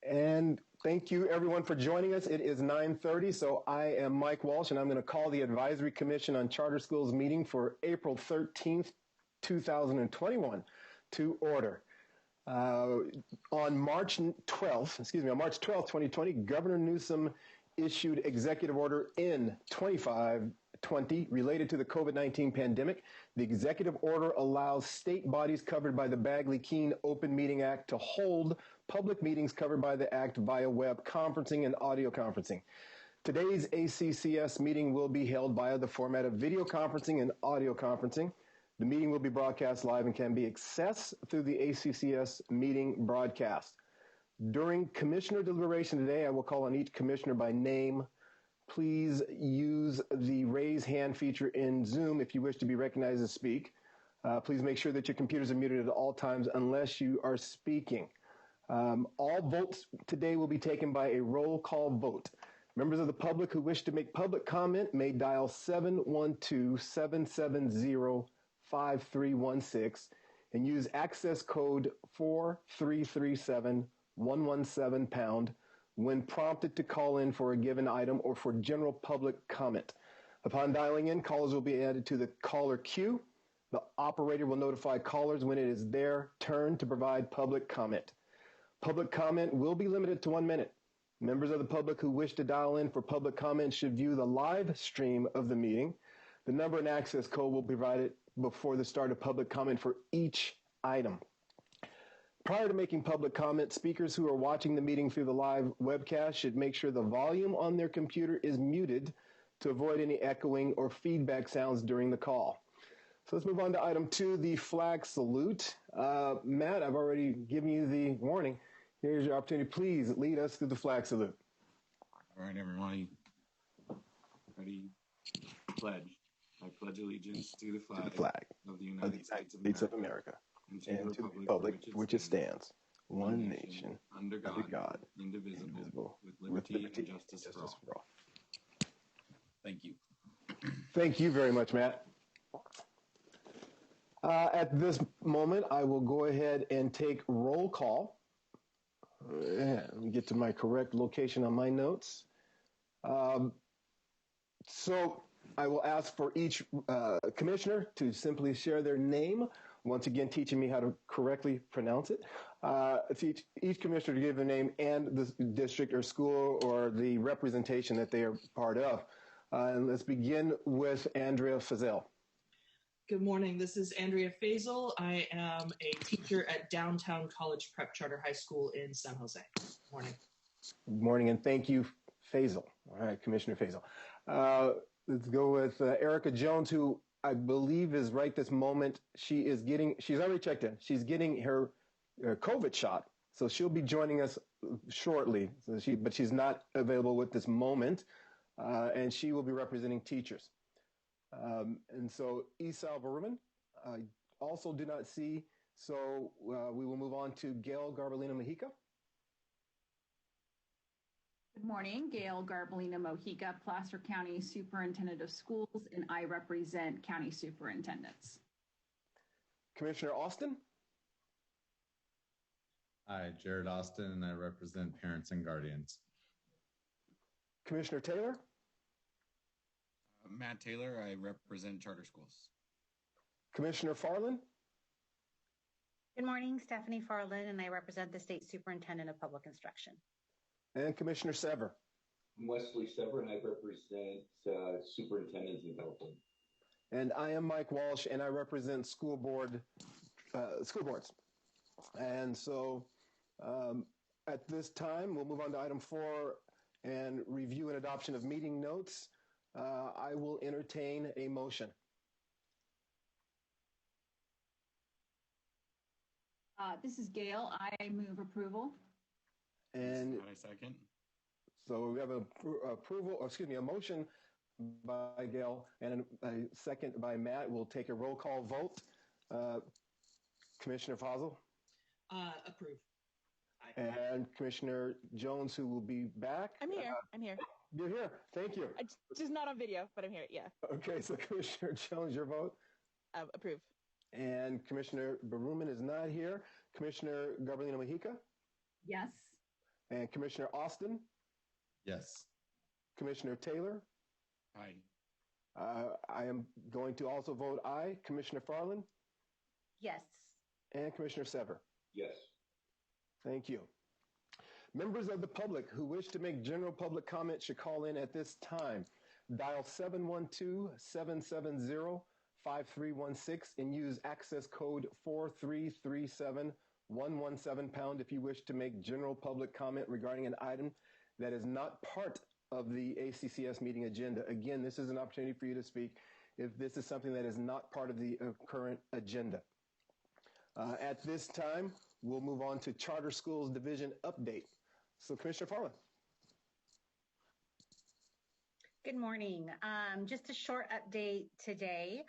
And thank you everyone for joining us. It is 9:30, so I am Mike Walsh, and I'm going to call the Advisory Commission on Charter Schools meeting for April 13th, 2021 to order. On March 12th, 2020, Governor Newsom issued Executive Order N 2520 related to the COVID-19 pandemic. The executive order allows state bodies covered by the Bagley-Keene Open Meeting Act to hold public meetings covered by the act via web conferencing and audio conferencing. Today's ACCS meeting will be held via the format of video conferencing and audio conferencing. The meeting will be broadcast live and can be accessed through the ACCS meeting broadcast. During commissioner deliberation today, I will call on each commissioner by name. Please use the raise hand feature in Zoom if you wish to be recognized to speak. Please make sure that your computers are muted at all times unless you are speaking. All votes today will be taken by a roll call vote. Members of the public who wish to make public comment may dial 712-770-5316 and use access code 4337117# when prompted to call in for a given item or for general public comment. Upon dialing in, callers will be added to the caller queue. The operator will notify callers when it is their turn to provide public comment. Public comment will be limited to 1 minute. Members of the public who wish to dial in for public comment should view the live stream of the meeting. The number and access code will be provided before the start of public comment for each item. Prior to making public comment, speakers who are watching the meeting through the live webcast should make sure the volume on their computer is muted to avoid any echoing or feedback sounds during the call. So let's move on to item 2, the flag salute. Matt, I've already given you the warning. Here's your opportunity. Please lead us through the flag salute. All right, everybody. Ready? Pledge. I pledge allegiance to the flag of the United States of America and to the republic for which it stands, one nation, under God, indivisible, with liberty and justice for all. Thank you. Thank you very much, Matt. At this moment, I will go ahead and take roll call. Let me get to my correct location on my notes. So I will ask for each commissioner to simply share their name, once again teaching me how to correctly pronounce it. Each commissioner to give their name and the district or school or the representation that they are part of. And let's begin with Andrea Fazell. Good morning. This is Andrea Faisal. I am a teacher at Downtown College Prep Charter High School in San Jose. Good morning. Good morning, and thank you, Faisal. All right, Commissioner Faisal. Let's go with Erica Jones, who I believe is right this moment. She's already checked in. She's getting her COVID shot, so she'll be joining us shortly. But she's not available with this moment, and she will be representing teachers. And so Esau Baruman, I also do not see, so we will move on to Gail Garbalina-Mojica. Good morning, Gail Garbalina-Mojica, Placer County Superintendent of Schools, and I represent county superintendents. Commissioner Austin. Hi, Jared Austin, and I represent parents and guardians. Commissioner Taylor. Matt Taylor, I represent charter schools. Commissioner Farland. Good morning, Stephanie Farland, and I represent the State Superintendent of Public Instruction. And Commissioner Sever. I'm Wesley Sever, and I represent superintendents in California. And I am Mike Walsh, and I represent school boards. And so at this time, we'll move on to item 4 and review and adoption of meeting notes. I will entertain a motion. This is Gail. I move approval. And I second. So we have a motion by Gail and a second by Matt. We'll take a roll call vote. Commissioner Fazal? Approve. And Commissioner Jones, who will be back. I'm here. You're here. Thank you. Just not on video, but I'm here. Yeah. Okay. So Commissioner Jones, your vote? Approve. And Commissioner Baruman is not here. Commissioner Garbalina-Mojica? Yes. And Commissioner Austin? Yes. Commissioner Taylor? Aye. I am going to also vote aye. Commissioner Farland? Yes. And Commissioner Sever? Yes. Thank you. Members of the public who wish to make general public comment should call in at this time. Dial 712-770-5316 and use access code 4337117 if you wish to make general public comment regarding an item that is not part of the ACCS meeting agenda. Again, this is an opportunity for you to speak if this is something that is not part of the current agenda. At this time, we'll move on to Charter Schools Division update. So Commissioner Farland. Good morning. Just a short update today.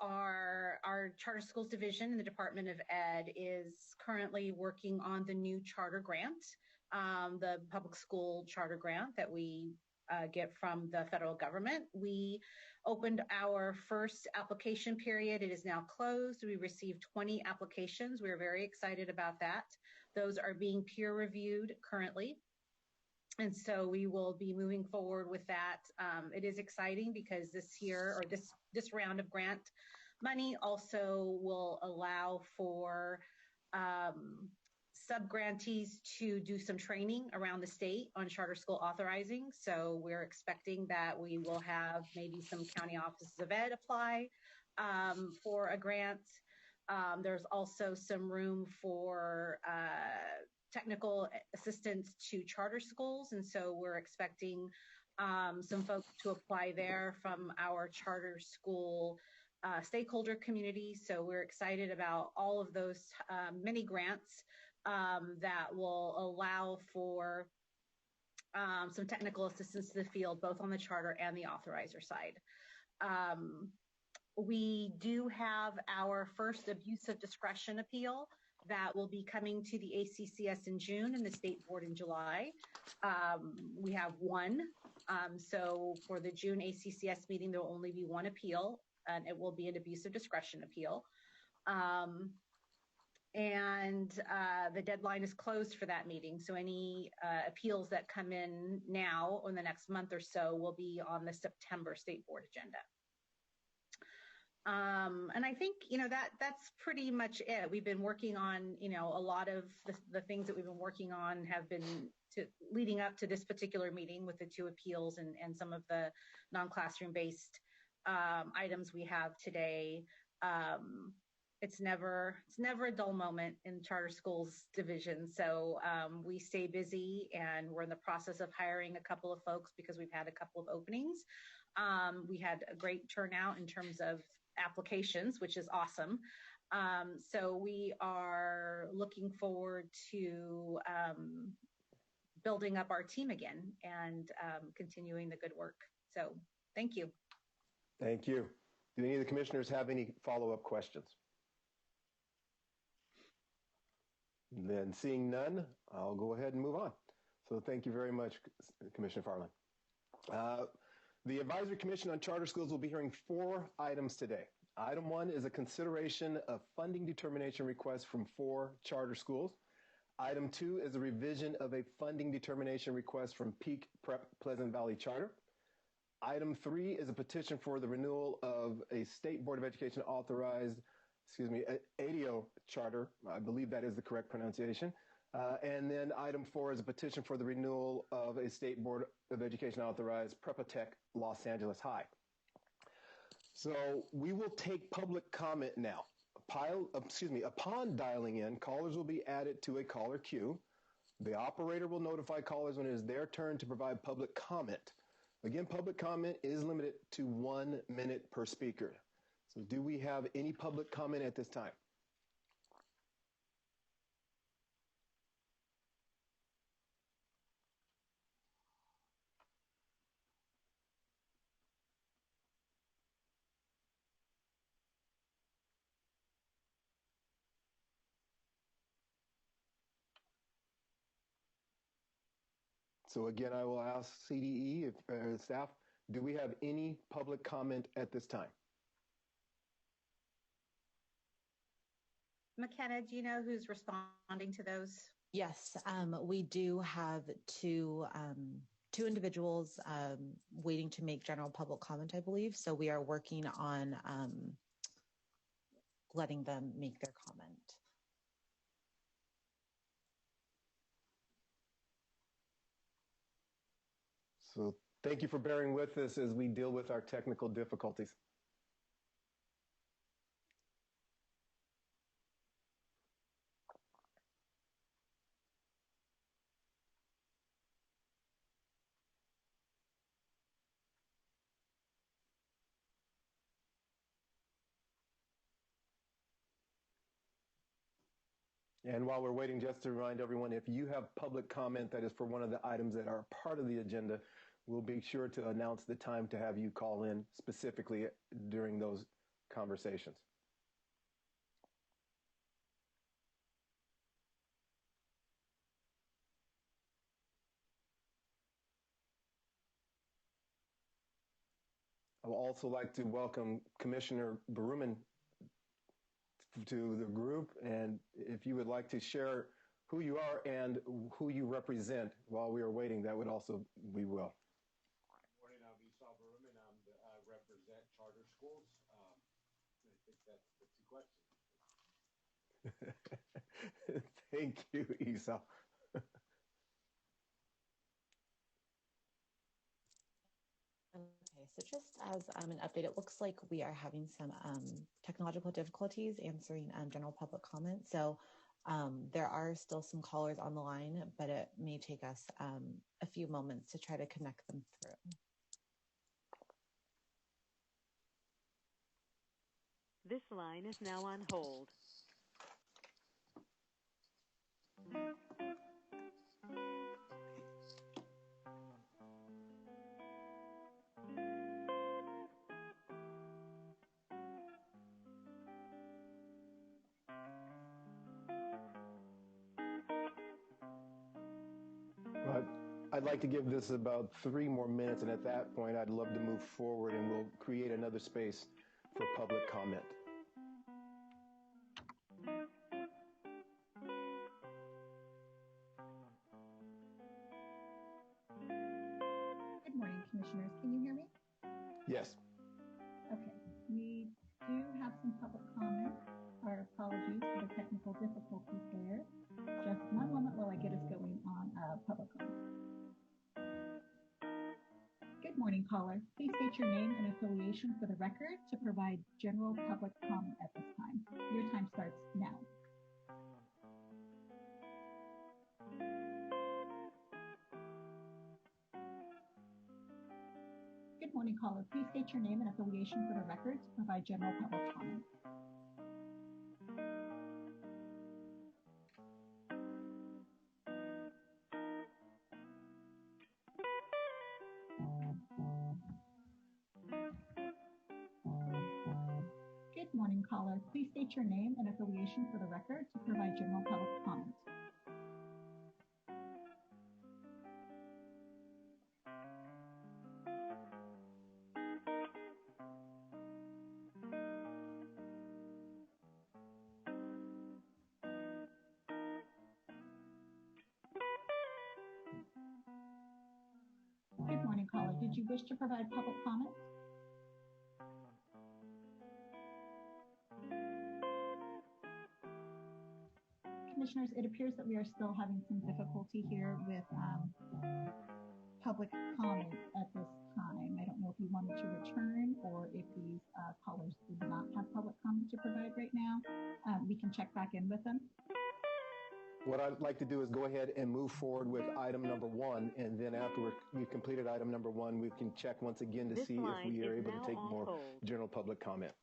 Our Charter Schools Division in the Department of Ed is currently working on the new charter grant, the public school charter grant that we get from the federal government. We opened our first application period. It is now closed. We received 20 applications. We're very excited about that. Those are being peer reviewed currently. And so we will be moving forward with that. It is exciting because this year, or this round of grant money also will allow for sub-grantees to do some training around the state on charter school authorizing. So we're expecting that we will have maybe some county offices of ed apply for a grant. There's also some room for technical assistance to charter schools. And so we're expecting some folks to apply there from our charter school stakeholder community. So we're excited about all of those many grants that will allow for some technical assistance to the field, both on the charter and the authorizer side. We do have our first abuse of discretion appeal that will be coming to the ACCS in June and the state board in July. We have one. So for the June ACCS meeting, there will only be one appeal, and it will be an abuse of discretion appeal. And the deadline is closed for that meeting. So any appeals that come in now or in the next month or so will be on the September state board agenda. And I think, that's pretty much it. We've been working on, a lot of the things that we've been working on have been leading up to this particular meeting with the two appeals and some of the non-classroom-based items we have today. It's never a dull moment in Charter Schools Division. So we stay busy, and we're in the process of hiring a couple of folks because we've had a couple of openings. We had a great turnout in terms of applications, which is awesome. So we are looking forward to building up our team again and continuing the good work. So thank you. Thank you. Do any of the commissioners have any follow-up questions? Then seeing none, I'll go ahead and move on. So thank you very much, Commissioner Farland. The Advisory Commission on Charter Schools will be hearing 4 items today. Item 1 is a consideration of funding determination requests from 4 charter schools. Item 2 is a revision of a funding determination request from Peak Prep Pleasant Valley Charter. Item 3 is a petition for the renewal of a State Board of Education authorized, Audeo charter. I believe that is the correct pronunciation. And then item 4 is a petition for the renewal of a State Board of Education authorized Prepa Tech Los Angeles High. So we will take public comment now. Upon dialing in, callers will be added to a caller queue. The operator will notify callers when it is their turn to provide public comment. Again, public comment is limited to 1 minute per speaker. So do we have any public comment at this time? So again, I will ask CDE, staff, do we have any public comment at this time? McKenna, do you know who's responding to those? Yes, we do have two individuals waiting to make general public comment, I believe. So we are working on letting them make their comment. So thank you for bearing with us as we deal with our technical difficulties. And while we're waiting, just to remind everyone, if you have public comment that is for one of the items that are part of the agenda, we'll be sure to announce the time to have you call in specifically during those conversations. I would also like to welcome Commissioner Berumen to the group, and if you would like to share who you are and who you represent while we are waiting, that would also be well. Good morning, I'm Esau Berumen. I represent charter schools. I think that's the two questions. Thank you, Esau. Okay, so just as an update, it looks like we are having some technological difficulties answering general public comment. So there are still some callers on the line, but it may take us a few moments to try to connect them through. This line is now on hold. But I'd like to give this about 3 more minutes, and at that point, I'd love to move forward and we'll create another space for public comment. Good morning, Commissioners. Can you hear me? Yes. Okay. We do have some public comment. Our apologies for the technical difficulties there. Just one moment while I get us going on public comment. Good morning, caller. Please state your name and affiliation for the record to provide general public comment at this time. Your time starts now. Good morning, caller. Please state your name and affiliation for the record to provide general public comment. Good morning, caller. Please state your name and affiliation for the record to provide general public comment. Good morning, caller. Did you wish to provide public comment? Commissioners, it appears that we are still having some difficulty here with public comment at this time. I don't know if you wanted to return or if these callers did not have public comment to provide right now. We can check back in with them. What I'd like to do is go ahead and move forward with item number 1, and then after we've completed item number 1, we can check once again to see if we are able to take more general public comment.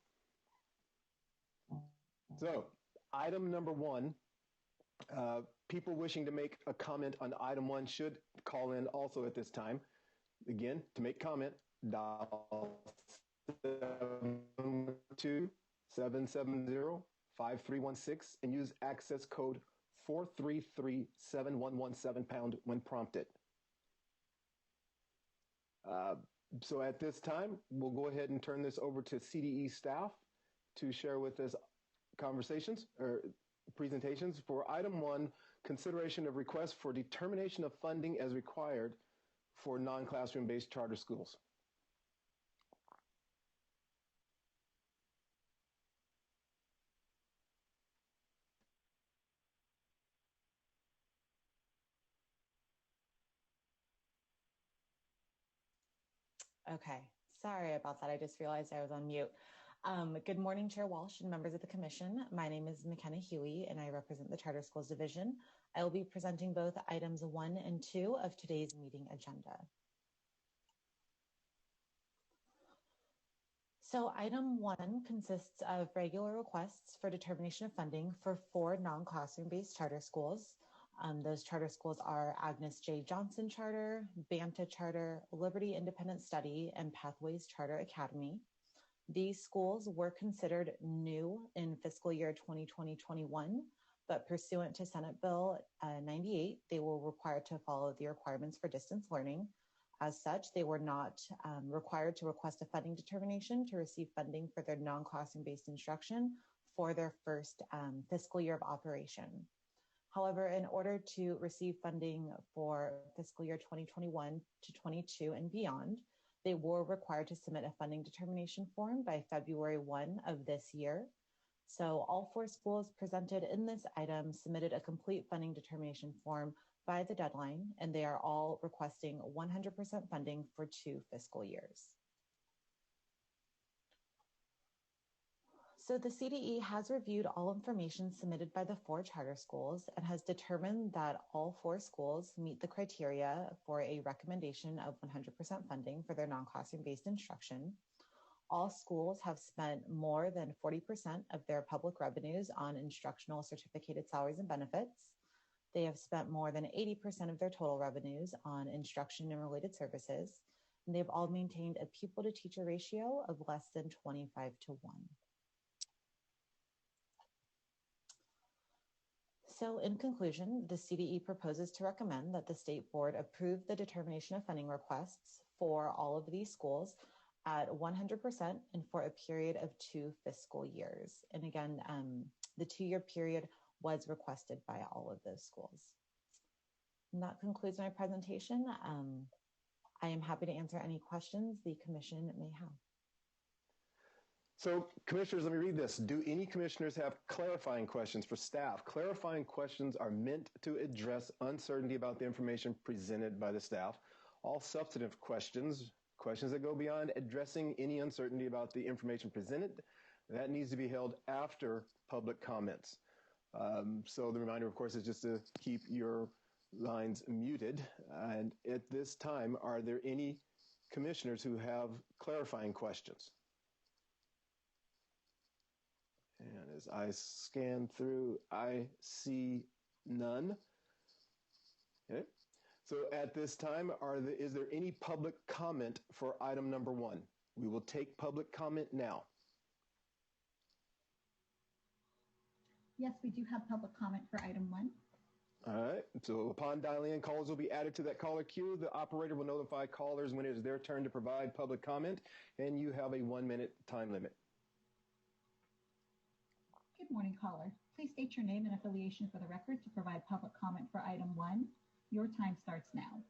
So, item number 1, people wishing to make a comment on item 1 should call in also at this time. Again, to make comment, dial 712-770-5316 and use access code 433-7117 when prompted. So at this time, we'll go ahead and turn this over to CDE staff to share with us conversations or presentations. For item 1, consideration of request for determination of funding as required for non-classroom-based charter schools. Okay, sorry about that. I just realized I was on mute. Good morning, Chair Walsh and members of the Commission. My name is McKenna Huey, and I represent the Charter Schools Division. I will be presenting both items 1 and 2 of today's meeting agenda. So item 1 consists of regular requests for determination of funding for 4 non-classroom-based charter schools. Those charter schools are Agnes J. Johnson Charter, Banta Charter, Liberty Independent Study, and Pathways Charter Academy. These schools were considered new in fiscal year 2020-21, but pursuant to Senate Bill 98, they were required to follow the requirements for distance learning. As such, they were not required to request a funding determination to receive funding for their non-classroom-based instruction for their first fiscal year of operation. However, in order to receive funding for fiscal year 2021 to 22 and beyond, they were required to submit a funding determination form by February 1 of this year. So all 4 schools presented in this item submitted a complete funding determination form by the deadline, and they are all requesting 100% funding for 2 fiscal years. So the CDE has reviewed all information submitted by the 4 charter schools and has determined that all 4 schools meet the criteria for a recommendation of 100% funding for their non-classroom-based instruction. All schools have spent more than 40% of their public revenues on instructional certificated salaries and benefits. They have spent more than 80% of their total revenues on instruction and related services, and they've all maintained a pupil-to-teacher ratio of less than 25:1. So in conclusion, the CDE proposes to recommend that the State Board approve the determination of funding requests for all of these schools at 100% and for a period of 2 fiscal years. And again, the 2-year period was requested by all of those schools. And that concludes my presentation. I am happy to answer any questions the Commission may have. So, Commissioners, let me read this. Do any Commissioners have clarifying questions for staff? Clarifying questions are meant to address uncertainty about the information presented by the staff. All substantive questions that go beyond addressing any uncertainty about the information presented, that needs to be held after public comments. So the reminder, of course, is just to keep your lines muted. And at this time, are there any Commissioners who have clarifying questions? And as I scan through, I see none. Okay. So at this time, is there any public comment for item number 1? We will take public comment now. Yes, we do have public comment for item 1. All right. So upon dialing in, callers will be added to that caller queue. The operator will notify callers when it is their turn to provide public comment, and you have a 1-minute time limit. Good morning, caller. Please state your name and affiliation for the record to provide public comment for item 1. Your time starts now.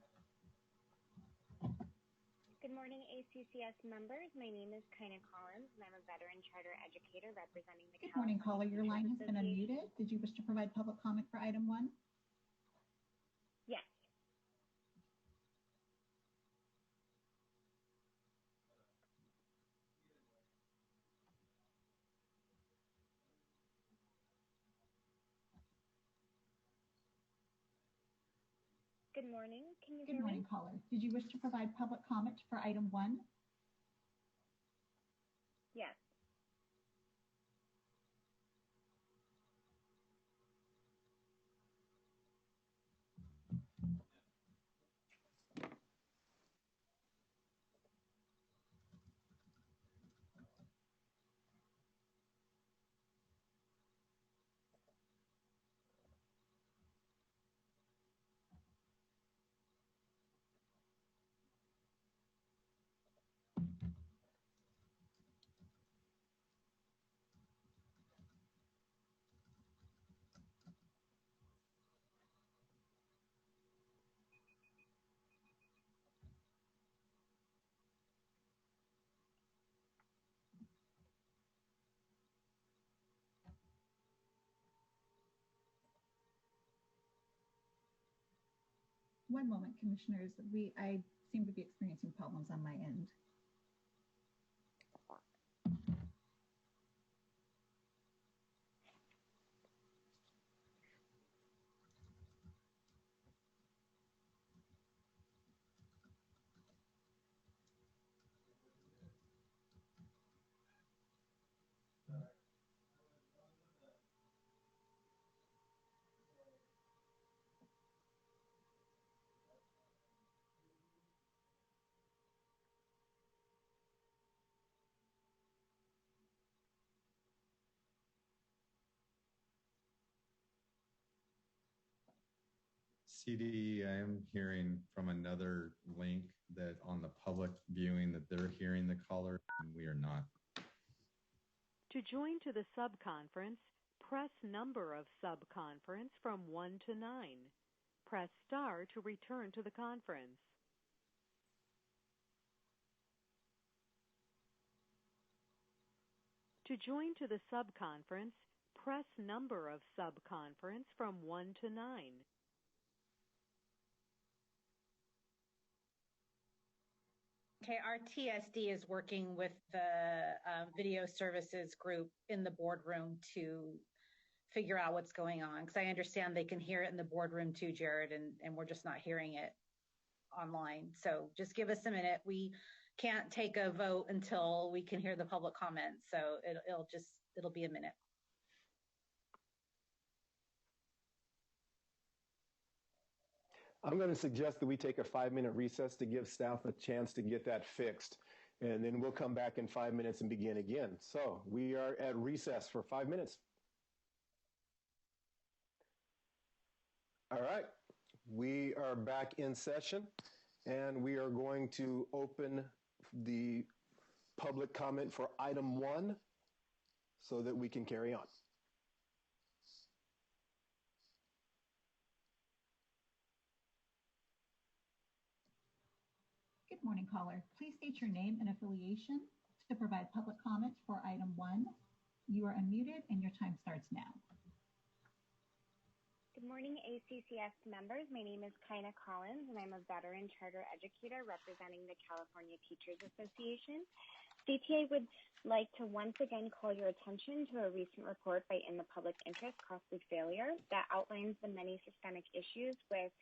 Good morning, ACCS members. My name is Kaina Collins, and I'm a veteran charter educator representing the Good morning, caller. Your line has been unmuted. Did you wish to provide public comment for item 1? Yes. Good morning. Can you hear me? Good morning, caller. Did you wish to provide public comment for item 1? Yes. One moment, commissioners. I seem to be experiencing problems on my end. CD, I am hearing from another link that on the public viewing that they're hearing the caller and we are not. To join to the subconference, press number of subconference from 1 to 9. Press star to return to the conference. To join to the subconference, press number of subconference from 1 to 9. Okay, our TSD is working with the video services group in the boardroom to figure out what's going on, because I understand they can hear it in the boardroom too, Jared, and we're just not hearing it online. So just give us a minute. We can't take a vote until we can hear the public comments. So it'll be a minute. I'm going to suggest that we take a 5-minute recess to give staff a chance to get that fixed. And then we'll come back in 5 minutes and begin again. So we are at recess for 5 minutes. All right, we are back in session and we are going to open the public comment for item 1 so that we can carry on. Good morning, caller. Please state your name and affiliation to provide public comment for item 1. You are unmuted and your time starts now. Good morning, ACCS members. My name is Kaina Collins, and I'm a veteran charter educator representing the California Teachers Association. CTA would like to once again call your attention to a recent report by In the Public Interest, Costly Failure, that outlines the many systemic issues with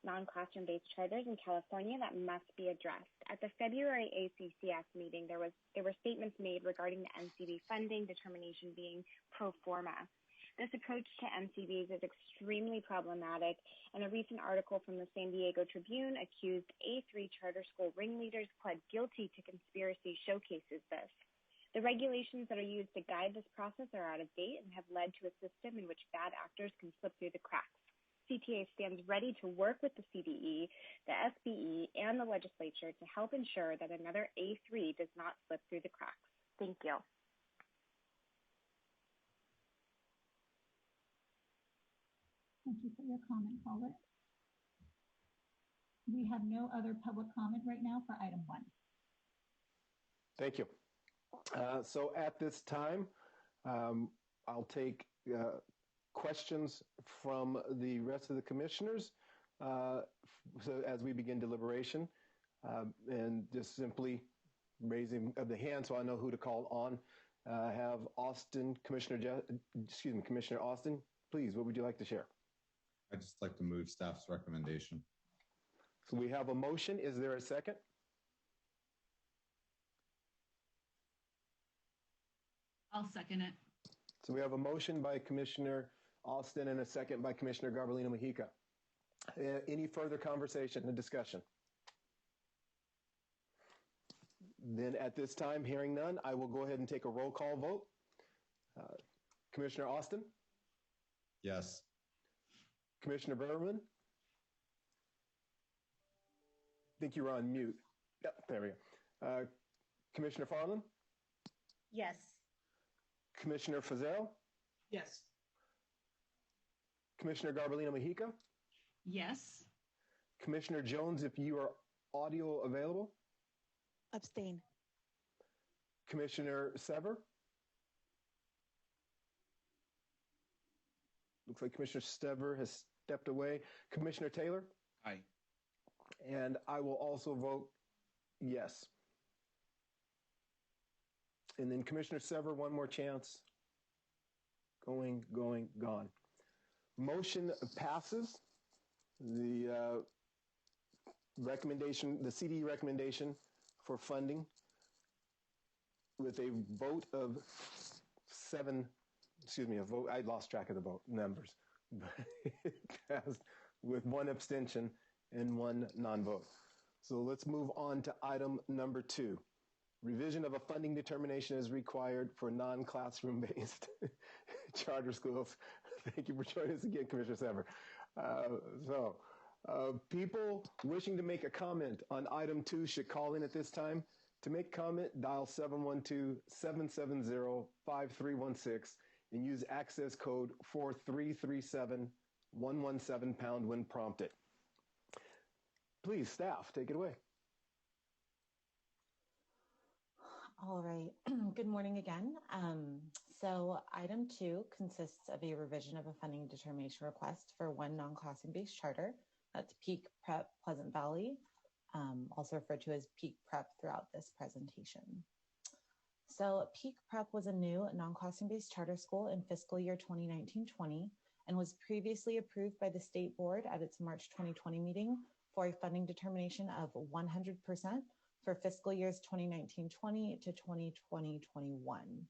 non-classroom-based charters in California that must be addressed. At the February ACCS meeting, there were statements made regarding the NCD funding determination being pro forma. This approach to NCDs is extremely problematic, and a recent article from the San Diego Tribune accused A3 charter school ringleaders pled guilty to conspiracy showcases this. The regulations that are used to guide this process are out of date and have led to a system in which bad actors can slip through the cracks. CTA stands ready to work with the CDE, the SBE, and the legislature to help ensure that another A3 does not slip through the cracks. Thank you. Thank you for your comment, caller. We have no other public comment right now for item 1. Thank you. So at this time, I'll take questions from the rest of the commissioners so as we begin deliberation, and just simply raising of the hand so I know who to call on. Have Austin, Commissioner Austin, please, what would you like to share? I'd just like to move staff's recommendation. So we have a motion. Is there a second? I'll second it. So we have a motion by Commissioner Austin and a second by Commissioner Garbellino-Mojica. Any further conversation and discussion? Then at this time, hearing none, I will go ahead and take a roll call vote. Commissioner Austin? Yes. Commissioner Berman? I think you were on mute. Yep, there we go. Commissioner Farland? Yes. Commissioner Feazell? Yes. Commissioner Garbellino-Mojica? Yes. Commissioner Jones, if you are audio available? Abstain. Commissioner Sever? Looks like Commissioner Sever has stepped away. Commissioner Taylor? Aye. And I will also vote yes. And then Commissioner Sever, one more chance. Going, gone. Motion passes. The recommendation, the CDE recommendation for funding with a vote of I lost track of the vote numbers. It passed with one abstention and one non-vote. So let's move on to item number 2. Revision of a funding determination is required for non-classroom-based charter schools. Thank you for joining us again, Commissioner Sever. People wishing to make a comment on item 2 should call in at this time. To make comment, dial 712-770-5316 and use access code 4337117# when prompted. Please, staff, take it away. All right. Good morning again. So item 2 consists of a revision of a funding determination request for one non-classroom-based charter. That's Peak Prep Pleasant Valley, also referred to as Peak Prep throughout this presentation. So Peak Prep was a new non-classroom-based charter school in fiscal year 2019-20 and was previously approved by the state board at its March 2020 meeting for a funding determination of 100% for fiscal years 2019-20 to 2020-21.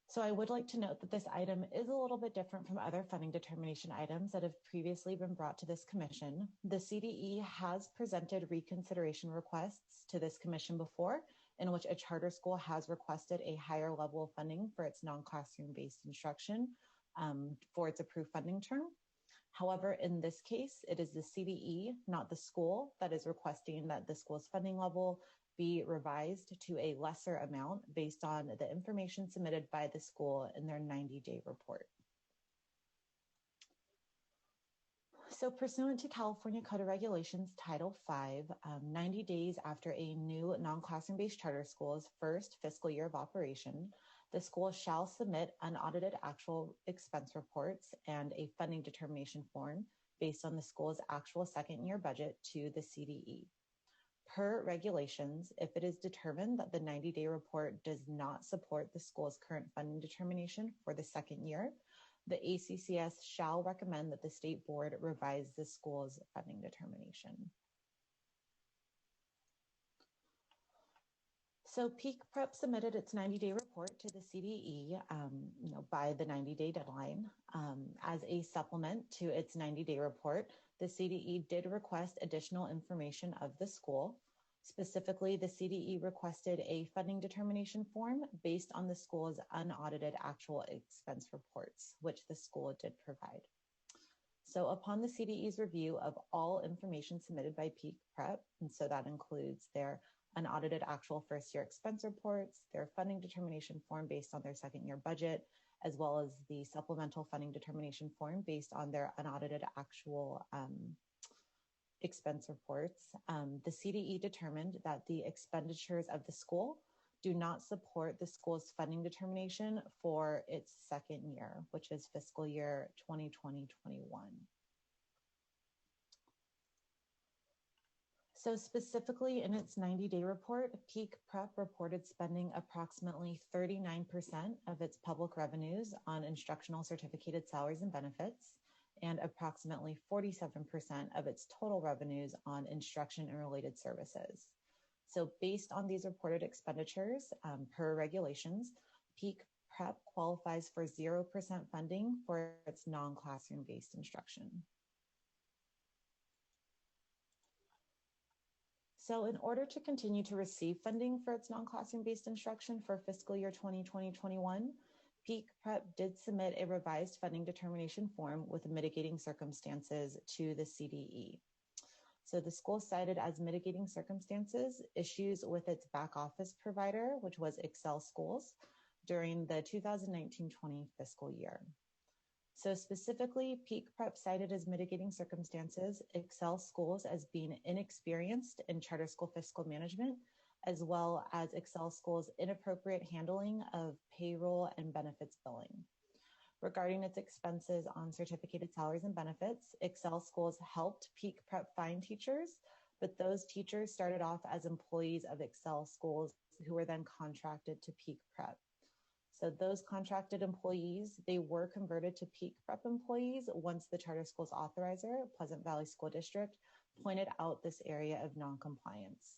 So I would like to note that this item is a little bit different from other funding determination items that have previously been brought to this commission. The CDE has presented reconsideration requests to this commission before, in which a charter school has requested a higher level of funding for its non-classroom-based instruction for its approved funding term. However, in this case, it is the CDE, not the school, that is requesting that the school's funding level be revised to a lesser amount based on the information submitted by the school in their 90-day report. So pursuant to California Code of Regulations Title V, 90 days after a new non-classroom-based charter school's first fiscal year of operation, the school shall submit unaudited actual expense reports and a funding determination form based on the school's actual second year budget to the CDE. Per regulations, if it is determined that the 90-day report does not support the school's current funding determination for the second year, the ACCS shall recommend that the state board revise the school's funding determination. So Peak Prep submitted its 90-day report to the CDE by the 90-day deadline. As a supplement to its 90-day report, the CDE did request additional information of the school. Specifically, the CDE requested a funding determination form based on the school's unaudited actual expense reports, which the school did provide. So upon the CDE's review of all information submitted by Peak Prep, and so that includes their unaudited actual first year expense reports, their funding determination form based on their second year budget, as well as the supplemental funding determination form based on their unaudited actual expense reports, the CDE determined that the expenditures of the school do not support the school's funding determination for its second year, which is fiscal year 2020-21. So specifically in its 90-day report, Peak Prep reported spending approximately 39% of its public revenues on instructional certificated salaries and benefits, and approximately 47% of its total revenues on instruction and related services. So based on these reported expenditures, per regulations, Peak Prep qualifies for 0% funding for its non-classroom-based instruction. So in order to continue to receive funding for its non-classroom-based instruction for fiscal year 2020-21, Peak Prep did submit a revised funding determination form with mitigating circumstances to the CDE. So the school cited as mitigating circumstances issues with its back office provider, which was Excel Schools, during the 2019-20 fiscal year. So specifically, Peak Prep cited as mitigating circumstances Excel Schools as being inexperienced in charter school fiscal management, as well as Excel Schools' inappropriate handling of payroll and benefits billing. Regarding its expenses on certificated salaries and benefits, Excel Schools helped Peak Prep find teachers, but those teachers started off as employees of Excel Schools who were then contracted to Peak Prep. So those contracted employees, they were converted to Peak Prep employees once the charter schools authorizer, Pleasant Valley School District, pointed out this area of noncompliance.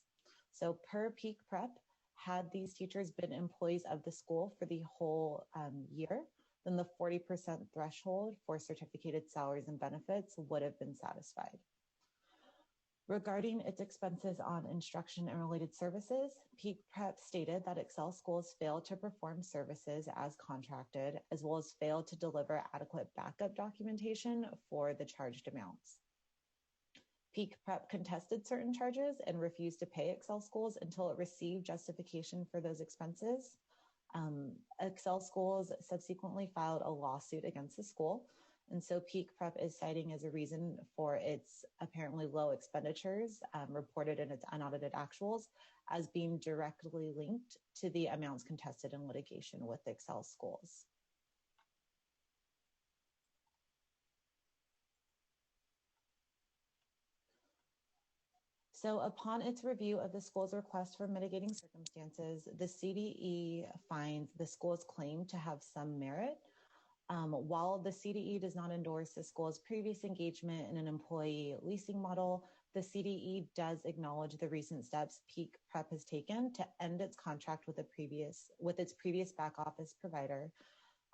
So per Peak Prep, had these teachers been employees of the school for the whole year, then the 40% threshold for certificated salaries and benefits would have been satisfied. Regarding its expenses on instruction and related services, Peak Prep stated that Excel Schools failed to perform services as contracted, as well as failed to deliver adequate backup documentation for the charged amounts. Peak Prep contested certain charges and refused to pay Excel Schools until it received justification for those expenses. Excel Schools subsequently filed a lawsuit against the school. And so Peak Prep is citing as a reason for its apparently low expenditures reported in its unaudited actuals as being directly linked to the amounts contested in litigation with Excel Schools. So upon its review of the school's request for mitigating circumstances, the CDE finds the school's claim to have some merit. While the CDE does not endorse the school's previous engagement in an employee leasing model, the CDE does acknowledge the recent steps Peak Prep has taken to end its contract with its previous back office provider,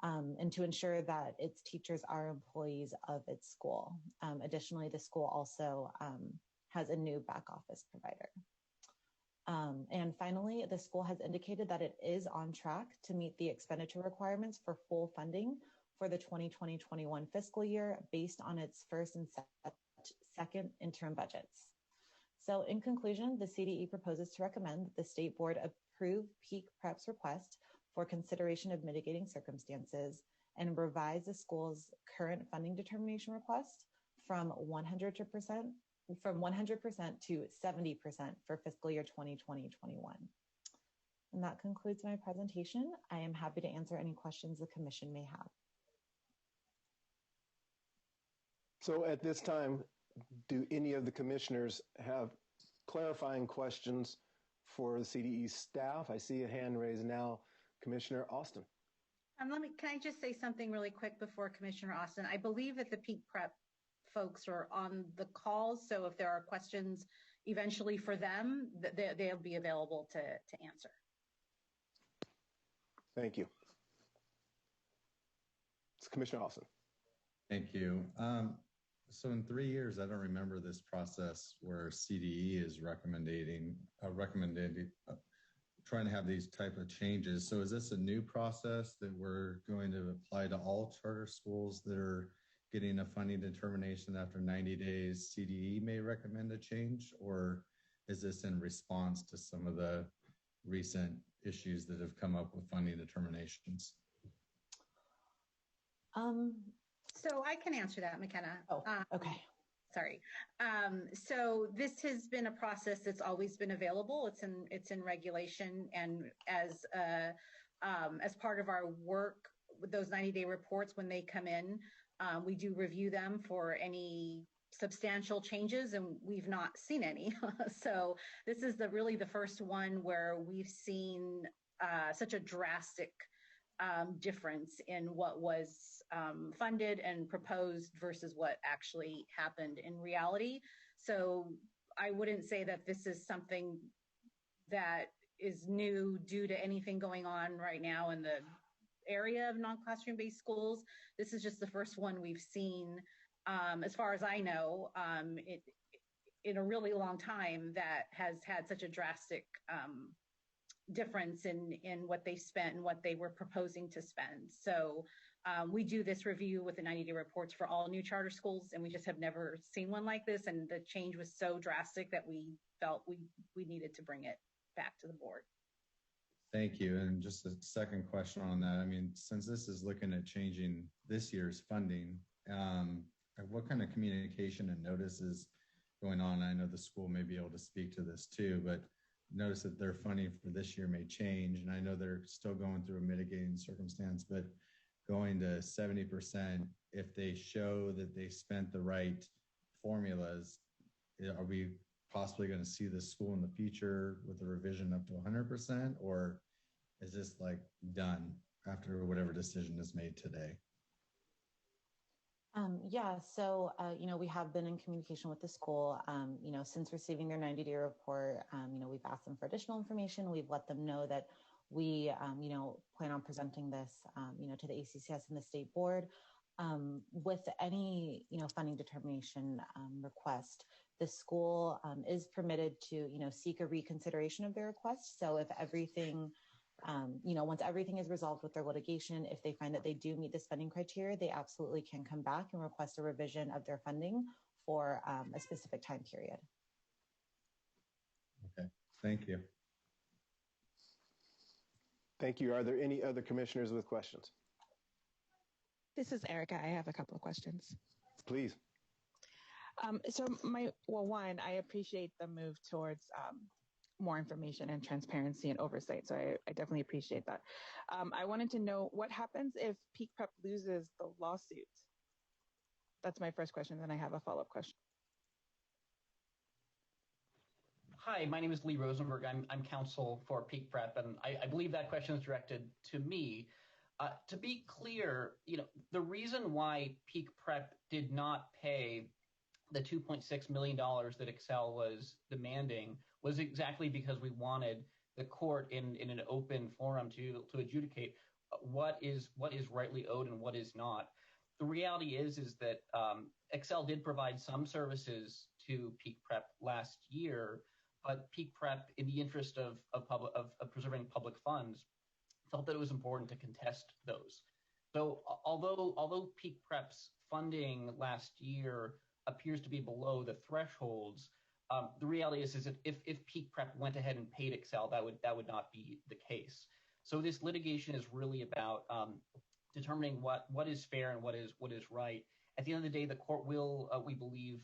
and to ensure that its teachers are employees of its school. Additionally, the school also has a new back office provider. And finally, the school has indicated that it is on track to meet the expenditure requirements for full funding for the 2020-21 fiscal year based on its first and second interim budgets. So in conclusion, the CDE proposes to recommend that the state board approve Peak Prep's request for consideration of mitigating circumstances and revise the school's current funding determination request from 100% to 70% for fiscal year 2020-21. And that concludes my presentation. I am happy to answer any questions the commission may have. So at this time, do any of the commissioners have clarifying questions for the CDE staff? I see a hand raised now. Commissioner Austin. Can I just say something really quick before Commissioner Austin? I believe that the Peak Prep folks are on the call, so if there are questions eventually for them, they'll be available to answer. Thank you. It's Commissioner Austin. Thank you. So in 3 years, I don't remember this process where CDE is trying to have these type of changes. So is this a new process that we're going to apply to all charter schools that are getting a funding determination after 90 days? CDE may recommend a change, or is this in response to some of the recent issues that have come up with funding determinations? So I can answer that, McKenna. Oh, okay. Sorry. So this has been a process that's always been available. It's in regulation, and as part of our work with those 90-day reports, when they come in, we do review them for any substantial changes, and we've not seen any. So this is really the first one where we've seen such a drastic difference in what was funded and proposed versus what actually happened in reality. So I wouldn't say that this is something that is new due to anything going on right now in the area of non-classroom-based schools. This is just the first one we've seen, as far as I know, in a really long time that has had such a drastic difference in what they spent and what they were proposing to spend. So we do this review with the 90-day reports for all new charter schools, and we just have never seen one like this. And the change was so drastic that we felt we needed to bring it back to the board. Thank you. And just a second question on that. I mean, since this is looking at changing this year's funding, what kind of communication and notice is going on? I know the school may be able to speak to this too, but notice that their funding for this year may change. And I know they're still going through a mitigating circumstance, but going to 70% if they show that they spent the right formulas? Are we possibly going to see this school in the future with a revision up to 100%, or is this like done after whatever decision is made today? We have been in communication with the school, since receiving their 90-day report. We've asked them for additional information. We've let them know that we, plan on presenting this, to the ACCS and the state board. With any, funding determination request, the school is permitted to, seek a reconsideration of their request. So if everything, once everything is resolved with their litigation, if they find that they do meet the spending criteria, they absolutely can come back and request a revision of their funding for a specific time period. Okay, thank you. Thank you. Are there any other commissioners with questions? This is Erica. I have a couple of questions. Please. One, I appreciate the move towards more information and transparency and oversight. So I definitely appreciate that. I wanted to know what happens if Peak Prep loses the lawsuit? That's my first question. Then I have a follow-up question. Hi, my name is Lee Rosenberg. I'm counsel for Peak Prep, and I believe that question is directed to me. To be clear, the reason why Peak Prep did not pay the $2.6 million that Excel was demanding was exactly because we wanted the court in an open forum to adjudicate what is rightly owed and what is not. The reality is that Excel did provide some services to Peak Prep last year, but Peak Prep, in the interest of preserving public funds, felt that it was important to contest those. So although Peak Prep's funding last year appears to be below the thresholds, the reality is that if Peak Prep went ahead and paid Excel, that would not be the case. So this litigation is really about determining what is fair and what is right. At the end of the day, the court will, we believe,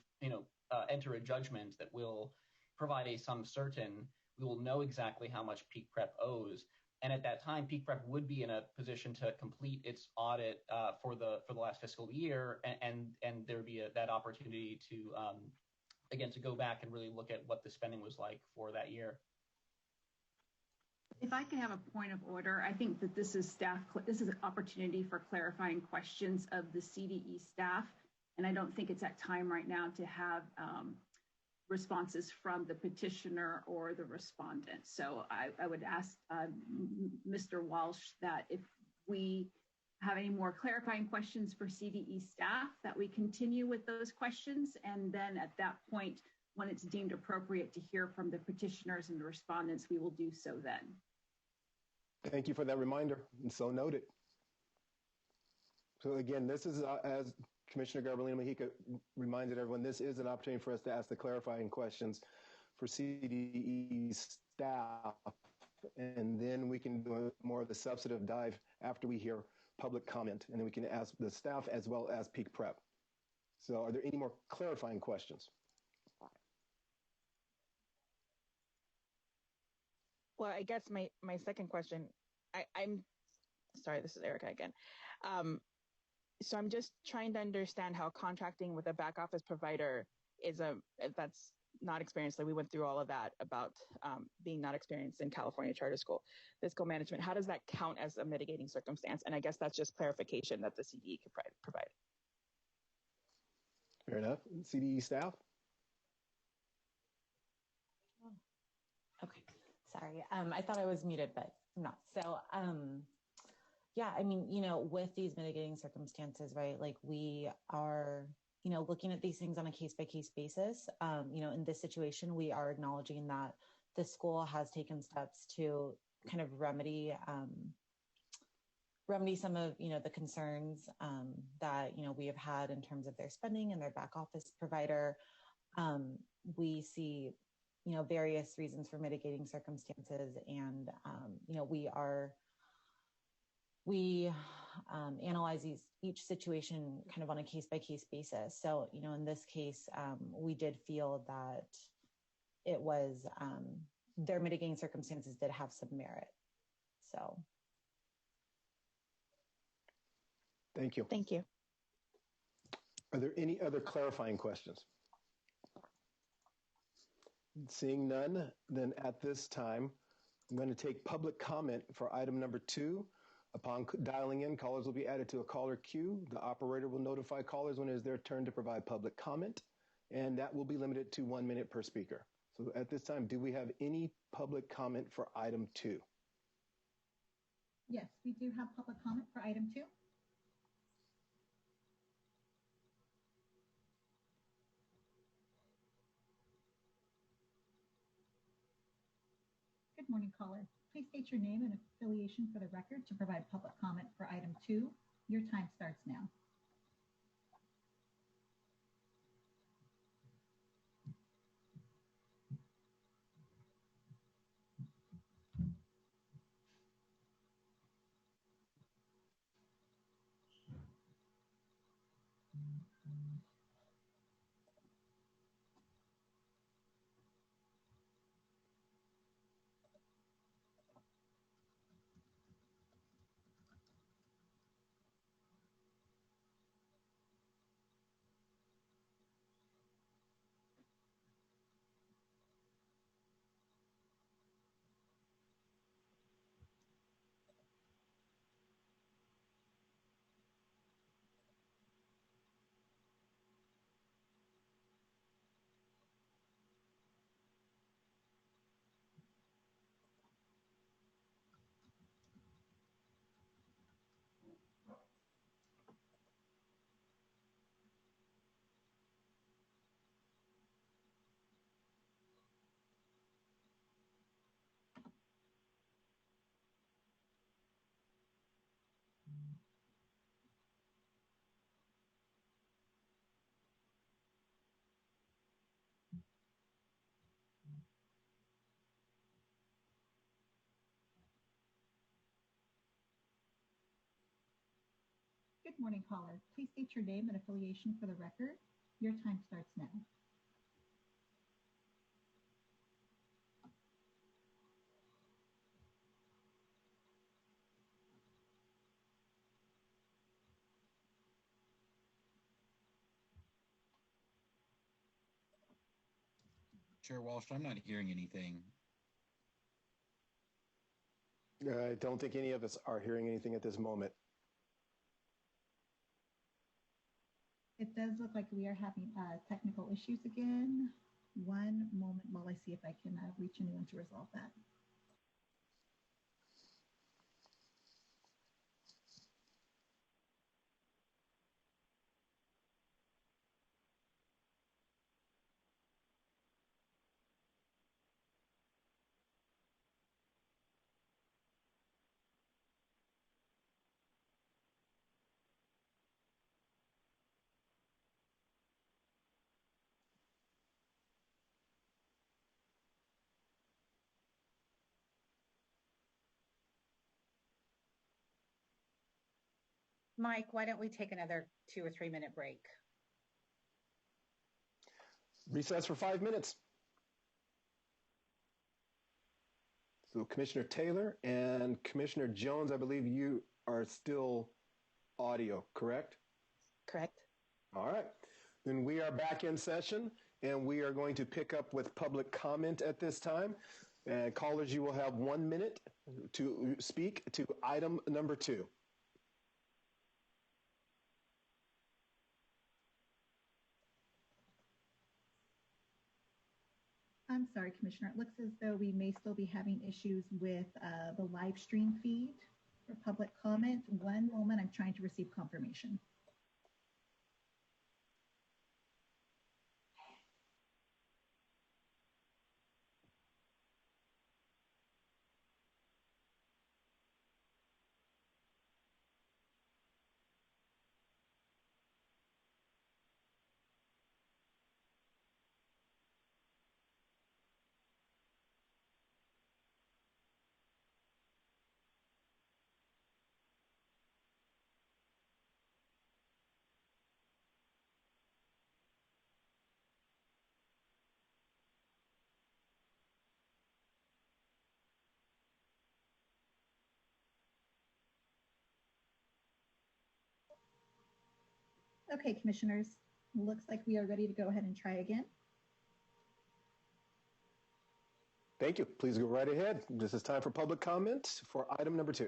enter a judgment that will provide a sum certain. We will know exactly how much Peak Prep owes. And at that time, Peak Prep would be in a position to complete its audit for the last fiscal year, and there would be that opportunity to, again, to go back and really look at what the spending was like for that year. If I can have a point of order, I think that this is an opportunity for clarifying questions of the CDE staff, and I don't think it's at time right now to have responses from the petitioner or the respondent. So I would ask Mr. Walsh that if we have any more clarifying questions for CDE staff, that we continue with those questions. And then at that point, when it's deemed appropriate to hear from the petitioners and the respondents, we will do so then. Thank you for that reminder, and so noted. So again, this is, as Commissioner Garbalino-Mojica reminded everyone, this is an opportunity for us to ask the clarifying questions for CDE staff, and then we can do more of the substantive dive after we hear public comment, and then we can ask the staff as well as Peak Prep. So are there any more clarifying questions? Well, I guess my second question, I'm sorry, this is Erica again. So I'm just trying to understand how contracting with a back office provider that's not experienced. Like we went through all of that about being not experienced in California charter school, fiscal management. How does that count as a mitigating circumstance? And I guess that's just clarification that the CDE could provide. Fair enough. CDE staff? Okay, sorry. I thought I was muted, but I'm not. So, yeah, I mean, with these mitigating circumstances, right, like we are, looking at these things on a case-by-case basis. In this situation, we are acknowledging that the school has taken steps to kind of remedy some of, the concerns that, we have had in terms of their spending and their back office provider. We see, various reasons for mitigating circumstances, and, we analyze each situation kind of on a case-by-case basis. So, in this case, we did feel that it was, their mitigating circumstances did have some merit. So. Thank you. Thank you. Are there any other clarifying questions? Seeing none, then at this time, I'm going to take public comment for item number 2. Upon dialing in, callers will be added to a caller queue. The operator will notify callers when it is their turn to provide public comment, and that will be limited to 1 minute per speaker. So at this time, do we have any public comment for item 2? Yes, we do have public comment for item 2. Good morning, caller. Please state your name and affiliation for the record to provide public comment for item 2. Your time starts now. Good morning, caller. Please state your name and affiliation for the record. Your time starts now. Chair Walsh, I'm not hearing anything. I don't think any of us are hearing anything at this moment. It does look like we are having technical issues again. One moment while I see if I can reach anyone to resolve that. Mike, why don't we take another 2 or 3 minute break? Recess for 5 minutes. So Commissioner Taylor and Commissioner Jones, I believe you are still audio, correct? Correct. All right. Then we are back in session, and we are going to pick up with public comment at this time. And callers, you will have 1 minute to speak to item number 2. I'm sorry, Commissioner. It looks as though we may still be having issues with the live stream feed for public comment. One moment, I'm trying to receive confirmation. Okay, commissioners, looks like we are ready to go ahead and try again. Thank you. Please go right ahead. This is time for public comment for item number 2.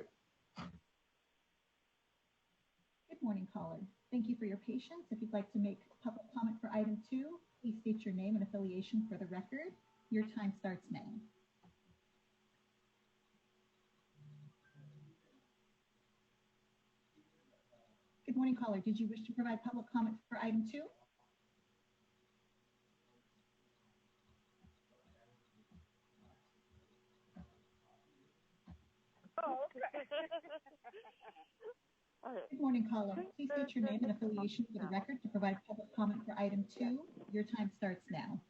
Good morning, caller. Thank you for your patience. If you'd like to make public comment for item 2, please state your name and affiliation for the record. Your time starts now. Good morning, caller. Did you wish to provide public comment for item 2? Oh, okay. Good morning, caller. Please state your name and affiliation for the record to provide public comment for item 2. Your time starts now.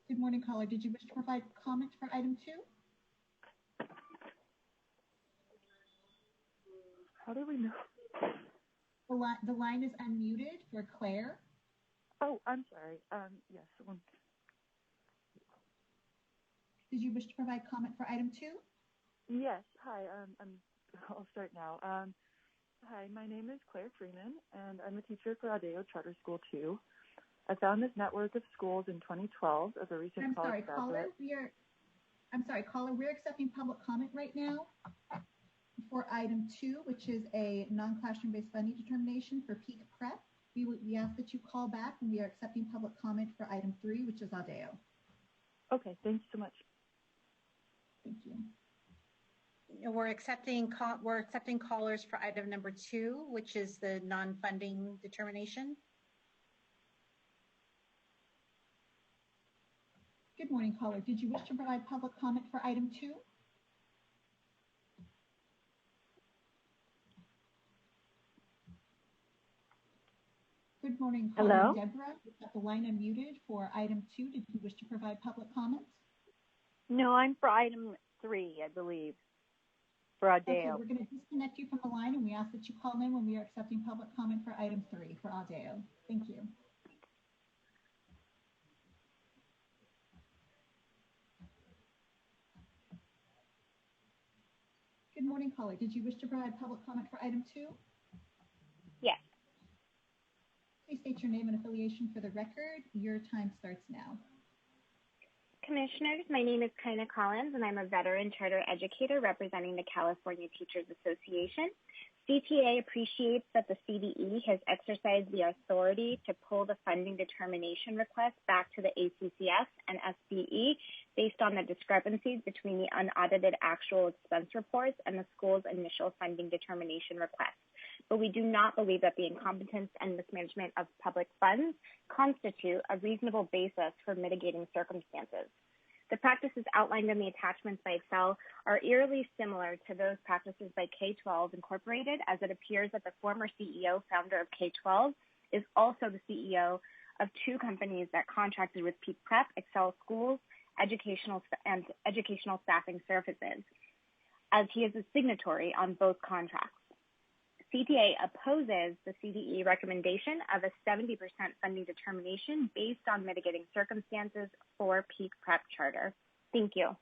Good morning, caller. Did you wish to provide comment for item 2? How do we know? The line is unmuted for Claire. Oh, I'm sorry. Yes. Did you wish to provide comment for item 2? Yes. Hi. I'll start now. Hi, my name is Claire Freeman, and I'm a teacher for Audeo Charter School 2. I found this network of schools in 2012 as a recent college graduate. I'm sorry, caller. We're accepting public comment right now for item 2, which is a non-classroom-based funding determination for peak prep. We ask that you call back when we are accepting public comment for item 3, which is Audeo. Okay, thanks so much. Thank you. We're accepting callers for item number 2, which is the non-funding determination. Good morning, caller. Did you wish to provide public comment for item 2? Good morning, caller. Hello? Deborah, you've got the line unmuted for item 2. Did you wish to provide public comments? No, I'm for item 3, I believe, for Audeo. Okay, we're going to disconnect you from the line, and we ask that you call in when we are accepting public comment for item 3 for Audeo. Thank you. Good morning, caller. Did you wish to provide public comment for item 2? Yes. Please state your name and affiliation for the record. Your time starts now. Commissioners, my name is Kaina Collins, and I'm a veteran charter educator representing the California Teachers Association. CTA appreciates that the CDE has exercised the authority to pull the funding determination request back to the ACCS and SBE based on the discrepancies between the unaudited actual expense reports and the school's initial funding determination request. But we do not believe that the incompetence and mismanagement of public funds constitute a reasonable basis for mitigating circumstances. The practices outlined in the attachments by Excel are eerily similar to those practices by K-12 Incorporated, as it appears that the former CEO, founder of K-12, is also the CEO of 2 companies that contracted with Peak Prep, Excel Schools, educational staffing services, as he is a signatory on both contracts. CTA opposes the CDE recommendation of a 70% funding determination based on mitigating circumstances for Peak Prep Charter. Thank you.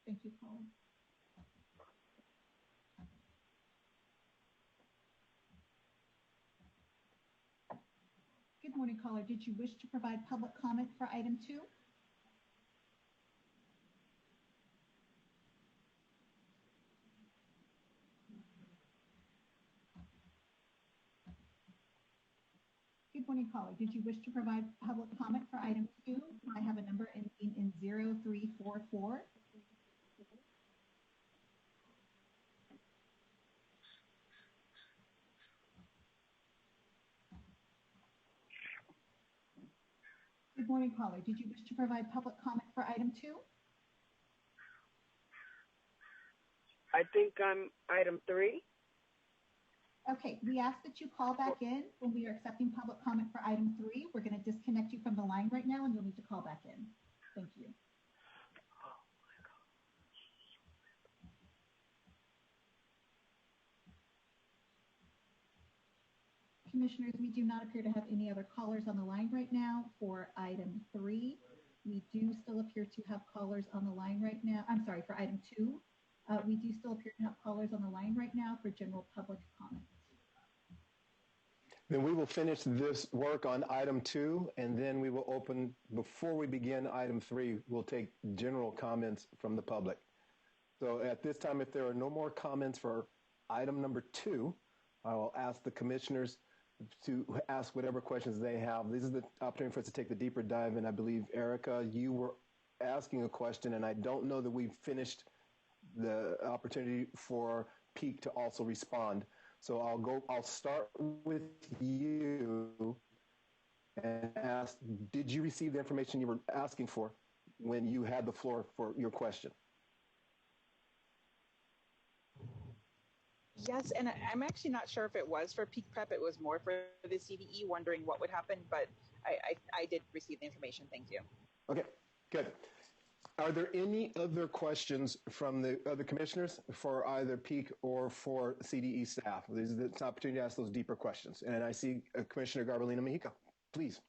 Thank you, Colin. Good morning, caller. Did you wish to provide public comment for item 2? Good morning, caller. Did you wish to provide public comment for item 2? I have a number ending in 0344. Good morning, caller. Did you wish to provide public comment for item 2? I think I'm item 3. Okay, we ask that you call back in when we are accepting public comment for item 3. We're going to disconnect you from the line right now, and you'll need to call back in. Thank you. Commissioners, we do not appear to have any other callers on the line right now for item 3. we do still appear to have callers on the line right now. I'm sorry, for item 2. We do still appear to have callers on the line right now for general public comment. Then we will finish this work on item 2, and then we will open, before we begin item 3, we'll take general comments from the public. So at this time, if there are no more comments for item number 2, I will ask the commissioners to ask whatever questions they have. This is the opportunity for us to take the deeper dive, and I believe, Erica, you were asking a question, and I don't know that we've finished the opportunity for Peak to also respond. So I'll start with you and ask, did you receive the information you were asking for when you had the floor for your question? Yes, and I'm actually not sure if it was for Peak Prep. It was more for the CDE, wondering what would happen, but I did receive the information. Thank you. Okay, good. Are there any other questions from the other commissioners for either Peak or for CDE staff? This is the opportunity to ask those deeper questions. And I see Commissioner Garbalina Mexico. Please.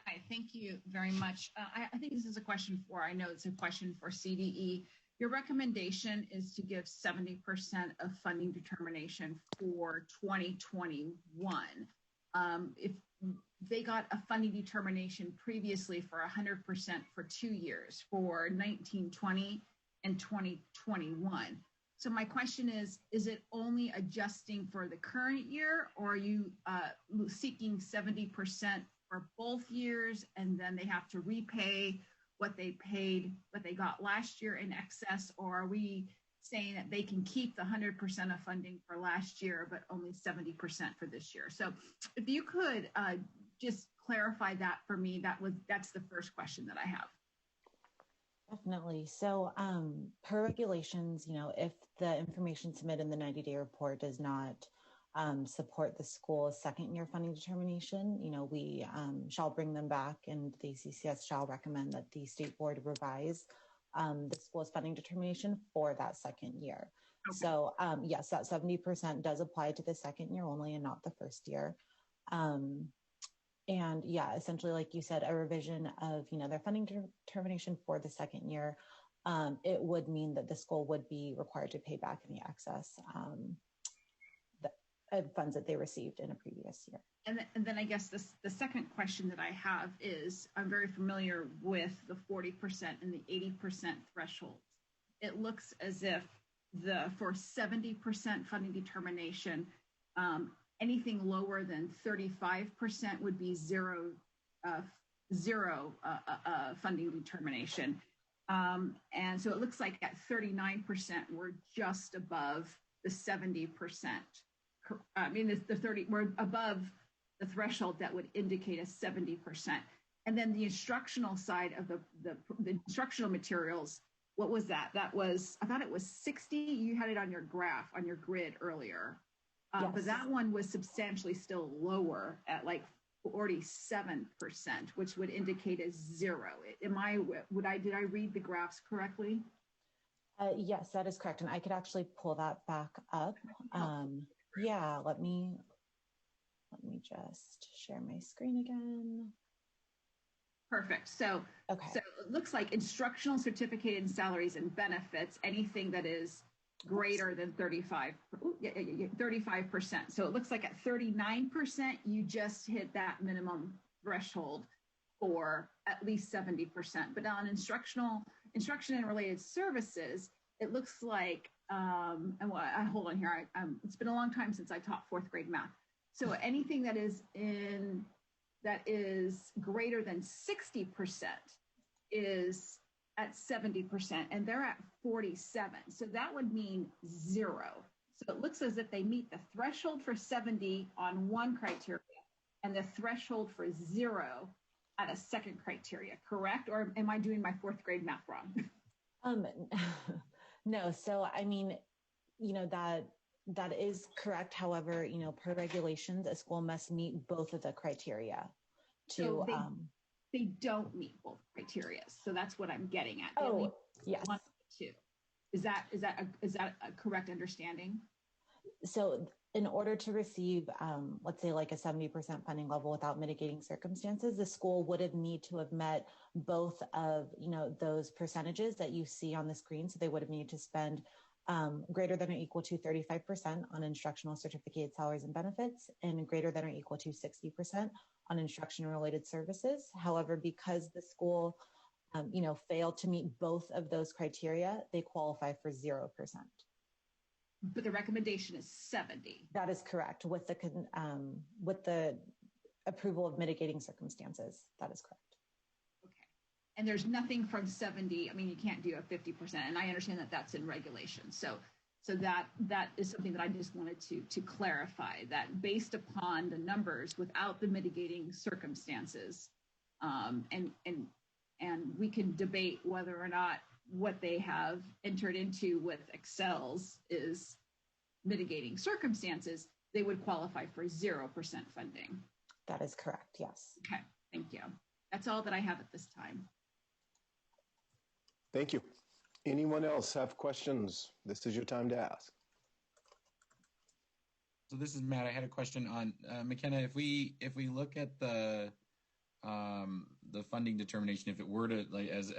Hi, thank you very much. I think this is a question for, I know it's a question for CDE. Your recommendation is to give 70% of funding determination for 2021. If they got a funding determination previously for 100% for 2 years, for 1920 and 2021. So my question is it only adjusting for the current year, or are you seeking 70% for both years, and then they have to repay what they paid, what they got last year in excess, or are we saying that they can keep the 100% of funding for last year, but only 70% for this year? So if you could just clarify that for me, that's the first question that I have. Definitely. So per regulations, if the information submitted in the 90-day report does not support the school's second year funding determination, we shall bring them back, and the ACCS shall recommend that the state board revise the school's funding determination for that second year. Okay. So yes, that 70% does apply to the second year only and not the first year. And yeah, essentially, like you said, a revision of, their funding determination for the second year, it would mean that the school would be required to pay back any excess funds that they received in a previous year. And then I guess the second question that I have is, I'm very familiar with the 40% and the 80% thresholds. It looks as if for 70% funding determination, anything lower than 35% would be zero funding determination. And so it looks like at 39%, we're just above the 70%. I mean, we're above the threshold that would indicate a 70%. And then the instructional side of the instructional materials, what was that? I thought it was 60. You had it on your graph, on your grid earlier. Yes. But that one was substantially still lower at like 47%, which would indicate a 0. Did I read the graphs correctly? Yes, that is correct. And I could actually pull that back up. Yeah, let me just share my screen again. Perfect. So it looks like instructional, certificated salaries and benefits, anything that is greater than 35%. So it looks like at 39%, you just hit that minimum threshold for at least 70%. But on instruction and related services, it looks like, hold on here. It's been a long time since I taught 4th grade math. So anything that is greater than 60% is at 70%, and they're at 47. So that would mean 0. So it looks as if they meet the threshold for 70 on one criteria and the threshold for 0 at a second criteria, correct? Or am I doing my 4th grade math wrong? No. So, I mean, that is correct. However, per regulations, a school must meet both of the criteria to, they don't meet both criteria. So that's what I'm getting at. Yes. 1 or 2. Is that a correct understanding? So in order to receive, let's say like a 70% funding level without mitigating circumstances, the school would have need to have met both of, those percentages that you see on the screen. So they would have needed to spend greater than or equal to 35% on instructional certificated salaries and benefits, and greater than or equal to 60% on instruction related services. However, because the school, failed to meet both of those criteria, they qualify for 0%. But the recommendation is 70. That is correct, with the approval of mitigating circumstances. That is correct. Okay. And there's nothing from 70. I mean, you can't do a 50%, and I understand that that's in regulation. So that is something that I just wanted to clarify, that based upon the numbers without the mitigating circumstances, and we can debate whether or not what they have entered into with Excels is mitigating circumstances, they would qualify for 0% funding. That is correct, yes. Okay, thank you. That's all that I have at this time. Thank you. Anyone else have questions? This is your time to ask. So this is Matt. I had a question on McKenna. If we look at the funding determination, if it were to, like, as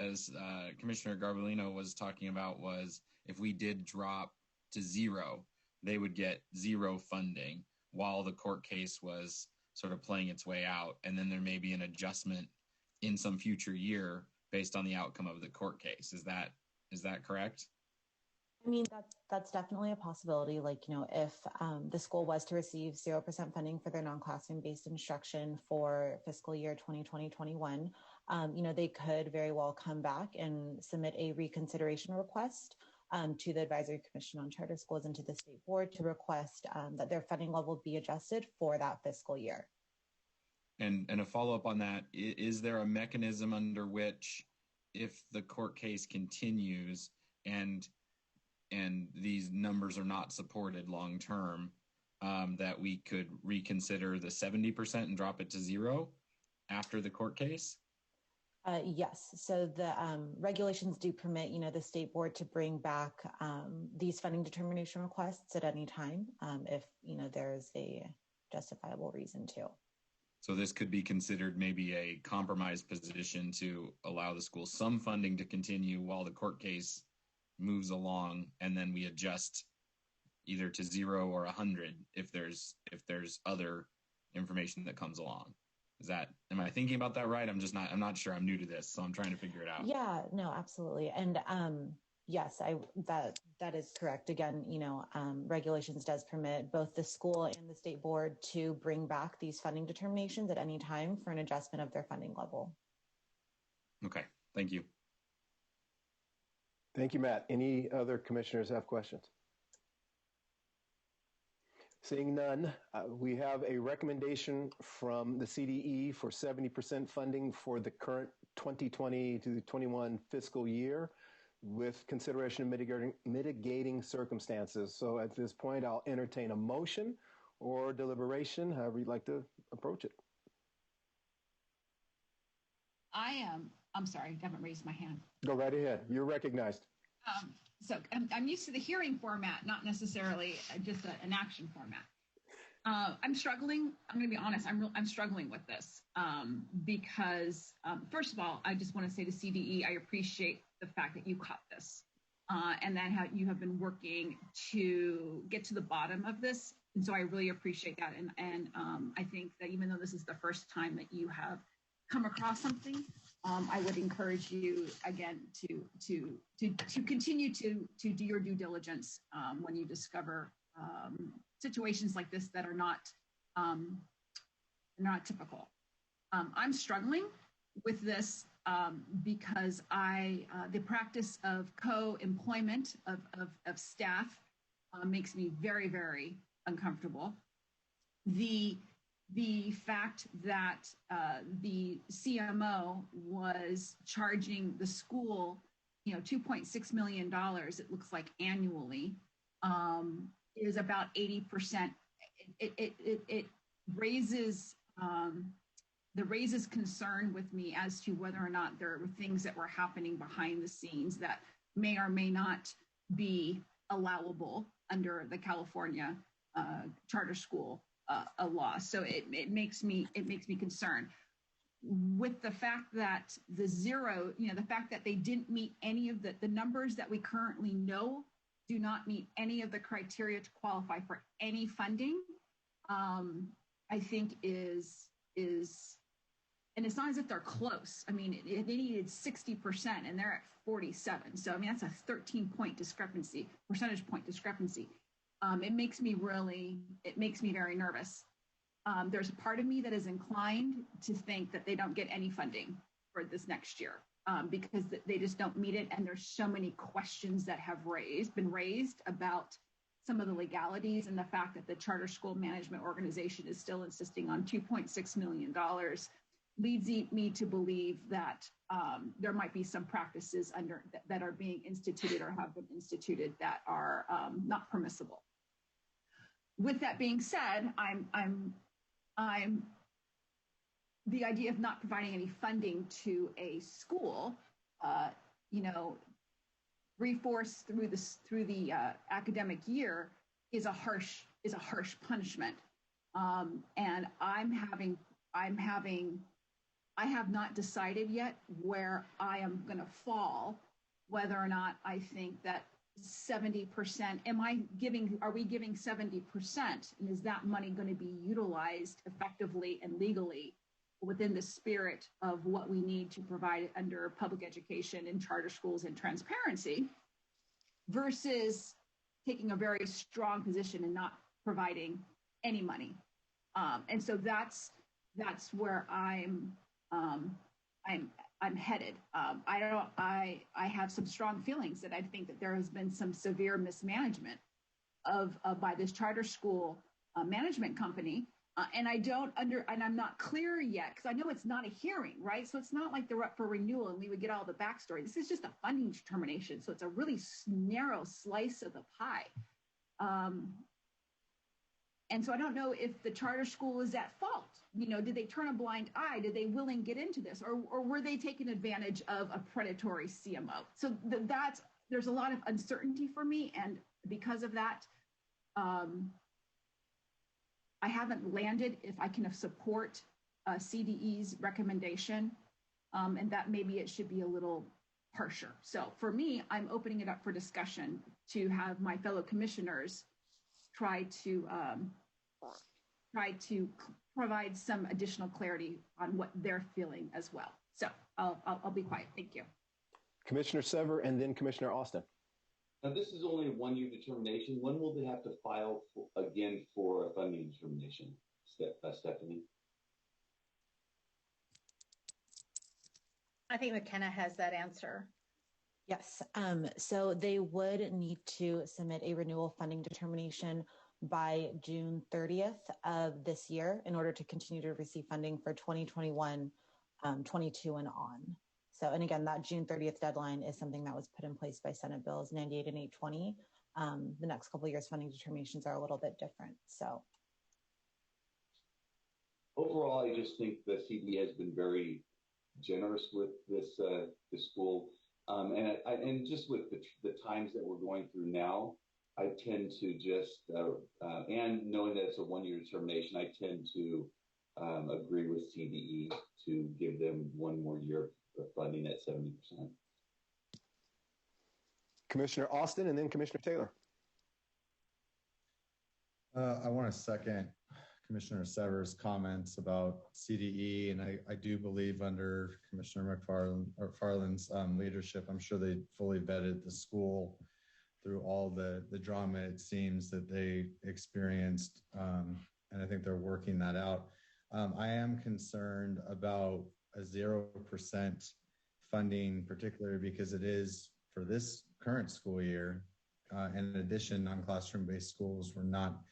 Commissioner Garbolino was talking about, was if we did drop to 0, they would get 0 funding while the court case was sort of playing its way out, and then there may be an adjustment in some future year based on the outcome of the court case. Is that correct? I mean, that's definitely a possibility. Like, if the school was to receive 0% funding for their non-classroom-based instruction for fiscal year 2020-21, they could very well come back and submit a reconsideration request to the Advisory Commission on Charter Schools and to the State Board to request that their funding level be adjusted for that fiscal year. And a follow-up on that, is there a mechanism under which, if the court case continues and these numbers are not supported long-term, that we could reconsider the 70% and drop it to 0 after the court case? Yes. So the regulations do permit, the State Board to bring back these funding determination requests at any time if, there's a justifiable reason to. So this could be considered maybe a compromise position to allow the school some funding to continue while the court case moves along, and then we adjust either to 0 or 100 if there's other information that comes along. Am I thinking about that right? I'm not sure. I'm new to this, so I'm trying to figure it out. Yeah, no, absolutely. And yes, that is correct. Again, regulations does permit both the school and the State Board to bring back these funding determinations at any time for an adjustment of their funding level. Okay, thank you. Thank you, Matt. Any other commissioners have questions? Seeing none, we have a recommendation from the CDE for 70% funding for the current 2020 to 21 fiscal year with consideration of mitigating circumstances. So at this point, I'll entertain a motion or deliberation, however you'd like to approach it. I'm sorry, I haven't raised my hand. Go right ahead. You're recognized. So I'm used to the hearing format, not necessarily just an action format. I'm struggling. I'm going to be honest. I'm struggling with this because first of all, I just want to say to CDE, I appreciate the fact that you caught this and that how you have been working to get to the bottom of this. And so I really appreciate that. And I think that even though this is the first time that you have come across something, I would encourage you again to continue to do your due diligence when you discover situations like this that are not typical. I'm struggling with this because the practice of co-employment of staff makes me very, very uncomfortable. The fact that the CMO was charging the school, $2.6 million, it looks like annually, is about 80%. It raises concern with me as to whether or not there were things that were happening behind the scenes that may or may not be allowable under the California charter school a loss. So it makes me concerned. With the fact that the zero, the fact that they didn't meet any of the numbers that we currently know do not meet any of the criteria to qualify for any funding, I think is, and it's not as if they're close. I mean, they needed 60% and they're at 47. So, I mean, that's a 13-point discrepancy, percentage point discrepancy. It makes me very nervous. There's a part of me that is inclined to think that they don't get any funding for this next year because they just don't meet it. And there's so many questions that have been raised about some of the legalities and the fact that the charter school management organization is still insisting on $2.6 million leads me to believe that there might be some practices that are being instituted or have been instituted that are not permissible. With that being said, I'm the idea of not providing any funding to a school, three-fourths through the academic year is a harsh punishment, and I have not decided yet where I am going to fall, whether or not I think that 70%, are we giving 70%? And is that money going to be utilized effectively and legally within the spirit of what we need to provide under public education and charter schools and transparency versus taking a very strong position and not providing any money? And so that's where I'm headed. I have some strong feelings that I think that there has been some severe mismanagement by this charter school management company, and I'm not clear yet because I know it's not a hearing, right? So it's not like they're up for renewal and we would get all the backstory. This is just a funding determination, so it's a really narrow slice of the pie. And so I don't know if the charter school is at fault. Did they turn a blind eye? Did they willing get into this? Or were they taking advantage of a predatory CMO? So there's a lot of uncertainty for me. And because of that, I haven't landed if I can support CDE's recommendation and that maybe it should be a little harsher. So for me, I'm opening it up for discussion to have my fellow commissioners try to provide some additional clarity on what they're feeling as well. So I'll be quiet. Thank you. Commissioner Sever and then Commissioner Austin. Now, this is only a one-year determination. When will they have to file again for a funding determination, Stephanie? I think McKenna has that answer. Yes. So they would need to submit a renewal funding determination by June 30th of this year in order to continue to receive funding for 2021, 22 and on. So, and again, that June 30th deadline is something that was put in place by Senate Bills 98 and 820. The next couple of years funding determinations are a little bit different. So overall, I just think the CD has been very generous with this school. And just with the times that we're going through now, I tend to just, and knowing that it's a one-year determination, I tend to agree with CDE to give them one more year of funding at 70%. Commissioner Austin and then Commissioner Taylor. I want to second Commissioner Sever's comments about CDE, and I do believe under Commissioner McFarland's leadership, I'm sure they fully vetted the school through all the drama it seems that they experienced, and I think they're working that out. I am concerned about a 0% funding, particularly because it is for this current school year. In addition, non-classroom-based schools were not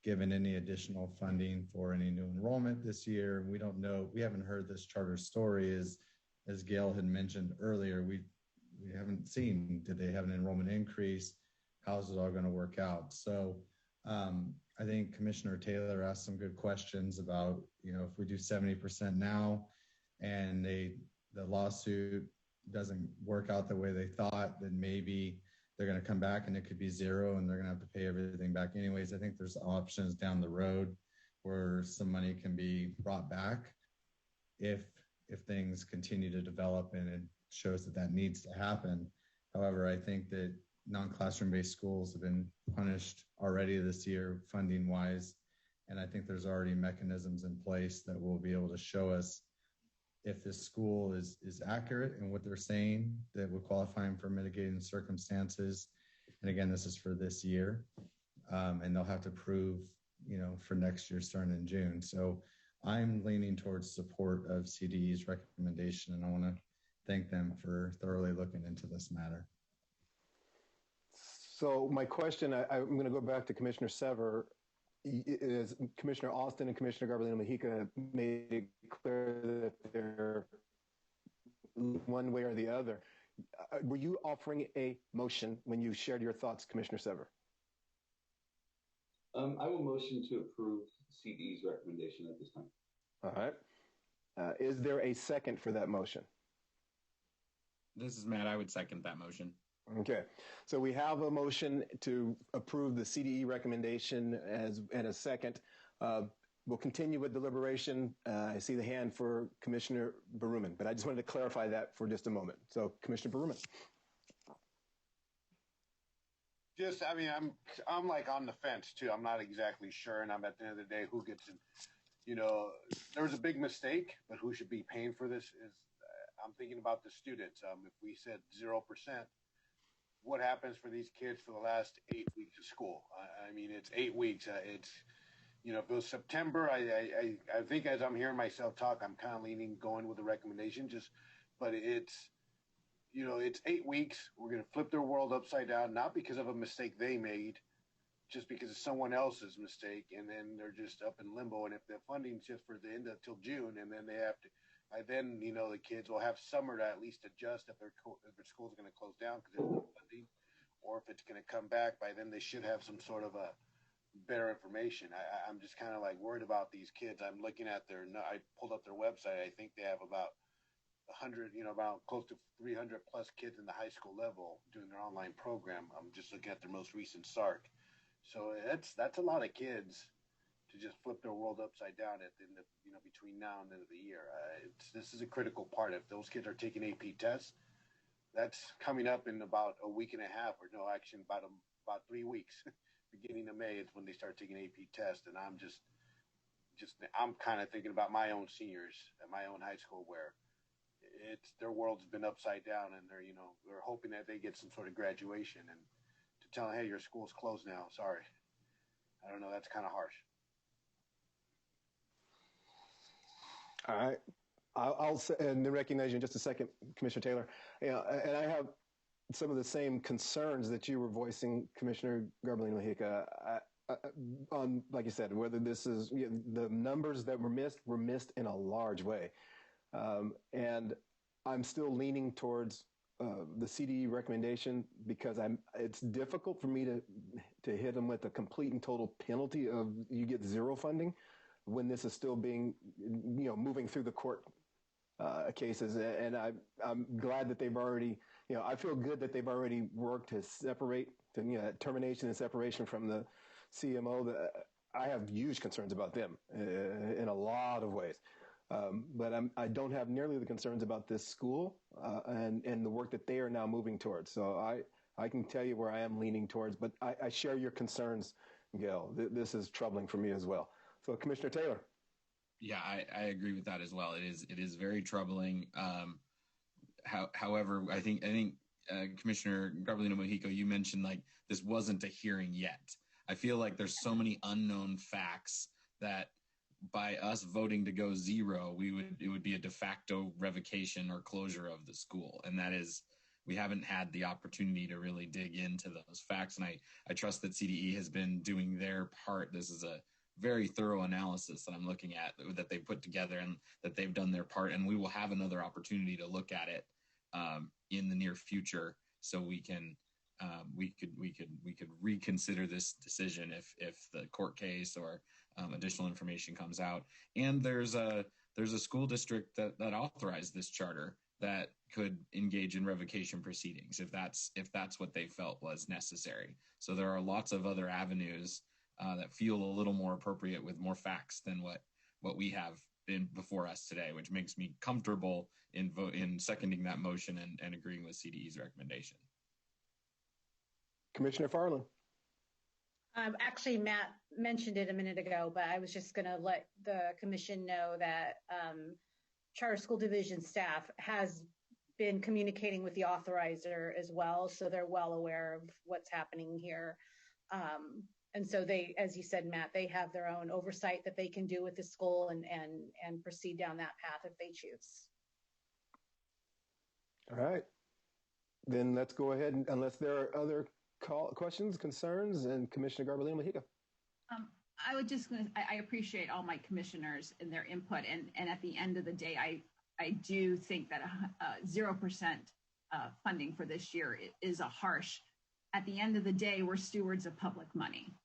given any additional funding for any new enrollment this year. We don't know, we haven't heard this charter story as Gail had mentioned earlier. We haven't seen, did they have an enrollment increase? How's it all going to work out? So I think Commissioner Taylor asked some good questions about, if we do 70% now and the lawsuit doesn't work out the way they thought, then maybe they're going to come back and it could be zero and they're going to have to pay everything back anyways. I think there's options down the road where some money can be brought back if things continue to develop and it shows that that needs to happen. However, I think that non-classroom-based schools have been punished already this year funding wise. And I think there's already mechanisms in place that will be able to show us if this school is accurate in what they're saying that would qualify them for mitigating circumstances. And again, this is for this year. And they'll have to prove, for next year starting in June. So I'm leaning towards support of CDE's recommendation, and I want to thank them for thoroughly looking into this matter. So my question, I'm going to go back to Commissioner Sever. Is Commissioner Austin and Commissioner Garbellino-Mojica made it clear that they're one way or the other. Were you offering a motion when you shared your thoughts, Commissioner Sever? I will motion to approve CDE's recommendation at this time. All right. Is there a second for that motion? This is Matt. I would second that motion. Okay, so we have a motion to approve the CDE recommendation and a second. We'll continue with deliberation. I see the hand for Commissioner Berruman, but I just wanted to clarify that for just a moment. So, Commissioner Berruman. I'm like on the fence too. I'm not exactly sure, and I'm at the end of the day who gets in. There was a big mistake, but who should be paying for this is. I'm thinking about the students. If we said 0%. What happens for these kids for the last 8 weeks of school? It's 8 weeks. If it was September, I think as I'm hearing myself talk, I'm kind of going with the recommendation. But it's 8 weeks. We're going to flip their world upside down, not because of a mistake they made, just because of someone else's mistake, and then they're just up in limbo. And if the funding's just for the end of till June, and then they have to. The kids will have summer to at least adjust if their school's going to close down because there's no funding, or if it's going to come back. By then, they should have some sort of a better information. I'm just kind of worried about these kids. I'm looking at I pulled up their website. I think they have about 100, about close to 300 plus kids in the high school level doing their online program. I'm just looking at their most recent SARC. So that's a lot of kids to just flip their world upside down at the end of, between now and the end of the year. This is a critical part. If those kids are taking AP tests, that's coming up in about a week and a half, or no, actually about 3 weeks. Beginning of May is when they start taking AP tests, and I'm I'm kind of thinking about my own seniors at my own high school where their world's been upside down, and they're hoping that they get some sort of graduation, and to tell them, hey, your school's closed now. Sorry. I don't know. That's kind of harsh. All right. I'll say, and recognize you in just a second, Commissioner Taylor. And I have some of the same concerns that you were voicing, Commissioner Garbellino-Mojica, on, like you said, whether this is the numbers that were missed in a large way. And I'm still leaning towards the CDE recommendation because it's difficult for me to hit them with a complete and total penalty of you get zero funding when this is still being, moving through the court cases. And I'm glad that they've already, I feel good that they've already worked to separate, termination and separation from the CMO. I have huge concerns about them in a lot of ways. But I don't have nearly the concerns about this school and the work that they are now moving towards. So I can tell you where I am leaning towards, but I share your concerns, Gail. This is troubling for me as well. So, Commissioner Taylor. Yeah, I agree with that as well. It is very troubling. However, I think Commissioner Garbellino-Mojica, you mentioned this wasn't a hearing yet. I feel like there's so many unknown facts that by us voting to go zero, it would be a de facto revocation or closure of the school, and that is. We haven't had the opportunity to really dig into those facts, and I trust that CDE has been doing their part. This is a very thorough analysis that I'm looking at that they've put together and that they've done their part, and we will have another opportunity to look at it in the near future, so we could reconsider this decision if the court case or additional information comes out. And there's a school district that authorized this charter that could engage in revocation proceedings if that's what they felt was necessary. So there are lots of other avenues that feel a little more appropriate with more facts than what we have been before us today, which makes me comfortable in seconding that motion and agreeing with CDE's recommendation. Commissioner Farland. Actually, Matt mentioned it a minute ago, but I was just going to let the commission know that Charter School Division staff has been communicating with the authorizer as well, so they're well aware of what's happening here. And so they, as you said, Matt, they have their own oversight that they can do with the school and proceed down that path if they choose. All right. Then let's go ahead, and unless there are other questions, concerns, and Commissioner Garbellino-Mahiga. I would just, I appreciate all my commissioners and their input. And at the end of the day, I do think that 0% funding for this year is a harsh. At the end of the day, we're stewards of public money.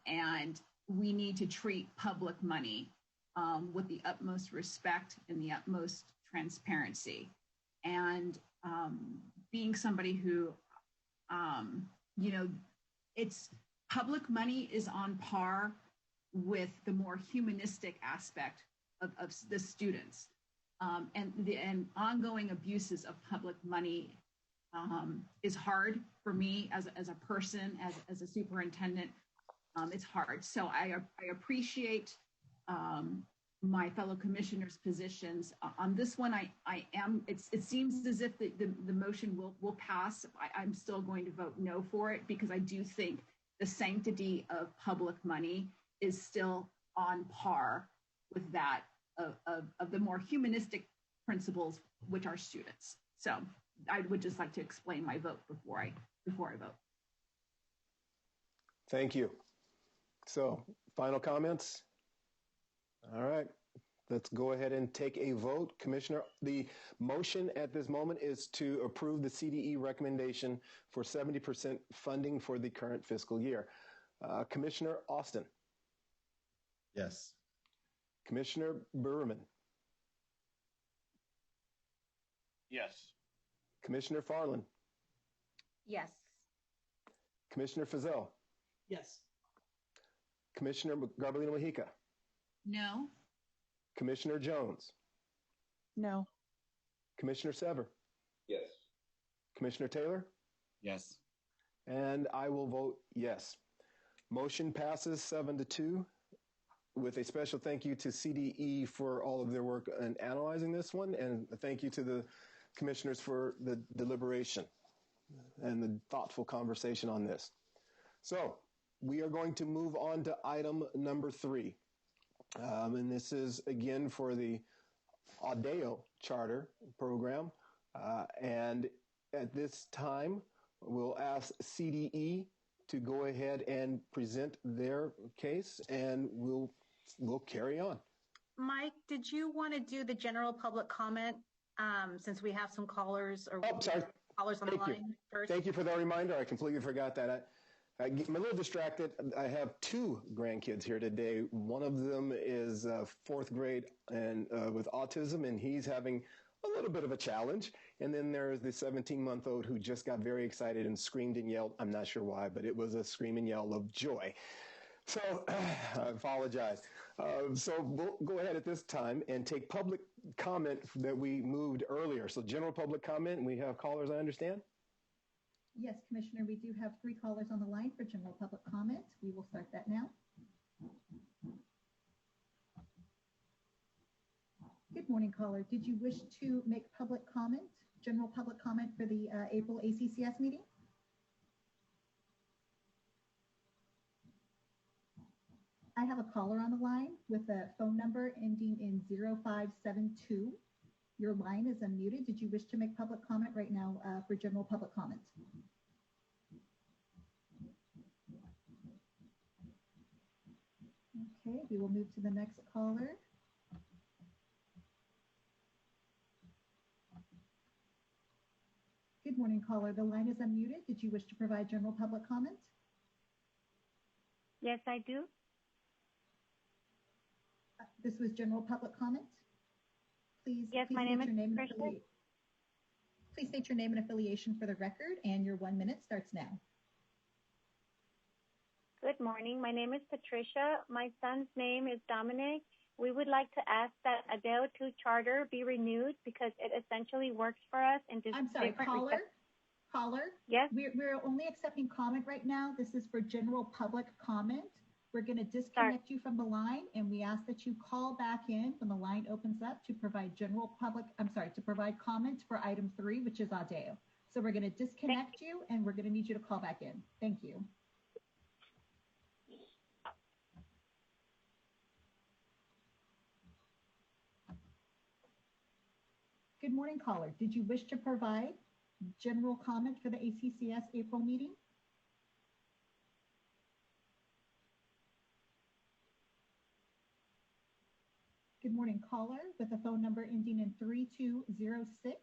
And we need to treat public money with the utmost respect and the utmost transparency. And being somebody who, it's public money is on par with the more humanistic aspect of the students. And ongoing abuses of public money is hard for me as a person, as a superintendent. It's hard. So I appreciate my fellow commissioners' positions. On this one, it seems as if the motion will pass. I'm still going to vote no for it because I do think the sanctity of public money is still on par with that of the more humanistic principles, which are students. So I would just like to explain my vote before I vote. Thank you. So, final comments? All right, let's go ahead and take a vote. Commissioner, the motion at this moment is to approve the CDE recommendation for 70% funding for the current fiscal year. Commissioner Austin? Yes. Commissioner Berman? Yes. Commissioner Farland? Yes. Commissioner Feazell? Yes. Commissioner Garbellino-Mahiga? No. Commissioner Jones? No. Commissioner Sever? Yes. Commissioner Taylor? Yes. And I will vote yes. Motion passes 7-2 with a special thank you to CDE for all of their work in analyzing this one, and a thank you to the commissioners for the deliberation and the thoughtful conversation on this. So we are going to move on to item number 3. And this is, again, for the Audeo charter program. And at this time, we'll ask CDE to go ahead and present their case, and we'll carry on. Mike, did you want to do the general public comment since we have some callers or callers on the line first? Thank you for the reminder. I completely forgot that. I'm a little distracted. I have 2 grandkids here today. One of them is 4th grade and with autism, and he's having a little bit of a challenge. And then there's the 17-month-old who just got very excited and screamed and yelled. I'm not sure why, but it was a scream and yell of joy. So I apologize. So we'll go ahead at this time and take public comment that we moved earlier. So general public comment, and we have callers, I understand? Yes, Commissioner, we do have 3 callers on the line for general public comment. We will start that now. Good morning, caller. Did you wish to make public comment, general public comment for the April ACCS meeting? I have a caller on the line with a phone number ending in 0572. Your line is unmuted. Did you wish to make public comment right now for general public comment? Okay, we will move to the next caller. Good morning, caller. The line is unmuted. Did you wish to provide general public comment? Yes, I do. This was general public comment. Please, yes, please my name is Tricia. Please state your name and affiliation for the record, and your 1 minute starts now. Good morning. My name is Patricia. My son's name is Dominic. We would like to ask that Audeo 2 charter be renewed because it essentially works for us in just I'm sorry, caller. Yes. We're only accepting comment right now. This is for general public comment. We're going to disconnect you from the line, and we ask that you call back in when the line opens up to provide to provide comments for item 3, which is Audeo. So we're going to disconnect you, and we're going to need you to call back in. Thank you. Good morning, caller. Did you wish to provide general comment for the ACCS April meeting? Good morning, caller, with a phone number ending in 3206.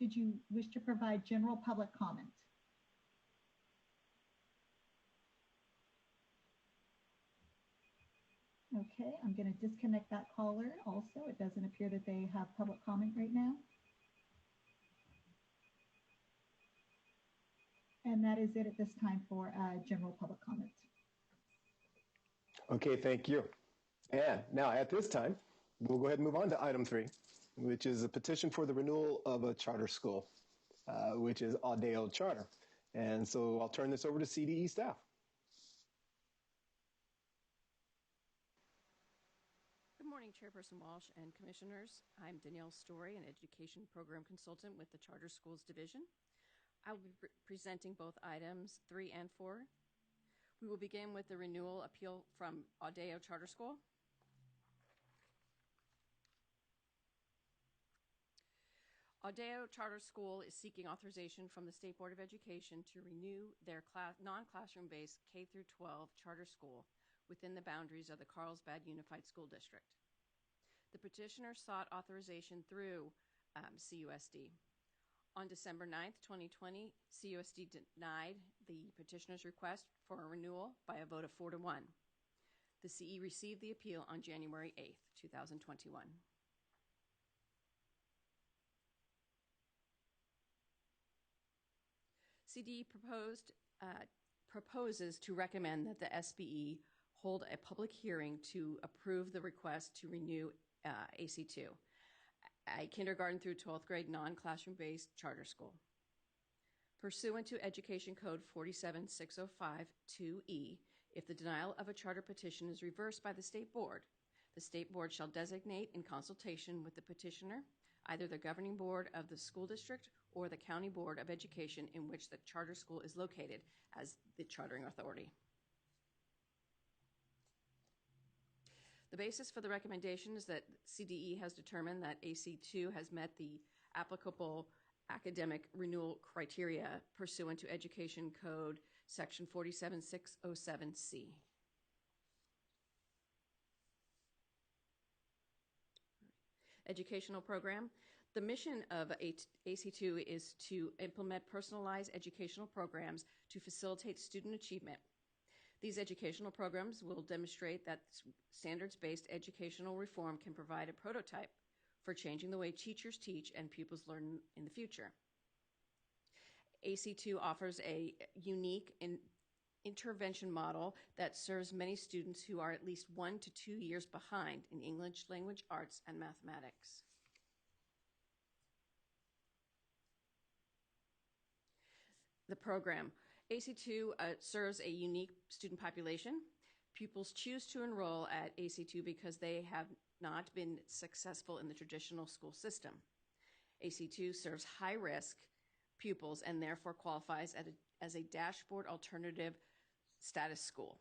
Did you wish to provide general public comment? Okay, I'm going to disconnect that caller also. It doesn't appear that they have public comment right now. And that is it at this time for general public comment. Okay, thank you. And now at this time, we'll go ahead and move on to item 3, which is a petition for the renewal of a charter school, which is Audeo Charter. And so I'll turn this over to CDE staff. Good morning, Chairperson Walsh and Commissioners. I'm Danielle Story, an Education Program Consultant with the Charter Schools Division. I will be presenting both items 3 and 4. We will begin with the renewal appeal from Audeo Charter School. Audeo Charter School is seeking authorization from the State Board of Education to renew their non-classroom-based K-12 charter school within the boundaries of the Carlsbad Unified School District. The petitioner sought authorization through CUSD. On December 9th, 2020, CUSD denied the petitioner's request for a renewal by a vote of 4-1. The CE received the appeal on January 8th, 2021. CDE proposes to recommend that the SBE hold a public hearing to approve the request to renew AC2, a kindergarten through 12th grade non-classroom-based charter school. Pursuant to Education Code 47605-2E, if the denial of a charter petition is reversed by the State Board shall designate in consultation with the petitioner either the governing board of the school district or the county board of education in which the charter school is located as the chartering authority. The basis for the recommendation is that CDE has determined that AC2 has met the applicable academic renewal criteria pursuant to Education Code Section 47607C. Educational program. The mission of AC2 is to implement personalized educational programs to facilitate student achievement. These educational programs will demonstrate that standards-based educational reform can provide a prototype for changing the way teachers teach and pupils learn in the future. AC2 offers a unique intervention model that serves many students who are at least 1 to 2 years behind in English, language arts, and mathematics. The program. AC2 serves a unique student population. Pupils choose to enroll at AC2 because they have not been successful in the traditional school system. AC2 serves high-risk pupils and therefore qualifies as a dashboard alternative status school.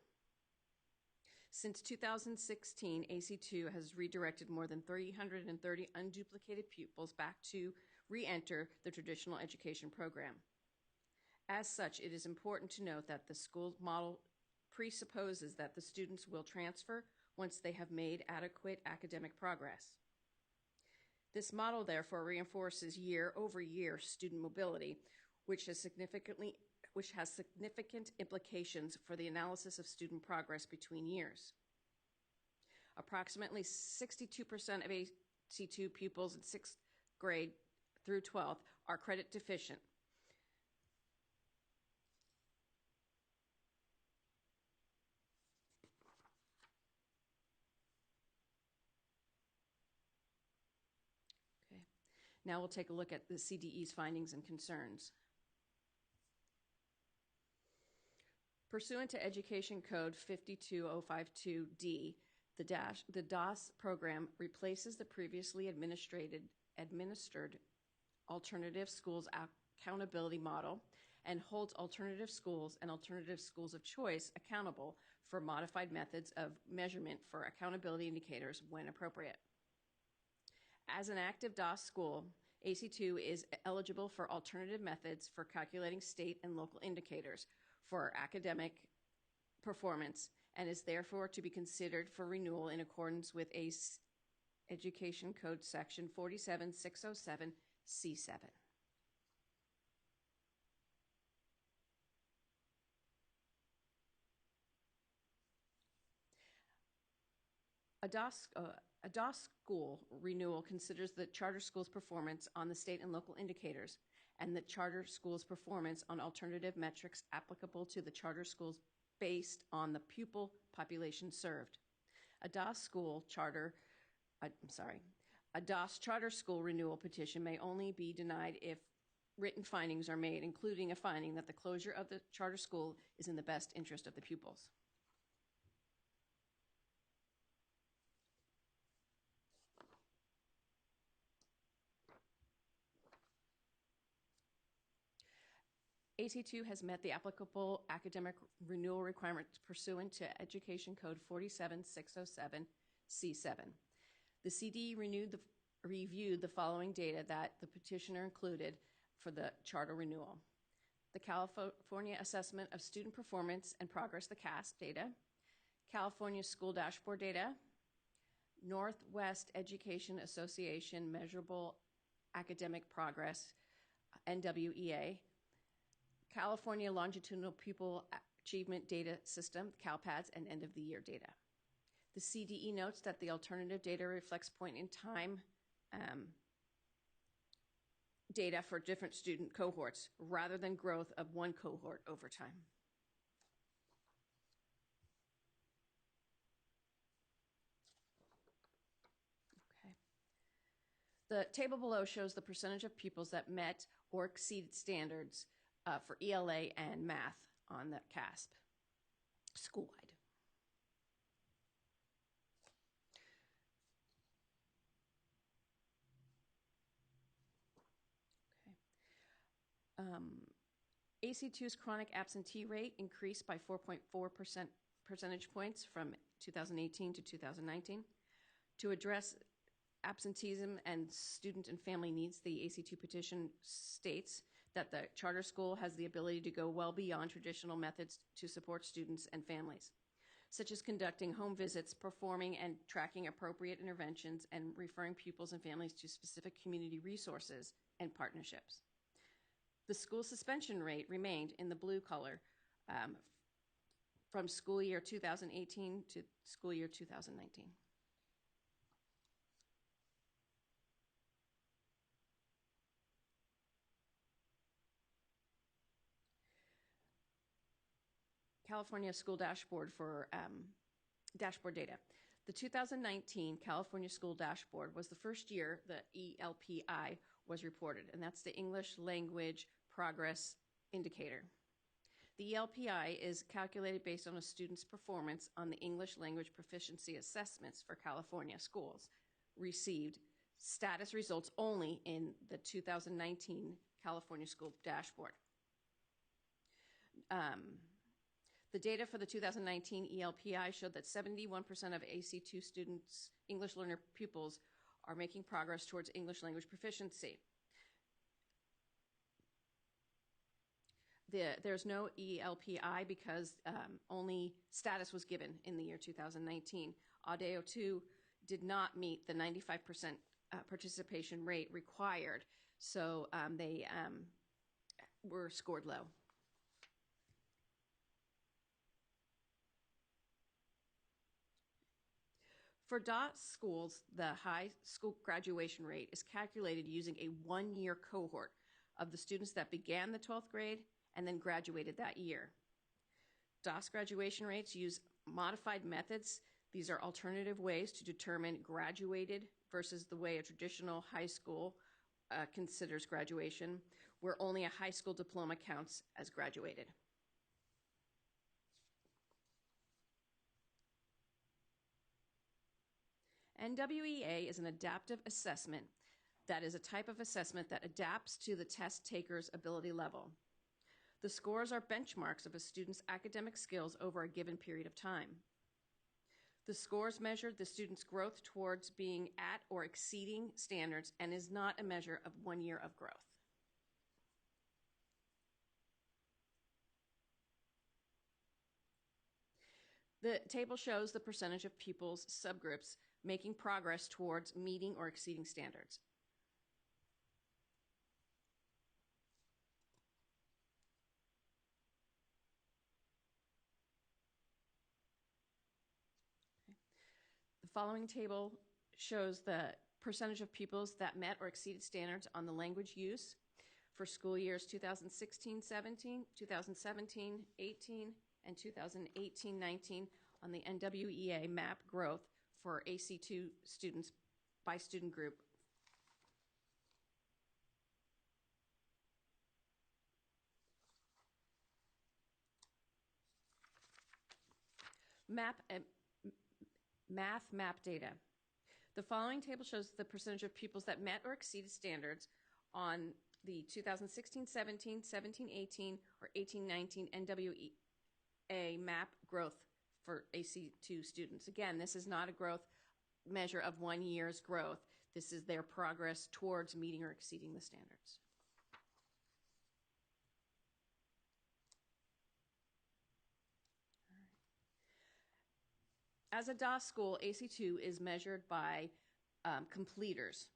Since 2016, AC2 has redirected more than 330 unduplicated pupils back to re-enter the traditional education program. As such, it is important to note that the school model presupposes that the students will transfer once they have made adequate academic progress. This model, therefore, reinforces year-over-year student mobility, which has significant implications for the analysis of student progress between years. Approximately 62% of AC2 pupils in 6th grade through 12th are credit deficient. Okay. Now we'll take a look at the CDE's findings and concerns. Pursuant to Education Code 52052D, the DOS program replaces the previously administered alternative schools accountability model and holds alternative schools and alternative schools of choice accountable for modified methods of measurement for accountability indicators when appropriate. As an active DOS school, AC2 is eligible for alternative methods for calculating state and local indicators for academic performance and is therefore to be considered for renewal in accordance with Education Code Section 47607C7. A DOS school renewal considers the charter school's performance on the state and local indicators and the charter school's performance on alternative metrics applicable to the charter schools based on the pupil population served. A DOS charter school renewal petition may only be denied if written findings are made, including a finding that the closure of the charter school is in the best interest of the pupils. AC2 has met the applicable academic renewal requirements pursuant to Education Code 47607C7. The CD reviewed the following data that the petitioner included for the charter renewal: the California Assessment of Student Performance and Progress, the CASP data, California School Dashboard data, Northwest Education Association Measurable Academic Progress, NWEA, California Longitudinal Pupil Achievement Data System, CalPADS, and end of the year data. The CDE notes that the alternative data reflects point in time data for different student cohorts rather than growth of one cohort over time. Okay. The table below shows the percentage of pupils that met or exceeded standards for ELA and math on the CASP school-wide. AC2's chronic absentee rate increased by 4.4 percentage points from 2018 to 2019. To address absenteeism and student and family needs, the AC2 petition states that the charter school has the ability to go well beyond traditional methods to support students and families, such as conducting home visits, performing and tracking appropriate interventions, and referring pupils and families to specific community resources and partnerships. The school suspension rate remained in the blue color from school year 2018 to school year 2019. California School Dashboard for dashboard data. The 2019 California School Dashboard was the first year the ELPI was reported, and that's the English Language Progress Indicator. The ELPI is calculated based on a student's performance on the English Language Proficiency Assessments for California schools, received status results only in the 2019 California School Dashboard. The data for the 2019 ELPI showed that 71% of AC2 students, English learner pupils, are making progress towards English language proficiency. There's no ELPI because only status was given in the year 2019. Audeo 2 did not meet the 95% participation rate required, so they were scored low. For DOS schools, the high school graduation rate is calculated using a one-year cohort of the students that began the 12th grade and then graduated that year. DOS graduation rates use modified methods. These are alternative ways to determine graduated versus the way a traditional high school considers graduation, where only a high school diploma counts as graduated. NWEA is an adaptive assessment that is a type of assessment that adapts to the test taker's ability level. The scores are benchmarks of a student's academic skills over a given period of time. The scores measure the student's growth towards being at or exceeding standards and is not a measure of 1 year of growth. The table shows the percentage of pupils' subgroups making progress towards meeting or exceeding standards. The following table shows the percentage of pupils that met or exceeded standards on the language use for school years 2016-17, 2017-18, and 2018-19 on the NWEA map growth for AC2 students by student group. Math map data. The following table shows the percentage of pupils that met or exceeded standards on the 2016-17, 17-18, or 18-19 NWEA map growth for AC2 students. Again, this is not a growth measure of 1 year's growth. This is their progress towards meeting or exceeding the standards. As a DOS school, AC2 is measured by completers.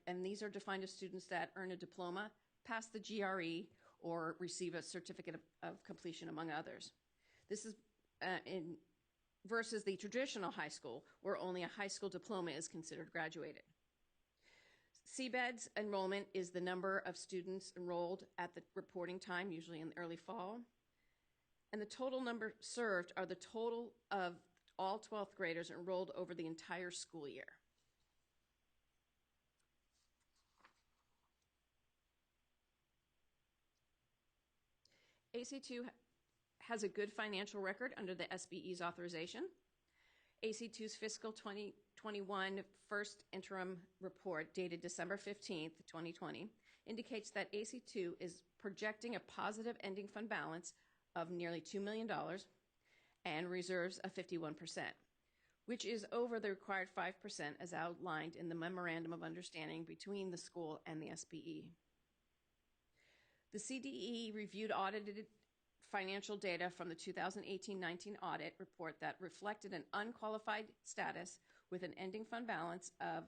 And these are defined as students that earn a diploma, pass the GRE, or receive a certificate of completion, among others. This is versus the traditional high school, where only a high school diploma is considered graduated. CBED's enrollment is the number of students enrolled at the reporting time, usually in the early fall. And the total number served are the total of all 12th graders enrolled over the entire school year. AC2 has a good financial record under the SBE's authorization. AC2's fiscal 2021 first interim report dated December 15th, 2020, indicates that AC2 is projecting a positive ending fund balance of nearly $2 million and reserves of 51%, which is over the required 5% as outlined in the Memorandum of Understanding between the school and the SBE. The CDE reviewed audited financial data from the 2018-19 audit report that reflected an unqualified status with an ending fund balance of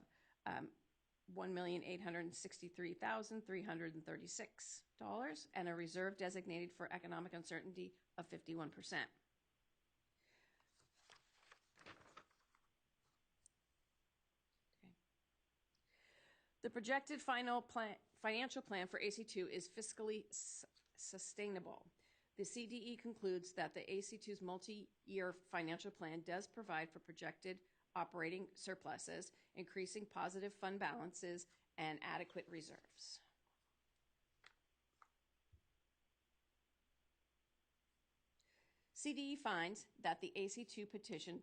$1,863,336 and a reserve designated for economic uncertainty of 51%. The projected financial plan for AC2 is fiscally sustainable. The CDE concludes that the AC2's multi-year financial plan does provide for projected operating surpluses, increasing positive fund balances, and adequate reserves. CDE finds that the AC2 petition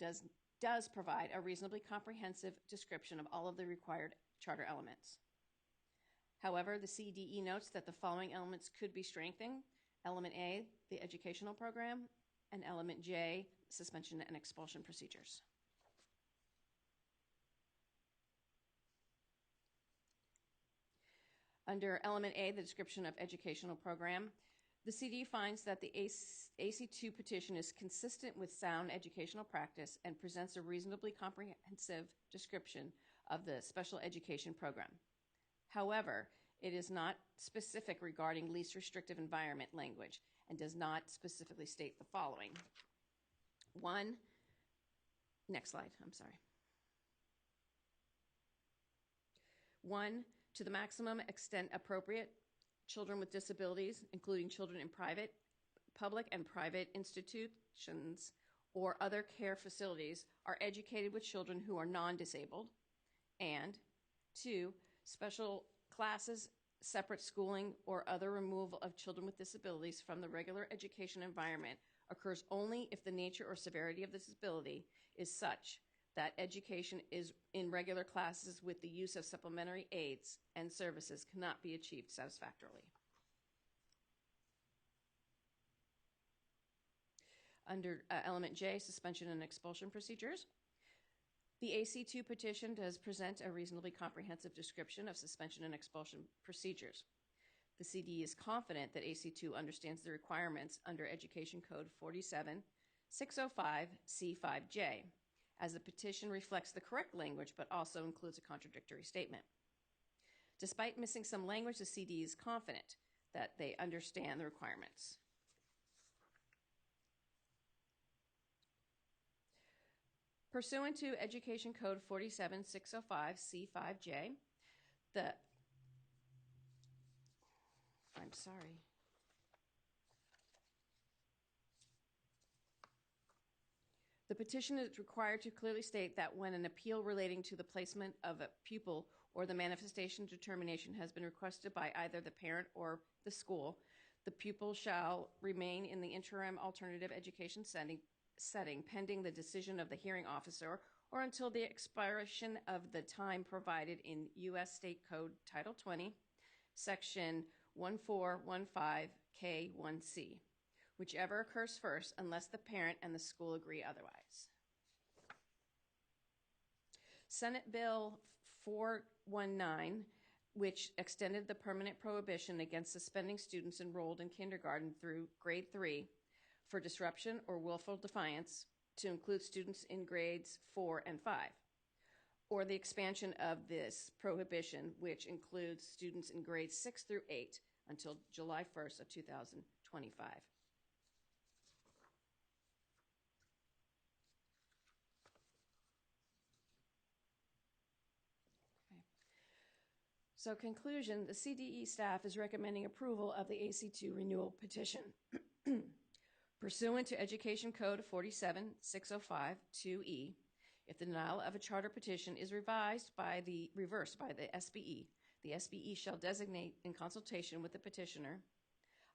does provide a reasonably comprehensive description of all of the required charter elements. However, the CDE notes that the following elements could be strengthened. Element A, the educational program, and Element J, suspension and expulsion procedures. Under Element A, the description of educational program, the CDE finds that the AC2 petition is consistent with sound educational practice and presents a reasonably comprehensive description of the special education program. However, it is not specific regarding least restrictive environment language and does not specifically state the following. 1, Next slide, I'm sorry. 1, to the maximum extent appropriate, children with disabilities, including children in public and private institutions or other care facilities, are educated with children who are non-disabled. And 2, special classes, separate schooling, or other removal of children with disabilities from the regular education environment occurs only if the nature or severity of the disability is such that education is in regular classes with the use of supplementary aids and services cannot be achieved satisfactorily. Under element J, suspension and expulsion procedures, the AC2 petition does present a reasonably comprehensive description of suspension and expulsion procedures. The CD is confident that AC2 understands the requirements under Education Code 47605C5J, as the petition reflects the correct language but also includes a contradictory statement. Despite missing some language, the CD is confident that they understand the requirements. Pursuant to Education Code 47605C5J, the petition is required to clearly state that when an appeal relating to the placement of a pupil or the manifestation determination has been requested by either the parent or the school, the pupil shall remain in the interim alternative education setting pending the decision of the hearing officer or until the expiration of the time provided in U.S. State Code Title 20, Section 1415K1C, whichever occurs first unless the parent and the school agree otherwise. Senate Bill 419, which extended the permanent prohibition against suspending students enrolled in kindergarten through grade 3 for disruption or willful defiance to include students in grades 4 and 5, or the expansion of this prohibition, which includes students in grades 6 through 8 until July 1st of 2025. So conclusion, the CDE staff is recommending approval of the AC2 renewal petition. Pursuant to Education Code 47605-2E, if the denial of a charter petition is reversed by the SBE shall designate in consultation with the petitioner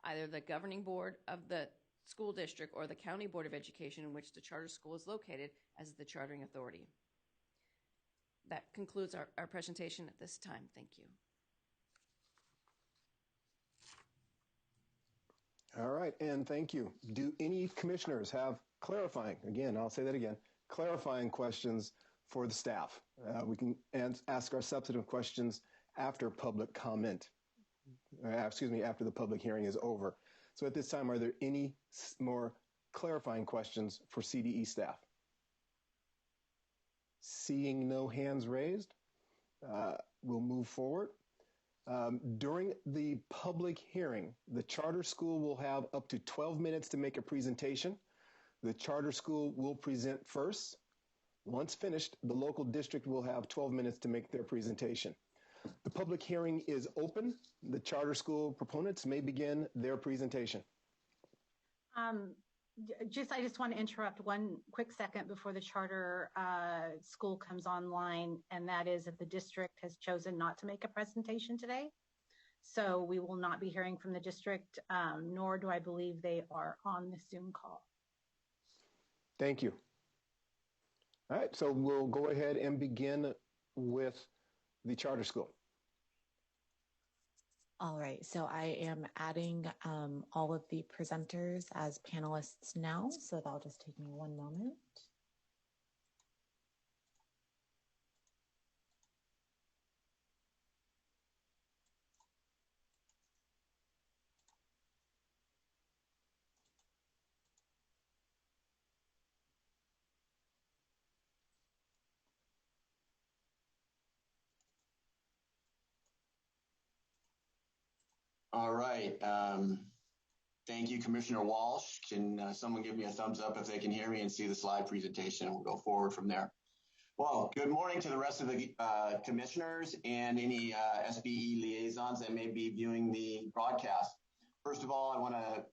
either the governing board of the school district or the county board of education in which the charter school is located as the chartering authority. That concludes our presentation at this time. Thank you. All right, and thank you. Do any commissioners have clarifying, again, I'll say that again, clarifying questions for the staff? We can ask our substantive questions after public comment, after the public hearing is over. So at this time, are there any more clarifying questions for CDE staff? Seeing no hands raised, we'll move forward. During the public hearing, the charter school will have up to 12 minutes to make a presentation. The charter school will present first. Once finished, the local district will have 12 minutes to make their presentation. The public hearing is open. The charter school proponents may begin their presentation. I just want to interrupt one quick second before the charter school comes online, and that is that the district has chosen not to make a presentation today. So we will not be hearing from the district, nor do I believe they are on the Zoom call. Thank you. All right, so we'll go ahead and begin with the charter school. All right, so I am adding all of the presenters as panelists now, so that'll just take me one moment. All right. Thank you, Commissioner Walsh. Can someone give me a thumbs up if they can hear me and see the slide presentation? We'll go forward from there. Well, good morning to the rest of the commissioners and any SBE liaisons that may be viewing the broadcast. First of all, I want to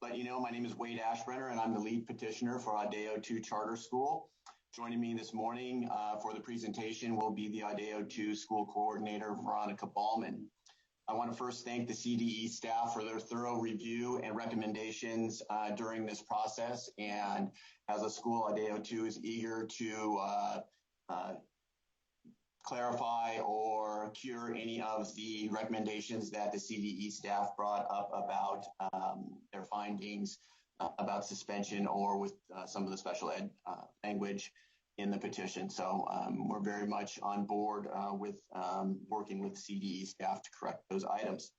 let you know my name is Wade Ashbrenner, and I'm the lead petitioner for Audeo 2 Charter School. Joining me this morning for the presentation will be the Audeo 2 School Coordinator, Veronica Ballman. I want to first thank the CDE staff for their thorough review and recommendations during this process. And as a school, Audeo 2 is eager to clarify or cure any of the recommendations that the CDE staff brought up about their findings about suspension or with some of the special ed language in the petition. So we're very much on board with working with CDE staff to correct those items.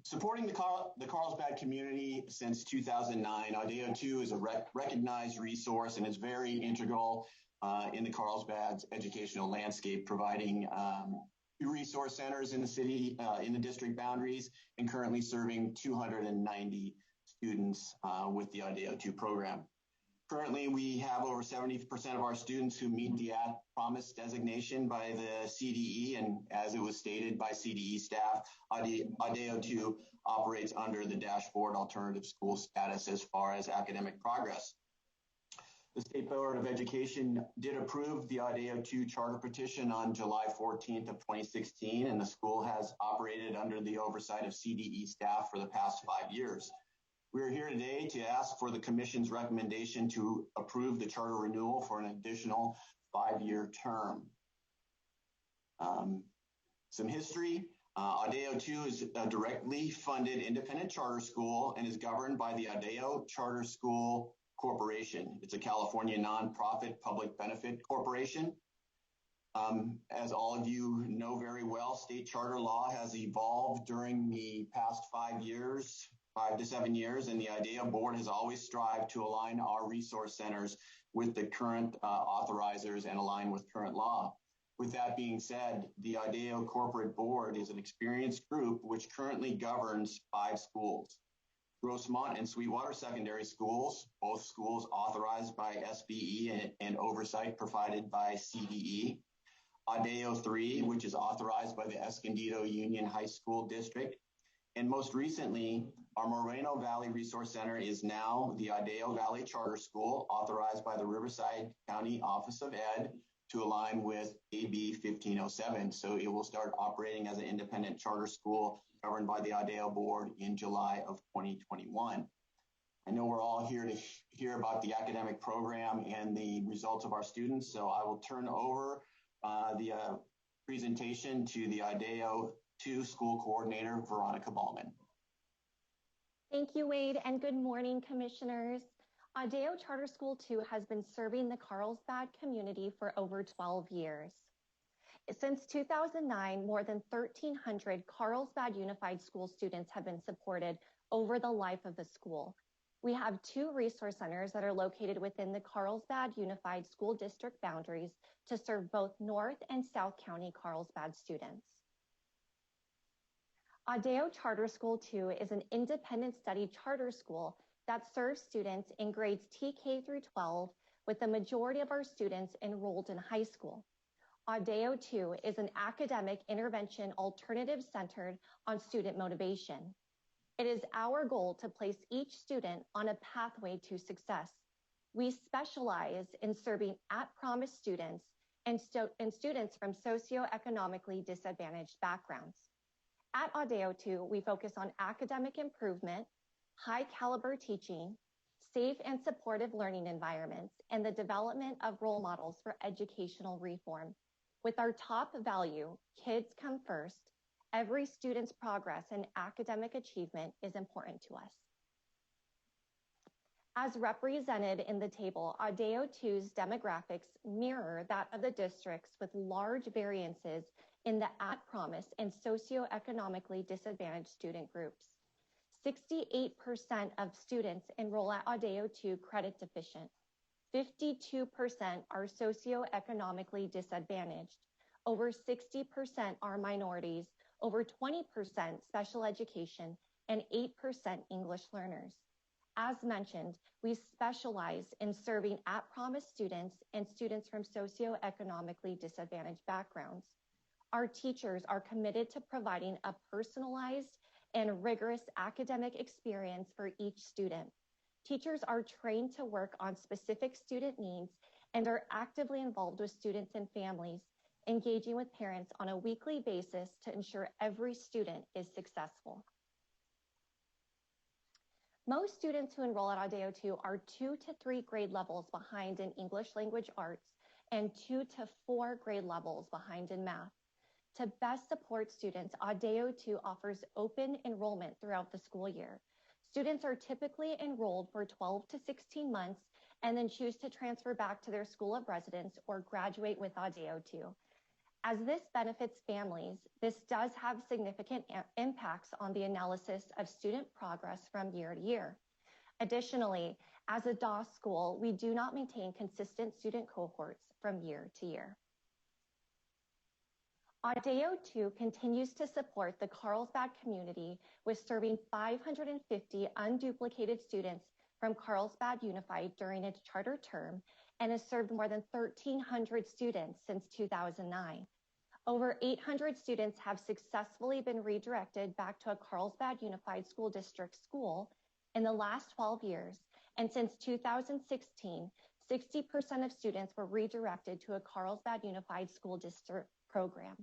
Supporting the Carlsbad community since 2009, Audeo 2 is a recognized resource and is very integral in the Carlsbad's educational landscape, providing resource centers in the city, in the district boundaries, and currently serving 290 students with the Audeo 2 program. Currently, we have over 70% of our students who meet the at-promise designation by the CDE, and as it was stated by CDE staff, Audeo 2 operates under the dashboard alternative school status as far as academic progress. The State Board of Education did approve the Audeo 2 charter petition on July 14th of 2016, and the school has operated under the oversight of CDE staff for the past 5 years. We are here today to ask for the Commission's recommendation to approve the charter renewal for an additional 5-year term. Some history. Audeo 2 is a directly funded independent charter school and is governed by the Audeo Charter School Corporation. It's a California nonprofit public benefit corporation. As all of you know very well, state charter law has evolved during the past 5 years, 5 to 7 years, and the Audeo board has always strived to align our resource centers with the current authorizers and align with current law. With that being said, the Audeo corporate board is an experienced group which currently governs 5 schools. Grossmont and Sweetwater Secondary Schools, both schools authorized by SBE and oversight provided by CDE. Audeo 3, which is authorized by the Escondido Union High School District. And most recently, our Moreno Valley Resource Center is now the Audeo Valley Charter School, authorized by the Riverside County Office of Ed to align with AB 1507. So it will start operating as an independent charter school governed by the Audeo board in July of 2021. I know we're all here to hear about the academic program and the results of our students, so I will turn over the presentation to the Audeo 2 School Coordinator, Veronica Ballman. Thank you, Wade, and good morning, Commissioners. Audeo Charter School 2 has been serving the Carlsbad community for over 12 years. Since 2009, more than 1,300 Carlsbad Unified School students have been supported over the life of the school. We have 2 resource centers that are located within the Carlsbad Unified School District boundaries to serve both North and South County Carlsbad students. Audeo Charter School 2 is an independent study charter school that serves students in grades TK through 12, with the majority of our students enrolled in high school. Audeo 2 is an academic intervention alternative centered on student motivation. It is our goal to place each student on a pathway to success. We specialize in serving at-promise students and students from socioeconomically disadvantaged backgrounds. At Audeo 2, we focus on academic improvement, high caliber teaching, safe and supportive learning environments, and the development of role models for educational reform. With our top value, kids come first, every student's progress and academic achievement is important to us. As represented in the table, Audeo 2's demographics mirror that of the districts with large variances in the at-promise and socioeconomically disadvantaged student groups. 68% of students enroll at Audeo 2 credit deficient. 52% are socioeconomically disadvantaged. Over 60% are minorities, over 20% special education, and 8% English learners. As mentioned, we specialize in serving at-promise students and students from socioeconomically disadvantaged backgrounds. Our teachers are committed to providing a personalized and rigorous academic experience for each student. Teachers are trained to work on specific student needs and are actively involved with students and families, engaging with parents on a weekly basis to ensure every student is successful. Most students who enroll at Audeo 2 are 2 to 3 grade levels behind in English language arts and 2 to 4 grade levels behind in math. To best support students, Audeo 2 offers open enrollment throughout the school year. Students are typically enrolled for 12 to 16 months and then choose to transfer back to their school of residence or graduate with Audeo 2. As this benefits families, this does have significant impacts on the analysis of student progress from year to year. Additionally, as a DOS school, we do not maintain consistent student cohorts from year to year. Audeo 2 continues to support the Carlsbad community with serving 550 unduplicated students from Carlsbad Unified during its charter term and has served more than 1,300 students since 2009. Over 800 students have successfully been redirected back to a Carlsbad Unified School District school in the last 12 years, and since 2016, 60% of students were redirected to a Carlsbad Unified School District program.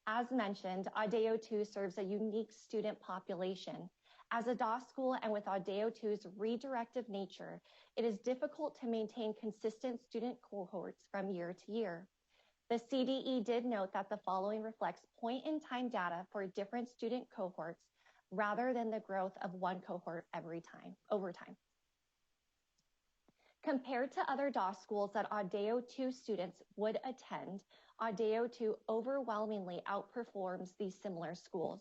As mentioned, Audeo 2 serves a unique student population. As a DOS school and with Audeo 2's redirective nature, it is difficult to maintain consistent student cohorts from year to year. The CDE did note that the following reflects point-in-time data for different student cohorts rather than the growth of one cohort over time. Compared to other DOS schools that Audeo 2 students would attend, Audeo 2 overwhelmingly outperforms these similar schools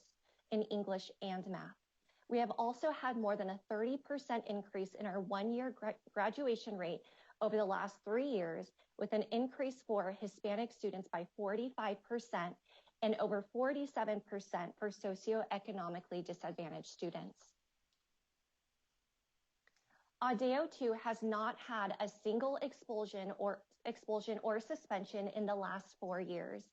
in English and math. We have also had more than a 30% increase in our one-year graduation rate over the last 3 years, with an increase for Hispanic students by 45% and over 47% for socioeconomically disadvantaged students. Audeo 2 has not had a single expulsion or suspension in the last 4 years.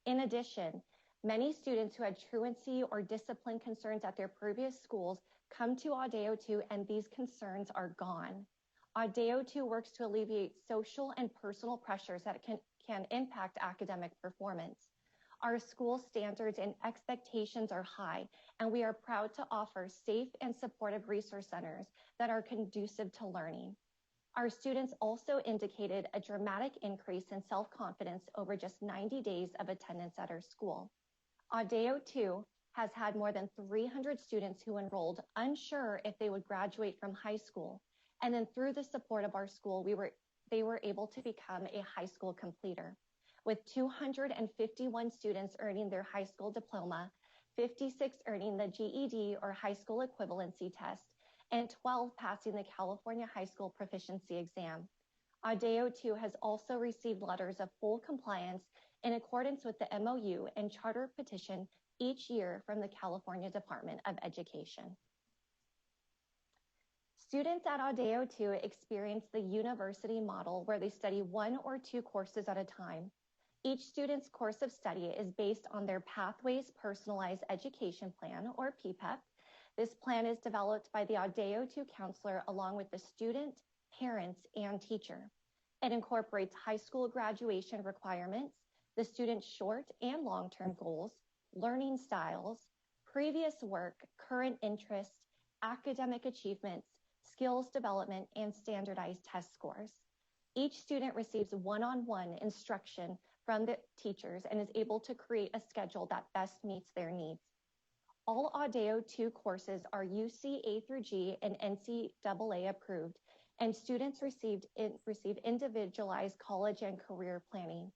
In addition, many students who had truancy or discipline concerns at their previous schools come to Audeo 2 and these concerns are gone. Audeo 2 works to alleviate social and personal pressures that can impact academic performance. Our school standards and expectations are high, and we are proud to offer safe and supportive resource centers that are conducive to learning. Our students also indicated a dramatic increase in self-confidence over just 90 days of attendance at our school. Audeo 2 has had more than 300 students who enrolled unsure if they would graduate from high school. And then through the support of our school, they were able to become a high school completer, with 251 students earning their high school diploma, 56 earning the GED or high school equivalency test, and 12 passing the California High School Proficiency Exam. Audeo 2 has also received letters of full compliance in accordance with the MOU and charter petition each year from the California Department of Education. Students at Audeo 2 experience the university model where they study 1 or 2 courses at a time. Each student's course of study is based on their Pathways Personalized Education Plan, or PPEP. This plan is developed by the Audeo 2 counselor along with the student, parents, and teacher. It incorporates high school graduation requirements, the student's short and long-term goals, learning styles, previous work, current interests, academic achievements, skills development, and standardized test scores. Each student receives one-on-one instruction from the teachers and is able to create a schedule that best meets their needs. All Audeo 2 courses are UC A through G and NCAA approved, and students receive individualized college and career planning.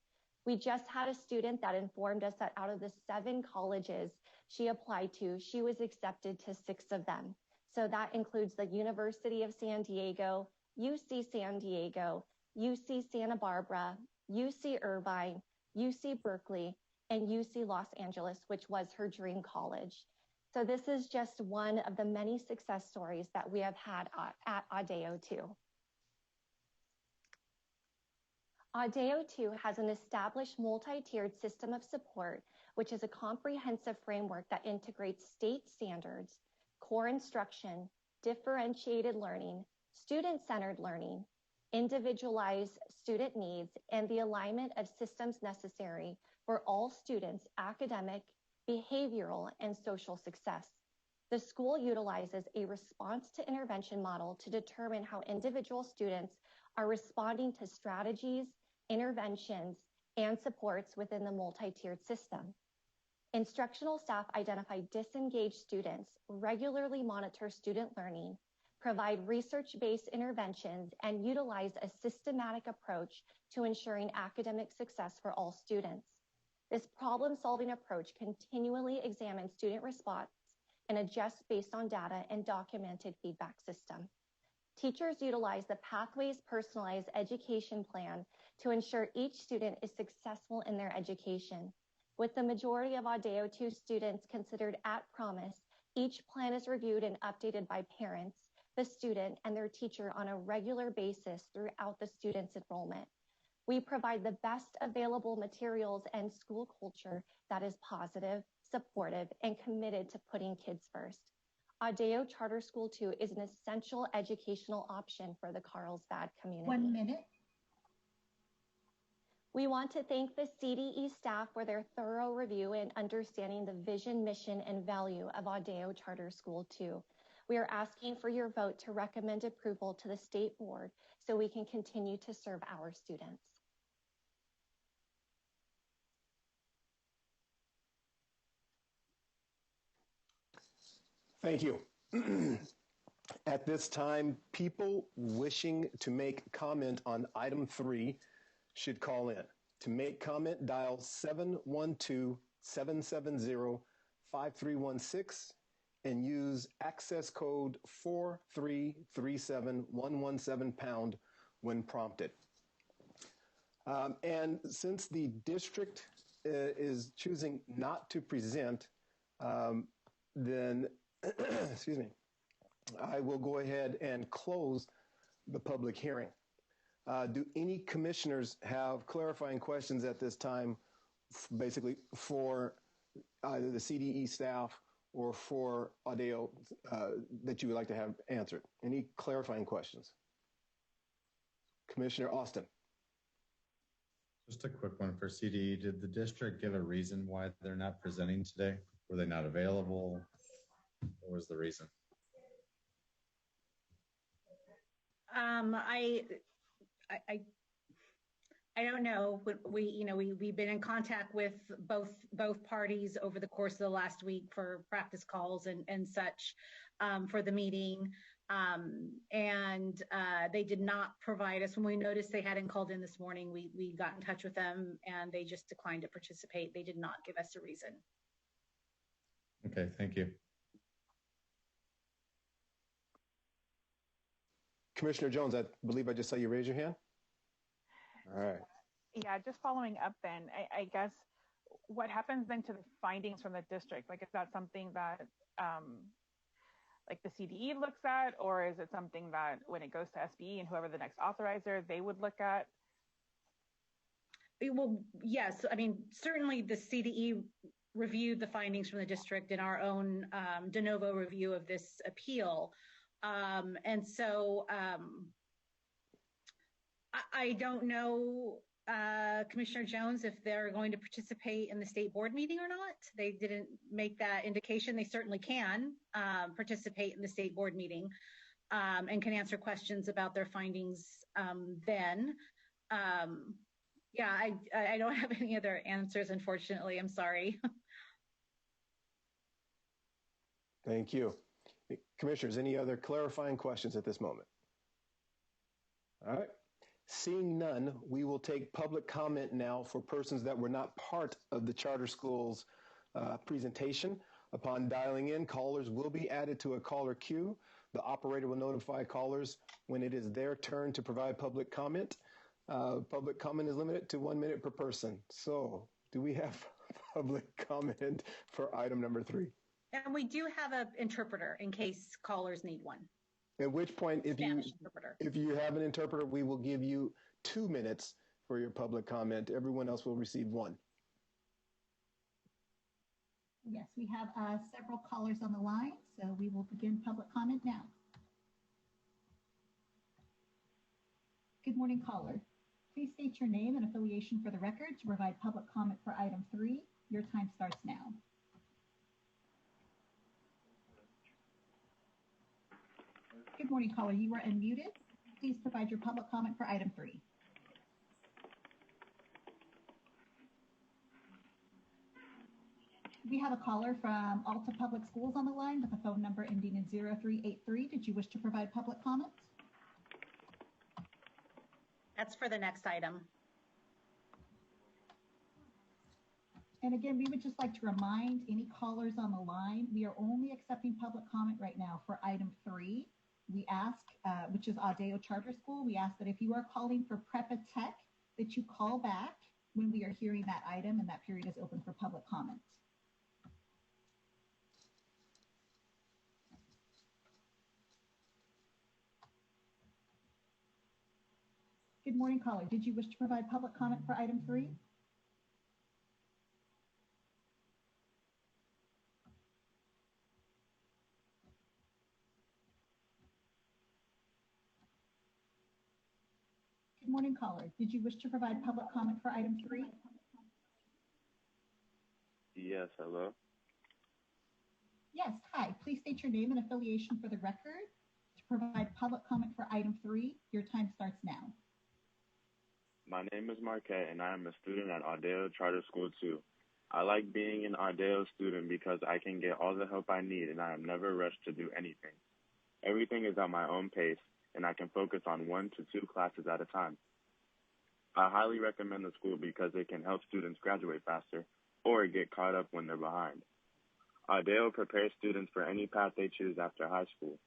We just had a student that informed us that out of the 7 colleges she applied to, she was accepted to 6 of them. So that includes the University of San Diego, UC San Diego, UC Santa Barbara, UC Irvine, UC Berkeley, and UC Los Angeles, which was her dream college. So this is just one of the many success stories that we have had at Audeo 2. Audeo 2 has an established multi-tiered system of support, which is a comprehensive framework that integrates state standards, core instruction, differentiated learning, student-centered learning, individualized student needs, and the alignment of systems necessary for all students' academic, behavioral, and social success. The school utilizes a response to intervention model to determine how individual students are responding to strategies, interventions, and supports within the multi-tiered system. Instructional staff identify disengaged students, regularly monitor student learning, provide research-based interventions, and utilize a systematic approach to ensuring academic success for all students. This problem-solving approach continually examines student response and adjusts based on data and documented feedback system. Teachers utilize the Pathways Personalized Education Plan to ensure each student is successful in their education. With the majority of Audeo 2 students considered at promise, each plan is reviewed and updated by parents, the student, and their teacher on a regular basis throughout the student's enrollment. We provide the best available materials and school culture that is positive, supportive, and committed to putting kids first. Audeo Charter School 2 is an essential educational option for the Carlsbad community. 1 minute. We want to thank the CDE staff for their thorough review and understanding the vision, mission, and value of Audeo Charter School 2. We are asking for your vote to recommend approval to the state board so we can continue to serve our students. Thank you. At this time, people wishing to make comment on item 3 should call in. To make comment, dial 712-770-5316 and use access code 4337117# when prompted. And since the district is choosing not to present, then excuse me, I will go ahead and close the public hearing. Do any commissioners have clarifying questions at this time, basically for either the CDE staff or for Audeo that you would like to have answered? Any clarifying questions? Commissioner Austin. Just a quick one for CDE. Did the district give a reason why they're not presenting today? Were they not available? What was the reason? I don't know. We've been in contact with both parties over the course of the last week for practice calls and such for the meeting. And they did not provide us, when we noticed they hadn't called in this morning, we got in touch with them and they just declined to participate. They did not give us a reason. Okay, thank you. Commissioner Jones, I believe I just saw you raise your hand. All right. Yeah, just following up then, I guess, what happens then to the findings from the district? Like, is that something that like the CDE looks at, or is it something that when it goes to SBE and whoever the next authorizer, they would look at? Well, yes. I mean, certainly the CDE reviewed the findings from the district in our own de novo review of this appeal. And so I don't know, Commissioner Jones, if they're going to participate in the state board meeting or not. They didn't make that indication. They certainly can participate in the state board meeting and can answer questions about their findings then. Yeah, I don't have any other answers, unfortunately. I'm sorry. Thank you. Commissioners, any other clarifying questions at this moment? All right. Seeing none, we will take public comment now for persons that were not part of the charter school's presentation. Upon dialing in, callers will be added to a caller queue. The operator will notify callers when it is their turn to provide public comment. Public comment is limited to 1 minute per person. So, do we have public comment for item number 3? And we do have an interpreter in case callers need one. At which point, if you have an interpreter, we will give you 2 minutes for your public comment. Everyone else will receive 1. Yes, we have several callers on the line, so we will begin public comment now. Good morning, caller. Please state your name and affiliation for the record to provide public comment for item 3. Your time starts now. Good morning, caller. You are unmuted. Please provide your public comment for item 3. We have a caller from Alta Public Schools on the line with a phone number ending in 0383. Did you wish to provide public comment? That's for the next item. And again, we would just like to remind any callers on the line, we are only accepting public comment right now for item 3. We ask, which is Audeo Charter School, we ask that if you are calling for Prepa Tech, that you call back when we are hearing that item and that period is open for public comment. Good morning, caller. Did you wish to provide public comment for item 3? Good morning, caller. Did you wish to provide public comment for item 3? Yes, hello. Yes, hi. Please state your name and affiliation for the record to provide public comment for item 3. Your time starts now. My name is Marquette, and I am a student at Audeo Charter School 2. I like being an Audeo student because I can get all the help I need, and I am never rushed to do anything. Everything is at my own pace, and I can focus on 1 to 2 classes at a time. I highly recommend the school because it can help students graduate faster or get caught up when they're behind. Audeo prepares students for any path they choose after high school.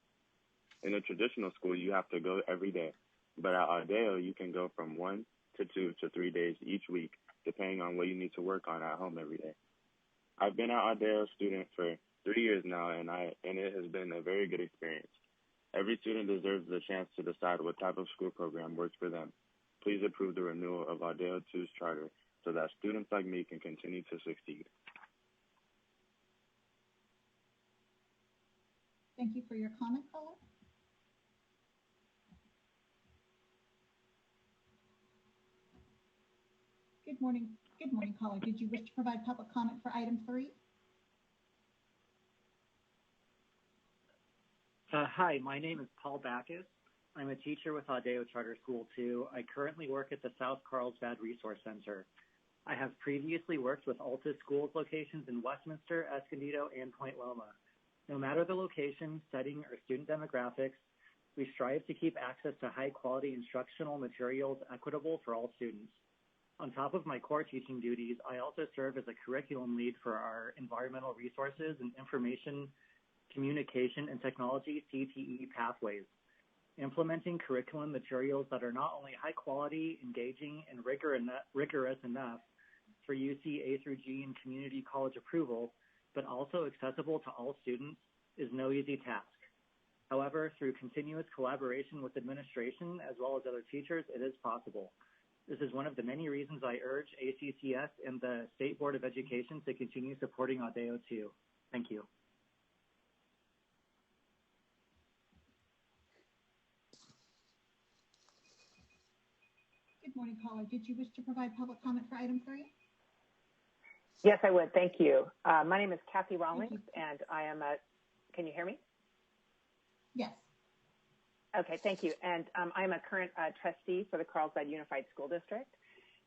In a traditional school, you have to go every day, but at Audeo, you can go from 1 to 2 to 3 days each week, depending on what you need to work on at home every day. I've been an Audeo student for 3 years now, and it has been a very good experience. Every student deserves the chance to decide what type of school program works for them. Please approve the renewal of Audeo 2's charter so that students like me can continue to succeed. Thank you for your comment, caller. Good morning. Good morning, caller. Did you wish to provide public comment for item 3? Hi, my name is Paul Backus. I'm a teacher with Audeo Charter School 2. I currently work at the South Carlsbad Resource Center. I have previously worked with Alta Schools locations in Westminster, Escondido, and Point Loma. No matter the location, setting, or student demographics, we strive to keep access to high-quality instructional materials equitable for all students. On top of my core teaching duties, I also serve as a curriculum lead for our environmental resources and information, communication, and technology CTE pathways. Implementing curriculum materials that are not only high quality, engaging, and rigorous enough for UC A through G and community college approval, but also accessible to all students is no easy task. However, through continuous collaboration with administration as well as other teachers, it is possible. This is one of the many reasons I urge ACCS and the State Board of Education to continue supporting Audeo 2. Thank you. Good morning, caller. Did you wish to provide public comment for item 3? Yes, I would. Thank you. My name is Kathy Rawlings, and I am can you hear me? Yes. Okay, thank you. And I'm a current trustee for the Carlsbad Unified School District.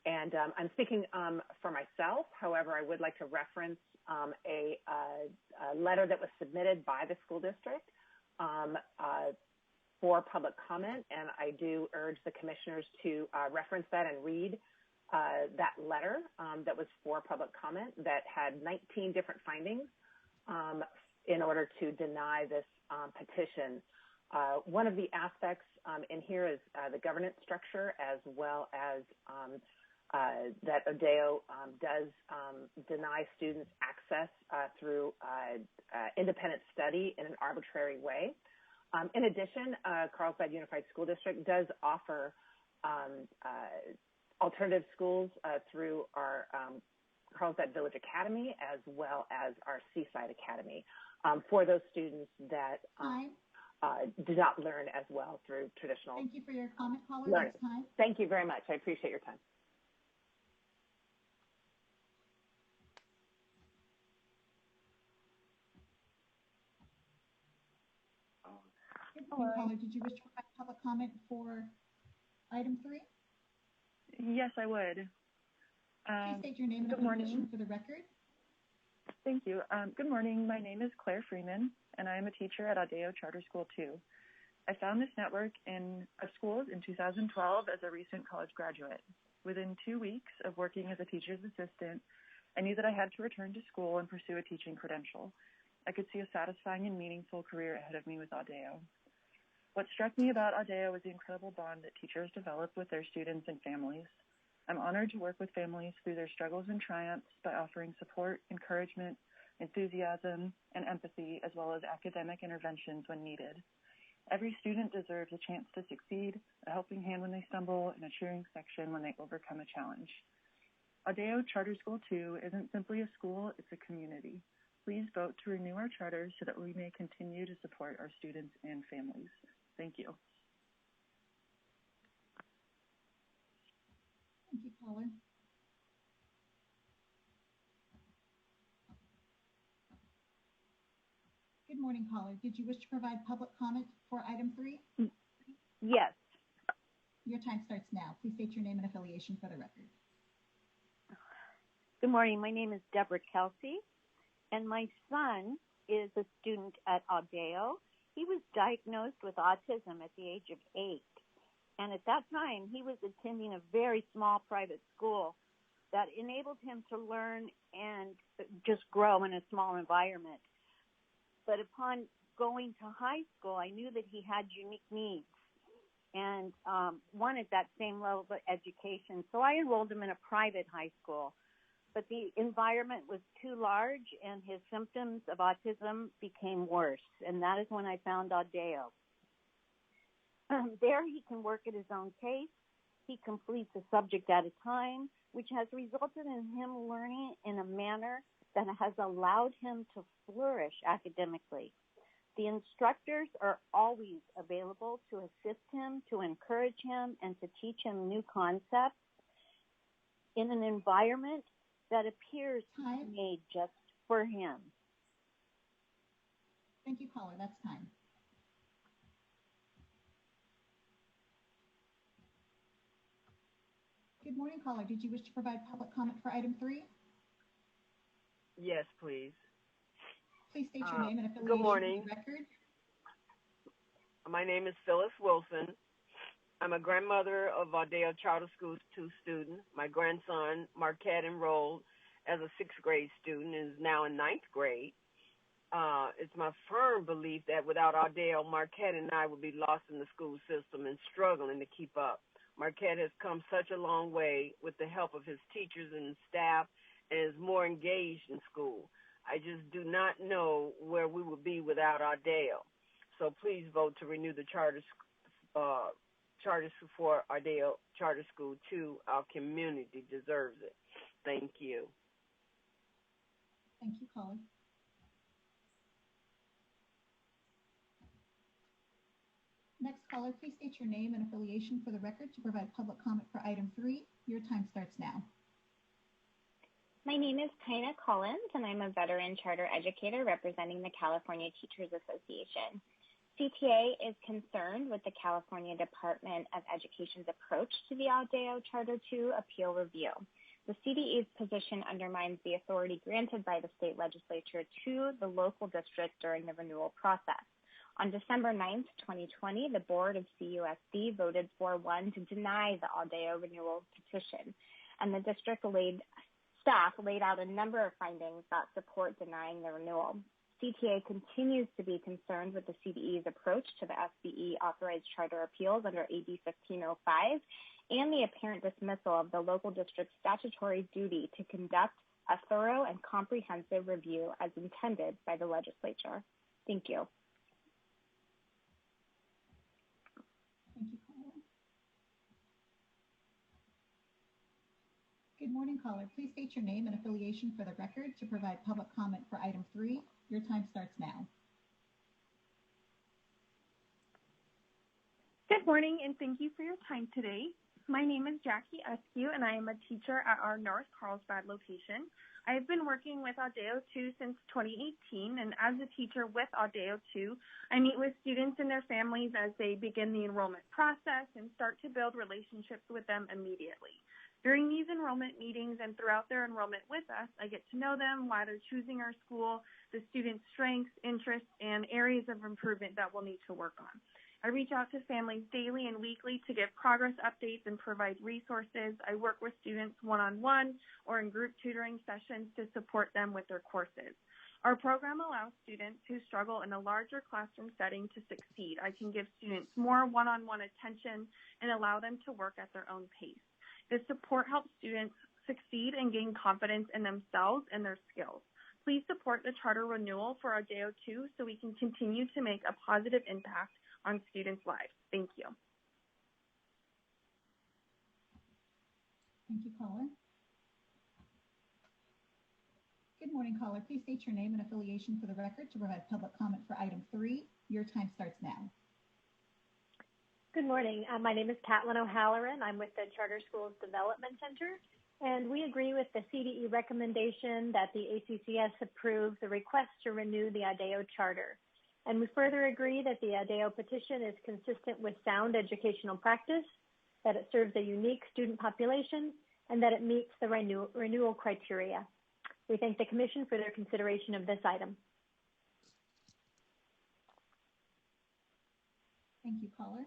And I'm speaking for myself. However, I would like to reference a letter that was submitted by the school district for public comment. And I do urge the commissioners to reference that and read that letter that was for public comment that had 19 different findings in order to deny this petition. One of the aspects in here is the governance structure as well as that Audeo does deny students access through independent study in an arbitrary way. In addition, Carlsbad Unified School District does offer alternative schools through our Carlsbad Village Academy as well as our Seaside Academy for those students that do not learn as well through traditional. Thank you for your comment, caller. Learning. Thank you very much. I appreciate your time. Hello. Caller, did you wish to provide public comment for item 3? Yes, I would. Please state your name and affiliation for the record. Thank you. Good morning. My name is Claire Freeman, and I am a teacher at Audeo Charter School 2. I found this network of schools in 2012 as a recent college graduate. Within 2 weeks of working as a teacher's assistant, I knew that I had to return to school and pursue a teaching credential. I could see a satisfying and meaningful career ahead of me with Audeo. What struck me about Audeo was the incredible bond that teachers develop with their students and families. I'm honored to work with families through their struggles and triumphs by offering support, encouragement, enthusiasm, and empathy, as well as academic interventions when needed. Every student deserves a chance to succeed, a helping hand when they stumble, and a cheering section when they overcome a challenge. Audeo Charter School 2 isn't simply a school, it's a community. Please vote to renew our charter so that we may continue to support our students and families. Thank you. Thank you, caller. Good morning, caller. Did you wish to provide public comment for item 3? Yes. Your time starts now. Please state your name and affiliation for the record. Good morning. My name is Deborah Kelsey, and my son is a student at Audeo. He was diagnosed with autism at the age of 8. And at that time, he was attending a very small private school that enabled him to learn and just grow in a small environment. But upon going to high school, I knew that he had unique needs and wanted that same level of education. So I enrolled him in a private high school. But the environment was too large and his symptoms of autism became worse. And that is when I found Audeo. There he can work at his own pace. He completes a subject at a time, which has resulted in him learning in a manner that has allowed him to flourish academically. The instructors are always available to assist him, to encourage him, and to teach him new concepts in an environment that appears to be made just for him. Thank you, caller. That's time. Good morning, caller. Did you wish to provide public comment for item 3? Yes, please. Please state your name and affiliation Good morning. for the record. My name is Phyllis Wilson. I'm a grandmother of Audeo Charter School 2 student. My grandson, Marquette, enrolled as a 6th grade student and is now in 9th grade. It's my firm belief that without Audeo, Marquette and I would be lost in the school system and struggling to keep up. Marquette has come such a long way with the help of his teachers and staff and is more engaged in school. I just do not know where we would be without Audeo. So please vote to renew the charter for Audeo Charter School 2. Our community deserves it. Thank you. Thank you, caller. Next caller, please state your name and affiliation for the record to provide public comment for item 3. Your time starts now. My name is Kaina Collins, and I'm a veteran charter educator representing the California Teachers Association. CTA is concerned with the California Department of Education's approach to the Audeo Charter 2 appeal review. The CDE's position undermines the authority granted by the state legislature to the local district during the renewal process. On December 9th, 2020, the board of CUSD voted 4-1 to deny the Audeo renewal petition, and the district staff laid out a number of findings that support denying the renewal. CTA continues to be concerned with the CDE's approach to the SBE authorized charter appeals under AB 1505 and the apparent dismissal of the local district's statutory duty to conduct a thorough and comprehensive review as intended by the legislature. Thank you. Thank you, caller. Good morning, caller. Please state your name and affiliation for the record to provide public comment for item 3. Your time starts now. Good morning, and thank you for your time today. My name is Jackie Eskew, and I am a teacher at our North Carlsbad location. I have been working with Audeo 2 since 2018, and as a teacher with Audeo 2, I meet with students and their families as they begin the enrollment process and start to build relationships with them immediately. During these enrollment meetings and throughout their enrollment with us, I get to know them, why they're choosing our school, the students' strengths, interests, and areas of improvement that we'll need to work on. I reach out to families daily and weekly to give progress updates and provide resources. I work with students one-on-one or in group tutoring sessions to support them with their courses. Our program allows students who struggle in a larger classroom setting to succeed. I can give students more one-on-one attention and allow them to work at their own pace. This support helps students succeed and gain confidence in themselves and their skills. Please support the charter renewal for Audeo 2 so we can continue to make a positive impact on students' lives. Thank you. Thank you, caller. Good morning, caller. Please state your name and affiliation for the record to provide public comment for item 3. Your time starts now. Good morning. My name is Catlin O'Halloran. I'm with the Charter Schools Development Center, and we agree with the CDE recommendation that the ACCS approve the request to renew the Audeo charter. And we further agree that the Audeo petition is consistent with sound educational practice, that it serves a unique student population, and that it meets the renewal criteria. We thank the Commission for their consideration of this item. Thank you, caller.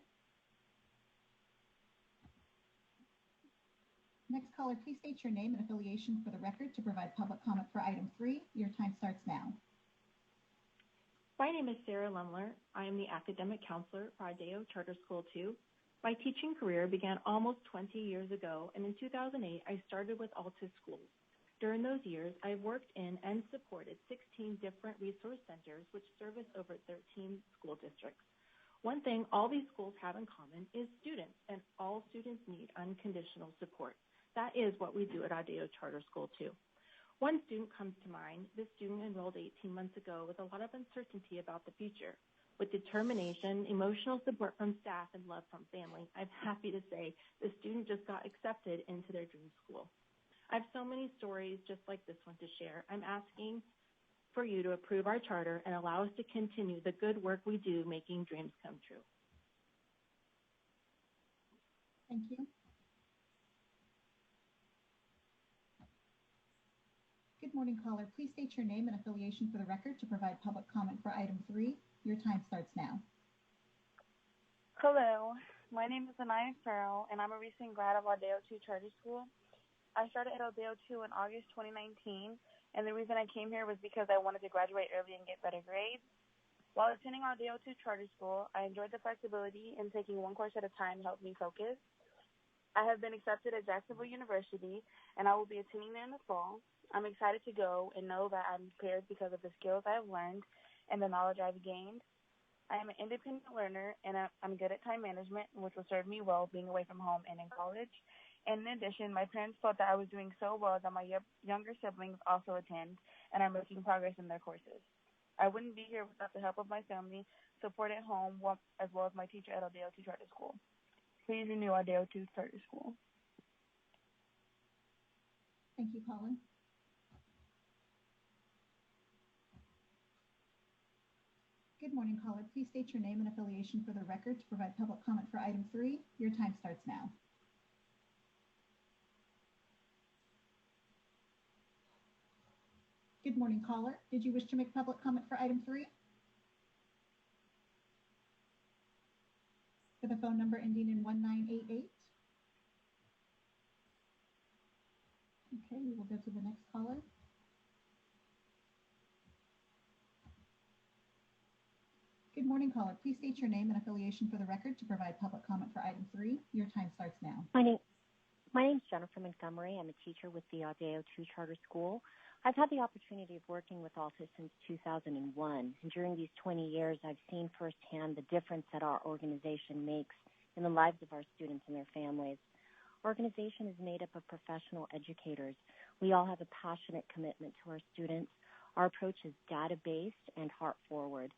Next caller, please state your name and affiliation for the record to provide public comment for item 3. Your time starts now. My name is Sarah Lumler. I am the academic counselor for Audeo Charter School 2. My teaching career began almost 20 years ago, and in 2008, I started with Altus Schools. During those years, I worked in and supported 16 different resource centers, which service over 13 school districts. One thing all these schools have in common is students, and all students need unconditional support. That is what we do at Audeo Charter School 2. One student comes to mind. This student enrolled 18 months ago with a lot of uncertainty about the future. With determination, emotional support from staff, and love from family, I'm happy to say the student just got accepted into their dream school. I have so many stories just like this one to share. I'm asking for you to approve our charter and allow us to continue the good work we do making dreams come true. Thank you. Good morning, caller. Please state your name and affiliation for the record to provide public comment for item 3. Your time starts now. Hello, my name is Anaya Farrell, and I'm a recent grad of Audeo 2 Charter School. I started at Audeo 2 in August 2019, and the reason I came here was because I wanted to graduate early and get better grades. While attending Audeo 2 Charter School, I enjoyed the flexibility in taking one course at a time helped me focus. I have been accepted at Jacksonville University, and I will be attending there in the fall. I'm excited to go and know that I'm prepared because of the skills I've learned and the knowledge I've gained. I am an independent learner, and I'm good at time management, which will serve me well being away from home and in college. And in addition, my parents felt that I was doing so well that my younger siblings also attend and are making progress in their courses. I wouldn't be here without the help of my family, support at home, as well as my teacher at Audeo 2 Charter School. Please renew Audeo 2 Charter School. Thank you, Colin. Good morning, caller. Please state your name and affiliation for the record to provide public comment for item 3. Your time starts now. Good morning, caller. Did you wish to make public comment for item 3? For the phone number ending in 1988. Okay, we will go to the next caller. Good morning, caller. Please state your name and affiliation for the record to provide public comment for item 3. Your time starts now. My name is Jennifer Montgomery. I'm a teacher with the Audeo 2 Charter School. I've had the opportunity of working with Alta since 2001, and during these 20 years, I've seen firsthand the difference that our organization makes in the lives of our students and their families. Our organization is made up of professional educators. We all have a passionate commitment to our students. Our approach is data-based and heart-forward.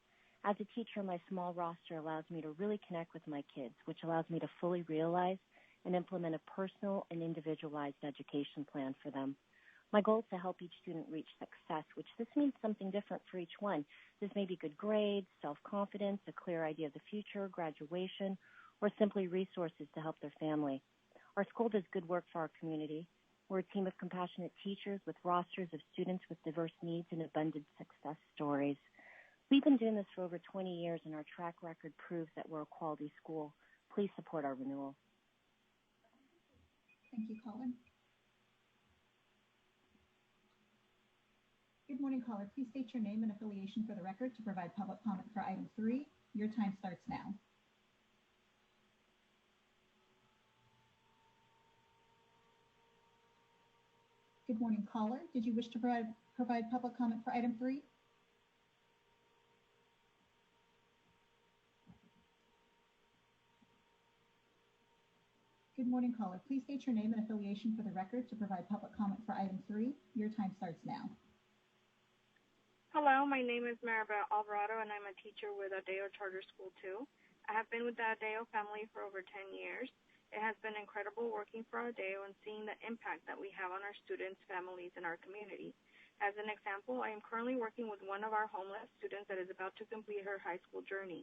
As a teacher, my small roster allows me to really connect with my kids, which allows me to fully realize and implement a personal and individualized education plan for them. My goal is to help each student reach success, which this means something different for each one. This may be good grades, self-confidence, a clear idea of the future, graduation, or simply resources to help their family. Our school does good work for our community. We're a team of compassionate teachers with rosters of students with diverse needs and abundant success stories. We've been doing this for over 20 years, and our track record proves that we're a quality school. Please support our renewal. Thank you, Colin. Good morning, caller. Please state your name and affiliation for the record to provide public comment for item 3. Your time starts now. Good morning, caller. Did you wish to provide public comment for item 3? Good morning, caller. Please state your name and affiliation for the record to provide public comment for item 3. Your time starts now. Hello, my name is Maribel Alvarado, and I'm a teacher with Audeo Charter School 2. I have been with the Audeo family for over 10 years. It has been incredible working for Audeo and seeing the impact that we have on our students, families, and our community. As an example, I am currently working with one of our homeless students that is about to complete her high school journey.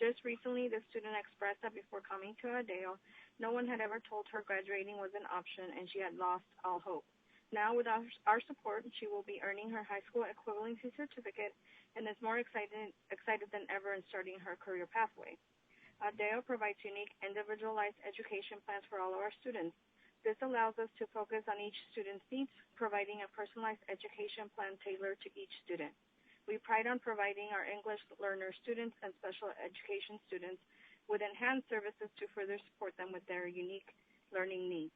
Just recently, the student expressed that before coming to Audeo, no one had ever told her graduating was an option and she had lost all hope. Now, with our support, she will be earning her high school equivalency certificate and is more excited than ever in starting her career pathway. Audeo provides unique, individualized education plans for all of our students. This allows us to focus on each student's needs, providing a personalized education plan tailored to each student. We pride on providing our English learner students and special education students with enhanced services to further support them with their unique learning needs.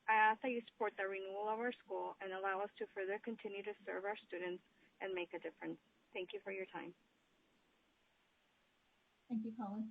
I ask that you support the renewal of our school and allow us to further continue to serve our students and make a difference. Thank you for your time. Thank you, Colin.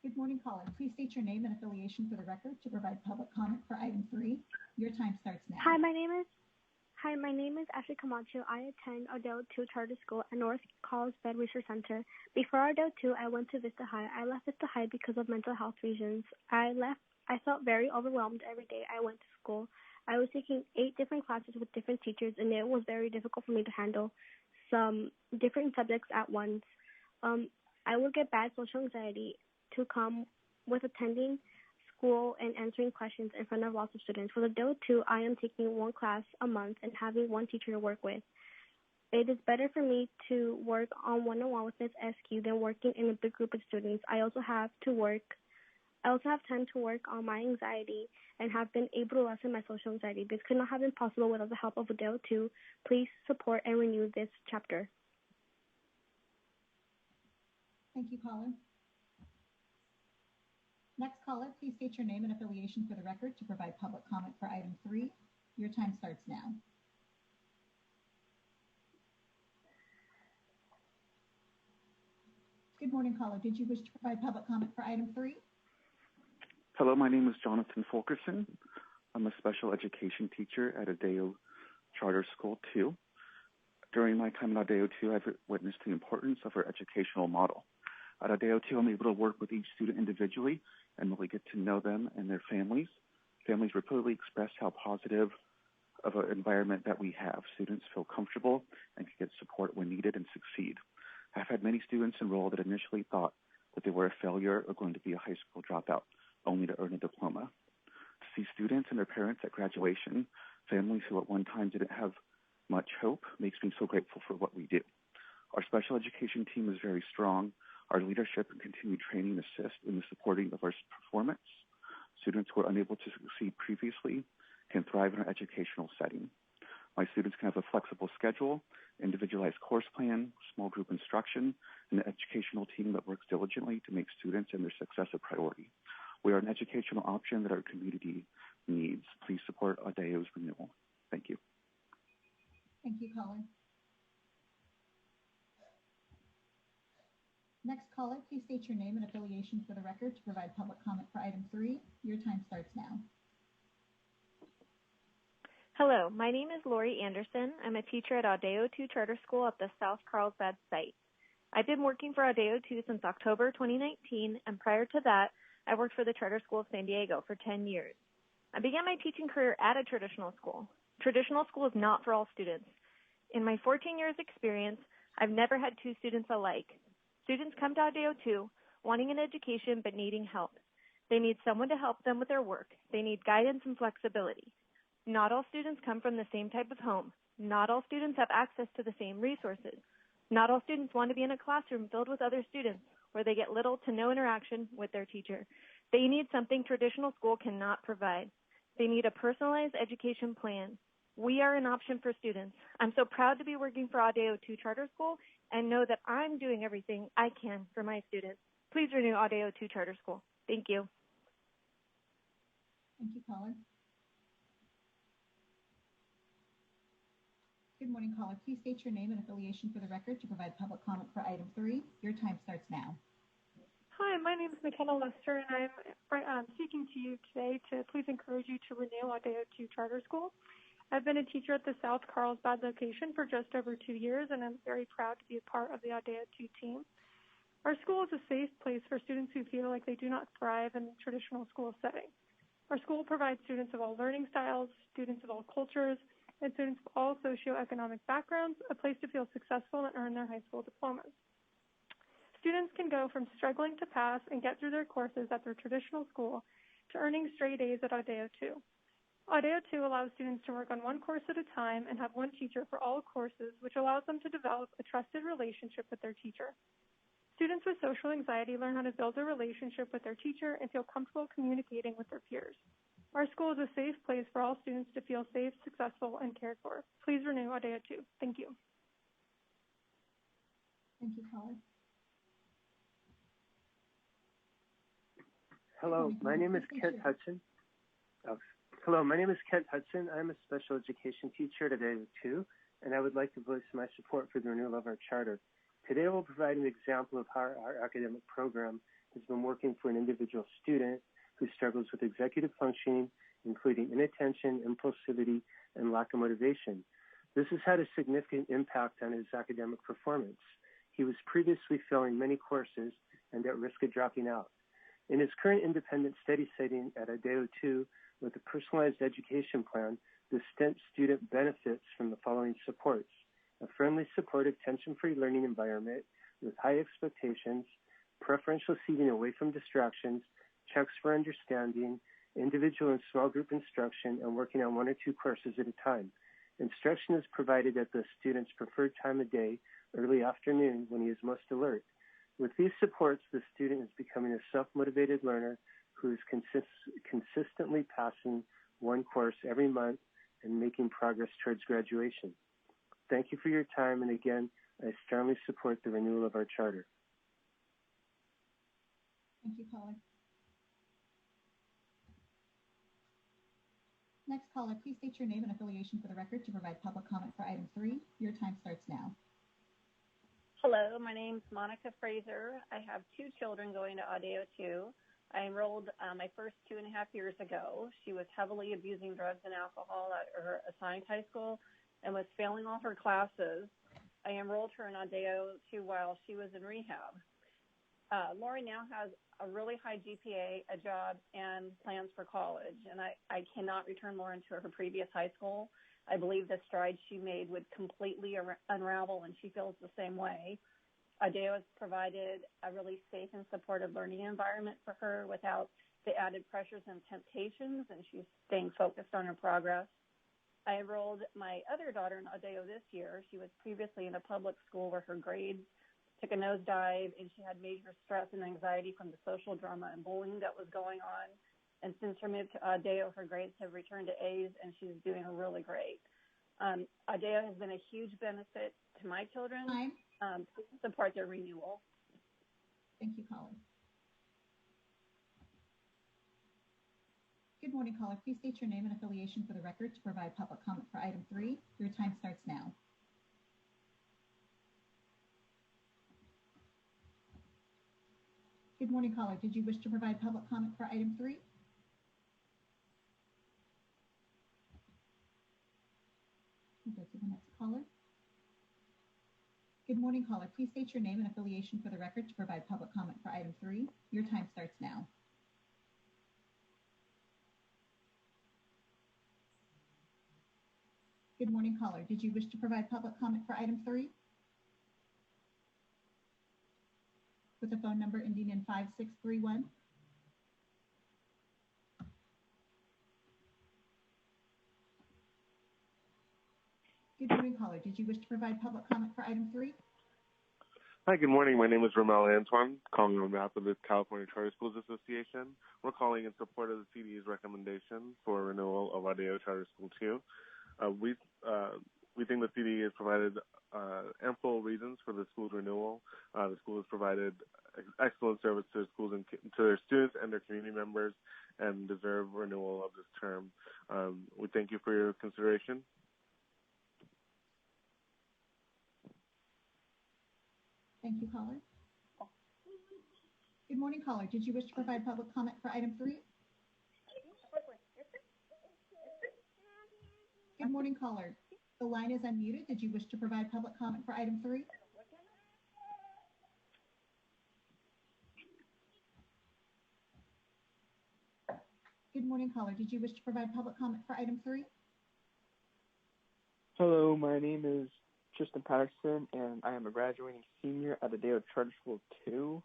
Good morning, caller. Please state your name and affiliation for the record to provide public comment for item 3. Your time starts now. Hi, my name is Ashley Camacho. I attend Audeo 2 Charter School at North Carlsbad Research Center. Before Audeo 2, I went to Vista High. I left Vista High because of mental health reasons. I felt very overwhelmed every day I went to school. I was taking 8 different classes with different teachers, and it was very difficult for me to handle some different subjects at once. I would get bad social anxiety to come with attending school and answering questions in front of lots of students. For the Audeo 2, I am taking 1 class a month and having 1 teacher to work with. It is better for me to work on one-on-one with Ms. SQ than working in a big group of students. I also have time to work on my anxiety and have been able to lessen my social anxiety. This could not have been possible without the help of Audeo 2. Please support and renew this chapter. Thank you, caller. Next caller, please state your name and affiliation for the record to provide public comment for item 3. Your time starts now. Good morning, caller. Did you wish to provide public comment for item 3? Hello, my name is Jonathan Fulkerson. I'm a special education teacher at Audeo Charter School 2. During my time at Audeo 2, I've witnessed the importance of our educational model. At Audeo 2, I'm able to work with each student individually and really get to know them and their families. Families repeatedly express how positive of an environment that we have. Students feel comfortable and can get support when needed and succeed. I've had many students enroll that initially thought that they were a failure or going to be a high school dropout, only to earn a diploma. To see students and their parents at graduation, families who at one time didn't have much hope, makes me so grateful for what we do. Our special education team is very strong. Our leadership and continued training assist in the supporting of our performance. Students who were unable to succeed previously can thrive in our educational setting. My students can have a flexible schedule, individualized course plan, small group instruction, and an educational team that works diligently to make students and their success a priority. We are an educational option that our community needs. Please support Audeo's renewal. Thank you. Thank you, caller. Next caller, please state your name and affiliation for the record to provide public comment for item 3. Your time starts now. Hello, my name is Lori Anderson. I'm a teacher at Audeo 2 Charter School at the South Carlsbad site. I've been working for Audeo 2 since October 2019, and prior to that, I worked for the Charter School of San Diego for 10 years. I began my teaching career at a traditional school. Traditional school is not for all students. In my 14 years experience, I've never had two students alike. Students come to Audeo 2 wanting an education but needing help. They need someone to help them with their work. They need guidance and flexibility. Not all students come from the same type of home. Not all students have access to the same resources. Not all students want to be in a classroom filled with other students where they get little to no interaction with their teacher. They need something traditional school cannot provide. They need a personalized education plan. We are an option for students. I'm so proud to be working for Audeo 2 Charter School and know that I'm doing everything I can for my students. Please renew Audeo 2 Charter School. Thank you. Thank you, caller. Good morning, caller. Please state your name and affiliation for the record to provide public comment for item 3. Your time starts now. Hi, my name is McKenna Lester, and I'm speaking to you today to please encourage you to renew Audeo 2 Charter School. I've been a teacher at the South Carlsbad location for just over 2 years, and I'm very proud to be a part of the Audeo 2 team. Our school is a safe place for students who feel like they do not thrive in a traditional school setting. Our school provides students of all learning styles, students of all cultures, and students of all socioeconomic backgrounds a place to feel successful and earn their high school diplomas. Students can go from struggling to pass and get through their courses at their traditional school to earning straight A's at Audeo 2. Audeo 2 allows students to work on one course at a time and have one teacher for all courses, which allows them to develop a trusted relationship with their teacher. Students with social anxiety learn how to build a relationship with their teacher and feel comfortable communicating with their peers. Our school is a safe place for all students to feel safe, successful, and cared for. Please renew Audeo 2. Thank you. Thank you, caller. Hello, my name is Kent Hudson. Hello, my name is Kent Hudson. I'm a special education teacher at Audeo 2, and I would like to voice my support for the renewal of our charter. Today, I will provide an example of how our academic program has been working for an individual student who struggles with executive functioning, including inattention, impulsivity, and lack of motivation. This has had a significant impact on his academic performance. He was previously failing many courses and at risk of dropping out. In his current independent study setting at Audeo 2 with a personalized education plan, the student benefits from the following supports: a friendly, supportive, tension-free learning environment with high expectations, preferential seating away from distractions, checks for understanding, individual and small group instruction, and working on one or two courses at a time. Instruction is provided at the student's preferred time of day, early afternoon, when he is most alert. With these supports, the student is becoming a self-motivated learner who is consistently passing one course every month and making progress towards graduation. Thank you for your time, and again, I strongly support the renewal of our charter. Thank you, caller. Next caller, please state your name and affiliation for the record to provide public comment for item 3. Your time starts now. Hello, my name's Monica Fraser. I have 2 children going to Audeo 2. I enrolled my first 2.5 years ago. She was heavily abusing drugs and alcohol at her assigned high school and was failing all her classes. I enrolled her in Audeo 2 while she was in rehab. Lori now has a really high GPA, a job, and plans for college, and I cannot return Lauren to her previous high school. I believe the strides she made would completely unravel, and she feels the same way. Audeo has provided a really safe and supportive learning environment for her without the added pressures and temptations, and she's staying focused on her progress. I enrolled my other daughter in Audeo this year. She was previously in a public school where her grades took a nosedive, and she had major stress and anxiety from the social drama and bullying that was going on. And since her move to Audeo, her grades have returned to A's, and she's doing really great. Audeo has been a huge benefit to my children to support their renewal. Thank you, caller. Good morning, caller. Please state your name and affiliation for the record to provide public comment for item 3. Your time starts now. Good morning, caller. Did you wish to provide public comment for item 3? We'll go to the next caller. Good morning, caller. Please state your name and affiliation for the record to provide public comment for item 3. Your time starts now. Good morning, caller. Did you wish to provide public comment for item 3? With a phone number ending in 5631. Good morning, caller. Did you wish to provide public comment for item 3? Hi, good morning. My name is Ramel Antoine, calling on behalf of the California Charter Schools Association. We're calling in support of the CDE's recommendation for renewal of Audeo Charter School 2. We think the CDE has provided ample reasons for the school's renewal. The school has provided excellent service to schools and to their students and their community members, and deserve renewal of this term. We thank you for your consideration. Thank you, caller. Good morning, caller. Did you wish to provide public comment for item 3? Good morning, caller. The line is unmuted. Did you wish to provide public comment for item 3? Good morning, caller. Did you wish to provide public comment for item 3? Hello, my name is Tristan Patterson, and I am a graduating senior at Audeo Charter School 2.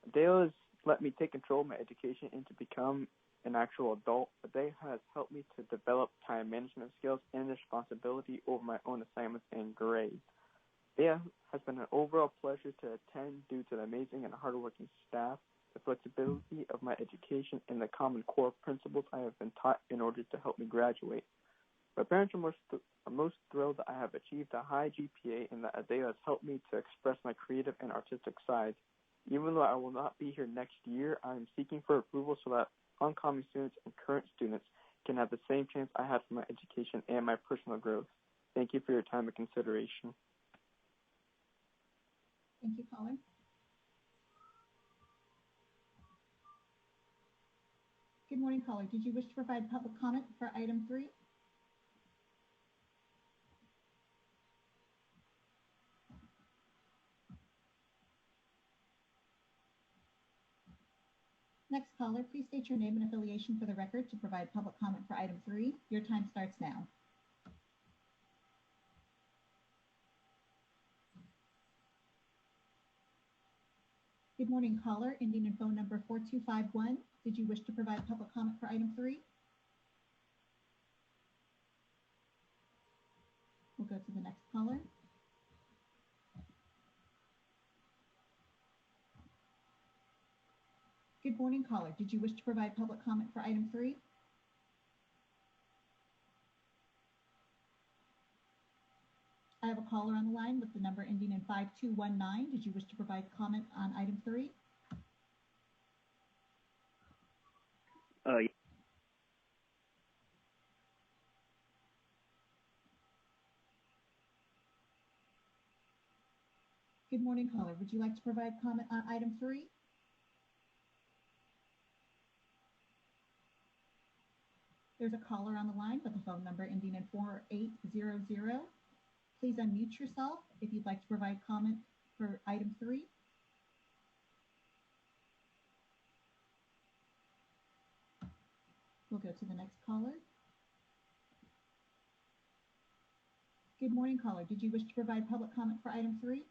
Audeo has let me take control of my education and to become an actual adult. Audeo has helped me to develop time management skills and responsibility over my own assignments and grades. Audeo has been an overall pleasure to attend due to the amazing and hardworking staff, the flexibility of my education, and the common core principles I have been taught in order to help me graduate. My parents are most thrilled that I have achieved a high GPA and that Audeo has helped me to express my creative and artistic side. Even though I will not be here next year, I am seeking for approval so that oncoming students and current students can have the same chance I had for my education and my personal growth. Thank you for your time and consideration. Thank you, caller. Good morning, caller. Did you wish to provide public comment for item 3? Next caller, please state your name and affiliation for the record to provide public comment for item 3. Your time starts now. Good morning, caller, ending in phone number 4251. Did you wish to provide public comment for item 3? We'll go to the next caller. Good morning, caller. Did you wish to provide public comment for item 3? I have a caller on the line with the number ending in 5219. Did you wish to provide comment on item 3? Yeah. Good morning, caller. Would you like to provide comment on item 3? There's a caller on the line with a phone number ending in 4800. Please unmute yourself if you'd like to provide comment for item 3. We'll go to the next caller. Good morning, caller. Did you wish to provide public comment for item 3?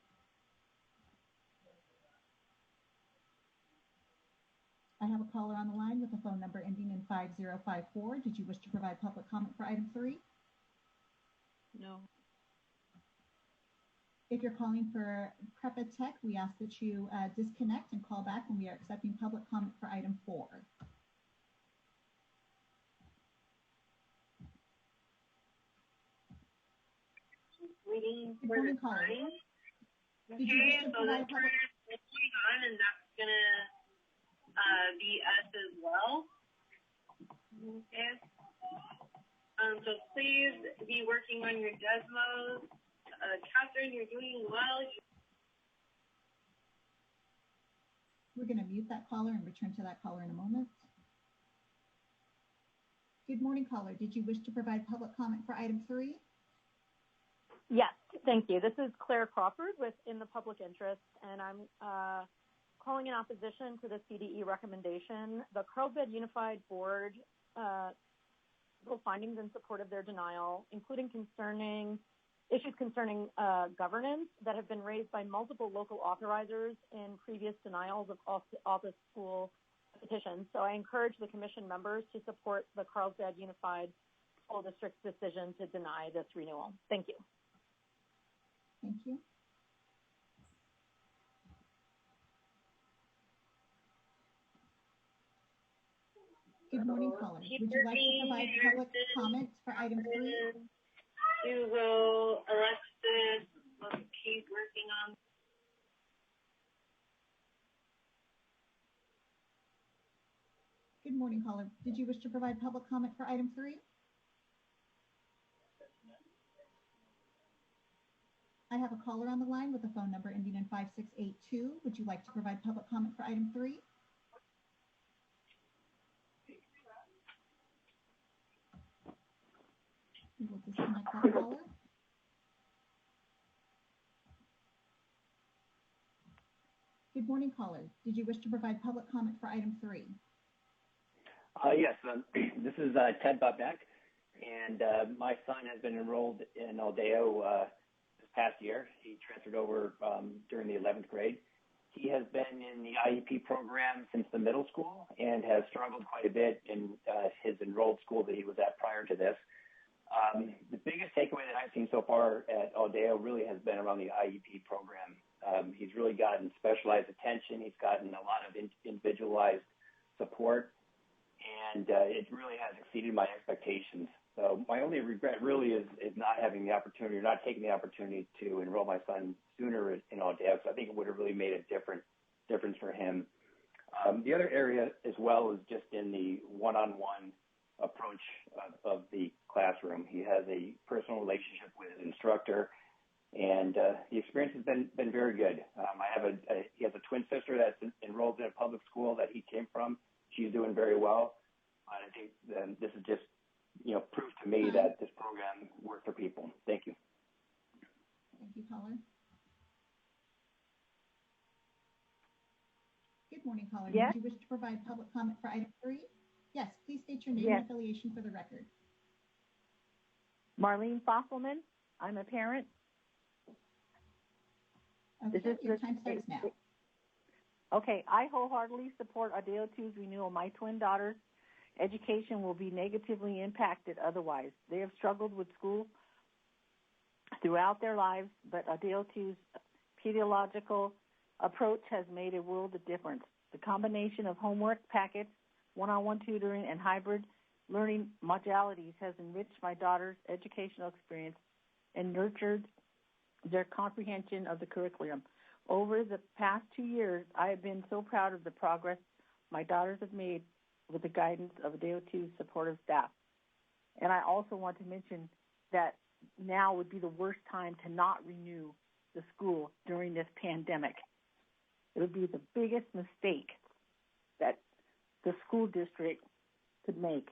I have a caller on the line with a phone number ending in 5054. Did you wish to provide public comment for item 3? No. If you're calling for Prepa Tech, we ask that you disconnect and call back when we are accepting public comment for item 4. waiting Good for the morning, caller. time. Did you wish to So provide that's what's going on, and that's gonna be us as well. Okay. So please be working on your Desmos. Catherine, you're doing well. We're going to mute that caller and return to that caller in a moment. Good morning, caller. Did you wish to provide public comment for item 3? Yes, thank you. This is Claire Crawford with In the Public Interest, and I'm calling in opposition to the CDE recommendation. The Carlsbad Unified Board findings in support of their denial, including issues concerning governance that have been raised by multiple local authorizers in previous denials of office school petitions. So I encourage the commission members to support the Carlsbad Unified School District's decision to deny this renewal. Thank you. Thank you. Good morning, caller. Would you like to provide public comment for item 3? Hugo, Alexis, let's keep working on. Good morning, caller. Did you wish to provide public comment for item 3? I have a caller on the line with a phone number ending in 5682. Would you like to provide public comment for item 3? We will disconnect that caller. Good morning, caller. Did you wish to provide public comment for item 3? Yes, this is Ted Bubnak, and my son has been enrolled in Audeo this past year. He transferred over during the 11th grade. He has been in the IEP program since the middle school and has struggled quite a bit in his enrolled school that he was at prior to this. The biggest takeaway that I've seen so far at Audeo really has been around the IEP program. He's really gotten specialized attention. He's gotten a lot of individualized support, and it really has exceeded my expectations. So my only regret really is not having the opportunity or not taking the opportunity to enroll my son sooner in Audeo. So I think it would have really made a difference for him. The other area as well is just in the one-on-one approach of the classroom. He has a personal relationship with his instructor, and the experience has been very good. He has a twin sister that's enrolled in a public school that he came from. She's doing very well. I think this is just proof to me that this program works for people. Thank you. Thank you, caller. Good morning, caller. Yes. Did you wish to provide public comment for item 3? Yes, please state your name Yes. and affiliation for the record. Marlene Fosselman. I'm a parent. Okay, your time starts now. Okay, I wholeheartedly support Audeo 2's renewal. My twin daughters' education will be negatively impacted otherwise. They have struggled with school throughout their lives, but Audeo 2's pedagogical approach has made a world of difference. The combination of homework packets, one-on-one tutoring, and hybrid learning modalities has enriched my daughter's educational experience and nurtured their comprehension of the curriculum. Over the past 2 years, I have been so proud of the progress my daughters have made with the guidance of Audeo 2's supportive staff. And I also want to mention that now would be the worst time to not renew the school during this pandemic. It would be the biggest mistake that the school district could make.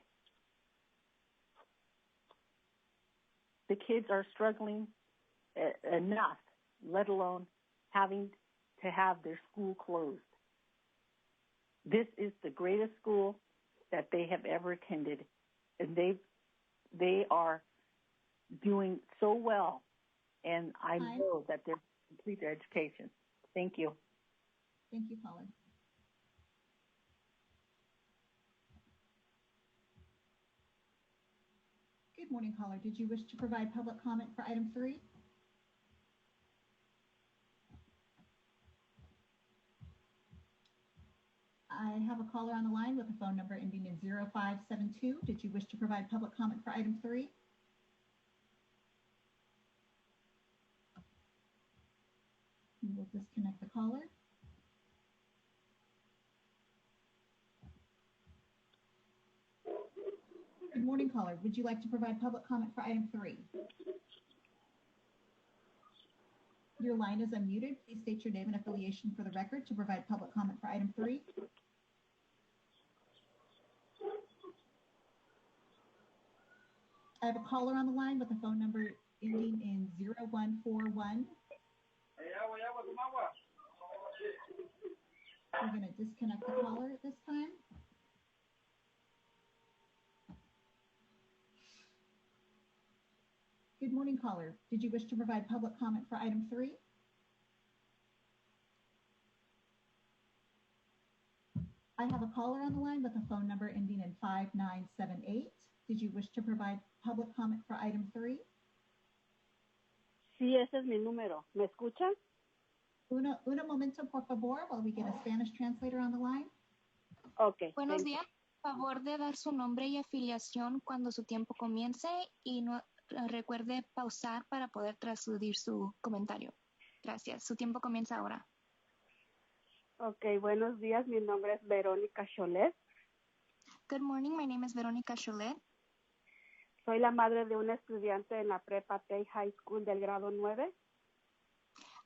The kids are struggling enough, let alone having to have their school closed. This is the greatest school that they have ever attended, and they are doing so well, and I know that they're complete their education. Thank you. Thank you, caller. Good morning, caller. Did you wish to provide public comment for item 3? I have a caller on the line with a phone number ending in 0572. Did you wish to provide public comment for item 3? We'll disconnect the caller. Good morning, caller. Would you like to provide public comment for item 3? Your line is unmuted. Please state your name and affiliation for the record to provide public comment for item 3. I have a caller on the line with a phone number ending in 0141. We're going to disconnect the caller at this time. Good morning, caller. Did you wish to provide public comment for item 3? I have a caller on the line with a phone number ending in 5978. Did you wish to provide public comment for item 3? Sí, ese es mi número. ¿Me escuchan? Un momento, por favor, while we get a Spanish translator on the line. Okay. Buenos días. Por favor de dar su nombre y afiliación cuando su tiempo comience y no recuerde pausar para poder traducir su comentario. Gracias. Su tiempo comienza ahora. Okay, buenos días. Mi nombre es Verónica Cholet. Good morning. My name is Verónica Cholet. Soy la madre de un estudiante en la Prepa High School del grado 9.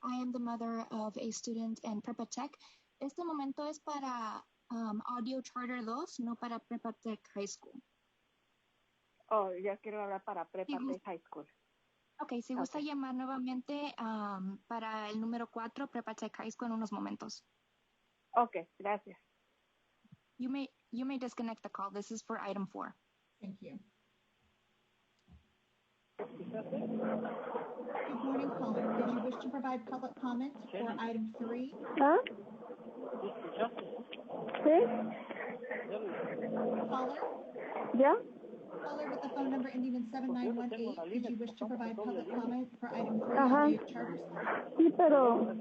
I am the mother of a student in Prepa Tech. Este momento es para Audeo Charter 2, no para Prepa Tech High School. Oh, ya quiero hablar para Prepa Tech High School. Okay, si gusta llamar nuevamente para el número 4, Prepa Tech High School en unos momentos. Okay, gracias. You may disconnect the call. This is for item 4. Thank you. Good morning, caller. Did you wish to provide public comment for item 3? ¿Ah? ¿Sí? Caller? ¿Ya? Caller with the phone number ending in 7918. Did you wish to provide public comment for item 3 Ajá. on the charters? Sí, pero...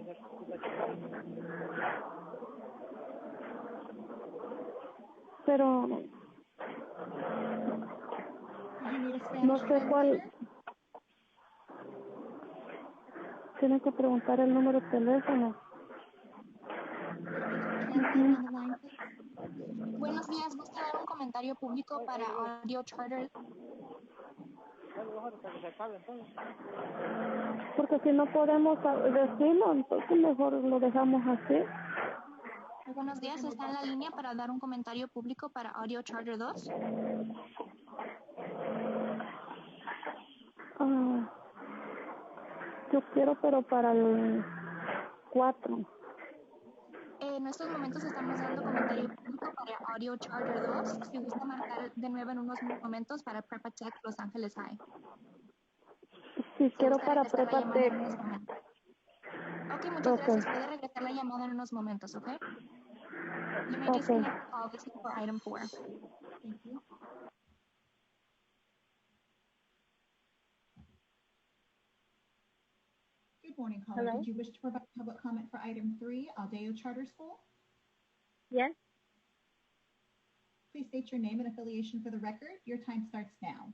no sé cuál. Tiene que preguntar el número de teléfono. Buenos días, ¿gusta dar un comentario público para Audeo Charter? Porque si no podemos decirlo, entonces mejor lo dejamos así. Buenos días, ¿está en la línea para dar un comentario público para Audeo Charter 2? Yo quiero, pero para el 4. En estos momentos estamos dando comentario público para Audeo Charter 2. Si gusta marcar de nuevo en unos momentos para Prepa Tech Los Ángeles High. Sí, quiero para Prepa Tech. Ok, muchas gracias. Puede regresar la llamada en unos momentos, ¿ok? You may disconnect the call. This is for item 4. Thank you. Good morning, caller. Hello? Did you wish to provide public comment for item 3, Audeo Charter School? Yes. Please state your name and affiliation for the record. Your time starts now.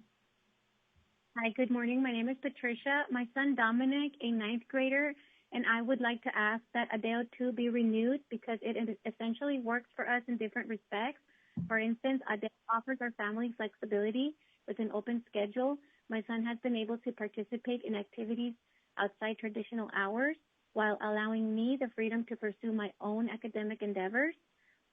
Hi, good morning. My name is Patricia. My son Dominic, a 9th grader, and I would like to ask that Audeo 2 be renewed because it essentially works for us in different respects. For instance, Audeo offers our family flexibility with an open schedule. My son has been able to participate in activities outside traditional hours while allowing me the freedom to pursue my own academic endeavors.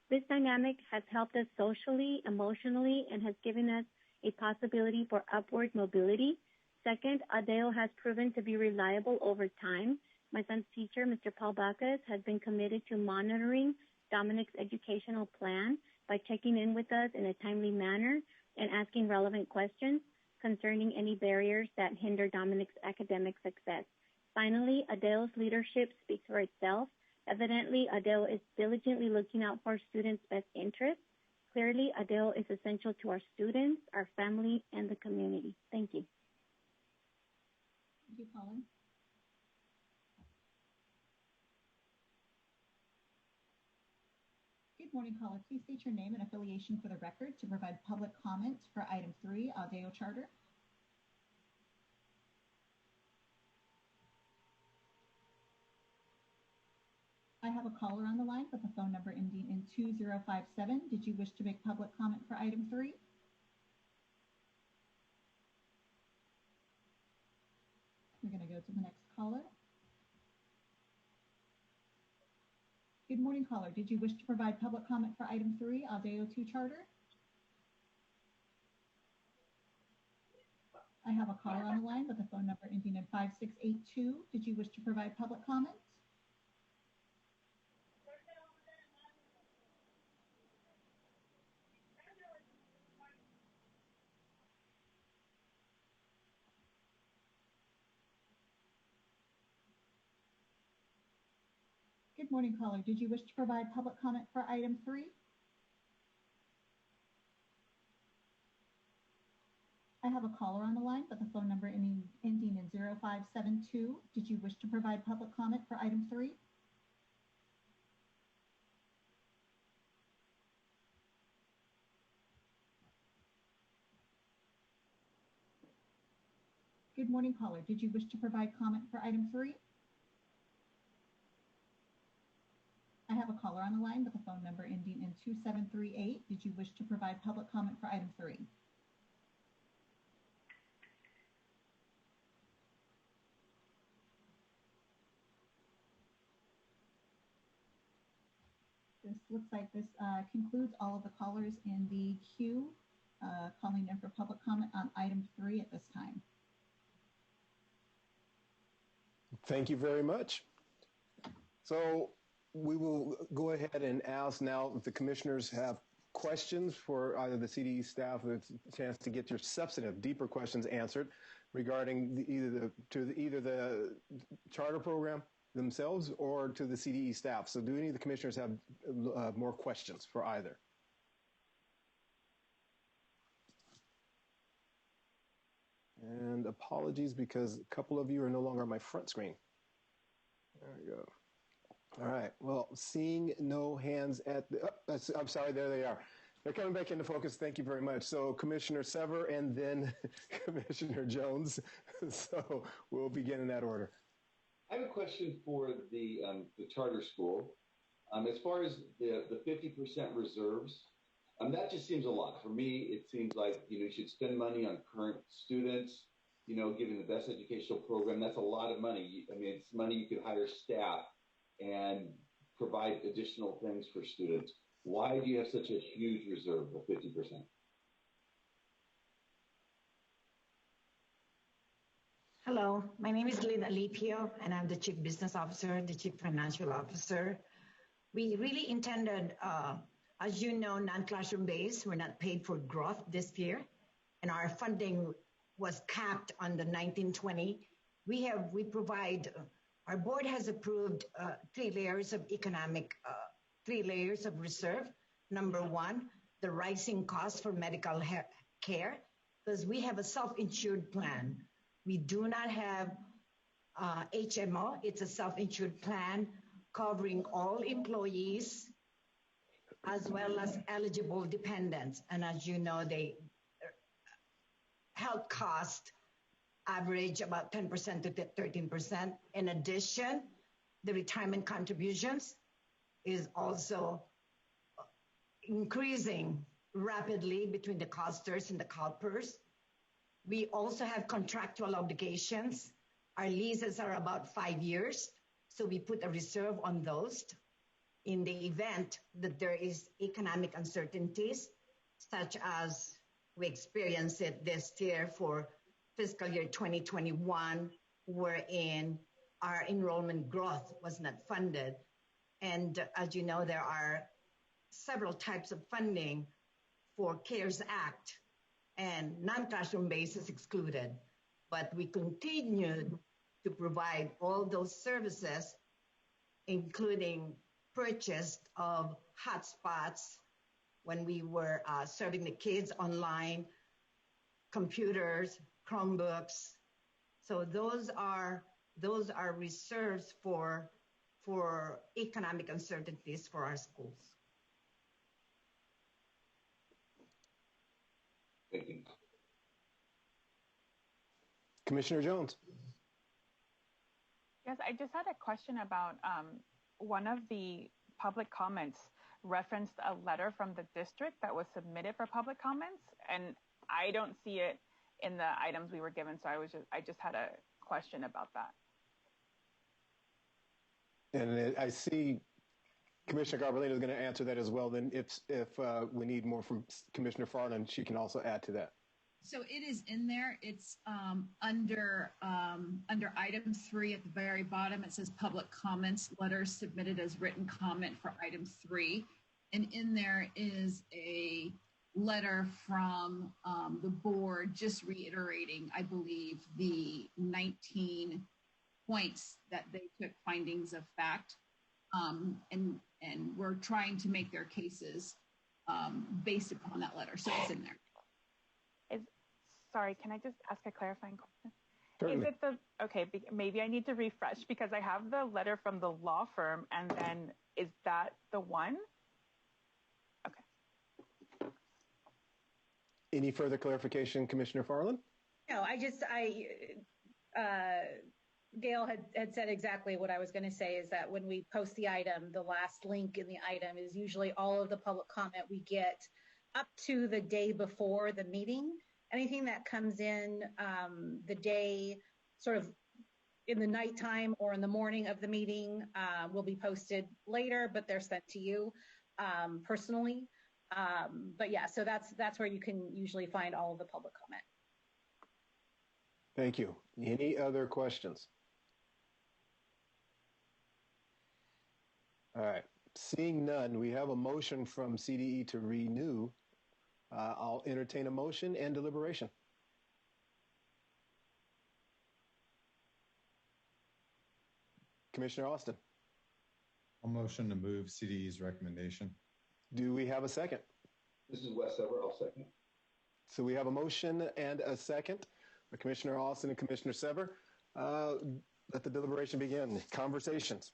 This dynamic has helped us socially, emotionally, and has given us a possibility for upward mobility. Second, Audeo has proven to be reliable over time. My son's teacher, Mr. Paul Bacchus, has been committed to monitoring Dominic's educational plan by checking in with us in a timely manner and asking relevant questions concerning any barriers that hinder Dominic's academic success. Finally, Audeo's leadership speaks for itself. Evidently, Audeo is diligently looking out for students' best interests. Clearly, Audeo is essential to our students, our family, and the community. Thank you. Thank you, Colin. Good morning, caller. Please state your name and affiliation for the record to provide public comment for item 3, Audeo Charter. have a caller on the line with a phone number ending in 2057. Did you wish to make public comment for item 3? We're going to go to the next caller. Good morning, caller. Did you wish to provide public comment for item 3, Audeo 2 charter? I have a caller on the line with a phone number ending in 5682. Did you wish to provide public comment? Good morning, caller. Did you wish to provide public comment for item 3? I have a caller on the line with a phone number ending in 0572. Did you wish to provide public comment for item 3? Good morning, caller. Did you wish to provide comment for item 3? I have a caller on the line with a phone number ending in 2738. Did you wish to provide public comment for item 3? This looks like this concludes all of the callers in the queue calling in for public comment on item 3 at this time. Thank you very much. So we will go ahead and ask now if the commissioners have questions for either the CDE staff with a chance to get your substantive, deeper questions answered regarding either the charter program themselves or to the CDE staff. So do any of the commissioners have more questions for either? And apologies because a couple of you are no longer on my front screen. There we go. All right. Well, seeing no hands at the, I'm sorry, there they are. They're coming back into focus. Thank you very much. So Commissioner Sever and then Commissioner Jones. So we'll begin in that order. I have a question for the charter school. As far as the 50% reserves, that just seems a lot. For me, it seems like, you should spend money on current students, giving the best educational program. That's a lot of money. I mean, it's money you could hire staff and provide additional things for students. Why do you have such a huge reserve of 50%? Hello, my name is Lynn Alipio, and I'm the Chief Business Officer, the Chief Financial Officer. We really intended, as you know, non-classroom-based. We're not paid for growth this year, and our funding was capped on the 1920. We provide, our board has approved 3 layers of economic, 3 layers of reserve. Number 1, the rising cost for medical care, because we have a self-insured plan. We do not have HMO. It's a self-insured plan covering all employees as well as eligible dependents. And as you know, they health cost average about 10% to 13%. In addition, the retirement contributions is also increasing rapidly between the costers and the CalPERS. We also have contractual obligations. Our leases are about 5 years, so we put a reserve on those in the event that there is economic uncertainties, such as we experienced it this year for fiscal year 2021, wherein our enrollment growth was not funded. And as you know, there are several types of funding for CARES Act, and non-classroom-based is excluded. But we continued to provide all those services, including purchase of hotspots when we were serving the kids online, computers, Chromebooks. So those are reserves for economic uncertainties for our schools. Thank you. Commissioner Jones. Yes, I just had a question about one of the public comments referenced a letter from the district that was submitted for public comments, and I don't see it in the items we were given, so I just had a question about that. And I see Commissioner Garbolino is going to answer that as well. Then if we need more from Commissioner Farland, she can also add to that. So it is in there. It's under item 3 at the very bottom. It says public comments, letters submitted as written comment for item 3. And in there is a letter from the board just reiterating, I believe, the 19 points that they took findings of fact. And we're trying to make their cases based upon that letter. So it's in there. Sorry, can I just ask a clarifying question? Certainly. Is it okay, maybe I need to refresh because I have the letter from the law firm, and then is that the one? Okay. Any further clarification, Commissioner Farland? No, Gail had said exactly what I was going to say, is that when we post the item, the last link in the item is usually all of the public comment we get up to the day before the meeting. Anything that comes in the day, sort of in the nighttime or in the morning of the meeting, will be posted later, but they're sent to you personally. But yeah, so that's where you can usually find all of the public comment. Thank you. Any other questions? All right. Seeing none, we have a motion from CDE to renew. I'll entertain a motion and deliberation. Commissioner Austin. I'll motion to move CDE's recommendation. Do we have a second? This is Wes Sever. I'll second. So we have a motion and a second. Commissioner Austin and Commissioner Sever. Let the deliberation begin. Conversations.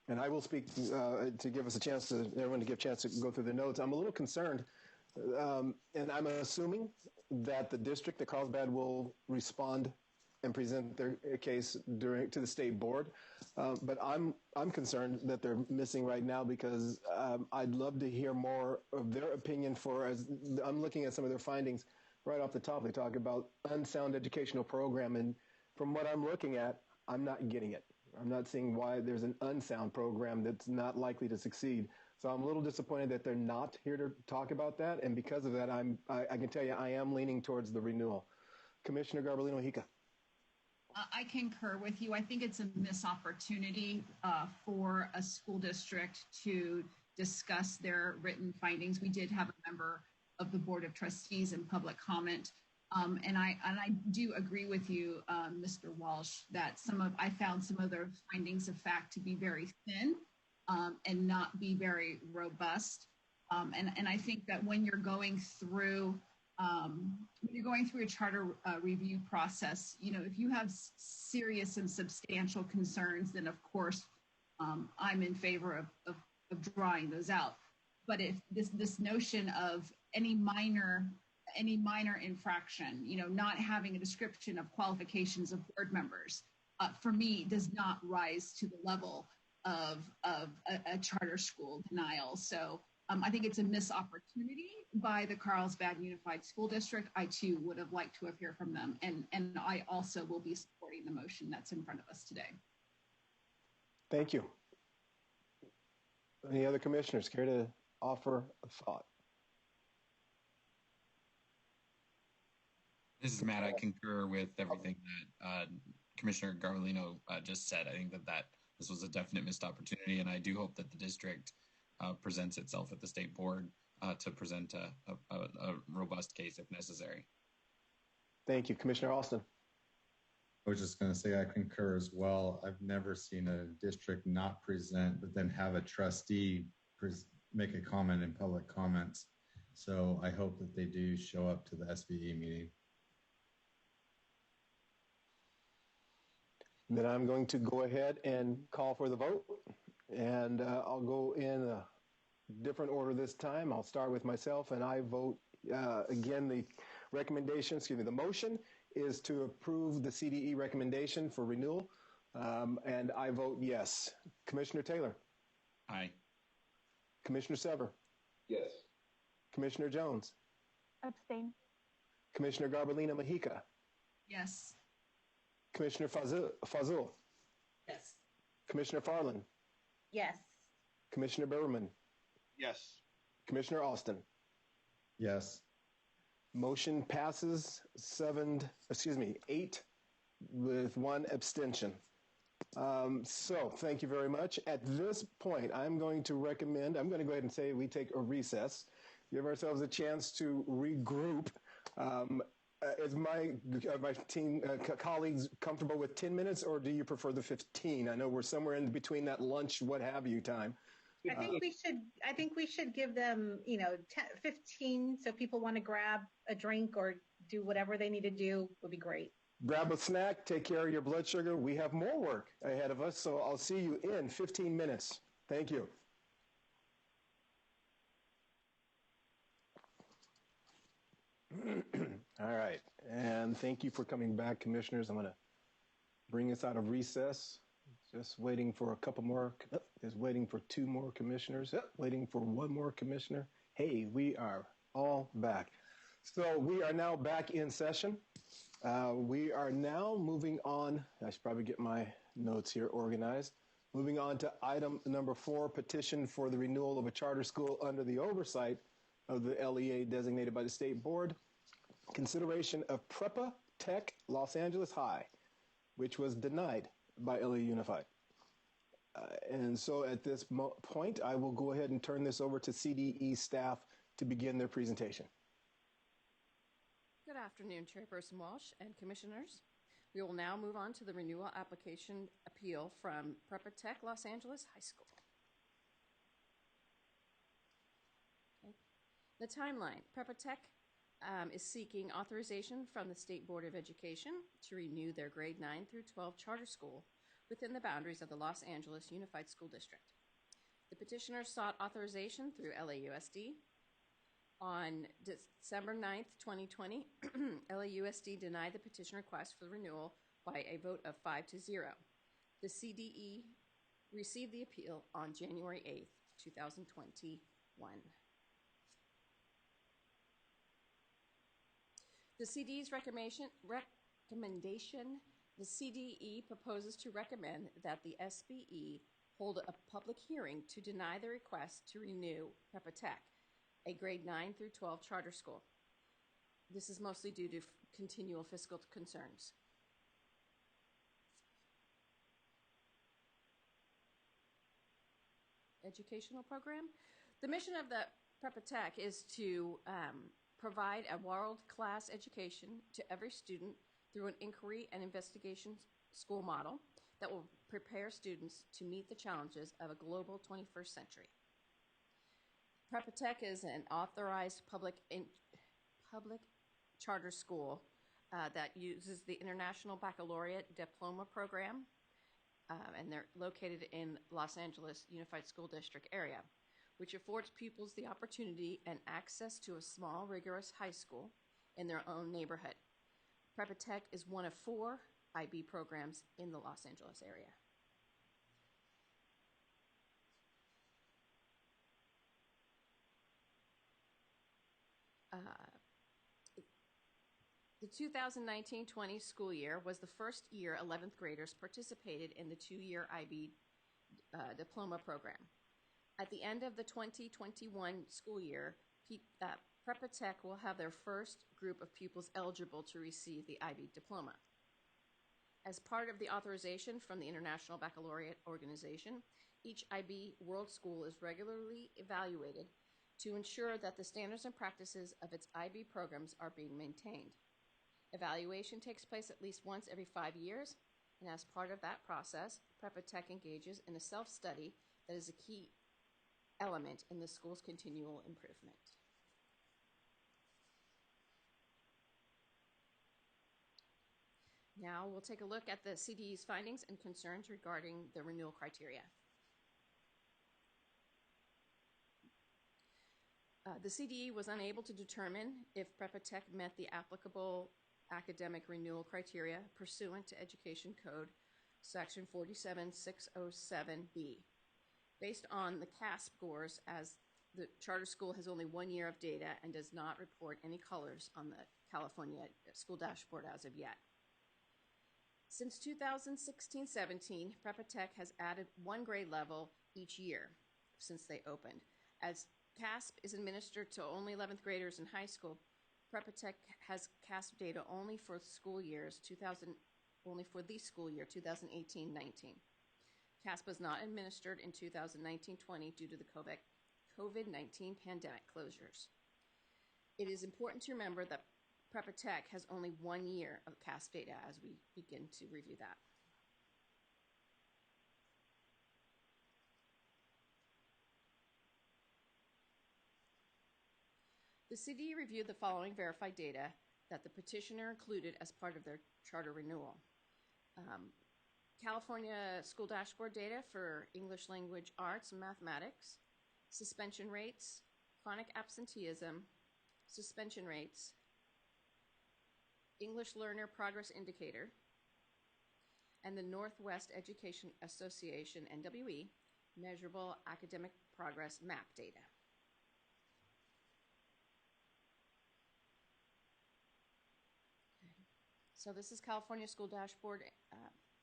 And I will speak to give us a chance to, everyone to give a chance to go through the notes. I'm a little concerned, and I'm assuming that the district, the Carlsbad, will respond and present their case to the state board. But I'm concerned that they're missing right now because I'd love to hear more of their opinion as I'm looking at some of their findings right off the top. They talk about unsound educational program, and from what I'm looking at, I'm not getting it. I'm not seeing why there's an unsound program that's not likely to succeed. So I'm a little disappointed that they're not here to talk about that. And because of that, I can tell you I am leaning towards the renewal. Commissioner Garbolino-Hica. I concur with you. I think it's a missed opportunity for a school district to discuss their written findings. We did have a member of the Board of Trustees in public comment. And I do agree with you, Mr. Walsh, that I found some of their findings of fact to be very thin and not be very robust. And I think that when you're going through a charter review process, if you have serious and substantial concerns, then of course I'm in favor of drawing those out. But if this notion of any minor infraction, not having a description of qualifications of board members, for me, does not rise to the level of a charter school denial. So I think it's a missed opportunity by the Carlsbad Unified School District. I, too, would have liked to have heard from them. And I also will be supporting the motion that's in front of us today. Thank you. Any other commissioners care to offer a thought? This is Matt. I concur with everything that Commissioner Garbolino just said. I think that this was a definite missed opportunity, and I do hope that the district presents itself at the state board to present a robust case if necessary. Thank you. Commissioner Austin. I was just going to say I concur as well. I've never seen a district not present, but then have a trustee make a comment in public comments. So I hope that they do show up to the SBE meeting. Then I'm going to go ahead and call for the vote. And I'll go in a different order this time. I'll start with myself, and I vote again. The recommendation, the motion is to approve the CDE recommendation for renewal, and I vote yes. Commissioner Taylor? Aye. Commissioner Sever? Yes. Commissioner Jones? Abstain. Commissioner Garbalina Mahica? Yes. Commissioner Fazul? Yes. Commissioner Farland? Yes. Commissioner Berman? Yes. Commissioner Austin? Yes. Motion passes 8 with 1 abstention. So thank you very much. At this point, I'm going to go ahead and say we take a recess, give ourselves a chance to regroup. Is my team colleagues comfortable with 10 minutes, or do you prefer the 15? I know we're somewhere in between that lunch, what have you time. I think we should give them, 15. So if people want to grab a drink or do whatever they need to do, would be great. Grab a snack, take care of your blood sugar. We have more work ahead of us, so I'll see you in 15 minutes. Thank you. All right, and thank you for coming back, commissioners. I'm going to bring us out of recess. Just waiting for a couple more. Just waiting for 2 more commissioners. Waiting for 1 more commissioner. Hey, we are all back. So we are now back in session. We are now moving on. I should probably get my notes here organized. Moving on to item number 4, petition for the renewal of a charter school under the oversight of the LEA designated by the state board. Consideration of Prepa Tech Los Angeles High, which was denied by LA Unified. And so at this point, I will go ahead and turn this over to CDE staff to begin their presentation. Good afternoon, Chairperson Walsh and Commissioners. We will now move on to the renewal application appeal from Prepa Tech Los Angeles High School. Okay. The timeline. Prepa Tech is seeking authorization from the State Board of Education to renew their grade 9 through 12 charter school within the boundaries of the Los Angeles Unified School District. The petitioner sought authorization through LAUSD. On December 9th, 2020, LAUSD denied the petition request for renewal by a vote of 5-0. The CDE received the appeal on January 8th, 2021. The CDE's recommendation, the CDE proposes to recommend that the SBE hold a public hearing to deny the request to renew Prepa Tech, a grade 9 through 12 charter school. This is mostly due to continual fiscal concerns. Educational program. The mission of the Prepa Tech is to provide a world-class education to every student through an inquiry and investigation school model that will prepare students to meet the challenges of a global 21st century. Prepa Tech is an authorized public charter school that uses the International Baccalaureate Diploma Program, and they're located in Los Angeles Unified School District area, which affords pupils the opportunity and access to a small, rigorous high school in their own neighborhood. Prepa Tech is one of 4 IB programs in the Los Angeles area. The 2019-20 school year was the first year 11th graders participated in the 2-year IB diploma program. At the end of the 2021 school year, Prepa Tech will have their first group of pupils eligible to receive the IB diploma. As part of the authorization from the International Baccalaureate Organization, each IB World School is regularly evaluated to ensure that the standards and practices of its IB programs are being maintained. Evaluation takes place at least once every 5 years, and as part of that process, Prepa Tech engages in a self-study that is a key element in the school's continual improvement. Now we'll take a look at the CDE's findings and concerns regarding the renewal criteria. The CDE was unable to determine if Prepa Tech met the applicable academic renewal criteria pursuant to Education Code Section 47607B. Based on the CASP scores, as the charter school has only 1 year of data and does not report any colors on the California school dashboard as of yet. Since 2016-17, Prepa Tech has added 1 grade level each year since they opened. As CASP is administered to only 11th graders in high school, Prepa Tech has CASP data only for school years 2018-19. CASP was not administered in 2019-20 due to the COVID-19 pandemic closures. It is important to remember that Prepa Tech has only 1 year of CASP data as we begin to review that. The CD reviewed the following verified data that the petitioner included as part of their charter renewal. California School Dashboard data for English Language Arts and Mathematics, suspension rates, chronic absenteeism, suspension rates, English Learner Progress Indicator, and the Northwest Education Association, NWE, Measurable Academic Progress MAP data. So this is California School Dashboard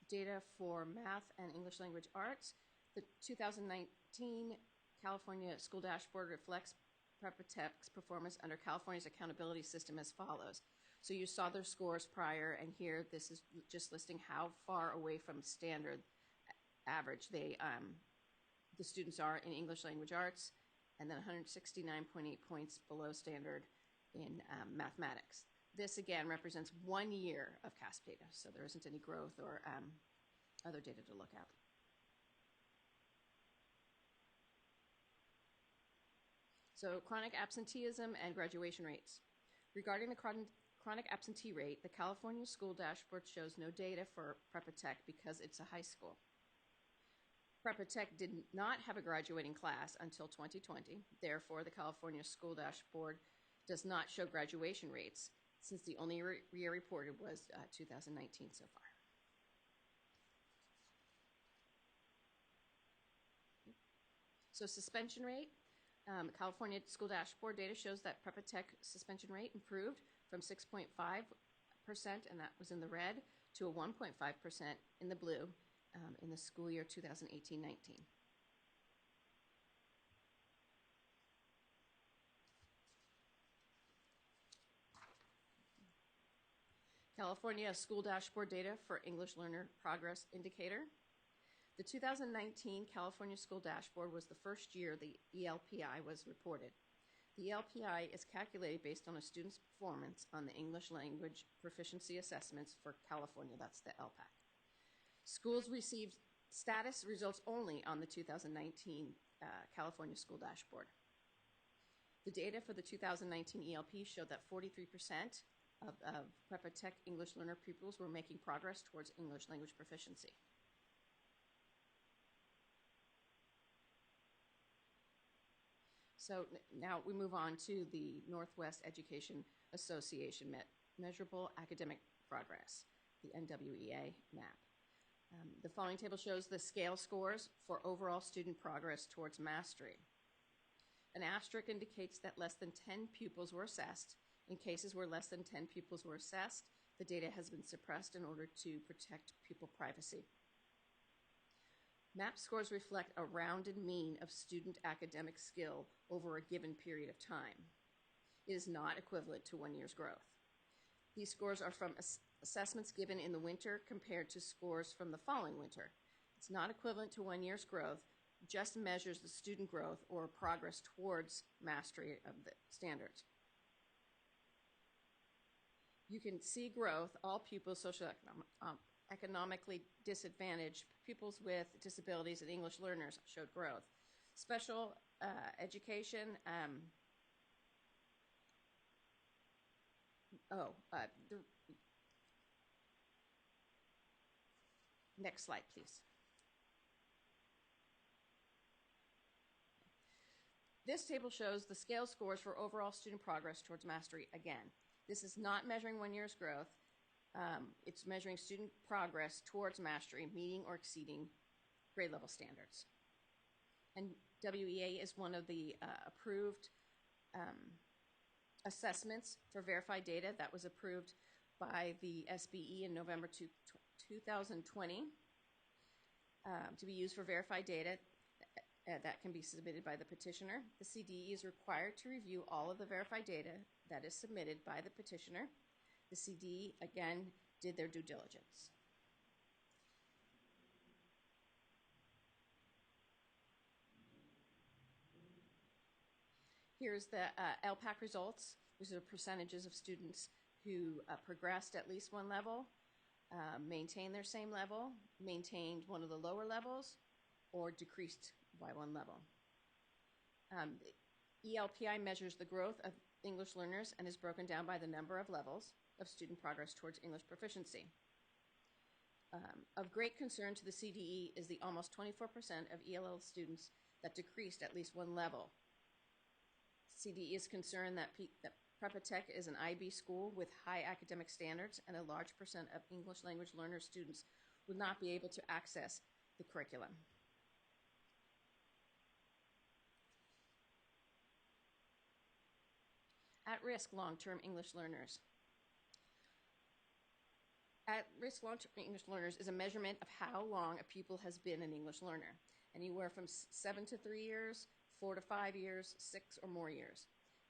data for Math and English Language Arts. The 2019 California School Dashboard reflects Prepa Tech's performance under California's accountability system as follows. So you saw their scores prior, and here this is just listing how far away from standard average the students are in English Language Arts, and then 169.8 points below standard in mathematics. This, again, represents 1 year of CASP data, so there isn't any growth or other data to look at. So chronic absenteeism and graduation rates. Regarding the chronic absentee rate, the California School Dashboard shows no data for Prepa Tech because it's a high school. Prepa Tech did not have a graduating class until 2020. Therefore, the California School Dashboard does not show graduation rates, since the only year reported was 2019 so far. So suspension rate, California School Dashboard data shows that Prepa Tech suspension rate improved from 6.5%, and that was in the red, to a 1.5% in the blue in the school year 2018-19. California School Dashboard data for English Learner Progress Indicator. The 2019 California School Dashboard was the first year the ELPI was reported. The ELPI is calculated based on a student's performance on the English Language Proficiency Assessments for California, that's the LPAC. Schools received status results only on the 2019 California School Dashboard. The data for the 2019 ELP showed that 43% of Prepa Tech English learner pupils were making progress towards English language proficiency. So now we move on to the Northwest Education Association Measurable Academic Progress, the NWEA MAP. The following table shows the scale scores for overall student progress towards mastery. An asterisk indicates that less than 10 pupils were assessed. In cases where less than 10 pupils were assessed, the data has been suppressed in order to protect pupil privacy. MAP scores reflect a rounded mean of student academic skill over a given period of time. It is not equivalent to 1 year's growth. These scores are from assessments given in the winter compared to scores from the following winter. It's not equivalent to 1 year's growth, just measures the student growth or progress towards mastery of the standards. You can see growth, all pupils socioeconomically disadvantaged, pupils with disabilities and English learners showed growth. Special education, next slide, please. This table shows the scale scores for overall student progress towards mastery again. This is not measuring 1 year's growth. It's measuring student progress towards mastery, meeting or exceeding grade level standards. And WEA is one of the approved assessments for verified data that was approved by the SBE in November 2020 to be used for verified data that can be submitted by the petitioner. The CDE is required to review all of the verified data that is submitted by the petitioner. The CDE, again, did their due diligence. Here's the LPAC results. These are percentages of students who progressed at least one level, maintained their same level, maintained one of the lower levels, or decreased by one level. The ELPI measures the growth of English learners and is broken down by the number of levels of student progress towards English proficiency. Of great concern to the CDE is the almost 24% of ELL students that decreased at least one level. CDE is concerned that Prepa Tech is an IB school with high academic standards, and a large percent of English language learner students would not be able to access the curriculum. At-risk long-term English learners. At-risk long-term English learners is a measurement of how long a pupil has been an English learner, anywhere from 7 to 3 years, 4 to 5 years, 6 or more years.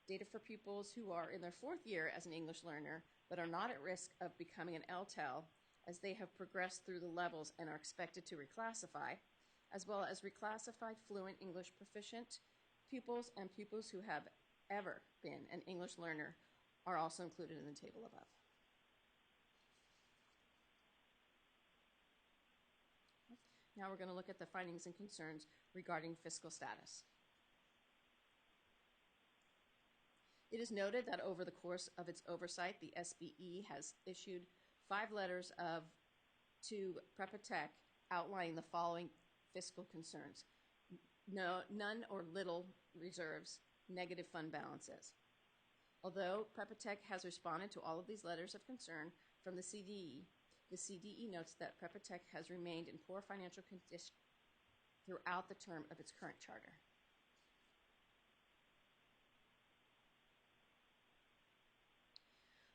Data for pupils who are in their 4th year as an English learner but are not at risk of becoming an LTEL as they have progressed through the levels and are expected to reclassify, as well as reclassified fluent English proficient pupils and pupils who have ever been an English learner are also included in the table above. Now we're going to look at the findings and concerns regarding fiscal status. It is noted that over the course of its oversight, the SBE has issued 5 letters to Prepa Tech outlining the following fiscal concerns: none or little reserves, negative fund balances. Although Prepa Tech has responded to all of these letters of concern from the CDE notes that Prepa Tech has remained in poor financial condition throughout the term of its current charter.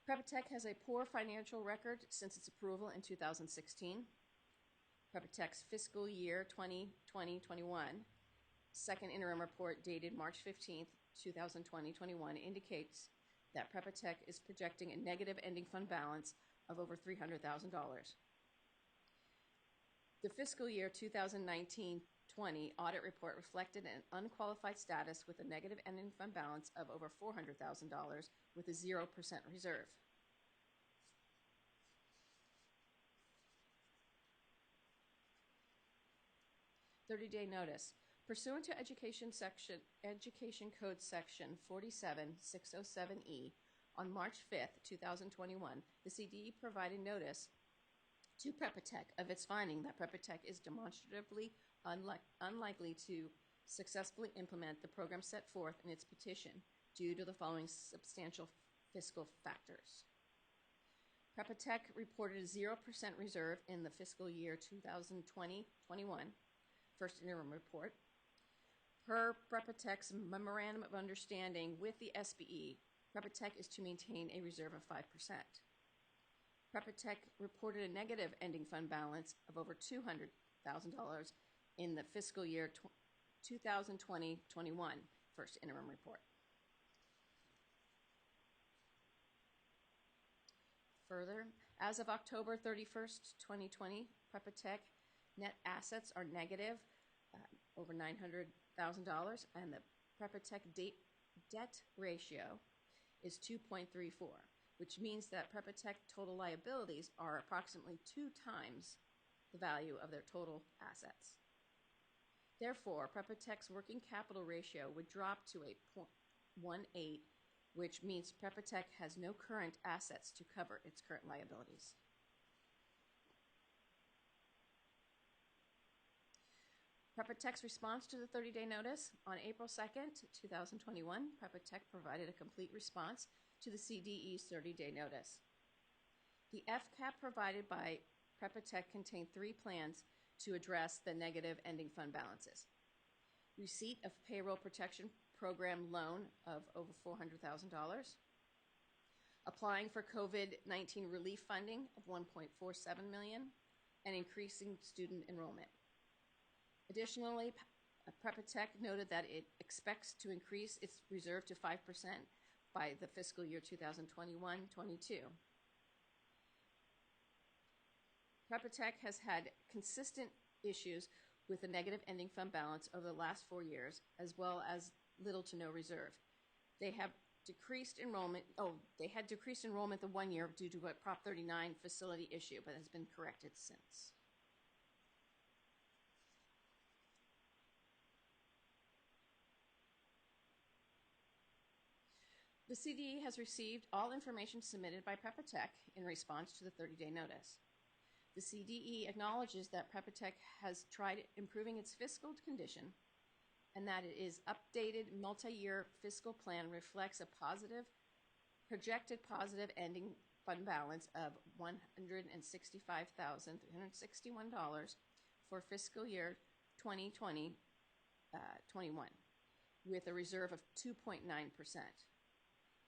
Prepa Tech has a poor financial record since its approval in 2016. Prepa Tech's fiscal year 2020-21 second interim report dated March 15th, 2020-21 indicates that Prepa Tech is projecting a negative ending fund balance of over $300,000. The fiscal year 2019-20 audit report reflected an unqualified status with a negative ending fund balance of over $400,000 with a 0% reserve. "30-day notice. Pursuant to Education Code Section 47607E, on March 5th, 2021, the CDE provided notice to Prepa Tech of its finding that Prepa Tech is demonstratively unlikely to successfully implement the program set forth in its petition due to the following substantial fiscal factors. Prepa Tech reported a 0% reserve in the fiscal year 2020-21 first interim report. Per Prepa Tech's Memorandum of Understanding with the SBE, Prepa Tech is to maintain a reserve of 5%. Prepa Tech reported a negative ending fund balance of over $200,000 in the fiscal year 2020-21 first interim report. Further, as of October 31st, 2020, Prepa Tech net assets are negative over $900,000, and the Prepa Tech debt ratio is 2.34, which means that Prepa Tech total liabilities are approximately 2 times the value of their total assets. Therefore, Prepa Tech's working capital ratio would drop to a 0.18, which means Prepa Tech has no current assets to cover its current liabilities. Prepa Tech's response to the 30-day notice. On April 2nd, 2021, Prepa Tech provided a complete response to the CDE's 30-day notice. The FCAP provided by Prepa Tech contained 3 plans to address the negative ending fund balances. Receipt of payroll protection program loan of over $400,000, applying for COVID-19 relief funding of $1.47 million, and increasing student enrollment. Additionally, Prepa Tech noted that it expects to increase its reserve to 5% by the fiscal year 2021-22. Prepa Tech has had consistent issues with a negative ending fund balance over the last 4 years, as well as little to no reserve. They had decreased enrollment the 1 year due to a Prop 39 facility issue, but has been corrected since. The CDE has received all information submitted by Prepa Tech in response to the 30-day notice. The CDE acknowledges that Prepa Tech has tried improving its fiscal condition and that its updated multi-year fiscal plan reflects a projected positive ending fund balance of $165,361 for fiscal year 2020-21, with a reserve of 2.9%.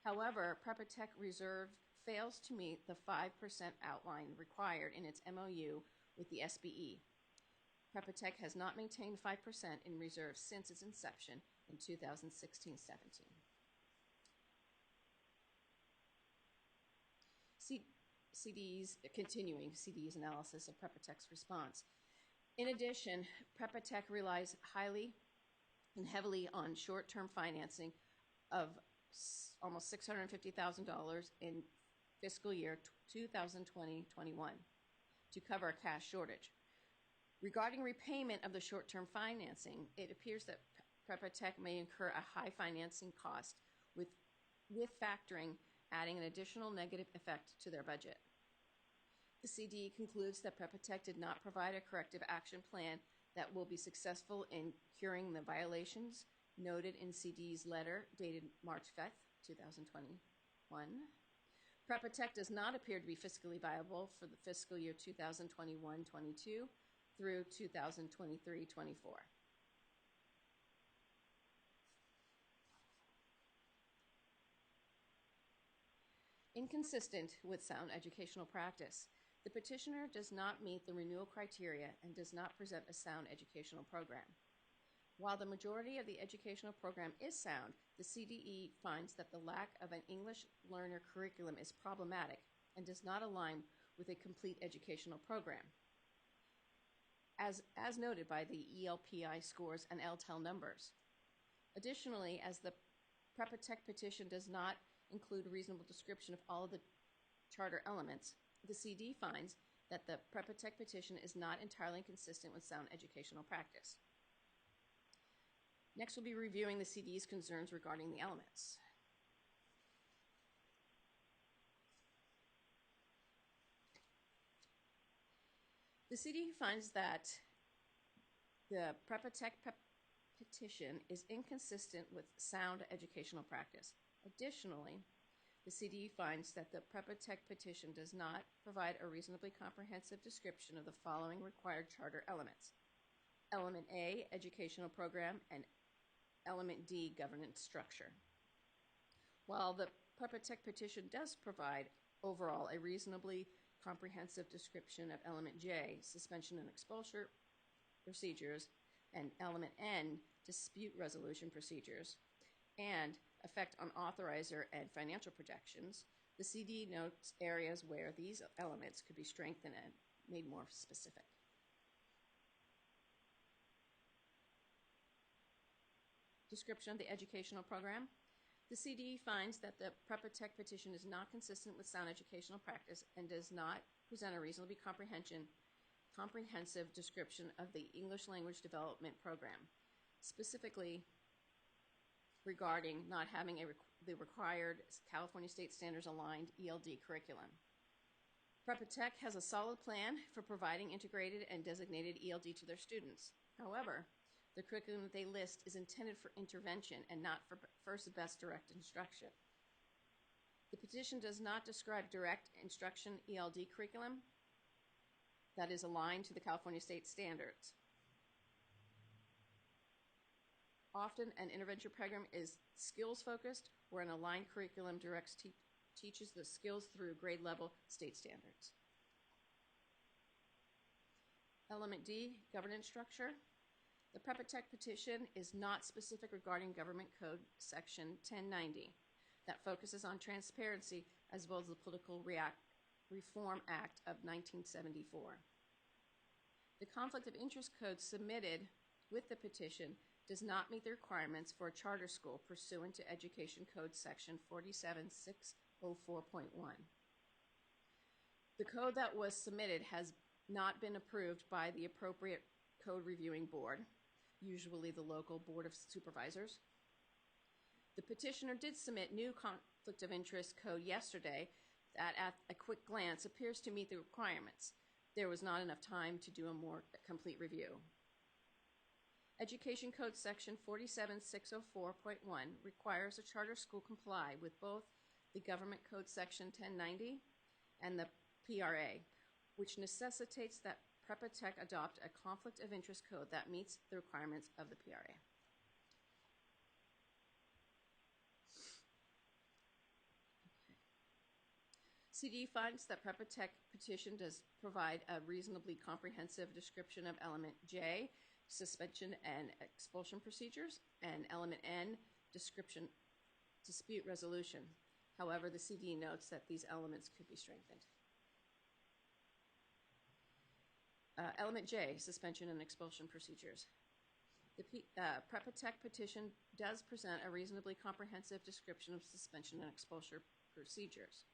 However, Prepa Tech reserve fails to meet the 5% outline required in its MOU with the SBE. Prepa Tech has not maintained 5% in reserve since its inception in 2016-17. CDE's analysis of Prepa Tech's response. In addition, Prepa Tech relies highly and heavily on short-term financing of almost $650,000 in fiscal year 2020-21 to cover a cash shortage. Regarding repayment of the short-term financing, it appears that Prepa Tech may incur a high financing cost with factoring adding an additional negative effect to their budget. The CDE concludes that Prepa Tech did not provide a corrective action plan that will be successful in curing the violations noted in CDE's letter dated March 5th, 2021. Prepa Tech does not appear to be fiscally viable for the fiscal year 2021-22 through 2023-24. Inconsistent with sound educational practice, the petitioner does not meet the renewal criteria and does not present a sound educational program. While the majority of the educational program is sound, the CDE finds that the lack of an English learner curriculum is problematic and does not align with a complete educational program, as noted by the ELPI scores and LTEL numbers. Additionally, as the Prepa Tech petition does not include a reasonable description of all of the charter elements, the CD finds that the Prepa Tech petition is not entirely consistent with sound educational practice. Next, we'll be reviewing the CD's concerns regarding the elements. The CD finds that the Prepa Tech petition is inconsistent with sound educational practice. Additionally, the CD finds that the Prepa Tech petition does not provide a reasonably comprehensive description of the following required charter elements: Element A, educational program, and Element D, governance structure. While the Prepa Tech petition does provide overall a reasonably comprehensive description of Element J, suspension and expulsion procedures, and Element N, dispute resolution procedures, and effect on authorizer and financial projections, the CD notes areas where these elements could be strengthened and made more specific. Description of the educational program. The CD finds that the Prepa Tech petition is not consistent with sound educational practice and does not present a reasonably comprehensive description of the English language development program, specifically regarding not having the required California state standards aligned ELD curriculum. Prepa Tech has a solid plan for providing integrated and designated ELD to their students. However, the curriculum that they list is intended for intervention and not for first best direct instruction. The petition does not describe direct instruction ELD curriculum that is aligned to the California state standards. Often, an intervention program is skills-focused, where an aligned curriculum teaches the skills through grade-level state standards. Element D, governance structure. The Prepa Tech petition is not specific regarding Government Code Section 1090 that focuses on transparency as well as the Political Reform Act of 1974. The Conflict of Interest Code submitted with the petition does not meet the requirements for a charter school pursuant to Education Code Section 47604.1. The code that was submitted has not been approved by the appropriate code reviewing board, usually the local board of supervisors. The petitioner did submit new conflict of interest code yesterday that at a quick glance appears to meet the requirements. There was not enough time to do a more complete review. Education Code Section 47604.1 requires a charter school comply with both the Government Code Section 1090 and the PRA, which necessitates that Prepa Tech adopt a conflict of interest code that meets the requirements of the PRA. CD finds that Prepa Tech petition does provide a reasonably comprehensive description of element J, suspension and expulsion procedures, and element N, description, dispute resolution. However, the CD notes that these elements could be strengthened. Element J, suspension and expulsion procedures. The Prepa Tech petition does present a reasonably comprehensive description of suspension and expulsion procedures.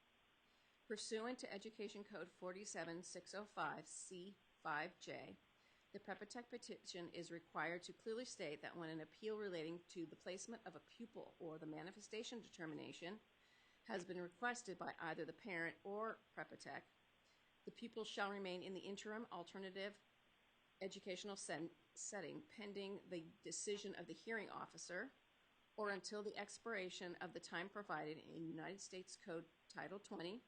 Pursuant to Education Code 47605C5J, the Prepa Tech petition is required to clearly state that when an appeal relating to the placement of a pupil or the manifestation determination has been requested by either the parent or Prepa Tech, the pupil shall remain in the interim alternative educational setting pending the decision of the hearing officer or until the expiration of the time provided in United States Code Title 20,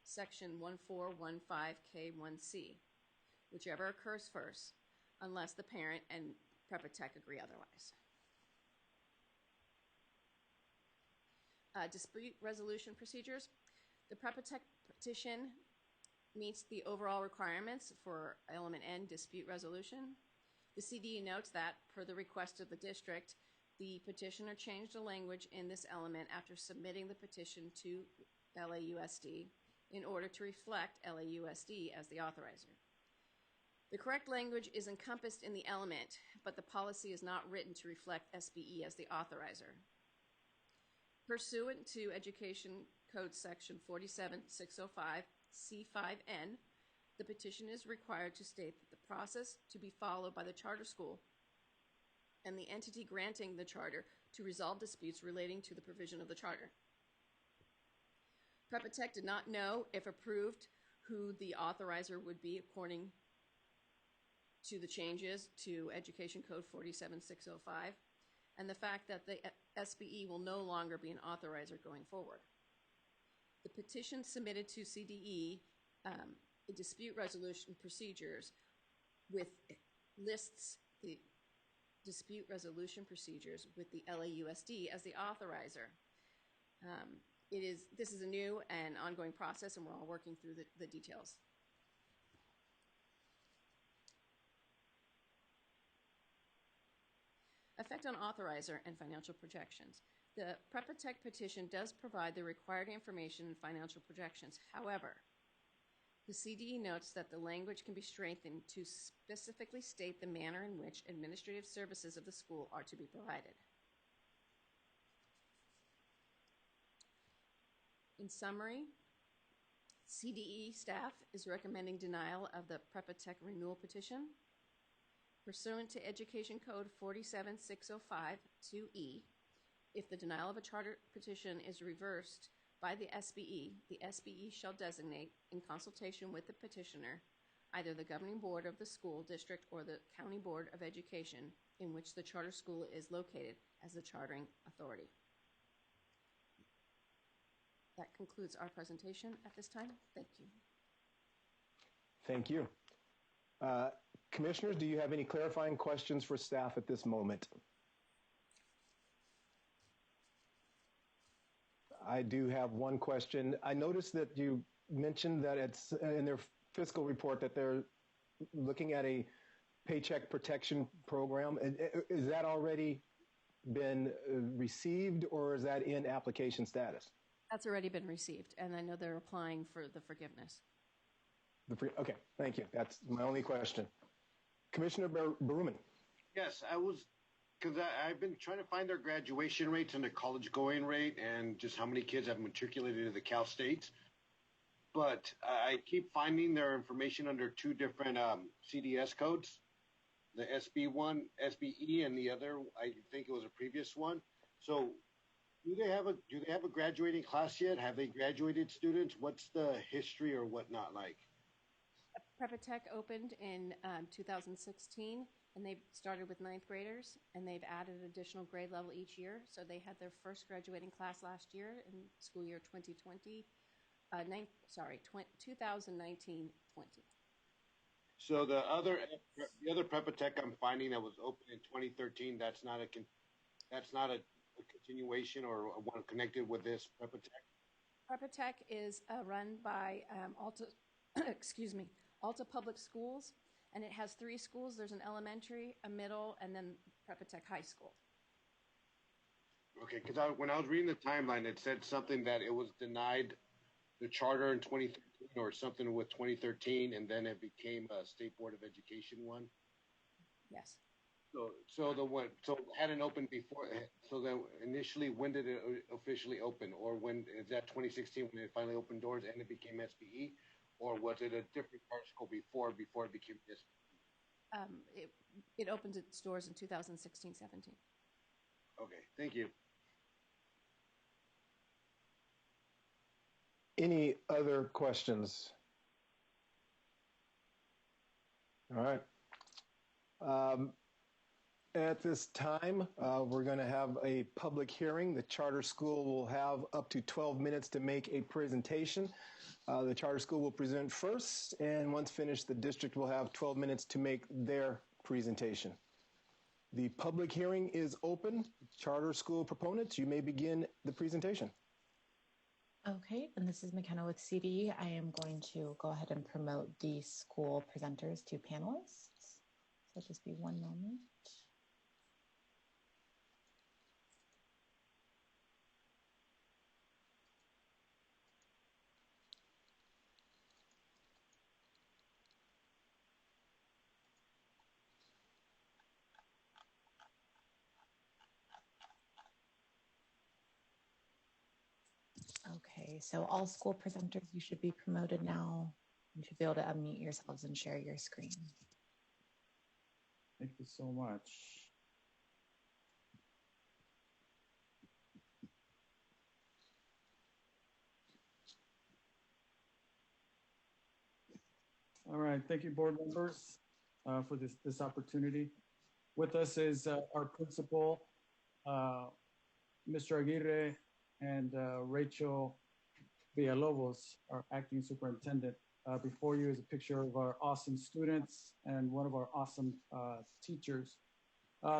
Section 1415K1C, whichever occurs first, unless the parent and Prepa Tech agree otherwise. Dispute resolution procedures. The Prepa Tech petition meets the overall requirements for element N, dispute resolution. The CD notes that, per the request of the district, the petitioner changed the language in this element after submitting the petition to LAUSD in order to reflect LAUSD as the authorizer. The correct language is encompassed in the element, but the policy is not written to reflect SBE as the authorizer. Pursuant to Education Code Section 47605C5N, the petition is required to state that the process to be followed by the charter school and the entity granting the charter to resolve disputes relating to the provision of the charter. Prepa Tech did not know, if approved, who the authorizer would be according to the changes to Education Code 47605, and the fact that the SBE will no longer be an authorizer going forward. The petition submitted to CDE dispute resolution procedures lists the dispute resolution procedures with the LAUSD as the authorizer. This is a new and ongoing process, and we're all working through the details. Effect on authorizer and financial projections. The Prepa Tech petition does provide the required information and financial projections. However, the CDE notes that the language can be strengthened to specifically state the manner in which administrative services of the school are to be provided. In summary, CDE staff is recommending denial of the Prepa Tech renewal petition. Pursuant to Education Code 47605-2E, if the denial of a charter petition is reversed by the SBE shall designate, in consultation with the petitioner, either the governing board of the school district or the county board of education in which the charter school is located as the chartering authority. That concludes our presentation at this time. Thank you. Thank you. Commissioners, do you have any clarifying questions for staff at this moment? I do have one question. I noticed that you mentioned that it's in their fiscal report that they're looking at a paycheck protection program. Is that already been received, or is that in application status? That's already been received, and I know they're applying for the forgiveness. Okay, thank you. That's my only question. Commissioner Baruman. Yes, because I've been trying to find their graduation rates and their college going rate and just how many kids have matriculated to the Cal States. But I keep finding their information under two different CDS codes, the SB1, SBE, and the other, I think it was a previous one. So do they have a graduating class yet? Have they graduated students? What's the history or whatnot like? Prepa Tech opened in 2016, and they started with 9th graders, and they've added additional grade level each year. So they had their first graduating class last year in school year 2019-20. So the other Prepa Tech I'm finding that was open in 2013, that's not a continuation or one connected with this Prepa Tech? Prepa Tech is run by Alta, Alta Public Schools, and it has 3 schools. There's an elementary, a middle, and then Prepa Tech High School. Okay, because when I was reading the timeline, it said something that it was denied the charter in 2013 or something with 2013, and then it became a State Board of Education one. Yes. So it hadn't opened before. So then initially, when did it officially open, or when is that 2016 when it finally opened doors and it became SBE, or was it a different charter school before it became SBE? It opened its doors in 2016-17. Okay, thank you. Any other questions? All right. At this time, we're going to have a public hearing. The charter school will have up to 12 minutes to make a presentation. The charter school will present first, and once finished, the district will have 12 minutes to make their presentation. The public hearing is open. Charter school proponents, you may begin the presentation. Okay, and this is McKenna with CD. I am going to go ahead and promote the school presenters to panelists. So just be one moment. Okay, so all school presenters, you should be promoted now. You should be able to unmute yourselves and share your screen. Thank you so much. All right, thank you, board members, for this opportunity. With us is our principal, Mr. Aguirre, and Rachel Villalobos, our acting superintendent. Before you is a picture of our awesome students and one of our awesome teachers.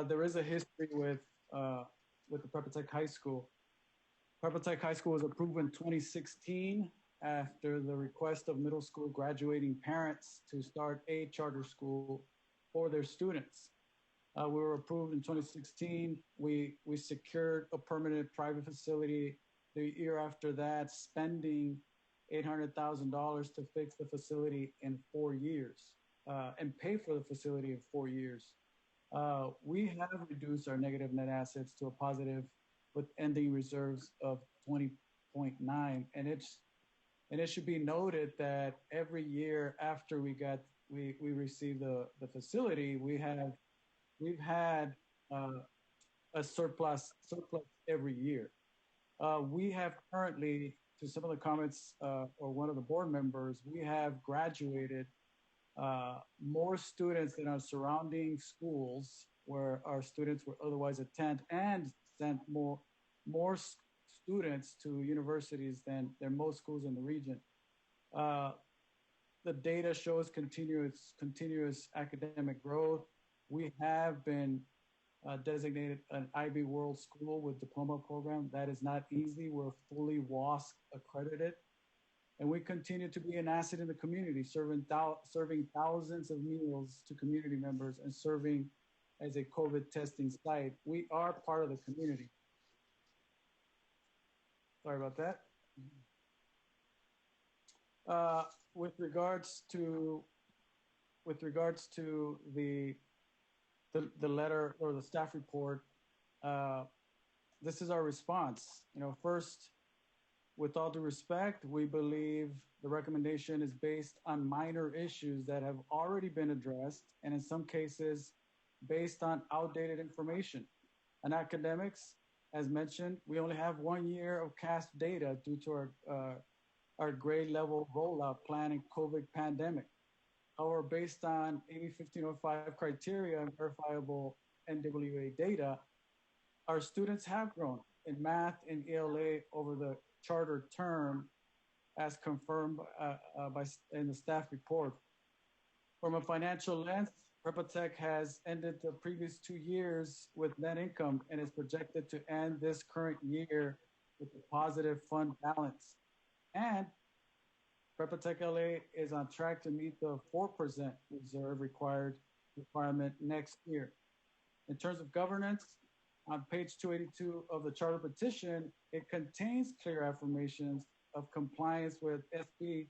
There is a history with the Prepa Tech High School. Prepa Tech High School was approved in 2016 after the request of middle school graduating parents to start a charter school for their students. We were approved in 2016. We secured a permanent private facility the year after that, spending $800,000 to fix the facility in 4 years and pay for the facility in 4 years. We have reduced our negative net assets to a positive with ending reserves of 20.9. And it should be noted that every year after we received the facility, we've had a surplus every year. We have currently, to some of the comments or one of the board members, we have graduated more students than our surrounding schools where our students would otherwise attend, and sent more students to universities than most schools in the region. The data shows continuous academic growth. We have been designated an IB World School with diploma program. That is not easy. We're fully WASC accredited. And we continue to be an asset in the community, serving thousands of meals to community members and serving as a COVID testing site. We are part of the community. Sorry about that. With regards to the letter or the staff report, this is our response. First, with all due respect, we believe the recommendation is based on minor issues that have already been addressed, and in some cases, based on outdated information. In academics, as mentioned, we only have 1 year of CASP data due to our grade level rollout plan in COVID pandemic. However, based on AB 1505 criteria and verifiable NWA data, our students have grown in math and ELA over the charter term as confirmed in the staff report. From a financial lens, Prepa Tech has ended the previous 2 years with net income and is projected to end this current year with a positive fund balance. And Prepa Tech LA is on track to meet the 4% reserve requirement next year. In terms of governance, on page 282 of the charter petition, it contains clear affirmations of compliance with SB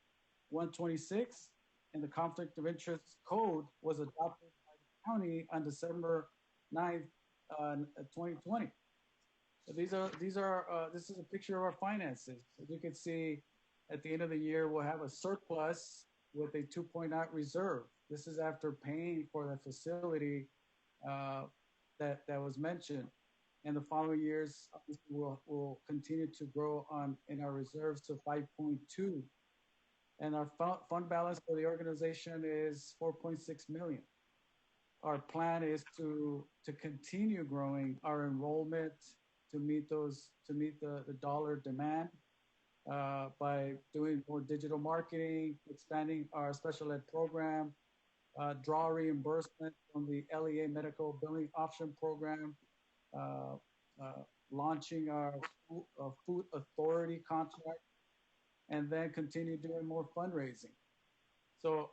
126, and the conflict of interest code was adopted by the county on December 9th, 2020. So this is a picture of our finances. As you can see, at the end of the year, we'll have a surplus with a 2.0 reserve. This is after paying for the facility that was mentioned. And the following years, we'll continue to grow in our reserves to 5.2. And our fund balance for the organization is 4.6 million. Our plan is to continue growing our enrollment to meet the dollar demand by doing more digital marketing, expanding our special ed program, draw reimbursement from the LEA medical billing option program, launching our food authority contract, and then continue doing more fundraising. So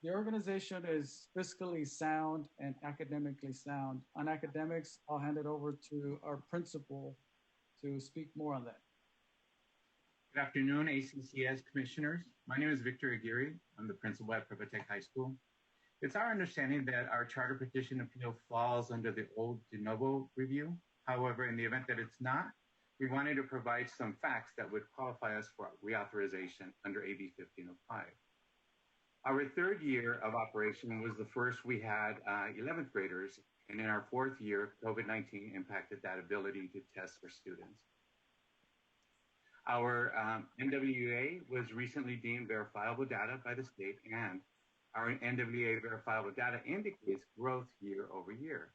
the organization is fiscally sound and academically sound. On academics, I'll hand it over to our principal to speak more on that. Good afternoon, ACCS commissioners. My name is Victor Aguirre. I'm the principal at Prepa Tech High School. It's our understanding that our charter petition appeal falls under the old de novo review. However, in the event that it's not, we wanted to provide some facts that would qualify us for reauthorization under AB 1505. Our third year of operation was the first we had 11th graders, and in our fourth year, COVID-19 impacted that ability to test for students. Our NWA was recently deemed verifiable data by the state, and our NWA verifiable data indicates growth year over year.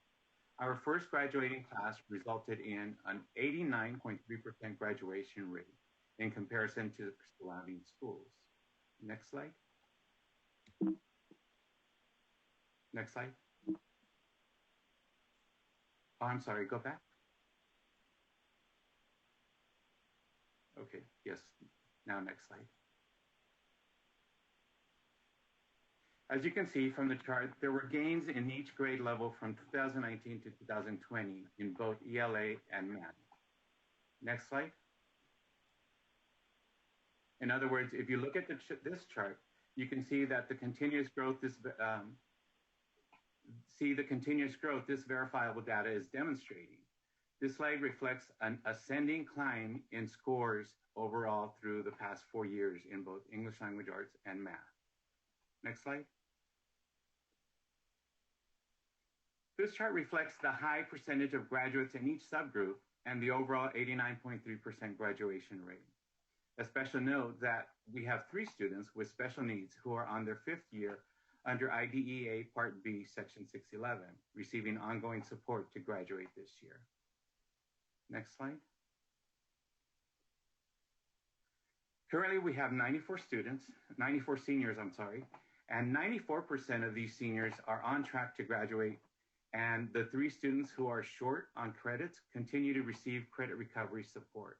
Our first graduating class resulted in an 89.3% graduation rate in comparison to the surrounding schools. Next slide. Next slide. Oh, I'm sorry, go back. Okay, yes, now next slide. As you can see from the chart, there were gains in each grade level from 2019 to 2020 in both ELA and math. Next slide. In other words, if you look at this chart, you can see that the continuous growth this verifiable data is demonstrating. This slide reflects an ascending climb in scores overall through the past 4 years in both English language arts and math. Next slide. This chart reflects the high percentage of graduates in each subgroup and the overall 89.3% graduation rate. A special note that we have 3 students with special needs who are on their 5th year under IDEA Part B, Section 611, receiving ongoing support to graduate this year. Next slide. Currently, we have 94 seniors, and 94% of these seniors are on track to graduate, and the 3 students who are short on credits continue to receive credit recovery support.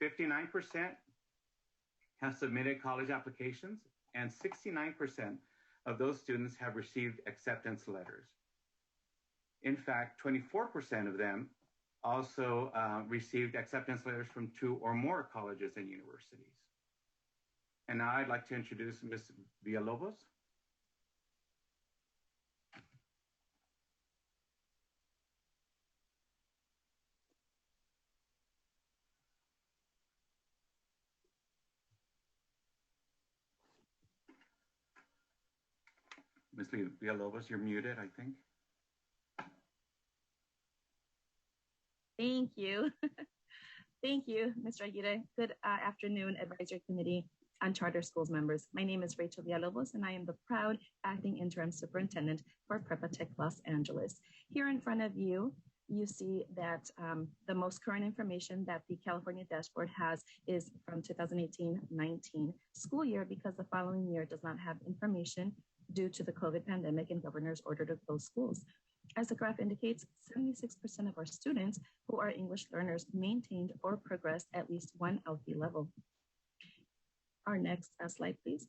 59% have submitted college applications, and 69% of those students have received acceptance letters. In fact, 24% of them also received acceptance letters from 2 or more colleges and universities. And now I'd like to introduce Ms. Villalobos. Ms. Villalobos, you're muted, I think. Thank you. Thank you, Mr. Aguirre. Good afternoon, Advisory Committee on Charter Schools members. My name is Rachel Villalobos, and I am the proud acting interim superintendent for Prepa Tech Los Angeles. Here in front of you, you see that the most current information that the California dashboard has is from 2018-19 school year, because the following year does not have information due to the COVID pandemic and governor's order to close schools. As the graph indicates, 76% of our students who are English learners maintained or progressed at least one LP level. Our next slide, please.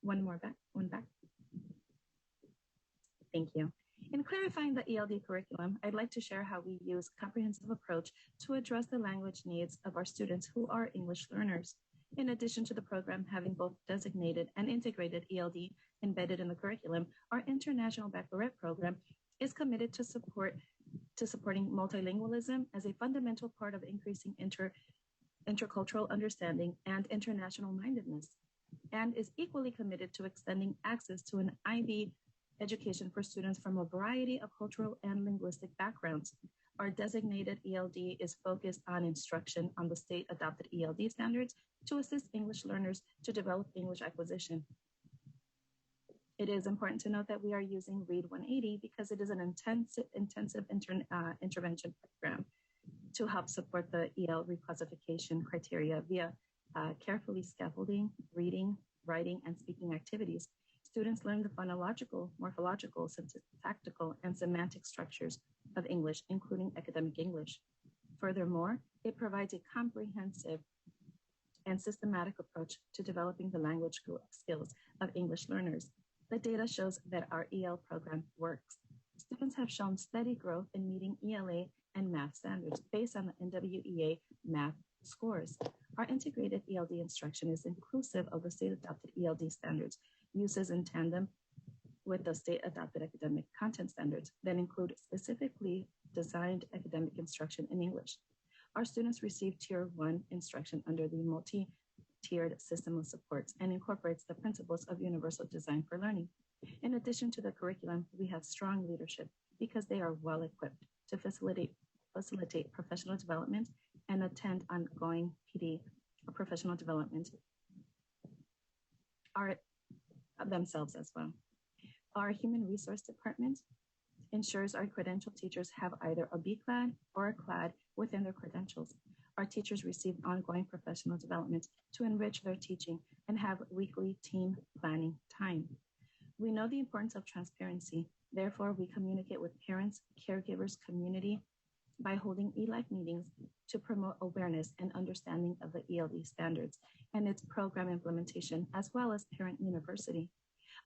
One back. Thank you. In clarifying the ELD curriculum, I'd like to share how we use a comprehensive approach to address the language needs of our students who are English learners. In addition to the program having both designated and integrated ELD embedded in the curriculum, our International Baccalaureate program is committed to supporting multilingualism as a fundamental part of increasing intercultural understanding and international mindedness, and is equally committed to extending access to an IB education for students from a variety of cultural and linguistic backgrounds. Our designated ELD is focused on instruction on the state-adopted ELD standards to assist English learners to develop English acquisition. It is important to note that we are using READ 180 because it is an intensive intervention program to help support the EL reclassification criteria via carefully scaffolding, reading, writing, and speaking activities. Students learn the phonological, morphological, syntactical, and semantic structures of English, including academic English. Furthermore, it provides a comprehensive and systematic approach to developing the language skills of English learners. The data shows that our EL program works. Students have shown steady growth in meeting ELA and math standards based on the NWEA math scores. Our integrated ELD instruction is inclusive of the state-adopted ELD standards, uses in tandem with the state-adopted academic content standards that include specifically designed academic instruction in English. Our students receive Tier 1 instruction under the multi-tiered system of supports and incorporates the principles of universal design for learning. In addition to the curriculum, we have strong leadership because they are well-equipped to facilitate professional development and attend ongoing PD or professional development themselves as well. Our human resource department ensures our credentialed teachers have either a B-CLAD or a CLAD within their credentials. Our teachers receive ongoing professional development to enrich their teaching and have weekly team planning time. We know the importance of transparency. Therefore, we communicate with parents, caregivers, community by holding ELAC meetings to promote awareness and understanding of the ELD standards and its program implementation, as well as parent university.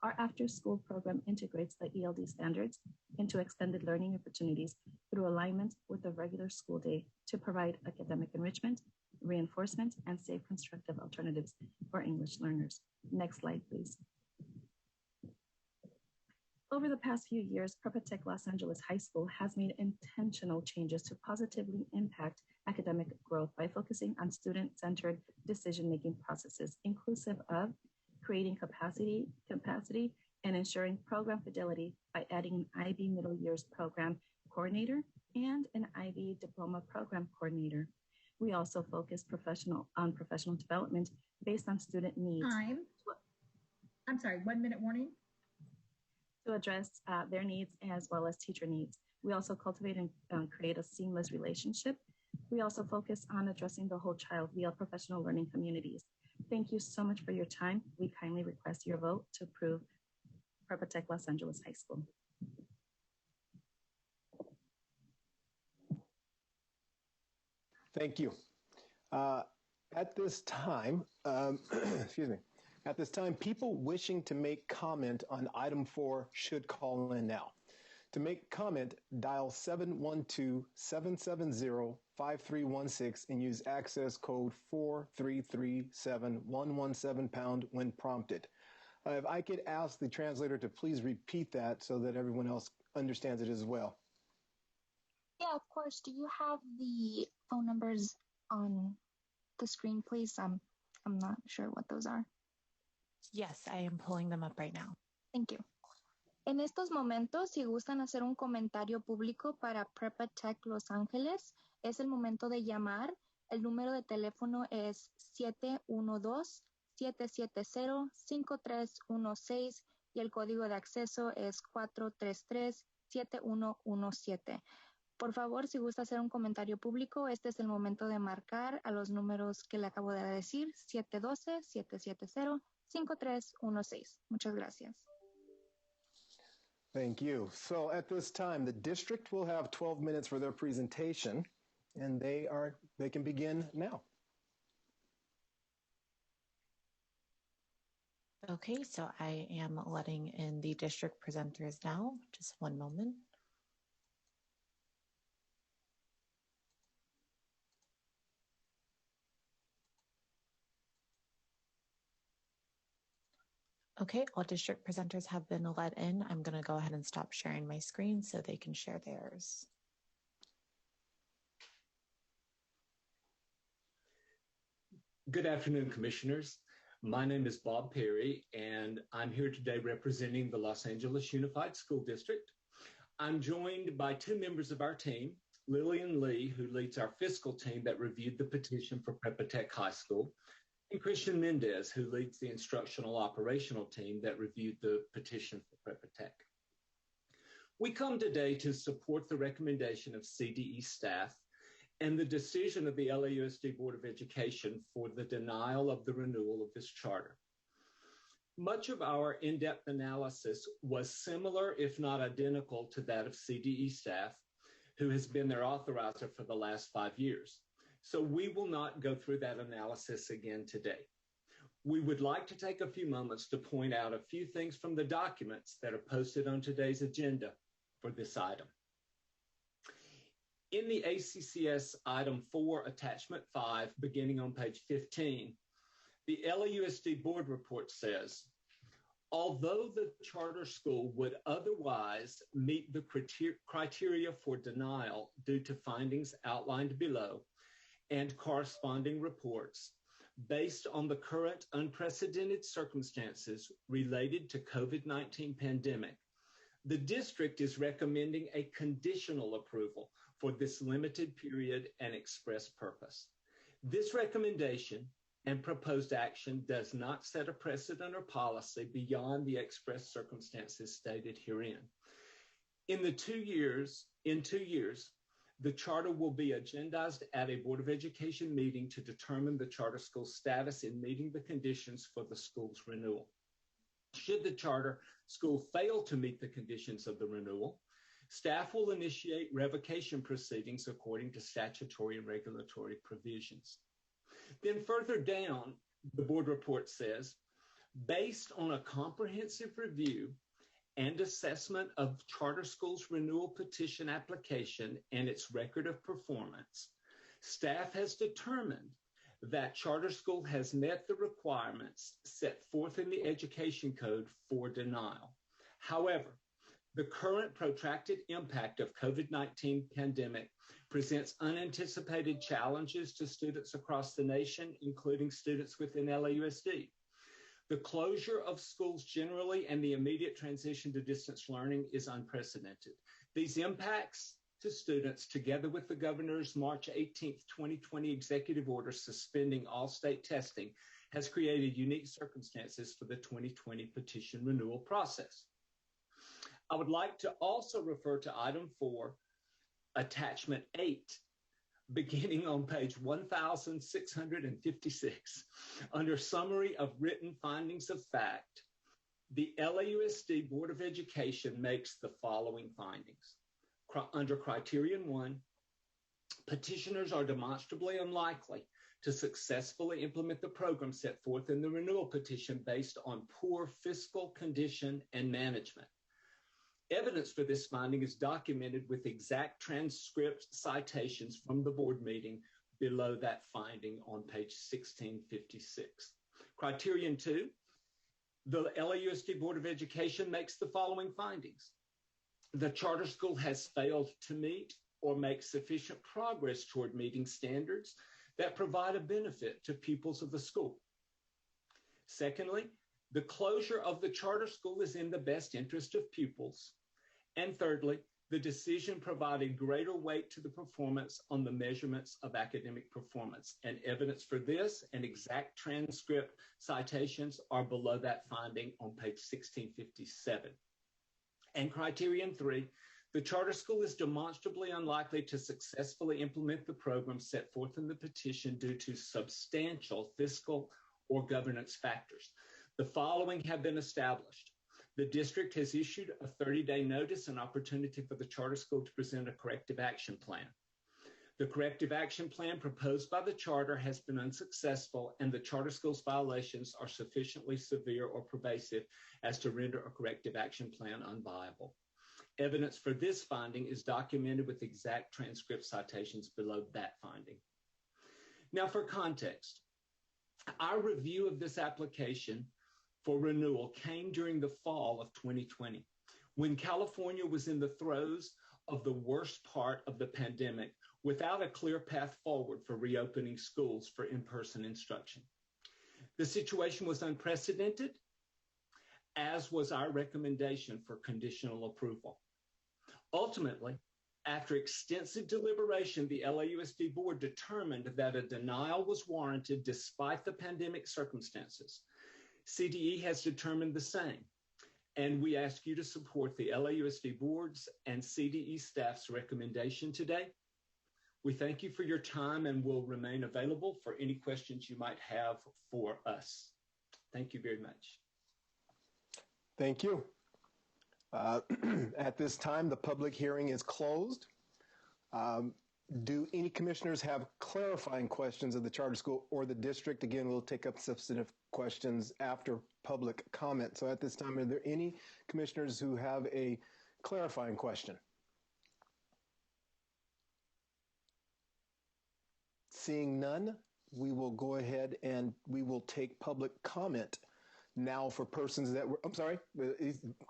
Our after-school program integrates the ELD standards into extended learning opportunities through alignment with the regular school day to provide academic enrichment, reinforcement, and safe constructive alternatives for English learners. Next slide, please. Over the past few years, Prepa Tech Los Angeles High School has made intentional changes to positively impact academic growth by focusing on student-centered decision-making processes, inclusive of creating capacity and ensuring program fidelity by adding an IB Middle Years Program Coordinator and an IB Diploma Program Coordinator. We also focus on professional development based on student needs. I'm sorry, 1 minute warning. To address their needs as well as teacher needs. We also cultivate and create a seamless relationship. We also focus on addressing the whole child via professional learning communities. Thank you so much for your time. We kindly request your vote to approve Prepa Tech Los Angeles High School. Thank you. At this time, excuse me. At this time, people wishing to make comment on item 4 should call in now. To make comment, dial 712-770-5316 and use access code 4337117 when prompted. If I could ask the translator to please repeat that so that everyone else understands it as well. Yeah, of course. Do you have the phone numbers on the screen, please? I'm not sure what those are. Yes, I am pulling them up right now. Thank you. En estos momentos, si gustan hacer un comentario público para Prepa Tech Los Ángeles, es el momento de llamar. El número de teléfono es 712-770-5316 y el código de acceso es 433-7117. Por favor, si gusta hacer un comentario público, este es el momento de marcar a los números que le acabo de decir, 712-770-5316. Muchas gracias. Thank you. So at this time, the district will have 12 minutes for their presentation, and they can begin now. Okay, so I am letting in the district presenters now. Just one moment. Okay, all district presenters have been let in. I'm going to go ahead and stop sharing my screen so they can share theirs. Good afternoon, Commissioners. My name is Bob Perry, and I'm here today representing the Los Angeles Unified School District. I'm joined by two members of our team, Lillian Lee, who leads our fiscal team that reviewed the petition for Prepa Tech High School, and Christian Mendez, who leads the instructional operational team that reviewed the petition for Prepa Tech. We come today to support the recommendation of CDE staff and the decision of the LAUSD Board of Education for the denial of the renewal of this charter. Much of our in-depth analysis was similar, if not identical, to that of CDE staff, who has been their authorizer for the last 5 years. So we will not go through that analysis again today. We would like to take a few moments to point out a few things from the documents that are posted on today's agenda for this item. In the ACCS item 4, attachment 5, beginning on page 15, the LAUSD board report says, although the charter school would otherwise meet the criteria for denial due to findings outlined below, and corresponding reports based on the current unprecedented circumstances related to COVID-19 pandemic, the district is recommending a conditional approval for this limited period and express purpose. This recommendation and proposed action does not set a precedent or policy beyond the express circumstances stated herein. In 2 years, the charter will be agendized at a Board of Education meeting to determine the charter school status in meeting the conditions for the school's renewal. Should the charter school fail to meet the conditions of the renewal, staff will initiate revocation proceedings according to statutory and regulatory provisions. Then further down, the board report says, based on a comprehensive review and assessment of charter school's renewal petition application and its record of performance, staff has determined that charter school has met the requirements set forth in the education code for denial. However, the current protracted impact of COVID-19 pandemic presents unanticipated challenges to students across the nation, including students within LAUSD. The closure of schools generally and the immediate transition to distance learning is unprecedented. These impacts to students, together with the governor's March 18th, 2020 executive order suspending all state testing, has created unique circumstances for the 2020 petition renewal process. I would like to also refer to item 4, attachment 8, beginning on page 1656, under summary of written findings of fact. The LAUSD Board of Education makes the following findings. Under criterion 1, petitioners are demonstrably unlikely to successfully implement the program set forth in the renewal petition based on poor fiscal condition and management. Evidence for this finding is documented with exact transcript citations from the board meeting below that finding on page 1656. Criterion 2, the LAUSD Board of Education makes the following findings. The charter school has failed to meet or make sufficient progress toward meeting standards that provide a benefit to pupils of the school. Secondly, the closure of the charter school is in the best interest of pupils. And thirdly, the decision provided greater weight to the performance on the measurements of academic performance. And evidence for this and exact transcript citations are below that finding on page 1657. And criterion 3, the charter school is demonstrably unlikely to successfully implement the program set forth in the petition due to substantial fiscal or governance factors. The following have been established. The district has issued a 30-day notice and opportunity for the charter school to present a corrective action plan. The corrective action plan proposed by the charter has been unsuccessful, and the charter school's violations are sufficiently severe or pervasive as to render a corrective action plan unviable. Evidence for this finding is documented with exact transcript citations below that finding. Now, for context, our review of this application for renewal came during the fall of 2020, when California was in the throes of the worst part of the pandemic without a clear path forward for reopening schools for in-person instruction. The situation was unprecedented, as was our recommendation for conditional approval. Ultimately, after extensive deliberation, the LAUSD board determined that a denial was warranted despite the pandemic circumstances. CDE has determined the same, and we ask you to support the LAUSD board's and CDE staff's recommendation today. We thank you for your time and will remain available for any questions you might have for us. Thank you very much. Thank you. At this time, the public hearing is closed. Do any commissioners have clarifying questions of the charter school or the district? Again, we'll take up substantive questions after public comment. So at this time, are there any commissioners who have a clarifying question? Seeing none, we will go ahead and we will take public comment now for persons that were, I'm sorry,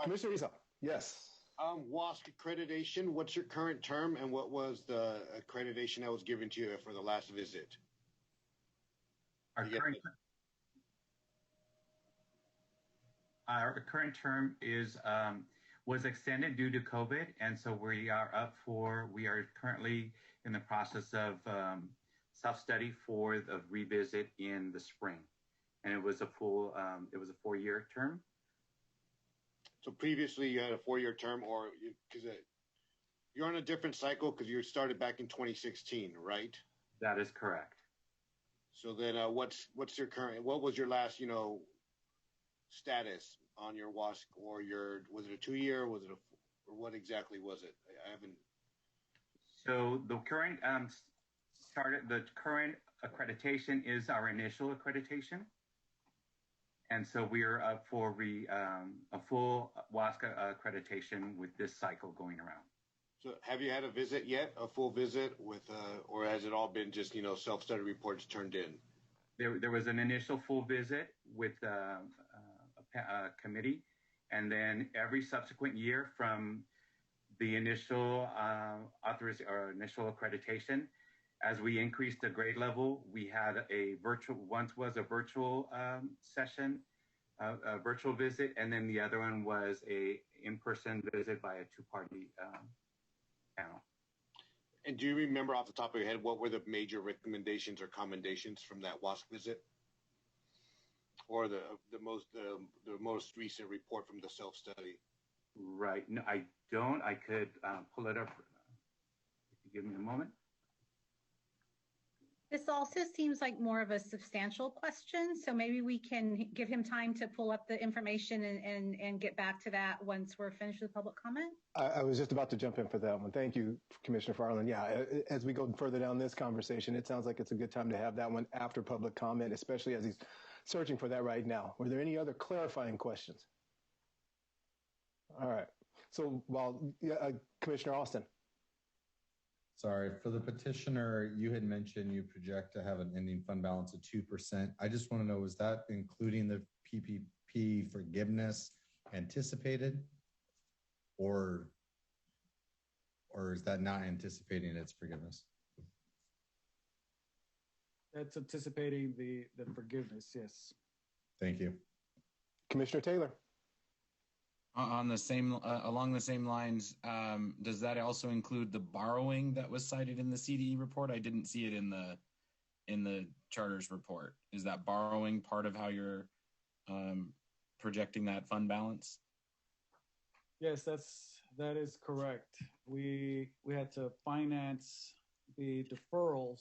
Commissioner Isa. Yes. WASC accreditation, what's your current term and what was the accreditation that was given to you for the last visit? Our current term is was extended due to COVID, and so we are currently in the process of self-study for the revisit in the spring, and it was a 4-year term. So previously you had a 4-year term, or because you're on a different cycle because you started back in 2016, right? That is correct. So then what's your current, what was your last, status on your WASC, or was it a 2-year? Or what exactly was it? I haven't. So the current accreditation is our initial accreditation. And so we are up for a full WASC accreditation with this cycle going around. So have you had a visit yet, a full visit with, or has it all been just, self-study reports turned in? There was an initial full visit with a committee, and then every subsequent year from the initial initial accreditation, as we increased the grade level, we had a virtual session, a virtual visit, and then the other one was a in-person visit by a 2-party panel. And do you remember off the top of your head what were the major recommendations or commendations from that WASC visit, or the most recent report from the self-study? Right. No, I don't. I could pull it up. If you give me a moment. This also seems like more of a substantial question, so maybe we can give him time to pull up the information and get back to that once we're finished with public comment. I was just about to jump in for that one. Thank you, Commissioner Farland. Yeah, as we go further down this conversation, it sounds like it's a good time to have that one after public comment, especially as he's searching for that right now. Were there any other clarifying questions? All right. So while Commissioner Austin. Sorry, for the petitioner, you had mentioned you project to have an ending fund balance of 2%. I just want to know, was that including the PPP forgiveness anticipated, or is that not anticipating its forgiveness? That's anticipating the forgiveness, yes. Thank you. Commissioner Taylor. On the same, along the same lines, does that also include the borrowing that was cited in the CDE report? I didn't see it in the charters report. Is that borrowing part of how you're projecting that fund balance? Yes, that is correct. We had to finance the deferrals,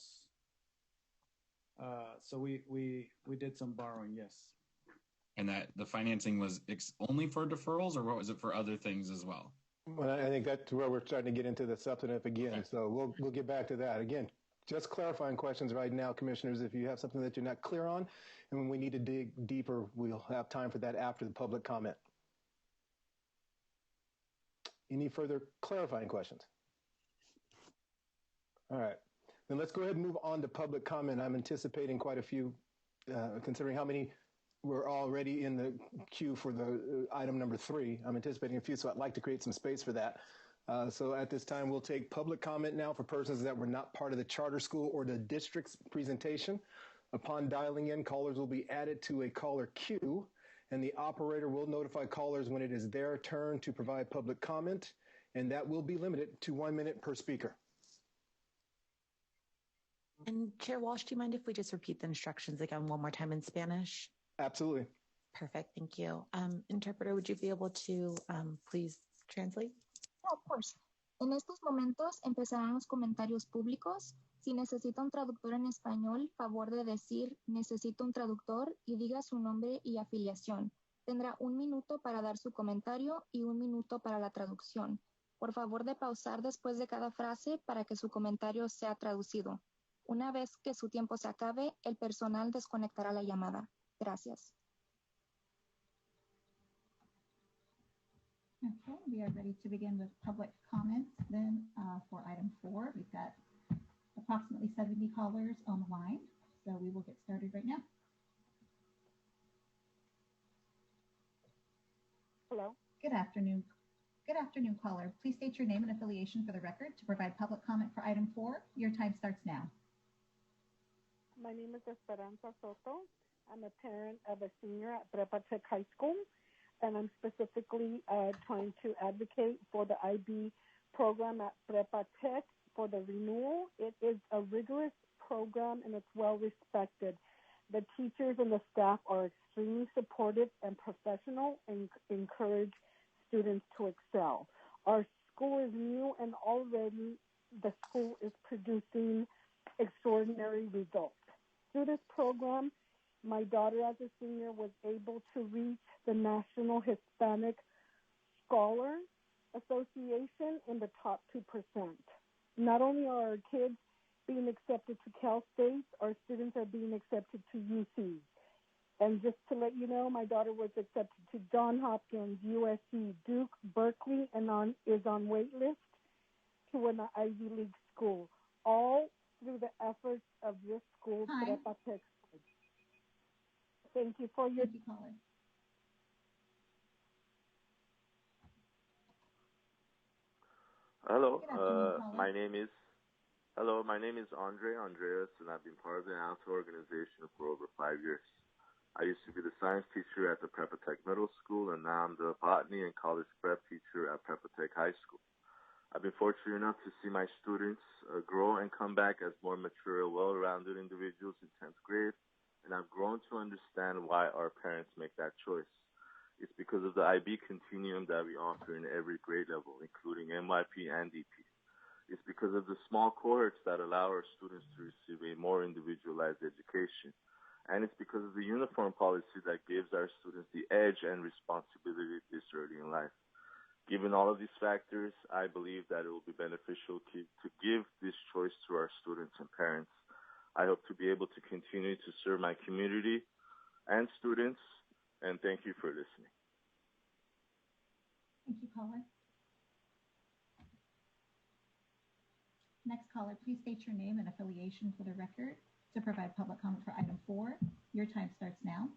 so we did some borrowing. Yes. And that the financing was only for deferrals, or what was it for other things as well? Well, I think that's where we're starting to get into the substantive again. Okay. So we'll get back to that. Again, just clarifying questions right now, commissioners. If you have something that you're not clear on, and when we need to dig deeper, we'll have time for that after the public comment. Any further clarifying questions? All right. Then let's go ahead and move on to public comment. I'm anticipating quite a few, considering how many we're already in the queue for the item number 3. I'm anticipating a few, so I'd like to create some space for that. So at this time, we'll take public comment now for persons that were not part of the charter school or the district's presentation. Upon dialing in, callers will be added to a caller queue, and the operator will notify callers when it is their turn to provide public comment, and that will be limited to 1 minute per speaker. And Chair Walsh, do you mind if we just repeat the instructions again one more time in Spanish? Absolutely. Perfect, thank you. Interpreter, would you be able to please translate? Yeah, of course. En estos momentos empezarán los comentarios públicos. Si necesita un traductor en español, favor de decir necesito un traductor y diga su nombre y afiliación. Tendrá 1 minuto para dar su comentario y 1 minuto para la traducción. Por favor de pausar después de cada frase para que su comentario sea traducido. Una vez que su tiempo se acabe, el personal desconectará la llamada. Gracias. Okay, we are ready to begin with public comments then for item 4. We've got approximately 70 callers on the line, so we will get started right now. Hello. Good afternoon. Good afternoon, caller. Please state your name and affiliation for the record to provide public comment for item 4. Your time starts now. My name is Esperanza Soto. I'm a parent of a senior at Prepa Tech High School, and I'm specifically trying to advocate for the IB program at Prepa Tech for the Renewal. It is a rigorous program, and it's well respected. The teachers and the staff are extremely supportive and professional and encourage students to excel. Our school is new, and already the school is producing extraordinary results. Through this program, my daughter, as a senior, was able to reach the National Hispanic Scholar Association in the top 2%. Not only are our kids being accepted to Cal State, our students are being accepted to UC. And just to let you know, my daughter was accepted to Johns Hopkins, USC, Duke, Berkeley, and is on wait list to an Ivy League school, all through the efforts of this school, Prepa Tech. Thank you for your caller. Hello, my name is Andre Andreas, and I've been part of the ALTA organization for over 5 years. I used to be the science teacher at the Prepa Tech Middle School, and now I'm the botany and college prep teacher at Prepa Tech High School. I've been fortunate enough to see my students grow and come back as more mature, well-rounded individuals in 10th grade, and I've grown to understand why our parents make that choice. It's because of the IB continuum that we offer in every grade level, including MYP and DP. It's because of the small cohorts that allow our students to receive a more individualized education. And it's because of the uniform policy that gives our students the edge and responsibility this early in life. Given all of these factors, I believe that it will be beneficial to give this choice to our students and parents. I hope to be able to continue to serve my community and students, and thank you for listening. Thank you, caller. Next caller, please state your name and affiliation for the record to provide public comment for item 4. Your time starts now.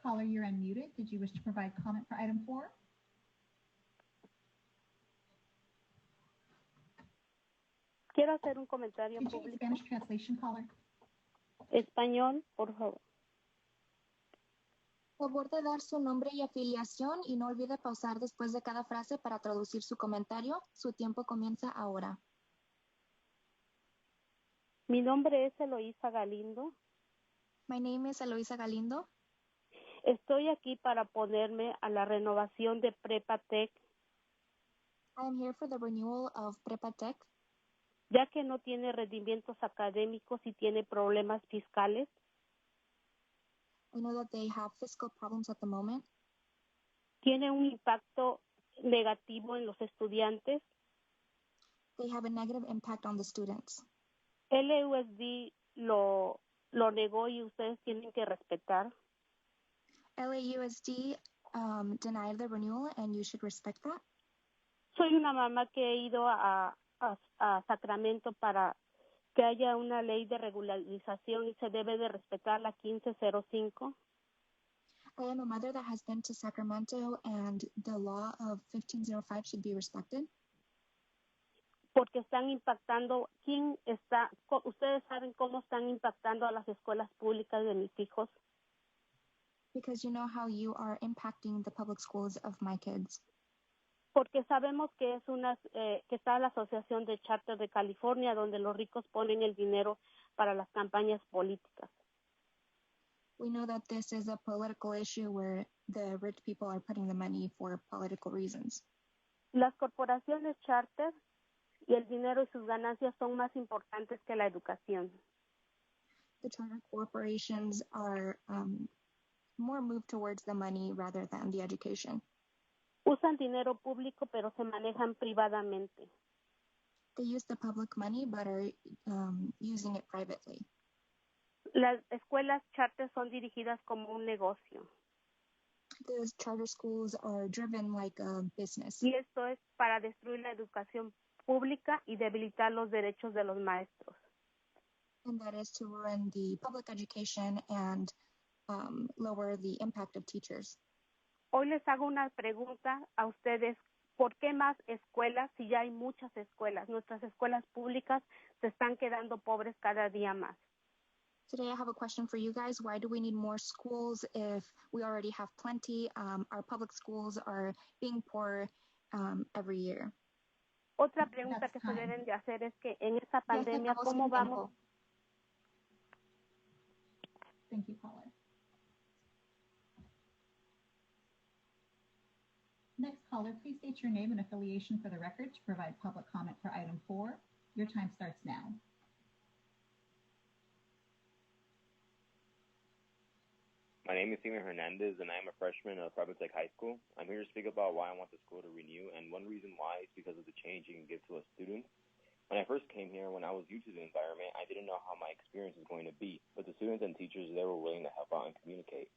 Caller, you're unmuted. Did you wish to provide comment for item 4? Quiero hacer un comentario público. Spanish translation, caller. Español, por favor. Favor de dar su nombre y afiliación y no olvide pausar después de cada frase para traducir su comentario. Su tiempo comienza ahora. Mi nombre es Eloísa Galindo. My name is Eloísa Galindo. Estoy aquí para ponerme a la renovación de Prepa Tech. I am here for the renewal of Prepa Tech. Ya que no tiene rendimientos académicos y tiene problemas fiscales. I know that they have fiscal problems at the moment. Tiene un impacto negativo en los estudiantes. They have a negative impact on the students. LUSD lo negó y ustedes tienen que respetar. LAUSD denied the renewal and you should respect that. Soy una mamá que he ido a Sacramento para que haya una ley de regularización y se debe de respetar la 1505. I am a mother that has been to Sacramento and the law of 1505 should be respected. Porque están impactando, ustedes saben cómo están impactando a las escuelas públicas de mis hijos. Because you know how you are impacting the public schools of my kids. Porque sabemos que es que está la Asociación de Charter de California, donde los ricos ponen el dinero para las campañas políticas. We know that this is a political issue where the rich people are putting the money for political reasons. Las corporaciones charter y el dinero y sus ganancias son más importantes que la educación. The charter corporations are more moved towards the money rather than the education. Usan dinero público, pero se manejan privadamente. They use the public money, but are using it privately. Las escuelas charter son dirigidas como un negocio. The charter schools are driven like a business. Y esto es para destruir la educación pública y debilitar los derechos de los maestros. And that is to ruin the public education and lower the impact of teachers. Hoy les hago una pregunta a ustedes. ¿Por qué más escuelas si ya hay muchas escuelas? Nuestras escuelas públicas se están quedando pobres cada día más. Today I have a question for you guys. Why do we need more schools if we already have plenty? Our public schools are being poor every year. Otra pregunta que se deben de hacer es que en esta pandemia, ¿cómo vamos? Thank you, caller. Next caller, please state your name and affiliation for the record to provide public comment for item 4. Your time starts now. My name is Steven Hernandez, and I am a freshman at Prepa High School. I'm here to speak about why I want the school to renew, and one reason why is because of the change you can give to us students. When I first came here, when I was new to the environment, I didn't know how my experience was going to be, but the students and teachers there were willing to help out and communicate.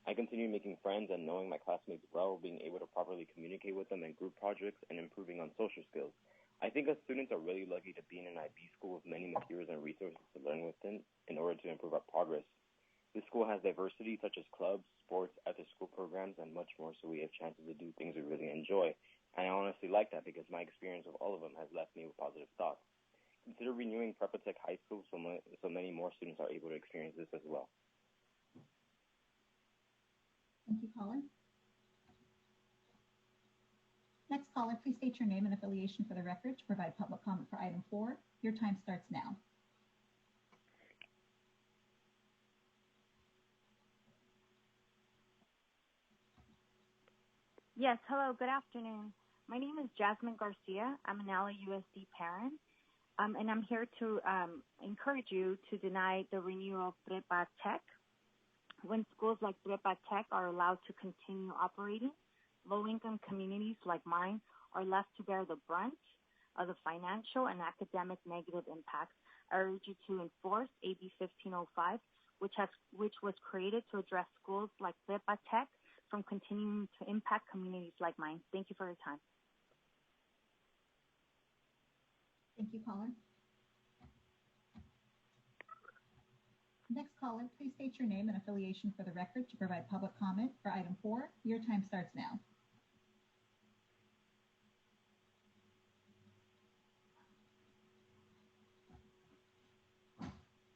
I continued making friends and knowing my classmates well, being able to properly communicate with them in group projects and improving on social skills. I think us students are really lucky to be in an IB school with many materials and resources to learn within in order to improve our progress. This school has diversity such as clubs, sports, after-school programs, and much more, so we have chances to do things we really enjoy. And I honestly like that because my experience with all of them has left me with positive thoughts. Consider renewing Prepa Tech High School so many more students are able to experience this as well. Thank you, caller. Next caller, please state your name and affiliation for the record to provide public comment for item 4. Your time starts now. Yes, hello, good afternoon. My name is Jasmine Garcia. I'm an LAUSD parent, and I'm here to encourage you to deny the renewal of Prepa Tech. When schools like Prepa Tech are allowed to continue operating, low-income communities like mine are left to bear the brunt of the financial and academic negative impacts. I urge you to enforce AB 1505, which was created to address schools like Prepa Tech from continuing to impact communities like mine. Thank you for your time. Thank you, caller. Next caller, please state your name and affiliation for the record to provide public comment for item 4. Your time starts now.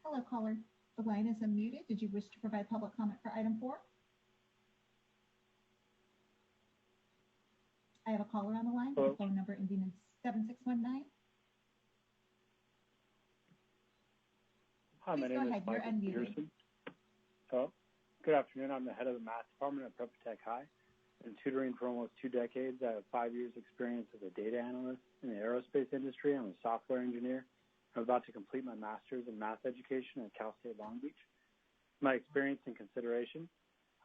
Hello, caller. The line is unmuted. Did you wish to provide public comment for item 4? I have a caller on the line with a phone number ending in 7619. Hi, my name is Michael Pearson. So, good afternoon. I'm the head of the math department at Prepa Tech High. Been tutoring for almost 2 decades. I have 5 years experience as a data analyst in the aerospace industry. I'm a software engineer. I'm about to complete my master's in math education at Cal State Long Beach. My experience and consideration,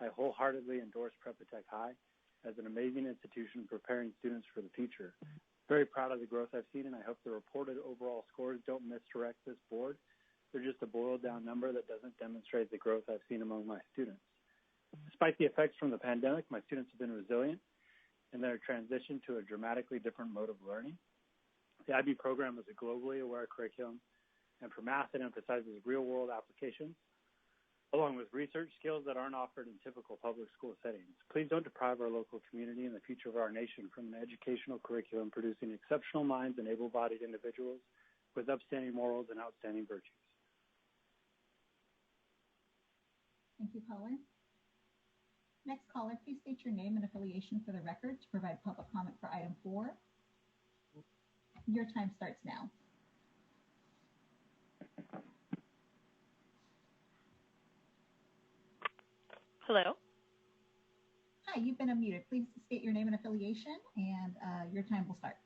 I wholeheartedly endorse Prepa Tech High as an amazing institution preparing students for the future. Very proud of the growth I've seen, and I hope the reported overall scores don't misdirect this board. They're just a boiled down number that doesn't demonstrate the growth I've seen among my students. Despite the effects from the pandemic, my students have been resilient in their transition to a dramatically different mode of learning. The IB program is a globally aware curriculum, and for math, it emphasizes real-world applications, along with research skills that aren't offered in typical public school settings. Please don't deprive our local community and the future of our nation from an educational curriculum producing exceptional minds and able-bodied individuals with upstanding morals and outstanding virtues. Thank you, caller. Next caller, please state your name and affiliation for the record to provide public comment for item 4. Your time starts now. Hello. Hi, you've been unmuted. Please state your name and affiliation, and your time will start.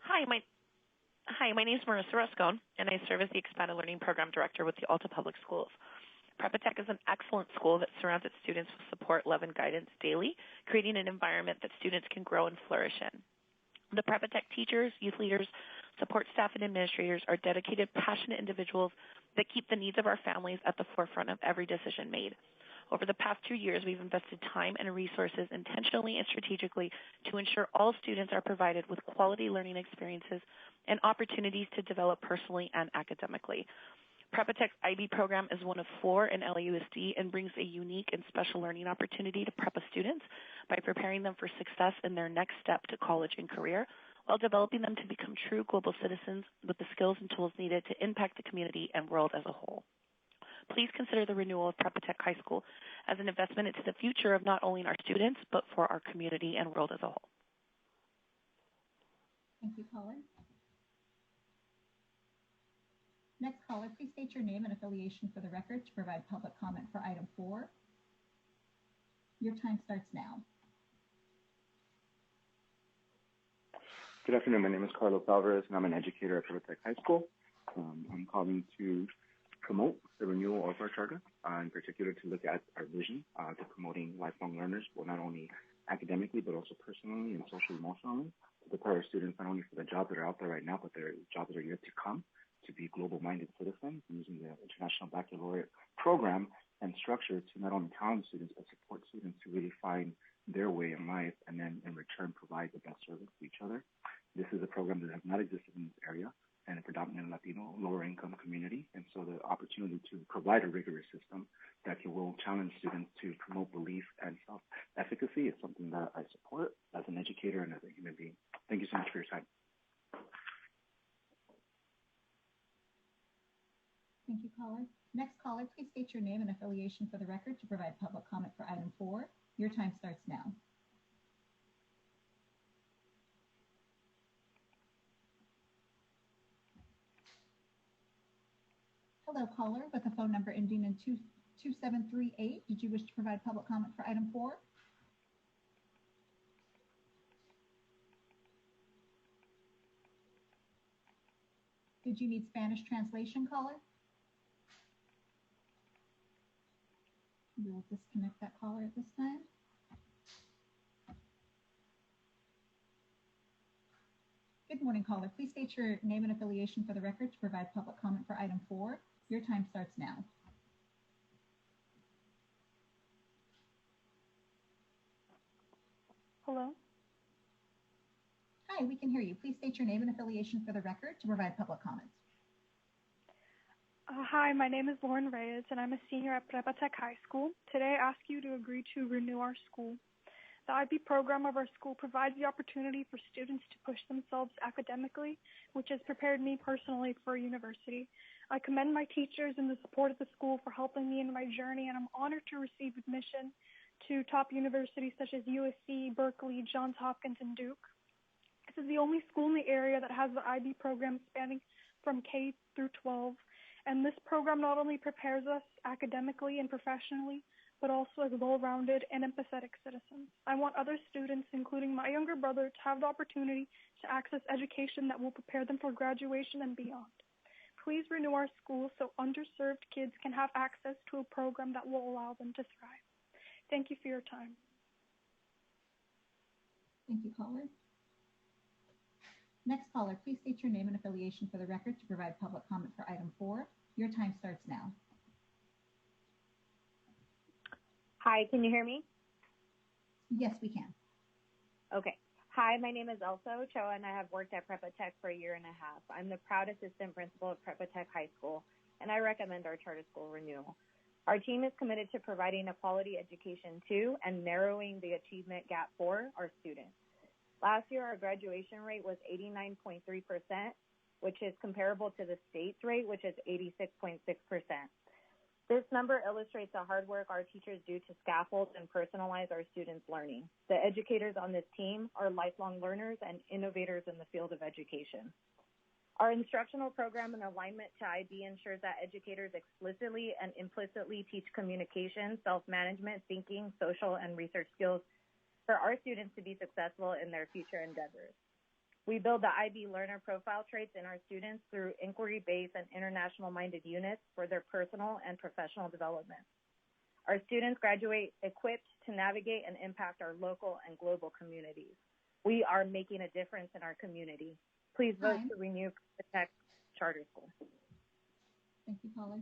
Hi, my name is Marissa Rascone, and I serve as the Expanded Learning Program Director with the Alta Public Schools. Prepa Tech is an excellent school that surrounds its students with support, love, and guidance daily, creating an environment that students can grow and flourish in. The Prepa Tech teachers, youth leaders, support staff, and administrators are dedicated, passionate individuals that keep the needs of our families at the forefront of every decision made. Over the past 2 years, we've invested time and resources intentionally and strategically to ensure all students are provided with quality learning experiences and opportunities to develop personally and academically. Prepa Tech's IB program is one of 4 in LAUSD and brings a unique and special learning opportunity to Prepa students by preparing them for success in their next step to college and career, while developing them to become true global citizens with the skills and tools needed to impact the community and world as a whole. Please consider the renewal of Prepa Tech High School as an investment into the future of not only our students, but for our community and world as a whole. Thank you, caller. Next caller, please state your name and affiliation for the record to provide public comment for item 4. Your time starts now. Good afternoon. My name is Carlos Alvarez, and I'm an educator at Prepa Tech High School. I'm calling to promote the renewal of our charter, in particular to look at our vision to promoting lifelong learners, well, not only academically, but also personally and socially, emotionally, to prepare our students not only for the jobs that are out there right now, but their jobs that are yet to come, to be global-minded citizens using the International Baccalaureate program and structure to not only talent students, but support students to really find their way in life and then in return provide the best service to each other. This is a program that has not existed in this area and a predominantly Latino, lower-income community. And so the opportunity to provide a rigorous system that will challenge students to promote belief and self-efficacy is something that I support as an educator and as a human being. Thank you so much for your time. Thank you, caller. Next caller, please state your name and affiliation for the record to provide public comment for item 4. Your time starts now. Hello, caller, with a phone number ending in 2738. Did you wish to provide public comment for item 4? Did you need Spanish translation, caller? We will disconnect that caller at this time. Good morning, caller. Please state your name and affiliation for the record to provide public comment for item 4. Your time starts now. Hello? Hi, we can hear you. Please state your name and affiliation for the record to provide public comment. Hi, my name is Lauren Reyes, and I'm a senior at Prepa Tech High School. Today, I ask you to agree to renew our school. The IB program of our school provides the opportunity for students to push themselves academically, which has prepared me personally for university. I commend my teachers and the support of the school for helping me in my journey, and I'm honored to receive admission to top universities such as USC, Berkeley, Johns Hopkins, and Duke. This is the only school in the area that has the IB program spanning from K through 12. And this program not only prepares us academically and professionally, but also as well-rounded and empathetic citizens. I want other students, including my younger brother, to have the opportunity to access education that will prepare them for graduation and beyond. Please renew our school so underserved kids can have access to a program that will allow them to thrive. Thank you for your time. Thank you, caller. Next caller, please state your name and affiliation for the record to provide public comment for item 4. Your time starts now. Hi, can you hear me? Yes, we can. Okay. Hi, my name is Elsa Ochoa, and I have worked at Prepa Tech for a year and a half. I'm the proud assistant principal of Prepa Tech High School, and I recommend our charter school renewal. Our team is committed to providing a quality education to and narrowing the achievement gap for our students. Last year, our graduation rate was 89.3%, which is comparable to the state's rate, which is 86.6%. This number illustrates the hard work our teachers do to scaffold and personalize our students' learning. The educators on this team are lifelong learners and innovators in the field of education. Our instructional program and alignment to IB ensures that educators explicitly and implicitly teach communication, self-management, thinking, social, and research skills for our students to be successful in their future endeavors. We build the IB learner profile traits in our students through inquiry-based and international-minded units for their personal and professional development. Our students graduate equipped to navigate and impact our local and global communities. We are making a difference in our community. Please vote to renew the Tech Charter School. Thank you, caller.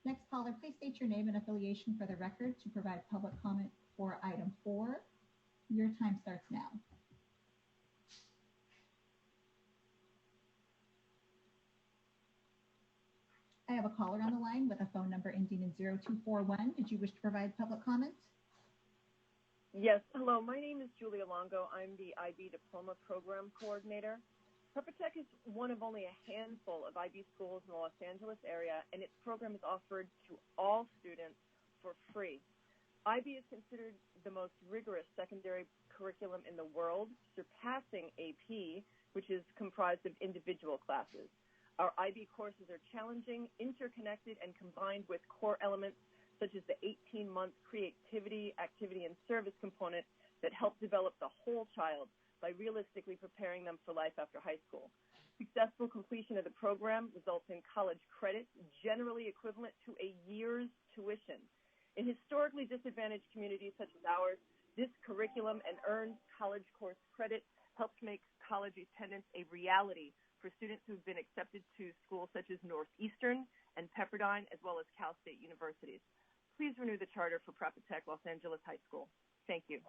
Next caller, please state your name and affiliation for the record to provide public comment for item 4. Your time starts now. I have a caller on the line with a phone number ending in 0241. Did you wish to provide public comment? Yes. Hello. My name is Julia Longo. I'm the IB Diploma Program Coordinator. Prepa Tech is one of only a handful of IB schools in the Los Angeles area, and its program is offered to all students for free. IB is considered the most rigorous secondary curriculum in the world, surpassing AP, which is comprised of individual classes. Our IB courses are challenging, interconnected, and combined with core elements such as the 18-month creativity, activity, and service component that help develop the whole child by realistically preparing them for life after high school. Successful completion of the program results in college credits generally equivalent to a year's tuition. In historically disadvantaged communities such as ours, this curriculum and earned college course credit helps make college attendance a reality for students who've been accepted to schools such as Northeastern and Pepperdine, as well as Cal State universities. Please renew the charter for Prepa Tech Los Angeles High School. Thank you.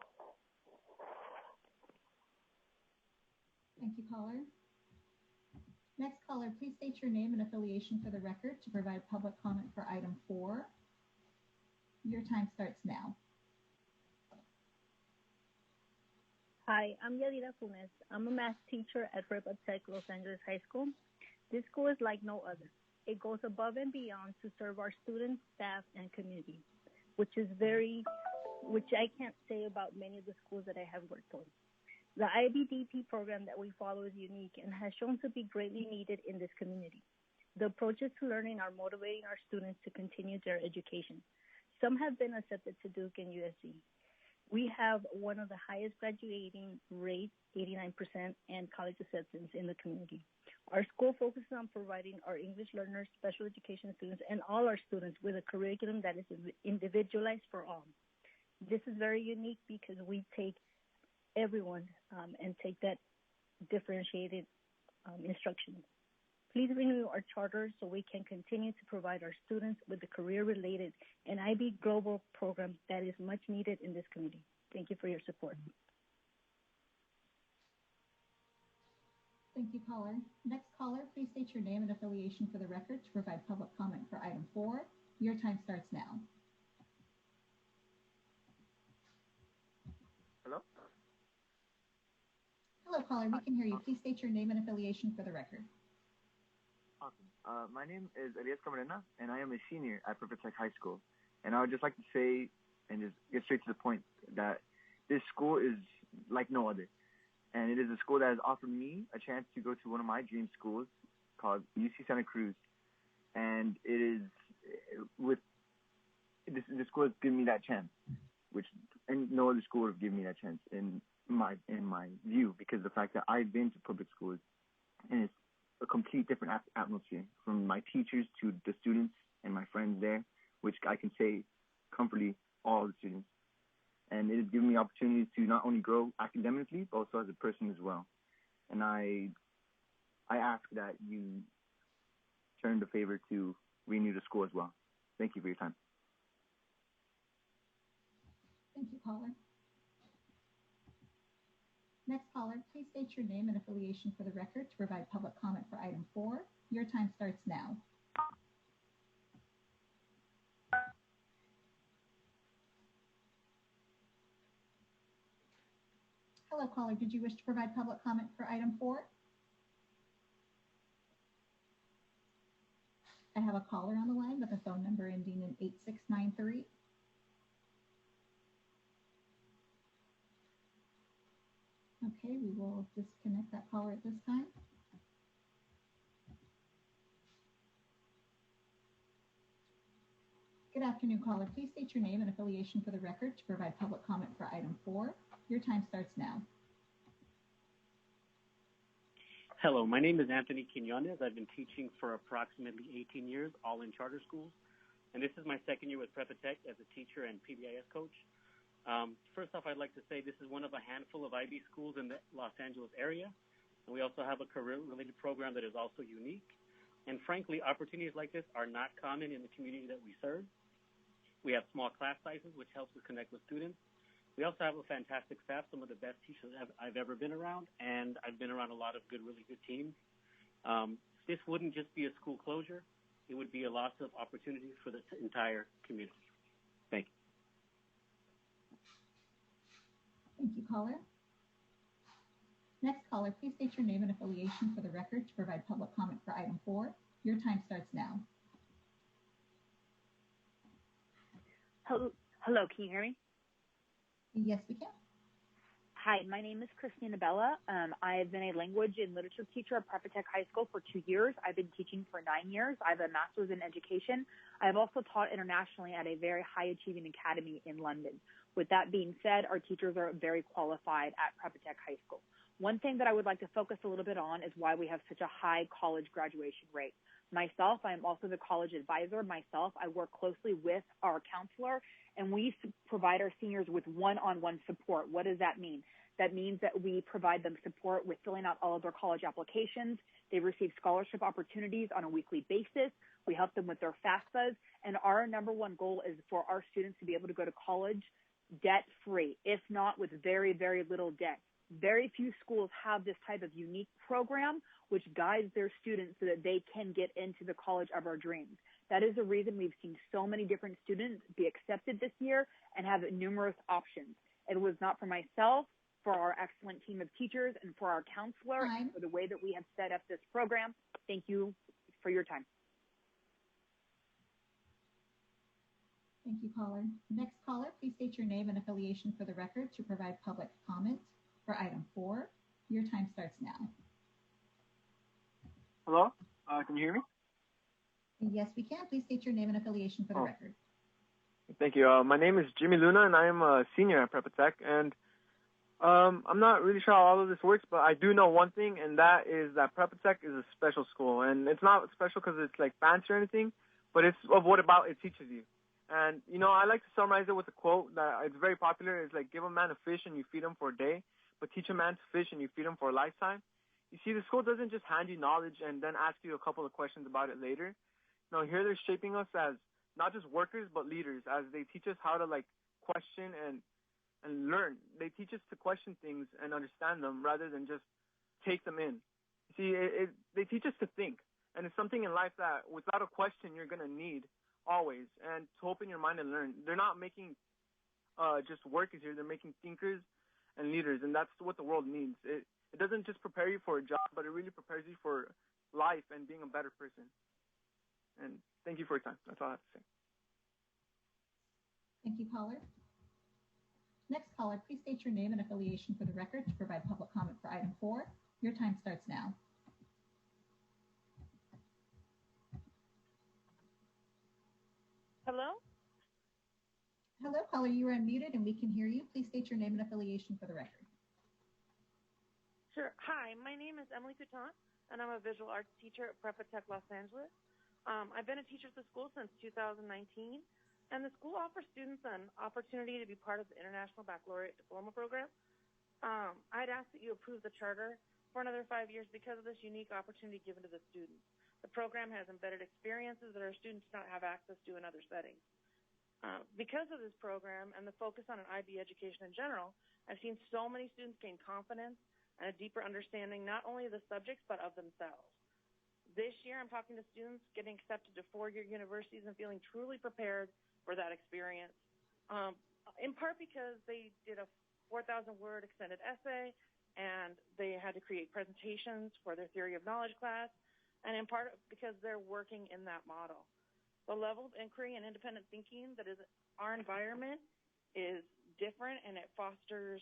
Thank you, caller. Next caller, please state your name and affiliation for the record to provide public comment for item 4. Your time starts now. Hi, I'm Yadira Funes. I'm a math teacher at Prepa Tech Los Angeles High School. This school is like no other. It goes above and beyond to serve our students, staff, and community, which I can't say about many of the schools that I have worked on. The IBDP program that we follow is unique and has shown to be greatly needed in this community. The approaches to learning are motivating our students to continue their education. Some have been accepted to Duke and USC. We have one of the highest graduating rates, 89%, and college acceptance in the community. Our school focuses on providing our English learners, special education students, and all our students with a curriculum that is individualized for all. This is very unique because we take everyone and take that differentiated instruction. Please renew our charter so we can continue to provide our students with the career-related and IB Global program that is much needed in this community. Thank you for your support. Thank you, caller. Next caller, please state your name and affiliation for the record to provide public comment for item 4. Your time starts now. Hello? Hello, caller. We can hear you. Please state your name and affiliation for the record. Awesome. My name is Elias Camarena, and I am a senior at Prepa Tech High School. And I would just like to say, and just get straight to the point, that this school is like no other. And it is a school that has offered me a chance to go to one of my dream schools called UC Santa Cruz. And it is this school has given me that chance, which and no other school would have given me that chance in my view, because of the fact that I've been to public schools, and it's a complete different atmosphere from my teachers to the students and my friends there, which I can say comfortably all the students. And it has given me opportunities to not only grow academically, but also as a person as well. And I ask that you turn the favor to renew the school as well. Thank you for your time. Thank you, caller. Next caller, please state your name and affiliation for the record to provide public comment for item 4. Your time starts now. Hello, caller. Did you wish to provide public comment for item 4? I have a caller on the line with a phone number ending in 8693. Okay, we will disconnect that caller at this time. Good afternoon, caller. Please state your name and affiliation for the record to provide public comment for item 4. Your time starts now. Hello, my name is Anthony Quinones. I've been teaching for approximately 18 years, all in charter schools. And this is my second year with Prepa Tech as a teacher and PBIS coach. First off, I'd like to say this is one of a handful of IB schools in the Los Angeles area. And we also have a career-related program that is also unique. And frankly, opportunities like this are not common in the community that we serve. We have small class sizes, which helps us connect with students. We also have a fantastic staff, some of the best teachers I've ever been around, and I've been around a lot of really good teams. This wouldn't just be a school closure. It would be a loss of opportunities for the entire community. Thank you. Thank you, caller. Next caller, please state your name and affiliation for the record to provide public comment for item 4. Your time starts now. Hello, can you hear me? Yes, we can. Hi, my name is Christina Bella. I have been a language and literature teacher at Prepa Tech High School for 2 years. I've been teaching for 9 years. I have a master's in education. I have also taught internationally at a very high-achieving academy in London. With that being said, our teachers are very qualified at Prepa Tech High School. One thing that I would like to focus a little bit on is why we have such a high college graduation rate. Myself, I am also the college advisor. I work closely with our counselor, and we provide our seniors with one-on-one support. What does that mean? That means that we provide them support with filling out all of their college applications. They receive scholarship opportunities on a weekly basis. We help them with their FAFSAs, and our number one goal is for our students to be able to go to college debt-free, if not with very, very little debt. Very few schools have this type of unique program which guides their students so that they can get into the college of our dreams. That is the reason we've seen so many different students be accepted this year and have numerous options. It was not for myself, for our excellent team of teachers, and for our counselor, and for the way that we have set up this program. Thank you for your time. Thank you, caller. Next caller, please state your name and affiliation for the record to provide public comment for item 4. Your time starts now. Hello? Can you hear me? Yes, we can. Please state your name and affiliation for the record. Thank you. My name is Jimmy Luna, and I am a senior at Prepa Tech. And I'm not really sure how all of this works, but I do know one thing, and that is that Prepa Tech is a special school. And it's not special because it's like fancy or anything, but it's of what about it teaches you. And, you know, I like to summarize it with a quote that it's very popular. It's like, give a man a fish and you feed him for a day, but teach a man to fish and you feed him for a lifetime. You see, the school doesn't just hand you knowledge and then ask you a couple of questions about it later. No, here they're shaping us as not just workers, but leaders, as they teach us how to, like, question and learn. They teach us to question things and understand them rather than just take them in. See, they teach us to think, and it's something in life that without a question you're going to need always, and to open your mind and learn. They're not making just workers here. They're making thinkers and leaders, and that's what the world needs. It doesn't just prepare you for a job, but it really prepares you for life and being a better person. And thank you for your time. That's all I have to say. Thank you, caller. Next caller, please state your name and affiliation for the record to provide public comment for item 4. Your time starts now. Hello? Hello, caller, you are unmuted and we can hear you. Please state your name and affiliation for the record. Sure. Hi, my name is Emily Coutant, and I'm a visual arts teacher at Prepa Tech Los Angeles. I've been a teacher at the school since 2019, and the school offers students an opportunity to be part of the International Baccalaureate Diploma Program. I'd ask that you approve the charter for another 5 years because of this unique opportunity given to the students. The program has embedded experiences that our students do not have access to in other settings. Because of this program and the focus on an IB education in general, I've seen so many students gain confidence and a deeper understanding not only of the subjects but of themselves. This year, I'm talking to students getting accepted to 4-year universities and feeling truly prepared for that experience, in part because they did a 4,000-word extended essay and they had to create presentations for their theory of knowledge class, and in part because they're working in that model. The level of inquiry and independent thinking that is our environment is different, and it fosters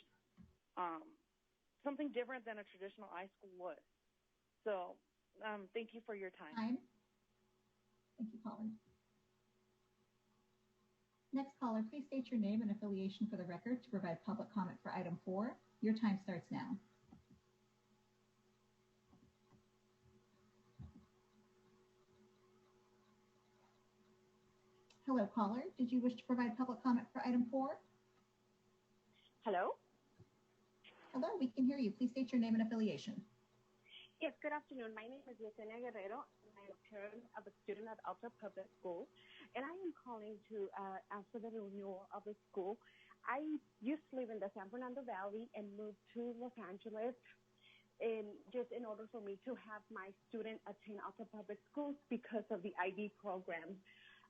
something different than a traditional iSchool would. So thank you for your time. Thank you, caller. Next caller, please state your name and affiliation for the record to provide public comment for item 4. Your time starts now. Hello, caller. Did you wish to provide public comment for item 4? Hello? Hello, we can hear you. Please state your name and affiliation. Yes, good afternoon. My name is Yesenia Guerrero, and I'm a parent of a student at Alta Public School, and I am calling to ask for the renewal of the school. I used to live in the San Fernando Valley and moved to Los Angeles just in order for me to have my student attend Alta Public Schools because of the IB program.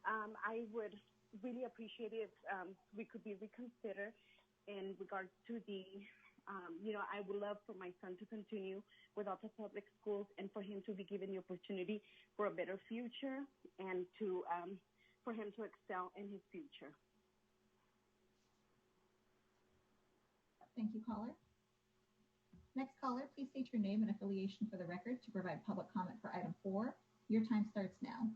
I would really appreciate it if we could be reconsidered in regards to the I would love for my son to continue with Alta Public Schools and for him to be given the opportunity for a better future and to for him to excel in his future. Thank you, caller. Next caller, please state your name and affiliation for the record to provide public comment for item 4. Your time starts now.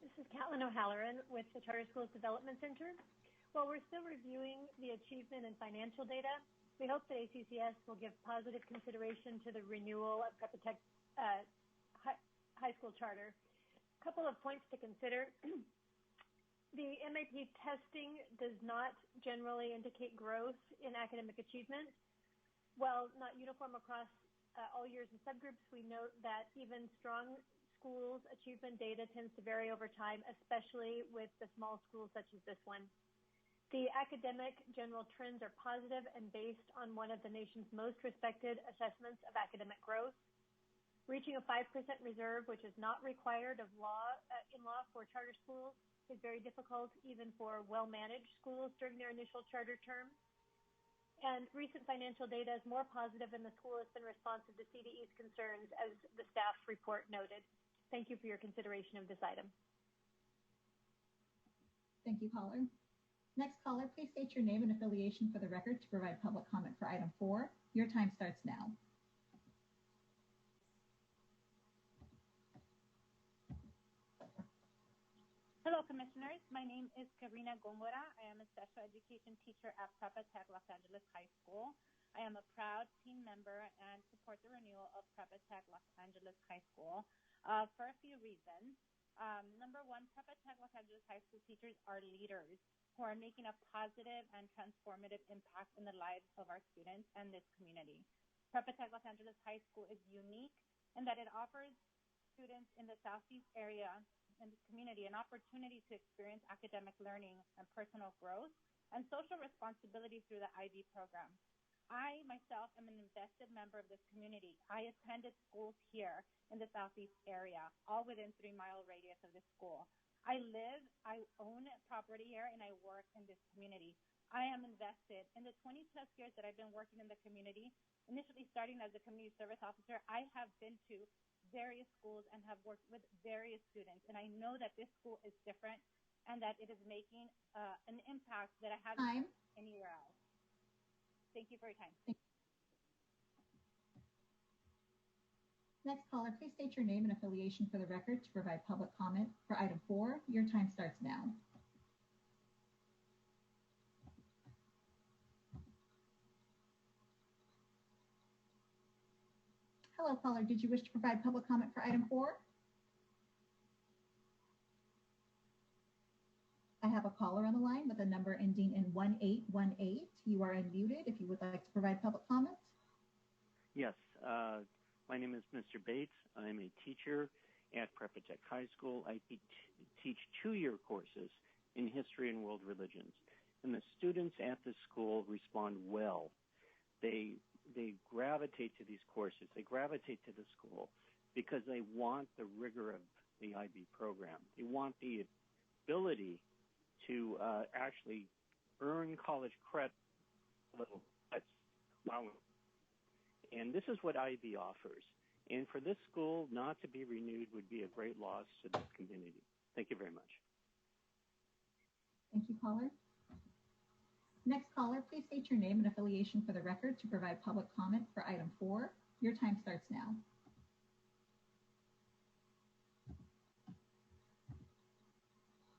This is Catlin O'Halloran with the Charter Schools Development Center. While we're still reviewing the achievement and financial data, we hope that ACCS will give positive consideration to the renewal of Prepa Tech high school charter. A couple of points to consider. The MAP testing does not generally indicate growth in academic achievement. While not uniform across all years and subgroups, we note that even strong schools' achievement data tends to vary over time, especially with the small schools such as this one. The academic general trends are positive and based on one of the nation's most respected assessments of academic growth. Reaching a 5% reserve, which is not required of in law for charter schools, is very difficult even for well-managed schools during their initial charter term. And recent financial data is more positive, and the school has been responsive to CDE's concerns, as the staff report noted. Thank you for your consideration of this item. Thank you, caller. Next caller, please state your name and affiliation for the record to provide public comment for item 4. Your time starts now. Hello, Commissioners. My name is Karina Gomora. I am a special education teacher at Prepa Tech Los Angeles High School. I am a proud team member and support the renewal of Prepa Tech Los Angeles High School for a few reasons. Number one, Prepa Tech Los Angeles High School teachers are leaders who are making a positive and transformative impact in the lives of our students and this community. Prepa Tech Los Angeles High School is unique in that it offers students in the Southeast area in this community an opportunity to experience academic learning and personal growth and social responsibility through the IB program. I, myself, am an invested member of this community. I attended schools here in the Southeast area, all within 3-mile radius of this school. I own property here, and I work in this community. I am invested. In the 20-plus years that I've been working in the community, initially starting as a community service officer, I have been to various schools and have worked with various students, and I know that this school is different and that it is making an impact that I haven't seen anywhere else. Thank you for your time. Next caller, please state your name and affiliation for the record to provide public comment for item 4. Your time starts now. Hello, caller. Did you wish to provide public comment for item 4? I have a caller on the line with a number ending in 1818. You are unmuted if you would like to provide public comment. Yes. My name is Mr. Bates. I'm a teacher at Prepa Tech High School. I teach 2-year courses in history and world religions. And the students at this school respond well. They gravitate to these courses. They gravitate to the school because they want the rigor of the IB program. They want the ability to actually earn college credit. And this is what IB offers. And for this school not to be renewed would be a great loss to this community. Thank you very much. Thank you, caller. Next caller, please state your name and affiliation for the record to provide public comment for item 4. Your time starts now.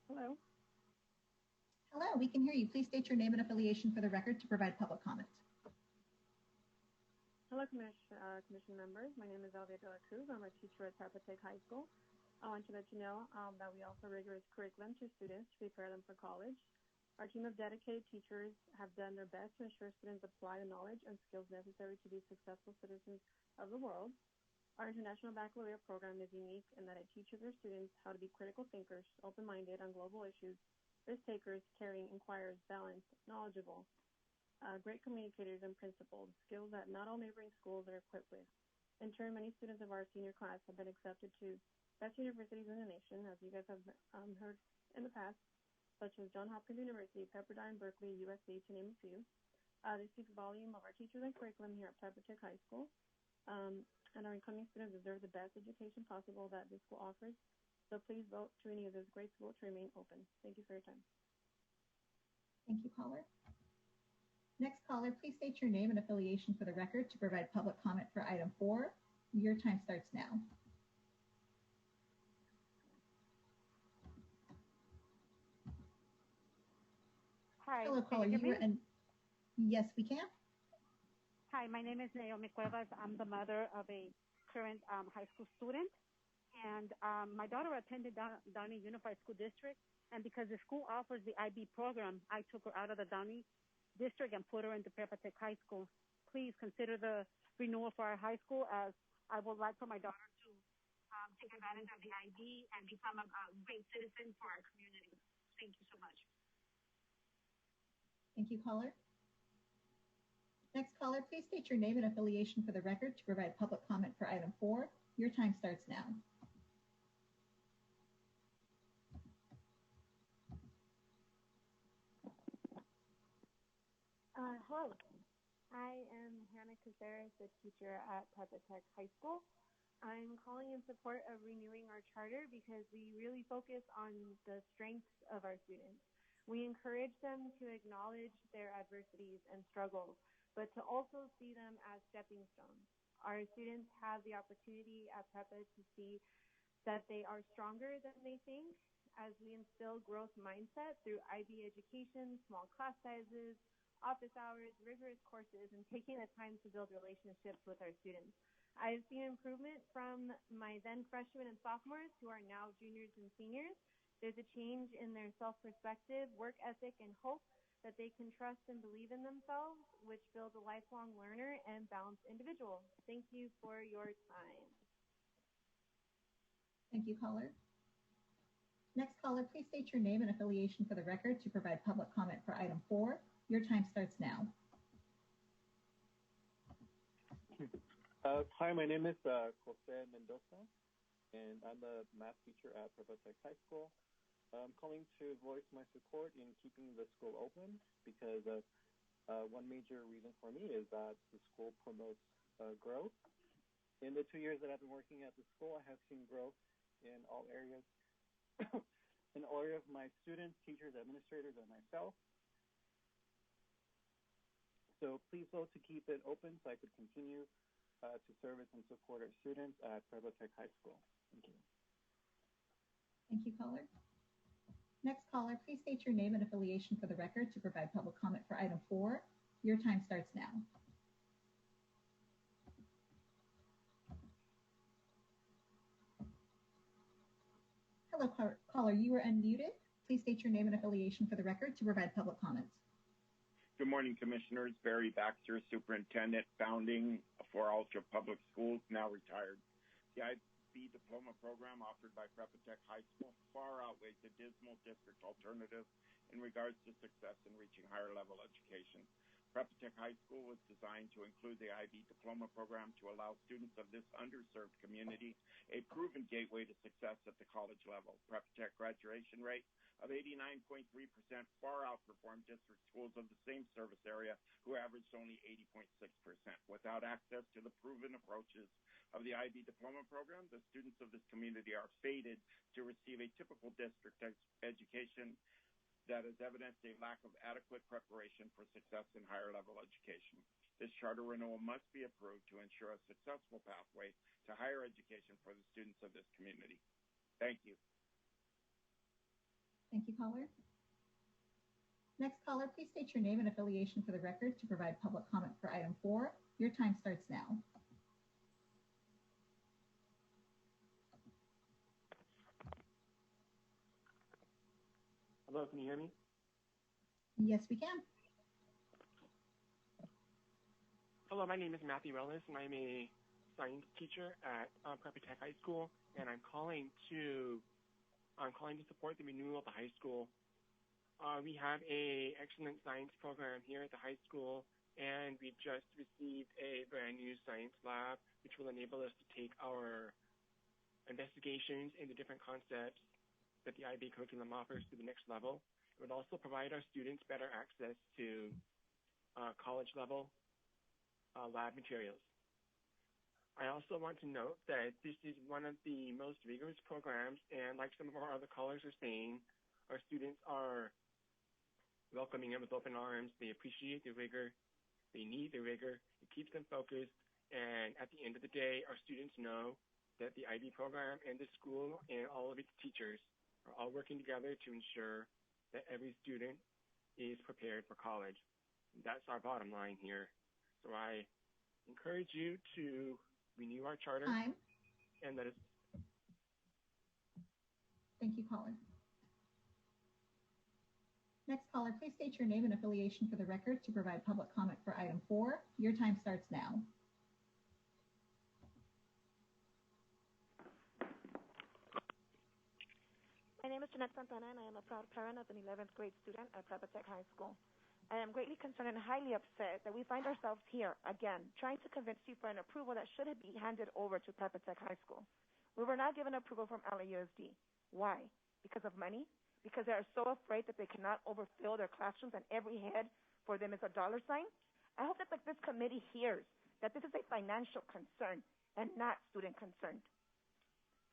Hello. Hello, we can hear you. Please state your name and affiliation for the record to provide public comment. Hello, Commission members. My name is Audeo. I'm a teacher at Prepa Tech High School. I want to let you know that we offer rigorous curriculum to students to prepare them for college. Our team of dedicated teachers have done their best to ensure students apply the knowledge and skills necessary to be successful citizens of the world. Our International Baccalaureate program is unique in that it teaches our students how to be critical thinkers, open-minded on global issues, risk-takers, caring, inquirers, balanced, knowledgeable, great communicators, and principled, skills that not all neighboring schools are equipped with. In turn, many students of our senior class have been accepted to best universities in the nation, as you guys have heard in the past, such as Johns Hopkins University, Pepperdine, Berkeley, USC, to name a few. This speaks volume of our teachers and curriculum here at Prepa Tech High School, and our incoming students deserve the best education possible that this school offers. So please vote to renew this great school to remain open. Thank you for your time. Thank you, caller. Next caller, please state your name and affiliation for the record to provide public comment for item 4. Your time starts now. Hi. Hello, caller. Yes, we can. Hi, my name is Naomi Cuevas. I'm the mother of a current high school student. And my daughter attended Downey Unified School District. And because the school offers the IB program, I took her out of the Downey District and put her into Prepa Tech High School. Please consider the renewal for our high school, as I would like for my daughter to take advantage of the IB and become a great citizen for our community. Thank you so much. Thank you, caller. Next caller, please state your name and affiliation for the record to provide public comment for item 4. Your time starts now. Hello. I am Hannah Caceres, a teacher at Prepa Tech High School. I'm calling in support of renewing our charter because we really focus on the strengths of our students. We encourage them to acknowledge their adversities and struggles, but to also see them as stepping stones. Our students have the opportunity at Prepa to see that they are stronger than they think, as we instill growth mindset through IB education, small class sizes, office hours, rigorous courses, and taking the time to build relationships with our students. I have seen improvement from my then freshmen and sophomores who are now juniors and seniors. There's a change in their self-perspective, work ethic, and hope that they can trust and believe in themselves, which builds a lifelong learner and balanced individual. Thank you for your time. Thank you, caller. Next caller, please state your name and affiliation for the record to provide public comment for item 4. Your time starts now. Hi, my name is Jose Mendoza, and I'm a math teacher at Prepa Tech High School. I'm calling to voice my support in keeping the school open because one major reason for me is that the school promotes growth. In the 2 years that I've been working at the school, I have seen growth in all areas, in all areas of my students, teachers, administrators, and myself. So please vote to keep it open so I could continue to service and support our students at Prepa Tech High School. Thank you. Thank you, caller. Next caller, please state your name and affiliation for the record to provide public comment for item 4. Your time starts now. Hello, caller, you are unmuted. Please state your name and affiliation for the record to provide public comments. Good morning, Commissioners. Barry Baxter, Superintendent, founding for Ultra Public Schools, now retired. The IB diploma program offered by Prepa Tech High School far outweighs the dismal district alternative in regards to success in reaching higher level education. Prepa Tech High School was designed to include the IB diploma program to allow students of this underserved community a proven gateway to success at the college level. Prepa Tech graduation rate of 89.3% far outperformed district schools of the same service area who averaged only 80.6%. Without access to the proven approaches of the IB diploma program, the students of this community are fated to receive a typical district education that has evidenced a lack of adequate preparation for success in higher level education. This charter renewal must be approved to ensure a successful pathway to higher education for the students of this community. Thank you. Thank you, caller. Next caller, please state your name and affiliation for the record to provide public comment for item 4. Your time starts now. Hello, can you hear me? Yes, we can. Hello, my name is Matthew Ellis, and I'm a science teacher at Prepa Tech High School, and I'm calling to support the renewal of the high school. We have a excellent science program here at the high school, and we just received a brand new science lab, which will enable us to take our investigations into different concepts that the IB curriculum offers to the next level. It would also provide our students better access to college level lab materials. I also want to note that this is one of the most rigorous programs, and like some of our other callers are saying, our students are welcoming it with open arms. They appreciate the rigor. They need the rigor. It keeps them focused, and at the end of the day, our students know that the IB program and the school and all of its teachers are all working together to ensure that every student is prepared for college. That's our bottom line here. So I encourage you to renew our charter. Time. And let us. Thank you, caller. Next caller, please state your name and affiliation for the record to provide public comment for item 4. Your time starts now. My name is Jeanette Santana, and I am a proud parent of an 11th grade student at Prepa Tech High School. I am greatly concerned and highly upset that we find ourselves here, again, trying to convince you for an approval that should be handed over to Prepa Tech High School. We were not given approval from LAUSD. Why? Because of money? Because they are so afraid that they cannot overfill their classrooms and every head for them is a dollar sign? I hope that this committee hears that this is a financial concern and not student concern.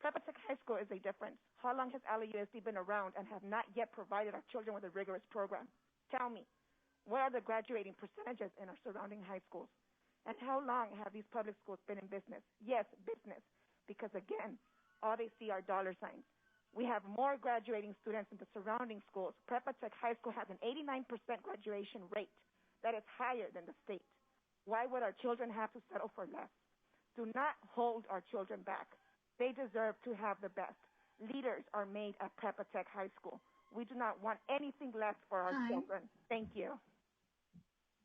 Prepa Tech High School is a difference. How long has LAUSD been around and have not yet provided our children with a rigorous program? Tell me, what are the graduating percentages in our surrounding high schools? And how long have these public schools been in business? Yes, business, because again, all they see are dollar signs. We have more graduating students in the surrounding schools. Prepa Tech High School has an 89% graduation rate. That is higher than the state. Why would our children have to settle for less? Do not hold our children back. They deserve to have the best. Leaders are made at Prepa Tech High School. We do not want anything less for our children. Thank you.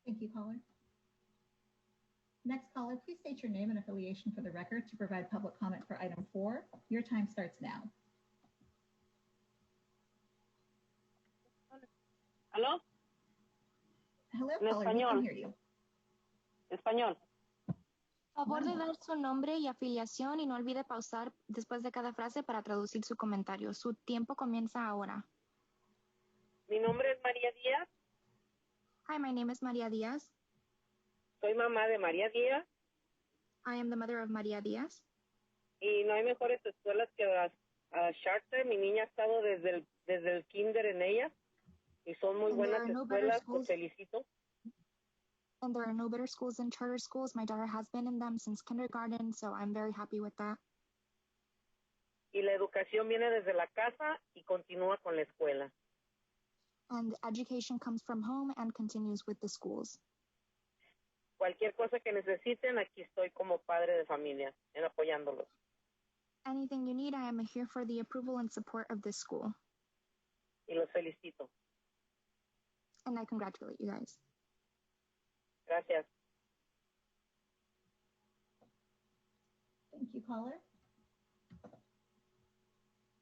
Thank you, caller. Next caller, please state your name and affiliation for the record to provide public comment for item 4. Your time starts now. ¿Aló? Hello, En caller, we español. can hear you. Español. Favor de dar su nombre y afiliación y no olvide pausar después de cada frase para traducir su comentario. Su tiempo comienza ahora. Mi nombre es María Díaz. Hi, my name is Maria Diaz. Soy mamá de María Díaz. I am the mother of Maria Diaz. Y no hay mejores escuelas que las Charter. Mi niña ha estado desde el kinder en ellas. Y son muy buenas escuelas. Los felicito. And there are no better schools than charter schools. My daughter has been in them since kindergarten, so I'm very happy with that. Y la educación viene desde la casa y continúa con la escuela. And education comes from home and continues with the schools. Cualquier cosa que necesiten, aquí estoy como padre de familia, en apoyándolos. Anything you need, I am here for the approval and support of this school. Y los felicito. And I congratulate you guys. Gracias. Thank you, caller.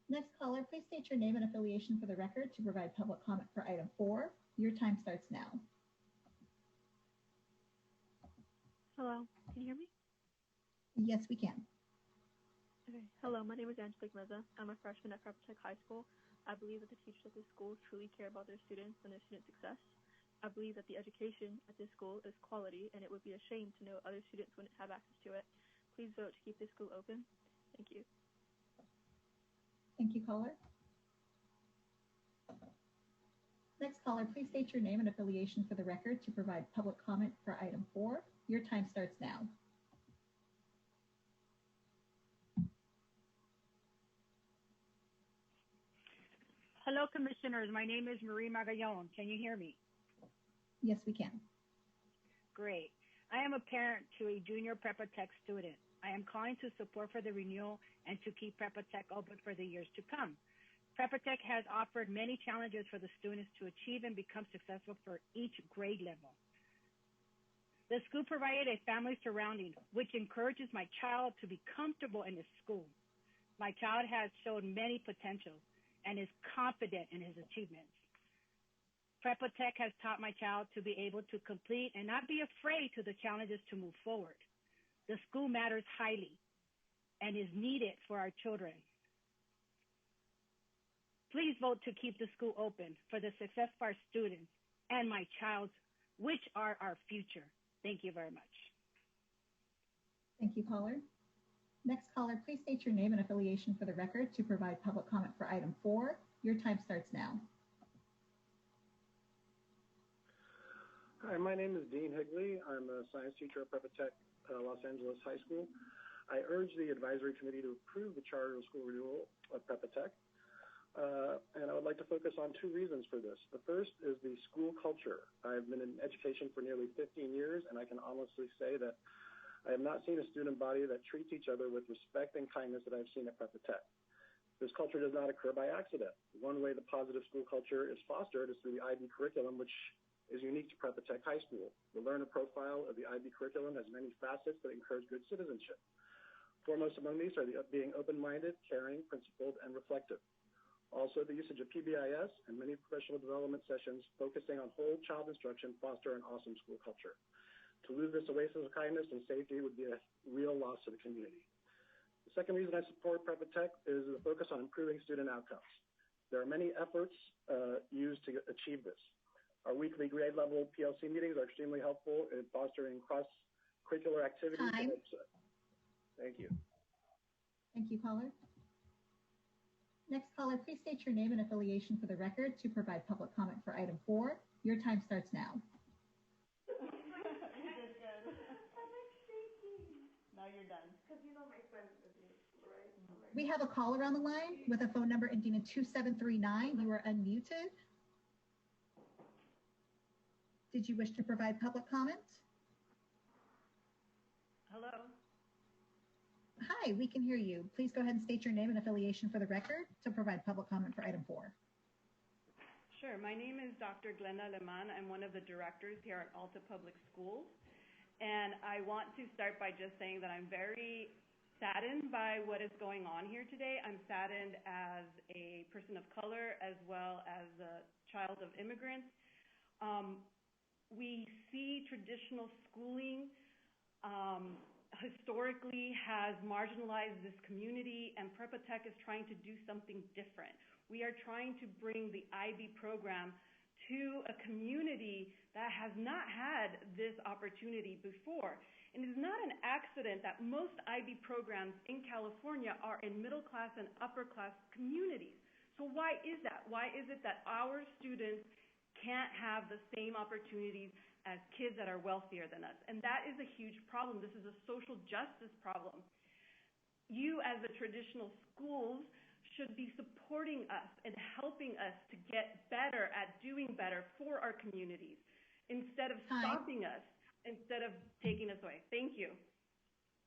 Next caller, please state your name and affiliation for the record to provide public comment for item 4. Your time starts now. Hello, can you hear me? Yes, we can. Okay. Hello, my name is Angelique Meza. I'm a freshman at Prepa Tech High School. I believe that the teachers at this school truly care about their students and their student success. I believe that the education at this school is quality, and it would be a shame to know other students wouldn't have access to it. Please vote to keep this school open. Thank you. Thank you, caller. Next caller, please state your name and affiliation for the record to provide public comment for item 4. Your time starts now. Hello, Commissioners. My name is Marie Magallon. Can you hear me? Yes, we can. Great. I am a parent to a junior Prepa Tech student. I am calling to support for the renewal and to keep Prepa Tech open for the years to come. Prepa Tech has offered many challenges for the students to achieve and become successful for each grade level. The school provided a family surrounding which encourages my child to be comfortable in the school. My child has shown many potentials and is confident in his achievements. Prepa Tech has taught my child to be able to complete and not be afraid to the challenges to move forward. The school matters highly and is needed for our children. Please vote to keep the school open for the success of our students and my child's, which are our future. Thank you very much. Thank you, caller. Next caller, please state your name and affiliation for the record to provide public comment for item 4. Your time starts now. Hi, my name is Dean Higley. I'm a science teacher at Prepa Tech Los Angeles High School. I urge the advisory committee to approve the charter school renewal of Prepa Tech. And I would like to focus on 2 reasons for this. The first is the school culture. I've been in education for nearly 15 years, and I can honestly say that I have not seen a student body that treats each other with respect and kindness that I've seen at Prepa Tech. This culture does not occur by accident. One way the positive school culture is fostered is through the IB curriculum, which is unique to Prepa Tech High School. The learner profile of the IB curriculum has many facets that encourage good citizenship. Foremost among these are being open-minded, caring, principled, and reflective. Also, the usage of PBIS and many professional development sessions focusing on whole child instruction foster an awesome school culture. To lose this oasis of kindness and safety would be a real loss to the community. The second reason I support Prepa Tech is the focus on improving student outcomes. There are many efforts used to achieve this. Our weekly grade level PLC meetings are extremely helpful in fostering cross-curricular activities. Time. Thank you. Thank you, caller. Next caller, please state your name and affiliation for the record to provide public comment for item 4. Your time starts now. Now you're done. Because you know my friend is right? We have a caller on the line with a phone number ending in 2739. You are unmuted. Did you wish to provide public comment? Hello. Hi, we can hear you. Please go ahead and state your name and affiliation for the record to provide public comment for item 4. Sure. My name is Dr. Glenda Aleman. I'm one of the directors here at Alta Public Schools. And I want to start by just saying that I'm very saddened by what is going on here today. I'm saddened as a person of color as well as a child of immigrants. We see traditional schooling historically has marginalized this community, and Prepa Tech is trying to do something different. We are trying to bring the IB program to a community that has not had this opportunity before. And it is not an accident that most IB programs in California are in middle class and upper class communities. So why is that? Why is it that our students can't have the same opportunities as kids that are wealthier than us? And that is a huge problem. This is a social justice problem. You, as the traditional schools, should be supporting us and helping us to get better at doing better for our communities instead of stopping us, instead of taking us away. Thank you.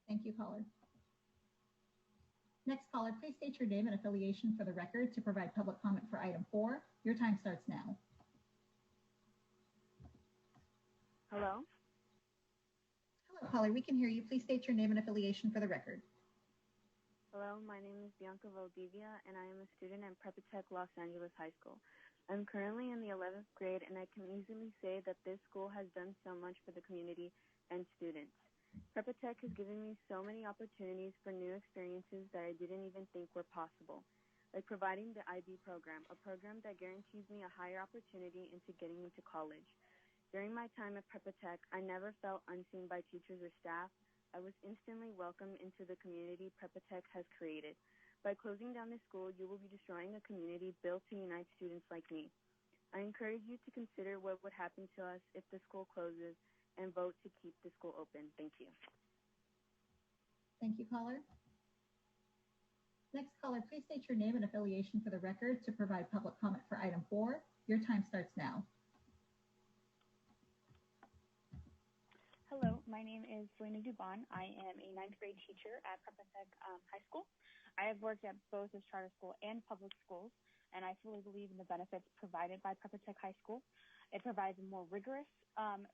Thank you, caller. Next caller, please state your name and affiliation for the record to provide public comment for item 4. Your time starts now. Hello? Hello, caller. We can hear you. Please state your name and affiliation for the record. Hello, my name is Bianca Valdivia, and I am a student at Prepa Tech Los Angeles High School. I'm currently in the 11th grade, and I can easily say that this school has done so much for the community and students. Prepa Tech has given me so many opportunities for new experiences that I didn't even think were possible, like providing the IB program, a program that guarantees me a higher opportunity into getting into college. During my time at Prepa Tech, I never felt unseen by teachers or staff. I was instantly welcomed into the community Prepa Tech has created. By closing down the school, you will be destroying a community built to unite students like me. I encourage you to consider what would happen to us if the school closes and vote to keep the school open. Thank you. Thank you, caller. Next caller, please state your name and affiliation for the record to provide public comment for item 4. Your time starts now. Hello, my name is Selena Dubon. I am a 9th grade teacher at Prepa Tech High School. I have worked at both as charter school and public schools, and I fully believe in the benefits provided by Prepa Tech High School. It provides a more rigorous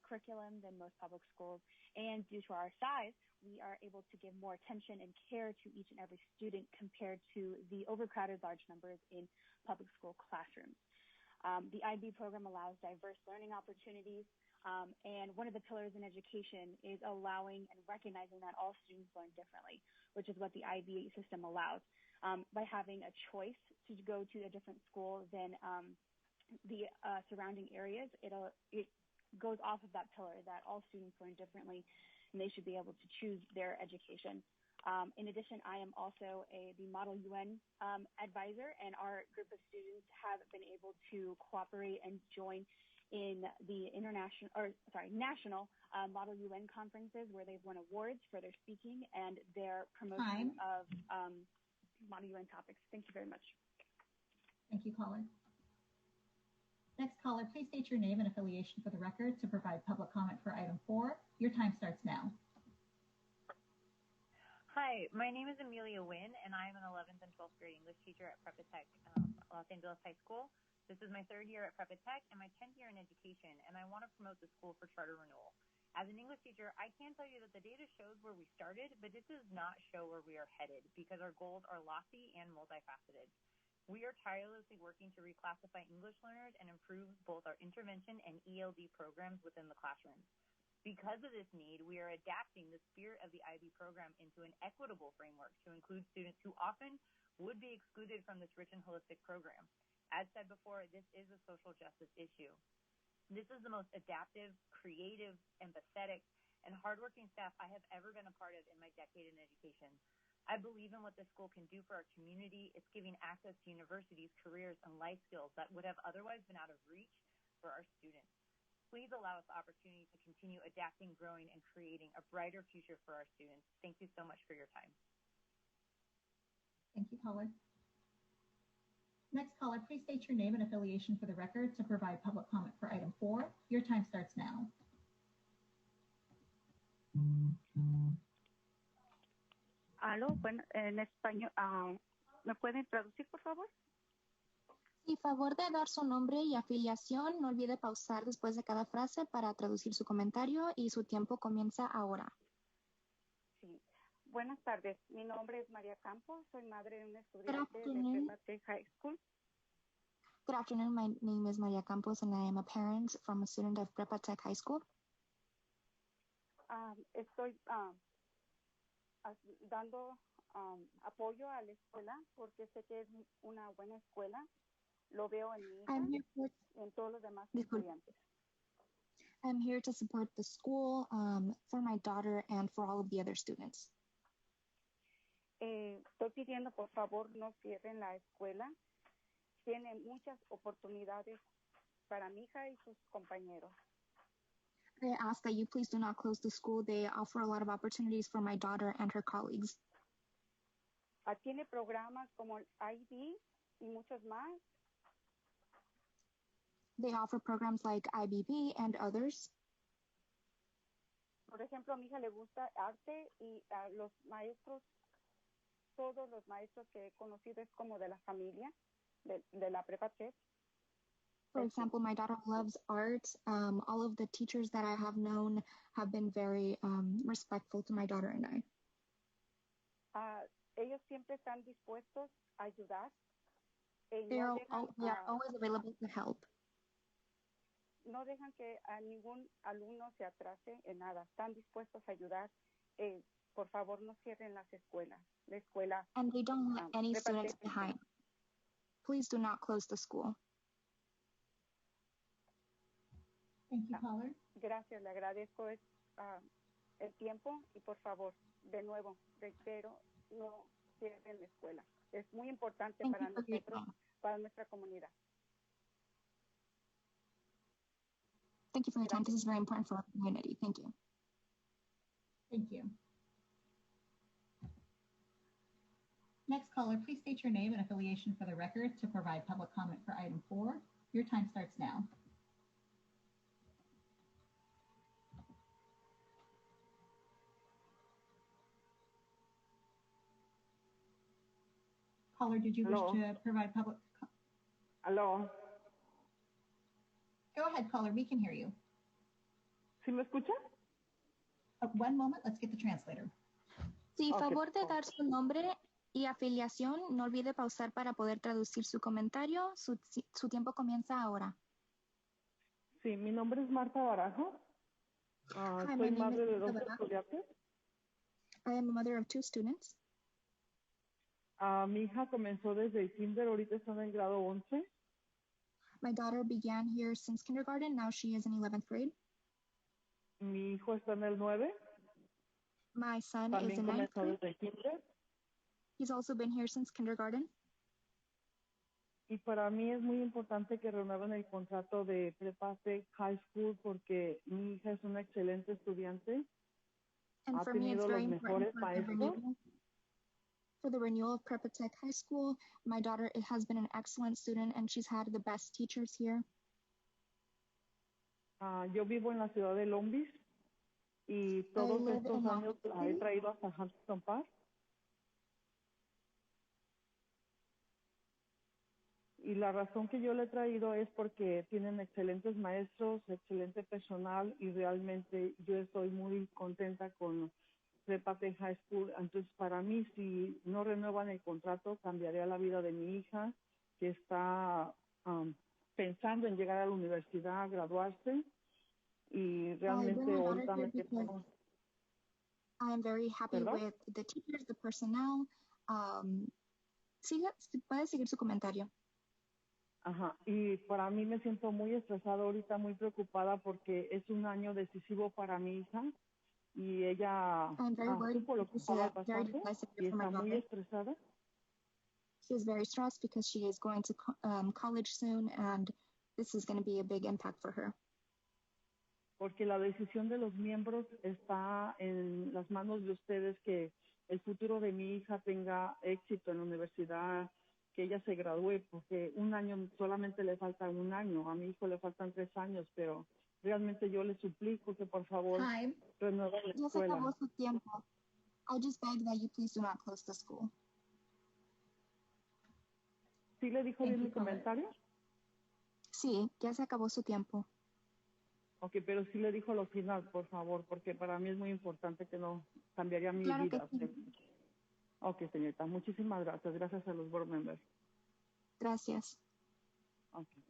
curriculum than most public schools, and due to our size, we are able to give more attention and care to each and every student compared to the overcrowded large numbers in public school classrooms. The IB program allows diverse learning opportunities, and one of the pillars in education is allowing and recognizing that all students learn differently, which is what the IB system allows. By having a choice to go to a different school than the surrounding areas, it goes off of that pillar that all students learn differently, and they should be able to choose their education. In addition, I am also the Model UN advisor, and our group of students have been able to cooperate and join in the national Model UN conferences where they've won awards for their speaking and their promotion of Model UN topics. Thank you very much. Thank you, caller. Next caller, please state your name and affiliation for the record to provide public comment for item 4. Your time starts now. Hi, my name is Amelia Wynn, and I am an 11th and 12th grade English teacher at Prepa Tech Los Angeles High School. This is my 3rd year at Prepa Tech and my 10th year in education, and I want to promote the school for charter renewal. As an English teacher, I can tell you that the data shows where we started, but it does not show where we are headed because our goals are lofty and multifaceted. We are tirelessly working to reclassify English learners and improve both our intervention and ELD programs within the classroom. Because of this need, we are adapting the spirit of the IB program into an equitable framework to include students who often would be excluded from this rich and holistic program. As said before, this is a social justice issue. This is the most adaptive, creative, empathetic, and hardworking staff I have ever been a part of in my decade in education. I believe in what this school can do for our community. It's giving access to universities, careers, and life skills that would have otherwise been out of reach for our students. Please allow us the opportunity to continue adapting, growing, and creating a brighter future for our students. Thank you so much for your time. Thank you, caller. Next caller, please state your name and affiliation for the record to provide public comment for item 4. Your time starts now. Aló, bueno, en español, ¿me pueden traducir, por favor? Sí, favor de dar su nombre y afiliación. No olvide pausar después de cada frase para traducir su comentario y su tiempo comienza ahora. Sí. Buenas tardes. Mi nombre es María Campos. Soy madre de un estudiante de Prepa Tech High School. Good afternoon. My name is Maria Campos and I am a parent from a student of Prepa Tech High School. Estoy dando apoyo a la escuela porque sé que es una buena escuela. Lo veo en mi hija y en todos los demás estudiantes. I'm here to support the school for my daughter and for all of the other students. Estoy pidiendo, por favor, no cierren la escuela. Tiene muchas oportunidades para mi hija y sus compañeros. I ask that you please do not close the school. They offer a lot of opportunities for my daughter and her colleagues. Tiene programas como el IB y muchos más. They offer programs like IBB and others. Por ejemplo, a mi hija le gusta arte y a los maestros, todos los maestros que he conocido es como de la familia, de la Prepa Tech. For example, my daughter loves art. All of the teachers that I have known have been very respectful to my daughter and I. Ellos siempre están dispuestos a ayudar. They are always available to help. No dejan que a ningún alumno se atrase en nada. Están dispuestos a ayudar. Por favor, no cierren las escuelas. La escuela. And they don't let any students behind. Please do not close the school. Thank you, caller. Gracias, le agradezco el tiempo y por favor, de nuevo, reitero, no cierren la escuela. Es muy importante para nosotros, para nuestra comunidad. Thank you for your time. This is very important for our community. Thank you. Thank you. Next caller, please state your name and affiliation for the record to provide public comment for item 4. Your time starts now. Caller, did you wish to provide public comment? Hello. Go ahead, caller. We can hear you. ¿Sí me escucha? One moment. Let's get the translator. Sí, favor de dar su nombre y afiliación. No olvide pausar para poder traducir su comentario. Su tiempo comienza ahora. Sí, mi nombre es Marta Barajo. Hi, soy madre de 2 estudiantes. I am a mother of 2 students. Mi hija comenzó desde el kinder, ahorita está en el grado 11. My daughter began here since kindergarten. Now she is in 11th grade. Mi hijo está en el 9. My son También is in 9th comenzó grade. desde el kinder. He's also been here since kindergarten. Y para mí es muy importante que renueven el contrato de Prepa Tech High School porque mi hija es una excelente estudiante. And Ha for me, it's tenido very los mejores maestros. For the renewal of Prepa Tech High School, my daughter has been an excellent student and she's had the best teachers here. Yo vivo en la ciudad de Long Beach y todos estos años la he traído hasta Huntington Park. Y la razón que yo le he traído es porque tienen excelentes maestros, excelente personal y realmente yo estoy muy contenta con Prepa Tech High School. Entonces, para mí, si no renuevan el contrato, cambiaría la vida de mi hija, que está pensando en llegar a la universidad, a graduarse. Y realmente ahorita me siento... I am very happy with the teachers, the personnel. Puede seguir su comentario. Ajá, y para mí me siento muy estresada ahorita, muy preocupada porque es un año decisivo para mi hija y ella supo lo que estaba pasando y está muy estresada. She is very stressed because she is going to college soon and this is going to be a big impact for her. Porque la decisión de los miembros está en las manos de ustedes que el futuro de mi hija tenga éxito en la universidad, que ella se gradúe, porque un año, solamente le falta un año, a mi hijo le faltan 3 años, pero realmente yo le suplico que por favor renueve la Ya se escuela. acabó su tiempo. I just beg that you please do not close the school. ¿Sí le dijo bien mi comentario? Sí, ya se acabó su tiempo. Ok, pero sí le dijo lo final, por favor, porque para mí es muy importante que no cambiaría mi Claro vida. que sí. Ok, señorita, muchísimas gracias. Gracias a los board members. Gracias. Okay.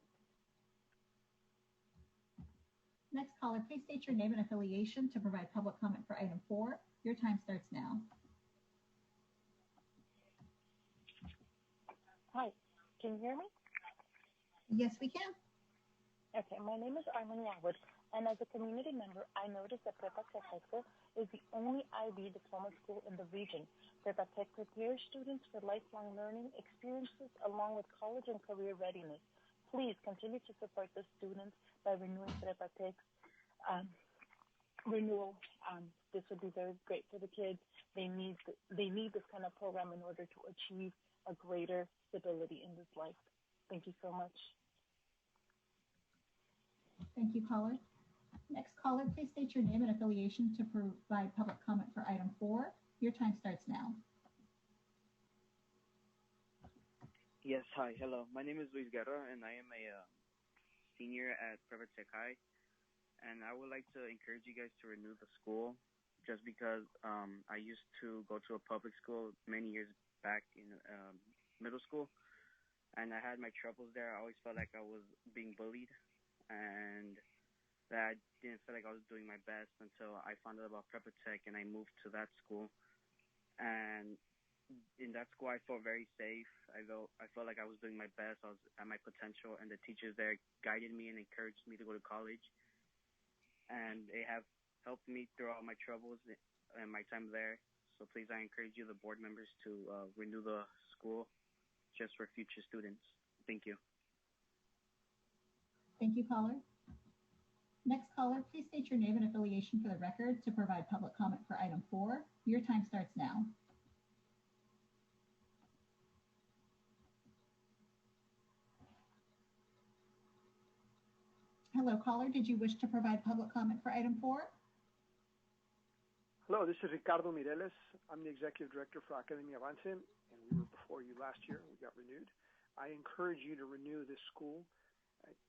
Next caller, please state your name and affiliation to provide public comment for item 4. Your time starts now. Hi, can you hear me? Yes, we can. Okay, my name is Armin Wildwood, and as a community member, I noticed that Prepa Tech High School is the only IB diploma school in the region. Prepa Tech prepares students for lifelong learning experiences along with college and career readiness. Please continue to support the students by renewing Prepa Tech's renewal. This would be very great for the kids. They need this kind of program in order to achieve a greater stability in this life. Thank you so much. Thank you, caller. Next caller, please state your name and affiliation to provide public comment for item 4. Your time starts now. Yes, hi, hello. My name is Luis Guerra, and I am a senior at Prepa Tech High. And I would like to encourage you guys to renew the school, just because I used to go to a public school many years back in middle school, and I had my troubles there. I always felt like I was being bullied, and that I didn't feel like I was doing my best until I found out about Prepa Tech, and I moved to that school. And in that school, I felt very safe. I felt like I was doing my best. I was at my potential, and the teachers there guided me and encouraged me to go to college. And they have helped me through all my troubles and my time there. So please, I encourage you, the board members, to renew the school just for future students. Thank you. Thank you, caller. Next caller, please state your name and affiliation for the record to provide public comment for item 4. Your time starts now. Hello, caller. Did you wish to provide public comment for item 4? Hello, this is Ricardo Mireles. I'm the Executive Director for Academia Avance, and we were before you last year. We got renewed. I encourage you to renew this school.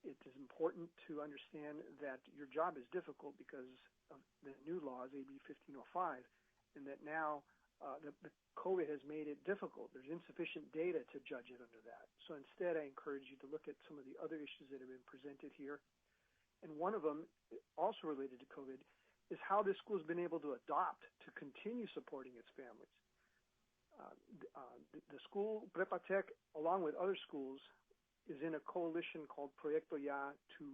It is important to understand that your job is difficult because of the new laws, AB 1505, and that now the COVID has made it difficult. There's insufficient data to judge it under that. So instead, I encourage you to look at some of the other issues that have been presented here. And one of them, also related to COVID, is how this school has been able to adopt to continue supporting its families. The school, Prepa Tech, along with other schools, is in a coalition called Proyecto Ya to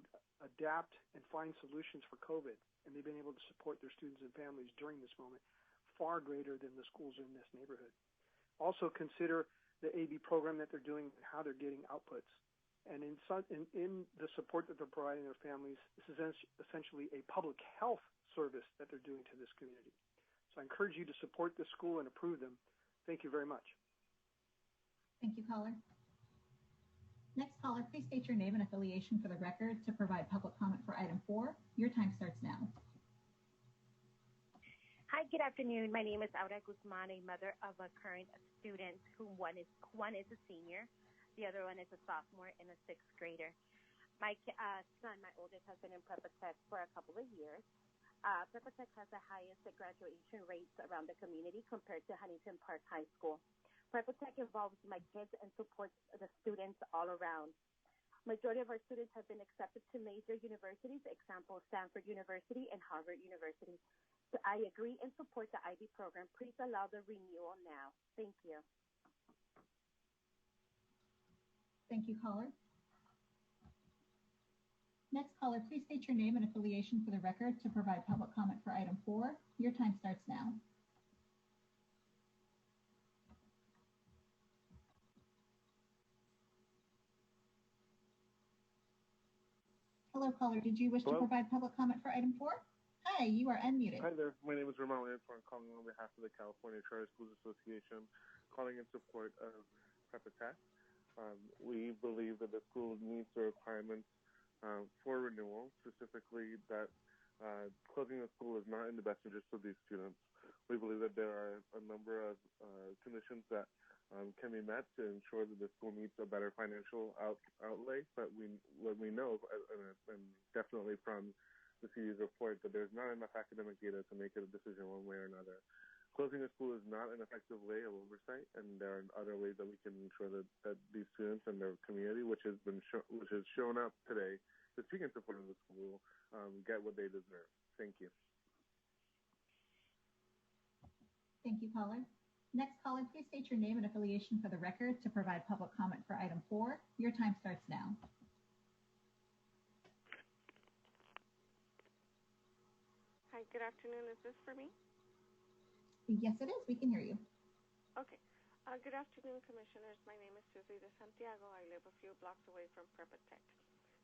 adapt and find solutions for COVID. And they've been able to support their students and families during this moment far greater than the schools in this neighborhood. Also consider the AB program that they're doing and how they're getting outputs. And in the support that they're providing their families, this is essentially a public health service that they're doing to this community. So I encourage you to support this school and approve them. Thank you very much. Thank you, caller. Next caller, please state your name and affiliation for the record to provide public comment for item 4. Your time starts now. Hi, good afternoon. My name is Audeo Guzman, a mother of a current student who one is a senior. The other one is a sophomore and a 6th grader. My son, my oldest, has been in Prepa Tech for a couple of years. Prepa Tech has the highest graduation rates around the community compared to Huntington Park High School. Prepa Tech involves my kids and supports the students all around. Majority of our students have been accepted to major universities, example, Stanford University and Harvard University. So I agree and support the IB program. Please allow the renewal now. Thank you. Thank you, caller. Next caller, please state your name and affiliation for the record to provide public comment for item 4. Your time starts now. Hello, caller. Did you wish to provide public comment for item 4? Hi, you are unmuted. Hi there. My name is Ramon Antoine, calling on behalf of the California Charter Schools Association, calling in support of Prepa Tech. We believe that the school meets the requirements for renewal, specifically that closing the school is not in the best interest of these students. We believe that there are a number of conditions that can be met to ensure that the school meets a better financial outlay, but what we know, and definitely from the CD's report, that there's not enough academic data to make a decision one way or another. Closing a school is not an effective way of oversight, and there are other ways that we can ensure that these students and their community, which has shown up today to speak in support of the school, get what they deserve. Thank you. Thank you, caller. Next caller, please state your name and affiliation for the record to provide public comment for item 4. Your time starts now. Hi, good afternoon. Is this for me? Yes, it is. We can hear you. Okay. Good afternoon, Commissioners. My name is Susie de Santiago. I live a few blocks away from Prepa Tech.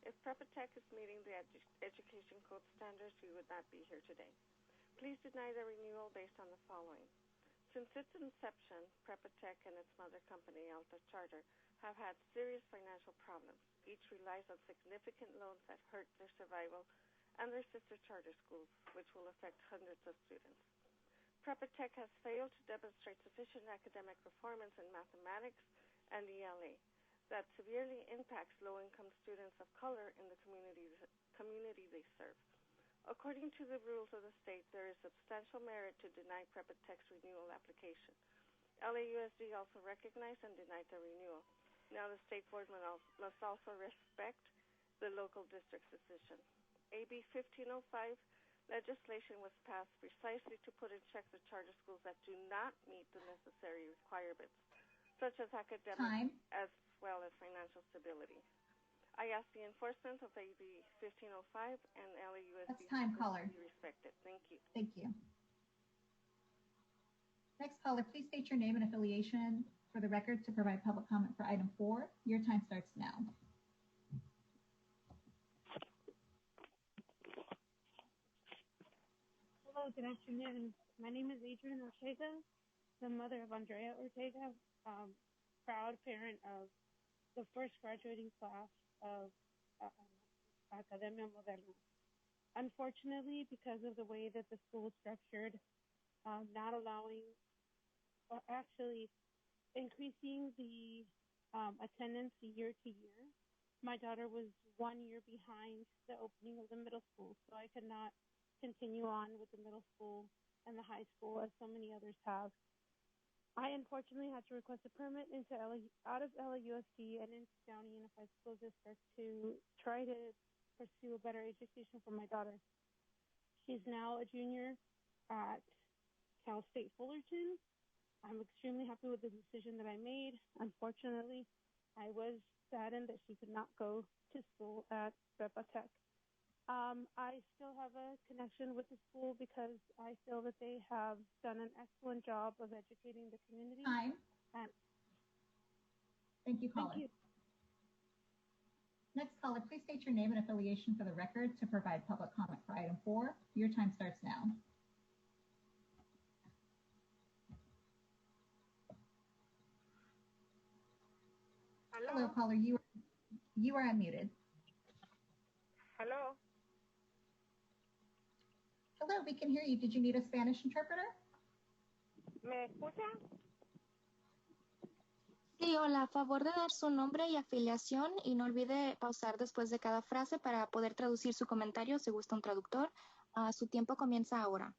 If Prepa Tech is meeting the education code standards, we would not be here today. Please deny the renewal based on the following. Since its inception, Prepa Tech and its mother company, Alta Charter, have had serious financial problems. Each relies on significant loans that hurt their survival and their sister charter schools, which will affect hundreds of students. Prepa Tech has failed to demonstrate sufficient academic performance in mathematics and ELA that severely impacts low-income students of color in the community they serve. According to the rules of the state, there is substantial merit to deny Prepa Tech's renewal application. LAUSD also recognized and denied the renewal. Now the State Board must also respect the local district's decision. AB 1505 legislation was passed precisely to put in check the charter schools that do not meet the necessary requirements, such as academic as well as financial stability. I ask the enforcement of AB 1505 and LAUSD to be respected. Thank you. Thank you. Next caller, please state your name and affiliation for the record to provide public comment for item 4. Your time starts now. Hello, good afternoon. My name is Adrian Ortega, the mother of Andrea Ortega, proud parent of the first graduating class of Academia Moderna. Unfortunately, because of the way that the school is structured, not allowing, or actually increasing the attendance year to year, my daughter was 1 year behind the opening of the middle school, so I could not continue on with the middle school and the high school as so many others have. I unfortunately had to request a permit out of LAUSD and into Downey Unified School District to try to pursue a better education for my daughter. She's now a junior at Cal State Fullerton. I'm extremely happy with the decision that I made. Unfortunately, I was saddened that she could not go to school at Prepa Tech. I still have a connection with the school because I feel that they have done an excellent job of educating the community. Thank you, caller. Thank you. Next caller, please state your name and affiliation for the record to provide public comment for item 4. Your time starts now. Hello, caller. You are unmuted. Hello. Hello, we can hear you. Did you need a Spanish interpreter? ¿Me escucha? Sí, hola. A favor de dar su nombre y afiliación y no olvide pausar después de cada frase para poder traducir su comentario si gusta un traductor. Su tiempo comienza ahora.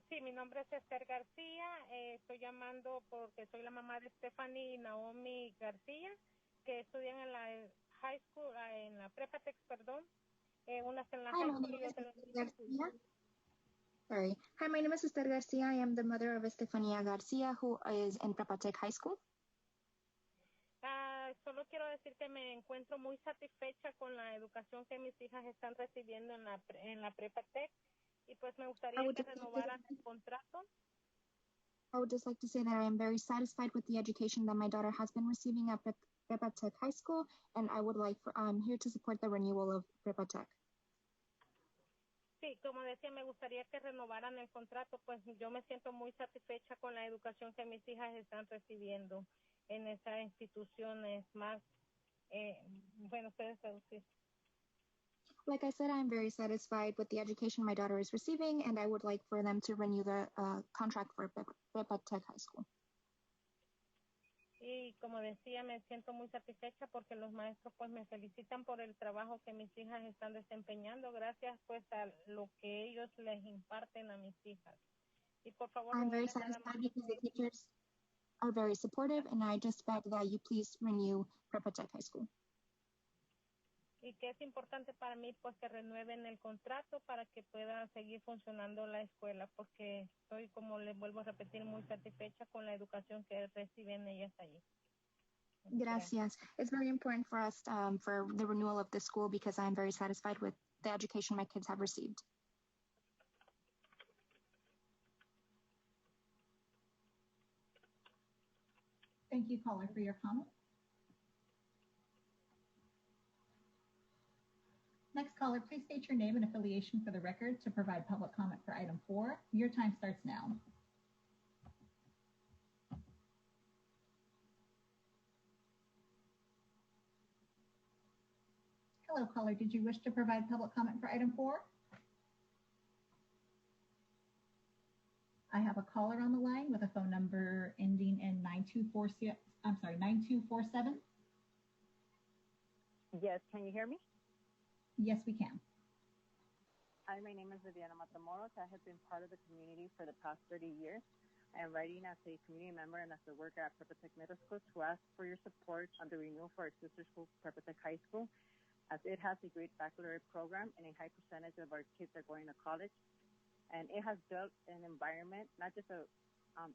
Sí, mi nombre es Esther García. Estoy llamando porque soy la mamá de Stephanie y Naomi García, que estudian en la high school, en la Prepa Tech, perdón. Unas en la high school y otras en la school. Sorry. Hi, my name is Esther Garcia. I am the mother of Estefania Garcia, who is in Prepa Tech High School. Solo quiero decir que me encuentro muy satisfecha con la educación que mis hijas están recibiendo en la Prepa Tech y pues me gustaría que renovaran el contrato. I would just like to say that I am very satisfied with the education that my daughter has been receiving at Prepa Tech High School, and I would like I'm here to support the renewal of Prepa Tech. Sí, como decía, me gustaría que renovaran el contrato, pues yo me siento muy satisfecha con la educación que mis hijas están recibiendo en esas instituciones más, bueno, puedes traducir. Like I said, I'm very satisfied with the education my daughter is receiving, and I would like for them to renew the contract for Prepa Tech High School. Y como decía, me siento muy satisfecha porque los maestros pues me felicitan por el trabajo que mis hijas están desempeñando, gracias pues a lo que ellos les imparten a mis hijas. Y por favor, I'm very satisfied because the teachers are very supportive, and I just beg that you please renew Prepa Tech High School. Y que es importante para mí pues que renueven el contrato para que pueda seguir funcionando la escuela, porque estoy, como les vuelvo a repetir, muy satisfecha con la educación que reciben ellas allí. Gracias. It's very important for us for the renewal of the school because I'm very satisfied with the education my kids have received. Thank you, caller, for your comment. Next caller, please state your name and affiliation for the record to provide public comment for item 4. Your time starts now. Hello, caller. Did you wish to provide public comment for item 4? I have a caller on the line with a phone number ending in 9247. Yes, can you hear me? Yes, we can. Hi, my name is Viviana Matamoros. I have been part of the community for the past 30 years. I am writing as a community member and as a worker at Prepa Tech Middle School to ask for your support on the renewal for our sister school, Prepa Tech High School, as it has a great baccalaureate program and a high percentage of our kids are going to college. And it has built an environment, not just a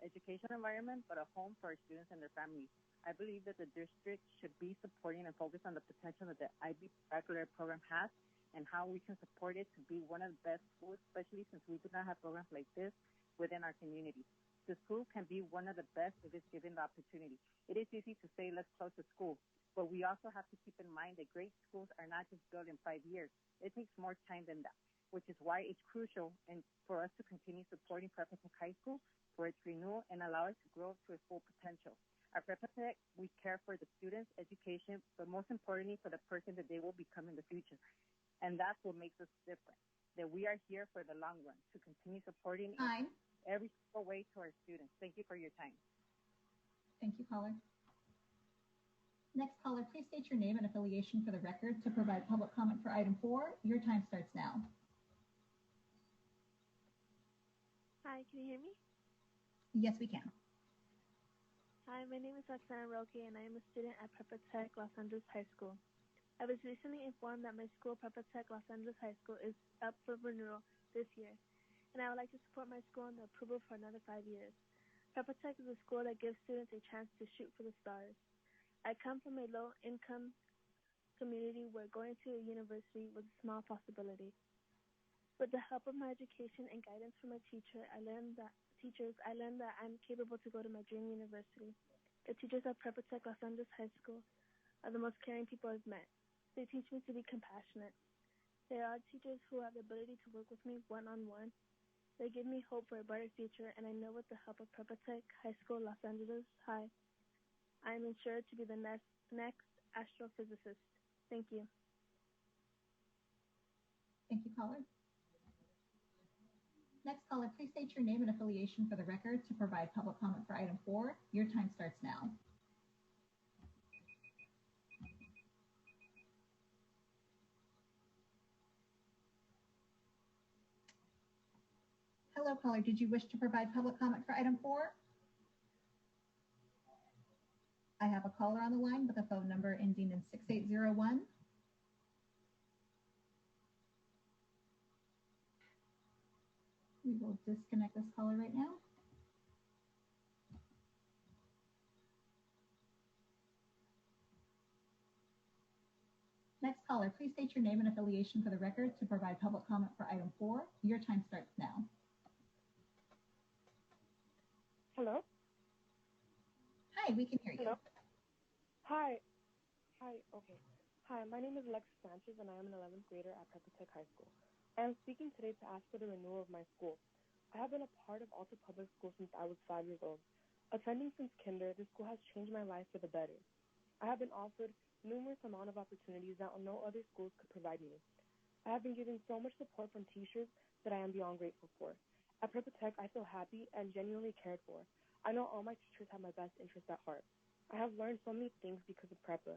educational environment, but a home for our students and their families. I believe that the district should be supporting and focus on the potential that the IB baccalaureate program has and how we can support it to be one of the best schools, especially since we do not have programs like this within our community. The school can be one of the best if it's given the opportunity. It is easy to say, let's close the school, but we also have to keep in mind that great schools are not just built in 5 years. It takes more time than that, which is why it's crucial and for us to continue supporting Prepa Tech High School for its renewal and allow it to grow to its full potential. At Prepa Tech, we care for the students' education, but most importantly, for the person that they will become in the future. And that's what makes us different, that we are here for the long run, to continue supporting every single way to our students. Thank you for your time. Thank you, caller. Next caller, please state your name and affiliation for the record to provide public comment for item 4. Your time starts now. Hi, can you hear me? Yes, we can. Hi, my name is Roxana Roque, and I am a student at Prepa Tech Los Angeles High School. I was recently informed that my school, Prepa Tech Los Angeles High School, is up for renewal this year, and I would like to support my school in the approval for another 5 years. Prepa Tech is a school that gives students a chance to shoot for the stars. I come from a low-income community where going to a university was a small possibility. With the help of my education and guidance from my I learned that I'm capable to go to my dream university. The teachers at Prepa Tech Los Angeles High School are the most caring people I've met. They teach me to be compassionate. They are teachers who have the ability to work with me one-on-one. They give me hope for a brighter future, and I know with the help of Prepa Tech High School Los Angeles High, I am ensured to be the next astrophysicist. Thank you. Thank you, caller. Next caller, please state your name and affiliation for the record to provide public comment for item 4. Your time starts now. Hello, caller. Did you wish to provide public comment for item 4? I have a caller on the line with a phone number ending in 6801. We will disconnect this caller right now. Next caller, please state your name and affiliation for the record to provide public comment for item 4. Your time starts now. Hello? Hi, we can hear you. Hello? Hi. Okay. Hi, my name is Alexis Sanchez, and I am an 11th grader at Prepa Tech High School. I am speaking today to ask for the renewal of my school. I have been a part of Alta Public School since I was 5 years old. Attending since kinder, this school has changed my life for the better. I have been offered numerous amount of opportunities that no other schools could provide me. I have been given so much support from teachers that I am beyond grateful for. At Prepa Tech, I feel happy and genuinely cared for. I know all my teachers have my best interests at heart. I have learned so many things because of Prepa.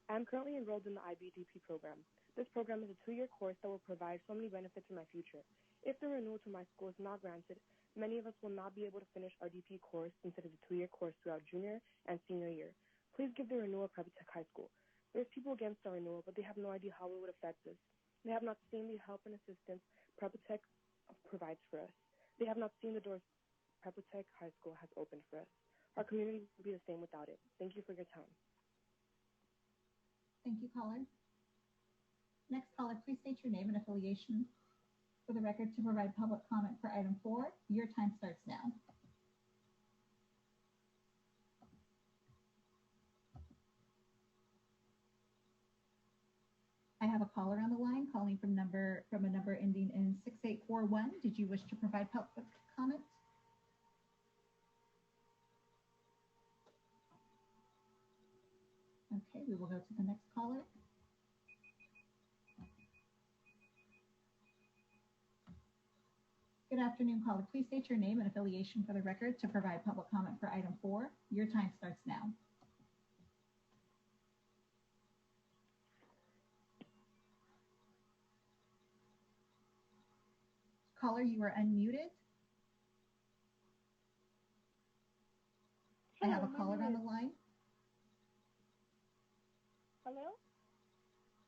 I am currently enrolled in the IBDP program. This program is a 2-year course that will provide so many benefits in my future. If the renewal to my school is not granted, many of us will not be able to finish our DP course since it is a 2-year course throughout junior and senior year. Please give the renewal of Prepa Tech High School. There's people against our renewal, but they have no idea how it would affect us. They have not seen the help and assistance Prepa Tech provides for us. They have not seen the doors Prepa Tech High School has opened for us. Our community would be the same without it. Thank you for your time. Thank you, caller. Next caller, please state your name and affiliation for the record to provide public comment for item 4. Your time starts now. I have a caller on the line calling from a number ending in 6841. Did you wish to provide public comment? Okay, we will go to the next caller. Good afternoon, caller. Please state your name and affiliation for the record to provide public comment for item 4. Your time starts now. Caller, you are unmuted. I have a caller on the line. Hello?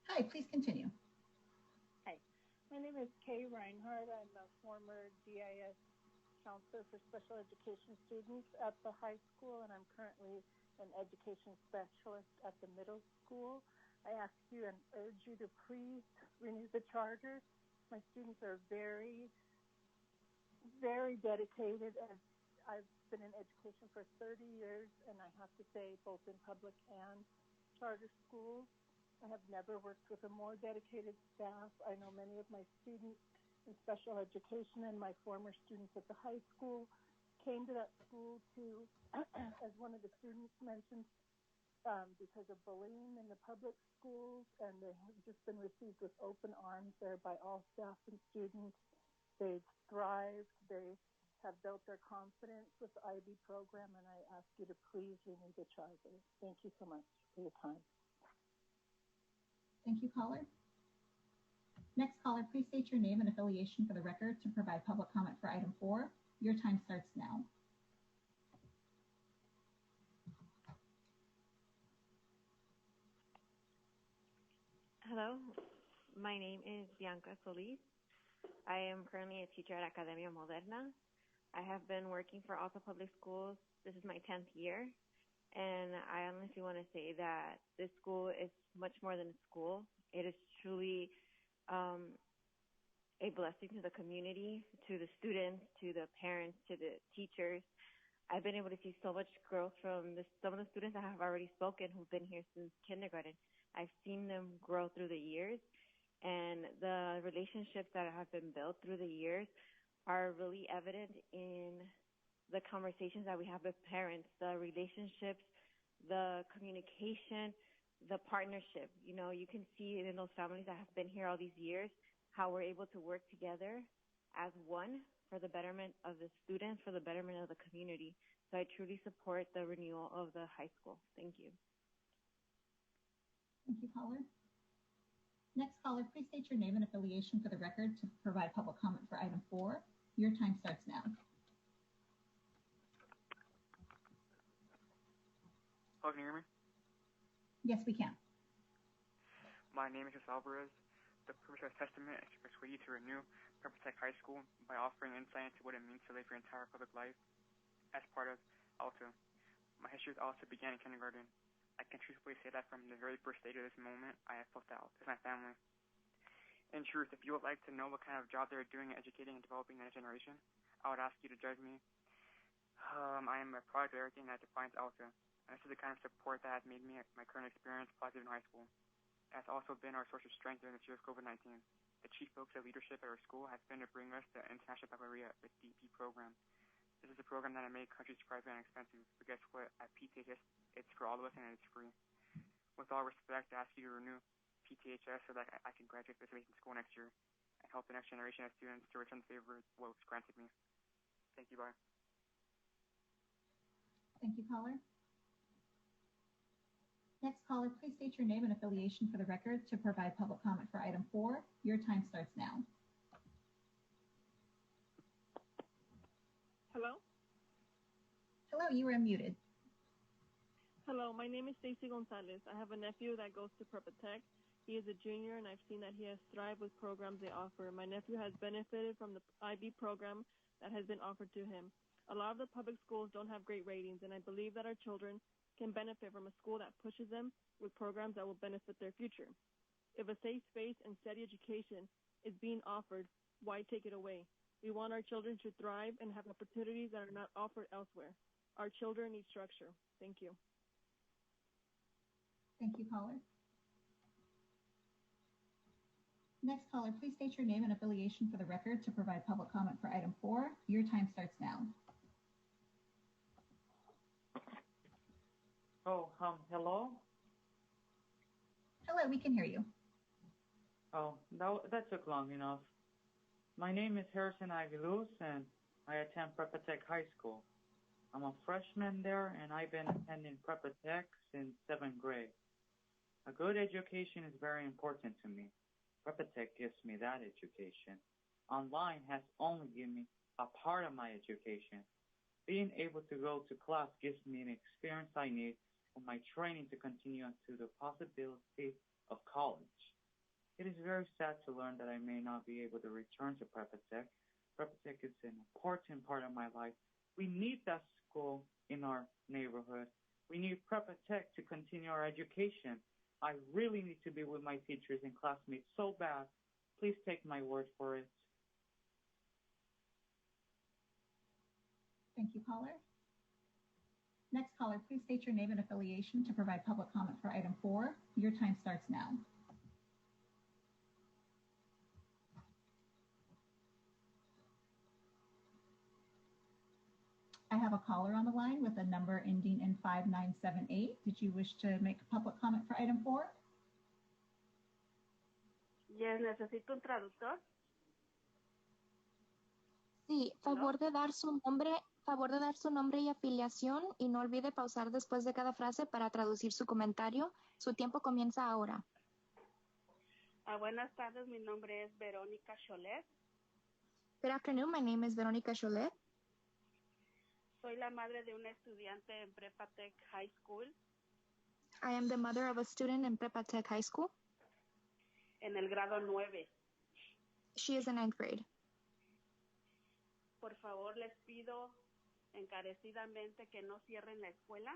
Hi, please continue. Hi, my name is Kay Reinhardt. I'm a former DIS counselor for special education students at the high school, and I'm currently an education specialist at the middle school. I ask you and urge you to please renew the charter. My students are very, very dedicated, and I've been in education for 30 years, and I have to say, both in public and charter schools, I have never worked with a more dedicated staff. I know many of my students in special education and my former students at the high school came to that school to, as one of the students mentioned, because of bullying in the public schools, and they have just been received with open arms there by all staff and students. They've thrived. They have built their confidence with the IB program, and I ask you to please renew the charter. Thank you so much for your time. Thank you, caller. Next caller, please state your name and affiliation for the record to provide public comment for item 4. Your time starts now. Hello, my name is Bianca Solis. I am currently a teacher at Academia Moderna. I have been working for Alta Public Schools. This is my 10th year, and I honestly want to say that this school is much more than a school. It is truly a blessing to the community, to the students, to the parents, to the teachers. I've been able to see so much growth from some of the students that have already spoken who've been here since kindergarten. I've seen them grow through the years, and the relationships that have been built through the years are really evident in the conversations that we have with parents, the relationships, the communication, the partnership. You know, you can see it in those families that have been here all these years, how we're able to work together as one for the betterment of the students, for the betterment of the community. So I truly support the renewal of the high school. Thank you. Thank you, caller. Next caller, please state your name and affiliation for the record to provide public comment for item 4. Your time starts now. Hello, can you hear me? Yes, we can. My name is Jose Alvarez. The purpose of this testament is to persuade you to renew Prepa Tech High School by offering insight into what it means to live your entire public life as part of ALTA. My history with ALTA began in kindergarten. I can truthfully say that from the very first day to this moment, I have felt that ALTA is my family. In truth, if you would like to know what kind of job they're doing in educating and developing the next generation, I would ask you to judge me. I am a product of everything that defines ALTA, and this is the kind of support that has made me my current experience positive in high school. It has also been our source of strength during this year's COVID-19. the chief focus of leadership at our school has been to bring us the International Baccalaureate with DP program. This is a program that in many countries is private and expensive, but guess what? At PTHS, it's for all of us and it's free. With all respect, I ask you to renew PTHS so that I can graduate this amazing school next year and help the next generation of students to return the favor of what was granted me. Thank you, bye. Thank you, caller. Next caller, please state your name and affiliation for the record to provide public comment for item 4. Your time starts now. Hello? Hello, you are unmuted. Hello, my name is Stacy Gonzalez. I have a nephew that goes to Prepa Tech. He is a junior, and I've seen that he has thrived with programs they offer. My nephew has benefited from the IB program that has been offered to him. A lot of the public schools don't have great ratings, and I believe that our children can benefit from a school that pushes them with programs that will benefit their future. If a safe space and steady education is being offered, why take it away? We want our children to thrive and have opportunities that are not offered elsewhere. Our children need structure. Thank you. Thank you, caller. Next caller, please state your name and affiliation for the record to provide public comment for item 4. Your time starts now. Oh, hello? Hello, we can hear you. Oh, that took long enough. My name is Harrison Aguiluz, and I attend Prepa Tech High School. I'm a freshman there, and I've been attending Prepa Tech since 7th grade. A good education is very important to me. Prepa Tech gives me that education. Online has only given me a part of my education. Being able to go to class gives me an experience I need for my training to continue to the possibility of college. It is very sad to learn that I may not be able to return to Prepa Tech. Prepa Tech is an important part of my life. We need that school in our neighborhood. We need Prepa Tech to continue our education. I really need to be with my teachers and classmates so bad. Please take my word for it. Thank you, caller. Next caller, please state your name and affiliation to provide public comment for item 4. Your time starts now. I have a caller on the line with a number ending in 5978. Did you wish to make a public comment for item 4? Yes, necesito un traductor. Sí, favor de dar su nombre y afiliación y no olvide pausar después de cada frase para traducir su comentario. Su tiempo comienza ahora. Buenas tardes, mi nombre es Verónica Cholet. Good afternoon, my name is Verónica Cholet. Soy la madre de una estudiante en Prepa Tech High School. I am the mother of a student in Prepa Tech High School. En el grado 9. She is in 9th grade. Por favor, les pido encarecidamente que no cierren la escuela.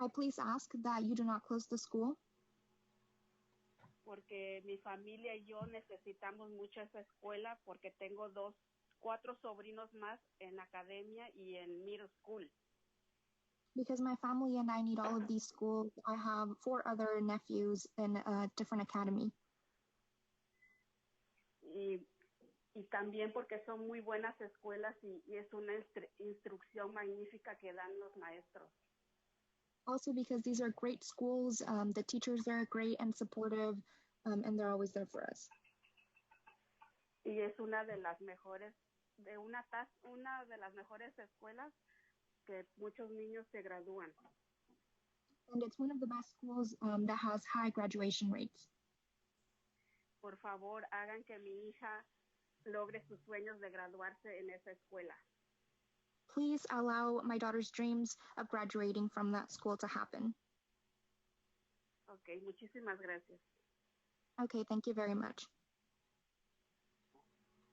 I please ask that you do not close the school. Porque mi familia y yo necesitamos mucho esa escuela porque tengo 4 sobrinos más en academia y en middle school. Because my family and I need all of these schools. I have 4 other nephews in a different academy. Y también porque son muy buenas escuelas y es una instrucción magnífica que dan los maestros. Also because these are great schools, the teachers are great and supportive, and they're always there for us. Y es una de las mejores escuelas que muchos niños se gradúan. And it's one of the best schools that has high graduation rates. Por favor, hagan que mi hija logre sus sueños de graduarse en esa escuela. Please allow my daughter's dreams of graduating from that school to happen. Okay, muchísimas gracias. Okay, thank you very much.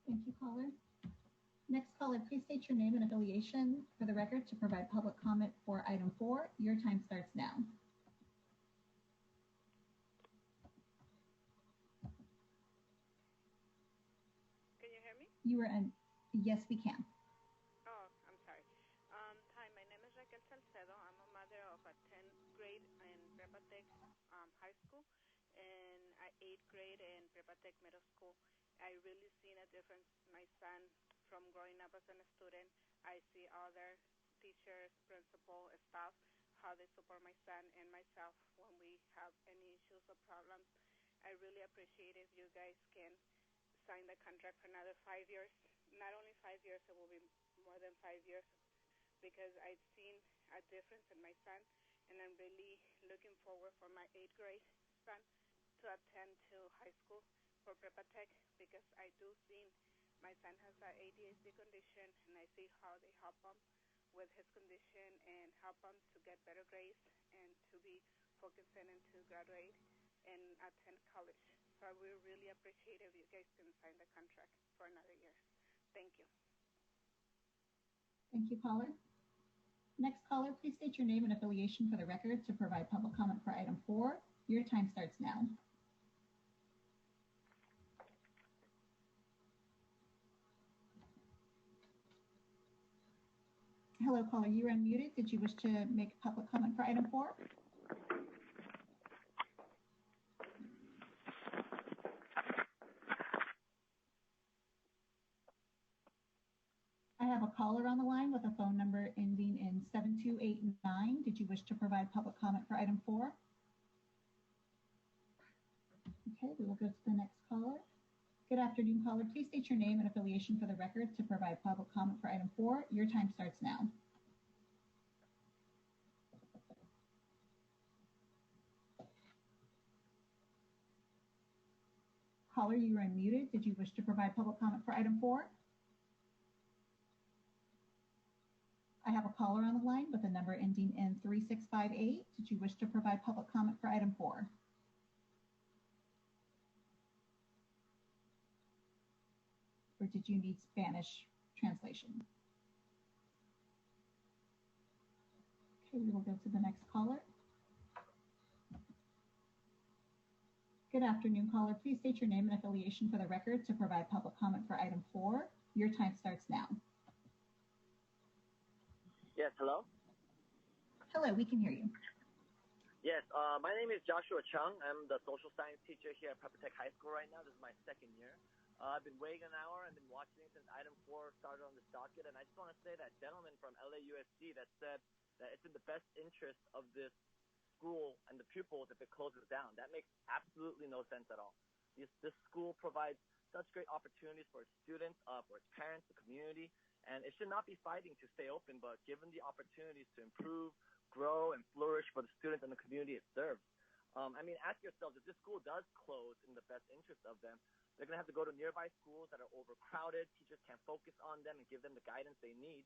Thank you, caller. Next caller, please state your name and affiliation for the record to provide public comment for item 4. Your time starts now. Can you hear me? Yes, we can. Oh, I'm sorry. Hi, my name is Raquel Salcedo. I'm a mother of a 10th grade in Prepa Tech High School, and 8th grade in Prepa Tech Middle School. I really seen a difference in my son from growing up as a student. I see all their teachers, principal, staff, how they support my son and myself when we have any issues or problems. I really appreciate if you guys can sign the contract for another 5 years. Not only 5 years, it will be more than 5 years, because I've seen a difference in my son, and I'm really looking forward for my 8th grade son to attend to high school for Prepa Tech, because I do see my son has an ADHD condition, and I see how they help him with his condition and help him to get better grades and to be focusing and to graduate and attend college. So I will really appreciate if you guys can sign the contract for another year. Thank you. Thank you, caller. Next caller, please state your name and affiliation for the record to provide public comment for item 4. Your time starts now. Hello, caller, you are unmuted. Did you wish to make a public comment for item 4? I have a caller on the line with a phone number ending in 7289. Did you wish to provide public comment for item 4? Okay, we will go to the next caller. Good afternoon, caller. Please state your name and affiliation for the record to provide public comment for item 4. Your time starts now. Caller, you are unmuted. Did you wish to provide public comment for item 4? I have a caller on the line with a number ending in 3658. Did you wish to provide public comment for item 4? Or did you need Spanish translation? Okay, we will go to the next caller. Good afternoon, caller. Please state your name and affiliation for the record to provide public comment for item 4. Your time starts now. Yes, hello? Hello, we can hear you. Yes, my name is Joshua Chung. I'm the social science teacher here at Prepa Tech High School right now. This is my second year. I've been waiting an hour. I've been watching it since item 4 started on this docket, and I just want to say that gentleman from LAUSD that said that it's in the best interest of this school and the pupils if it closes down. That makes absolutely no sense at all. This school provides such great opportunities for its students, for its parents, the community, and it should not be fighting to stay open, but given the opportunities to improve, grow, and flourish for the students and the community it serves. I mean, ask yourselves, if this school does close in the best interest of them, they're going to have to go to nearby schools that are overcrowded. Teachers can't focus on them and give them the guidance they need.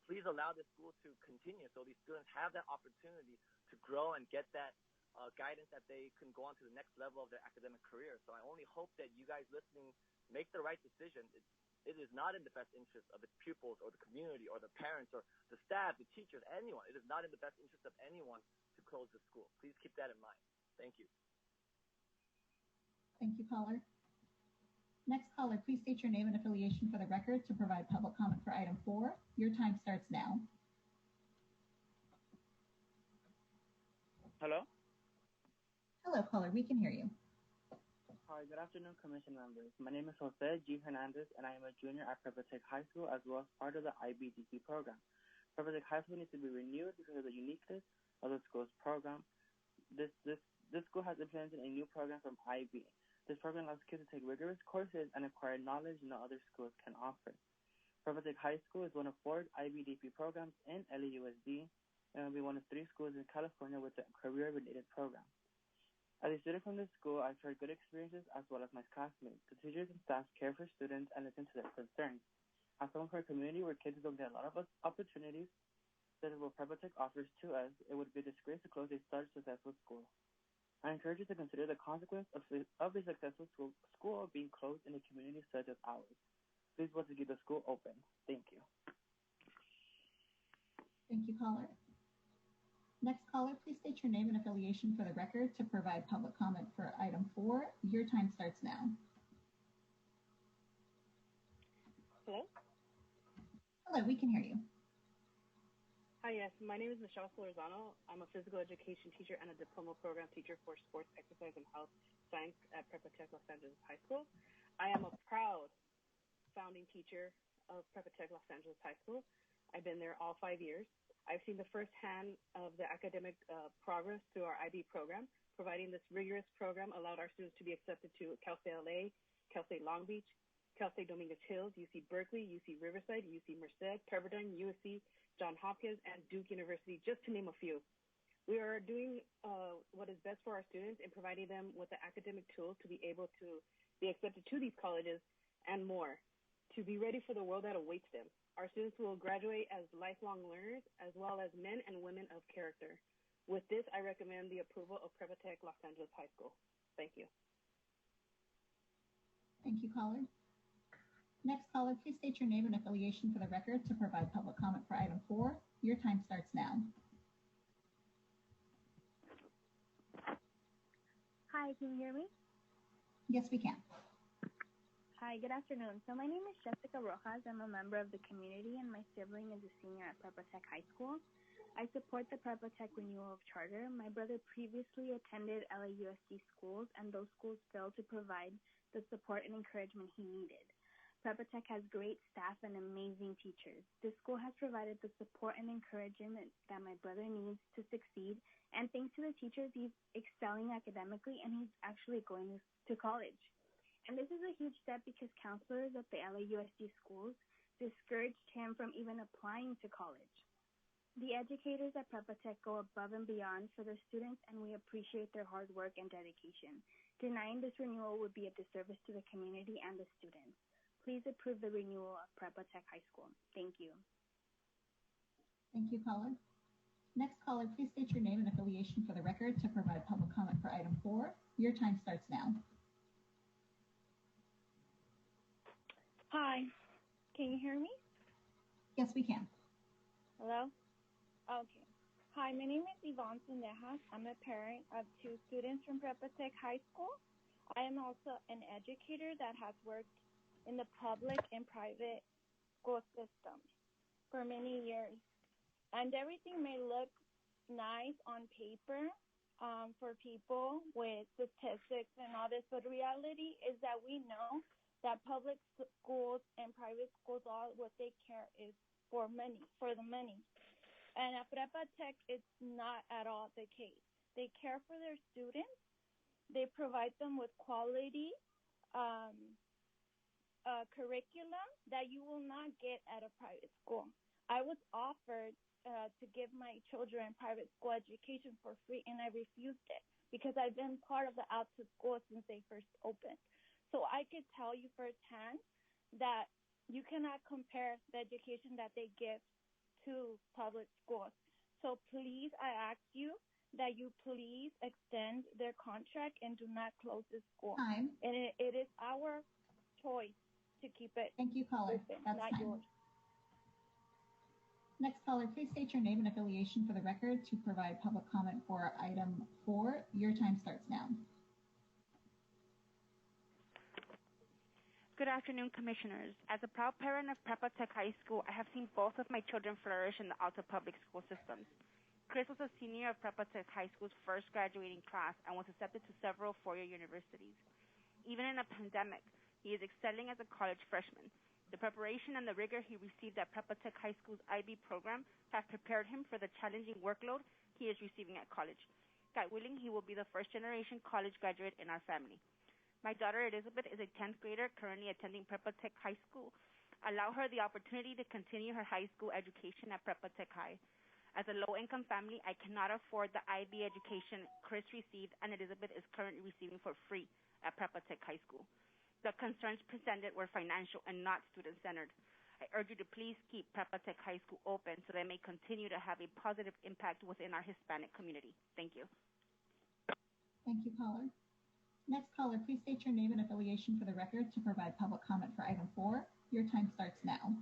Please allow this school to continue so these students have that opportunity to grow and get that guidance that they can go on to the next level of their academic career. So I only hope that you guys listening make the right decision. It is not in the best interest of its pupils or the community or the parents or the staff, the teachers, anyone. It is not in the best interest of anyone to close the school. Please keep that in mind. Thank you. Thank you, caller. Next caller, please state your name and affiliation for the record to provide public comment for item 4. Your time starts now. Hello? Hello, caller. We can hear you. Hi, good afternoon, Commission members. My name is Jose G. Hernandez, and I am a junior at Prepa Tech High School, as well as part of the IBDP program. Prepa Tech High School needs to be renewed because of the uniqueness of the school's program. This school has implemented a new program from IB. This program allows kids to take rigorous courses and acquire knowledge no other schools can offer. Prepa Tech High School is one of 4 IBDP programs in LAUSD, and will be one of 3 schools in California with a career-related program. As a student from this school, I've heard good experiences as well as my classmates. The teachers and staff care for students and listen to their concerns. As someone from a community where kids don't get a lot of opportunities that is what Prepa Tech offers to us, it would be a disgrace to close a such successful school. I encourage you to consider the consequence of a successful school being closed in a community such as ours. Please vote to keep the school open. Thank you. Thank you, caller. Next caller, please state your name and affiliation for the record to provide public comment for item 4. Your time starts now. Hello? Hello, we can hear you. Hi, yes. My name is Michelle Solorzano. I'm a physical education teacher and a diploma program teacher for sports, exercise, and health science at Prepa Tech Los Angeles High School. I am a proud founding teacher of Prepa Tech Los Angeles High School. I've been there all 5 years. I've seen the first hand of the academic progress through our IB program. Providing this rigorous program allowed our students to be accepted to Cal State LA, Cal State Long Beach, Cal State Dominguez Hills, UC Berkeley, UC Riverside, UC Merced, Pepperdine, USC, Johns Hopkins, and Duke University, just to name a few. We are doing what is best for our students and providing them with the academic tools to be able to be accepted to these colleges and more, to be ready for the world that awaits them. Our students will graduate as lifelong learners as well as men and women of character. With this, I recommend the approval of Prepa Tech Los Angeles High School. Thank you. Thank you, caller. Next caller, please state your name and affiliation for the record to provide public comment for item 4. Your time starts now. Hi, can you hear me? Yes, we can. Hi, good afternoon. So my name is Jessica Rojas. I'm a member of the community, and my sibling is a senior at Prepa Tech High School. I support the Prepa Tech Renewal of Charter. My brother previously attended LAUSD schools, and those schools failed to provide the support and encouragement he needed. Prepa Tech has great staff and amazing teachers. This school has provided the support and encouragement that my brother needs to succeed, and thanks to the teachers, he's excelling academically, and he's actually going to college. And this is a huge step because counselors at the LAUSD schools discouraged him from even applying to college. The educators at Prepa Tech go above and beyond for their students, and we appreciate their hard work and dedication. Denying this renewal would be a disservice to the community and the students. Please approve the renewal of Prepa Tech High School. Thank you. Thank you, caller. Next caller, please state your name and affiliation for the record to provide public comment for item 4. Your time starts now. Hi, can you hear me? Yes, we can. Hello? Okay. Hi, my name is Yvonne Sendejas. I'm a parent of 2 students from Prepa Tech High School. I am also an educator that has worked in the public and private school systems for many years. And everything may look nice on paper for people with statistics and all this, but reality is that we know that public schools and private schools, all what they care is for the money. And at Prepa Tech, it's not at all the case. They care for their students. They provide them with quality curriculum that you will not get at a private school. I was offered to give my children private school education for free, and I refused it because I've been part of the ACCS school since they first opened. So I could tell you firsthand that you cannot compare the education that they give to public schools. So please, I ask you that you please extend their contract and do not close the school. Time. And it is our choice to keep it. Thank you, caller. Open, that's not time. yours. Next caller, please state your name and affiliation for the record to provide public comment for item 4. Your time starts now. Good afternoon, Commissioners. As a proud parent of Prepa Tech High School, I have seen both of my children flourish in the Alta public school systems. Chris was a senior of Prepa Tech High School's first graduating class and was accepted to several four-year universities. Even in a pandemic, he is excelling as a college freshman. The preparation and the rigor he received at Prepa Tech High School's IB program have prepared him for the challenging workload he is receiving at college. God willing, he will be the first-generation college graduate in our family. My daughter Elizabeth is a 10th grader currently attending Prepa Tech High School. Allow her the opportunity to continue her high school education at Prepa Tech High. As a low-income family, I cannot afford the IB education Chris received and Elizabeth is currently receiving for free at Prepa Tech High School. The concerns presented were financial and not student-centered. I urge you to please keep Prepa Tech High School open so they may continue to have a positive impact within our Hispanic community. Thank you. Thank you, caller. Next caller, please state your name and affiliation for the record to provide public comment for item 4. Your time starts now.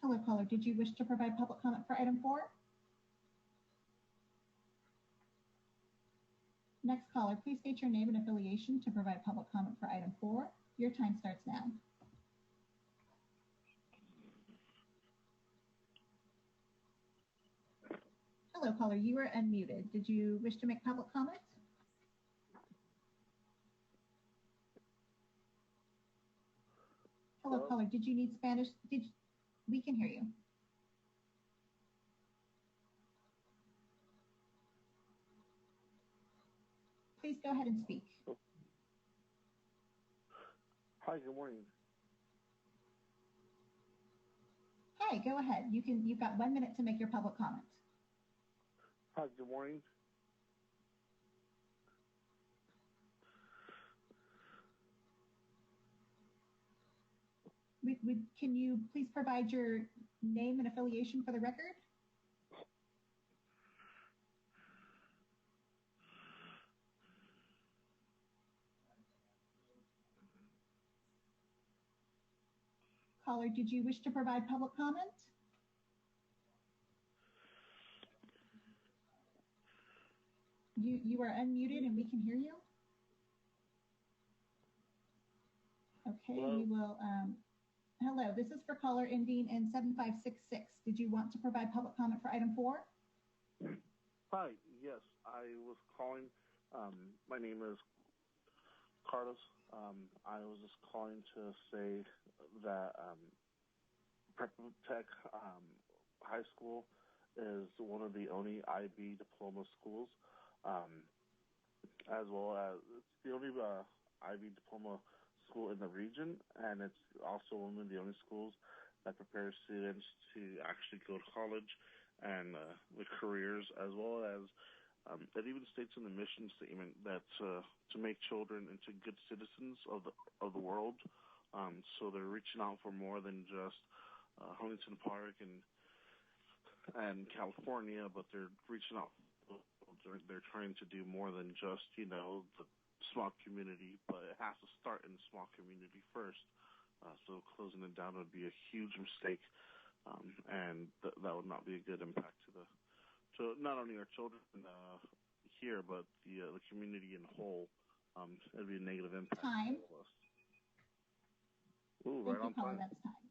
Hello, caller. Did you wish to provide public comment for item 4? Next caller, please state your name and affiliation to provide public comment for item 4. Your time starts now. Hello, caller. You are unmuted. Did you wish to make public comment? Hello, caller. Did you need Spanish? We can hear you. Please go ahead and speak. Hi, good morning. Hi, go ahead. You've got 1 minute to make your public comment. Hi, good morning. Can you please provide your name and affiliation for the record? Caller, did you wish to provide public comment? You are unmuted and we can hear you. Okay, Hello? we will. Hello, this is for caller ending in 7566. Did you want to provide public comment for item 4? Hi, yes, I was calling. My name is Carlos. I was just calling to say that Prepa Tech High School is one of the only IB diploma schools, as well as it's the only IB diploma school in the region, and it's also one of the only schools that prepares students to actually go to college and with careers, as well as it even states in the mission statement that to make children into good citizens of the world. So they're reaching out for more than just Huntington Park and California, but they're reaching out. They're trying to do more than just, the small community, but it has to start in the small community first. So closing it down would be a huge mistake, and that would not be a good impact to not only our children here, but the community in whole. It'd be a negative impact. Time. Ooh, Thank right you, on caller. time. That's time.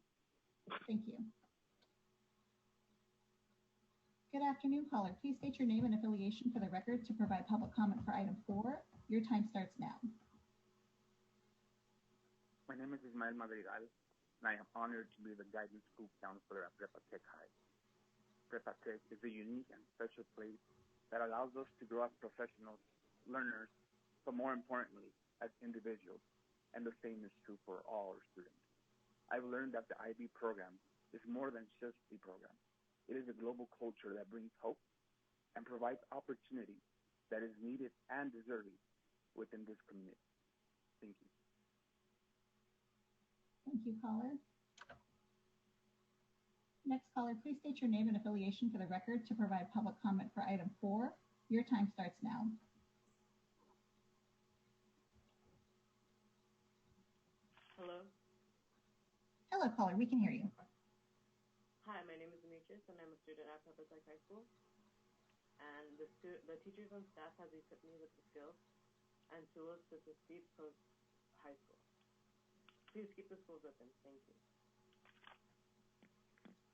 Thank you. Good afternoon, caller. Please state your name and affiliation for the record to provide public comment for item 4. Your time starts now. My name is Ismael Madrigal, and I am honored to be the guidance school counselor at Prepa Tech High. Prepa Tech is a unique and special place that allows us to grow as professionals, learners, but more importantly, as individuals, and the same is true for all our students. I've learned that the IB program is more than just a program. It is a global culture that brings hope and provides opportunity that is needed and deserving within this community. Thank you. Thank you, caller. Next caller, please state your name and affiliation for the record to provide public comment for item 4. Your time starts now. Hello. Hello, caller. We can hear you. Hi, my name is Demetrius, and I'm a student at Prepa Tech High School. And the teachers and staff have equipped me with the skills and tools to succeed post-high school. Please keep the schools open. Thank you.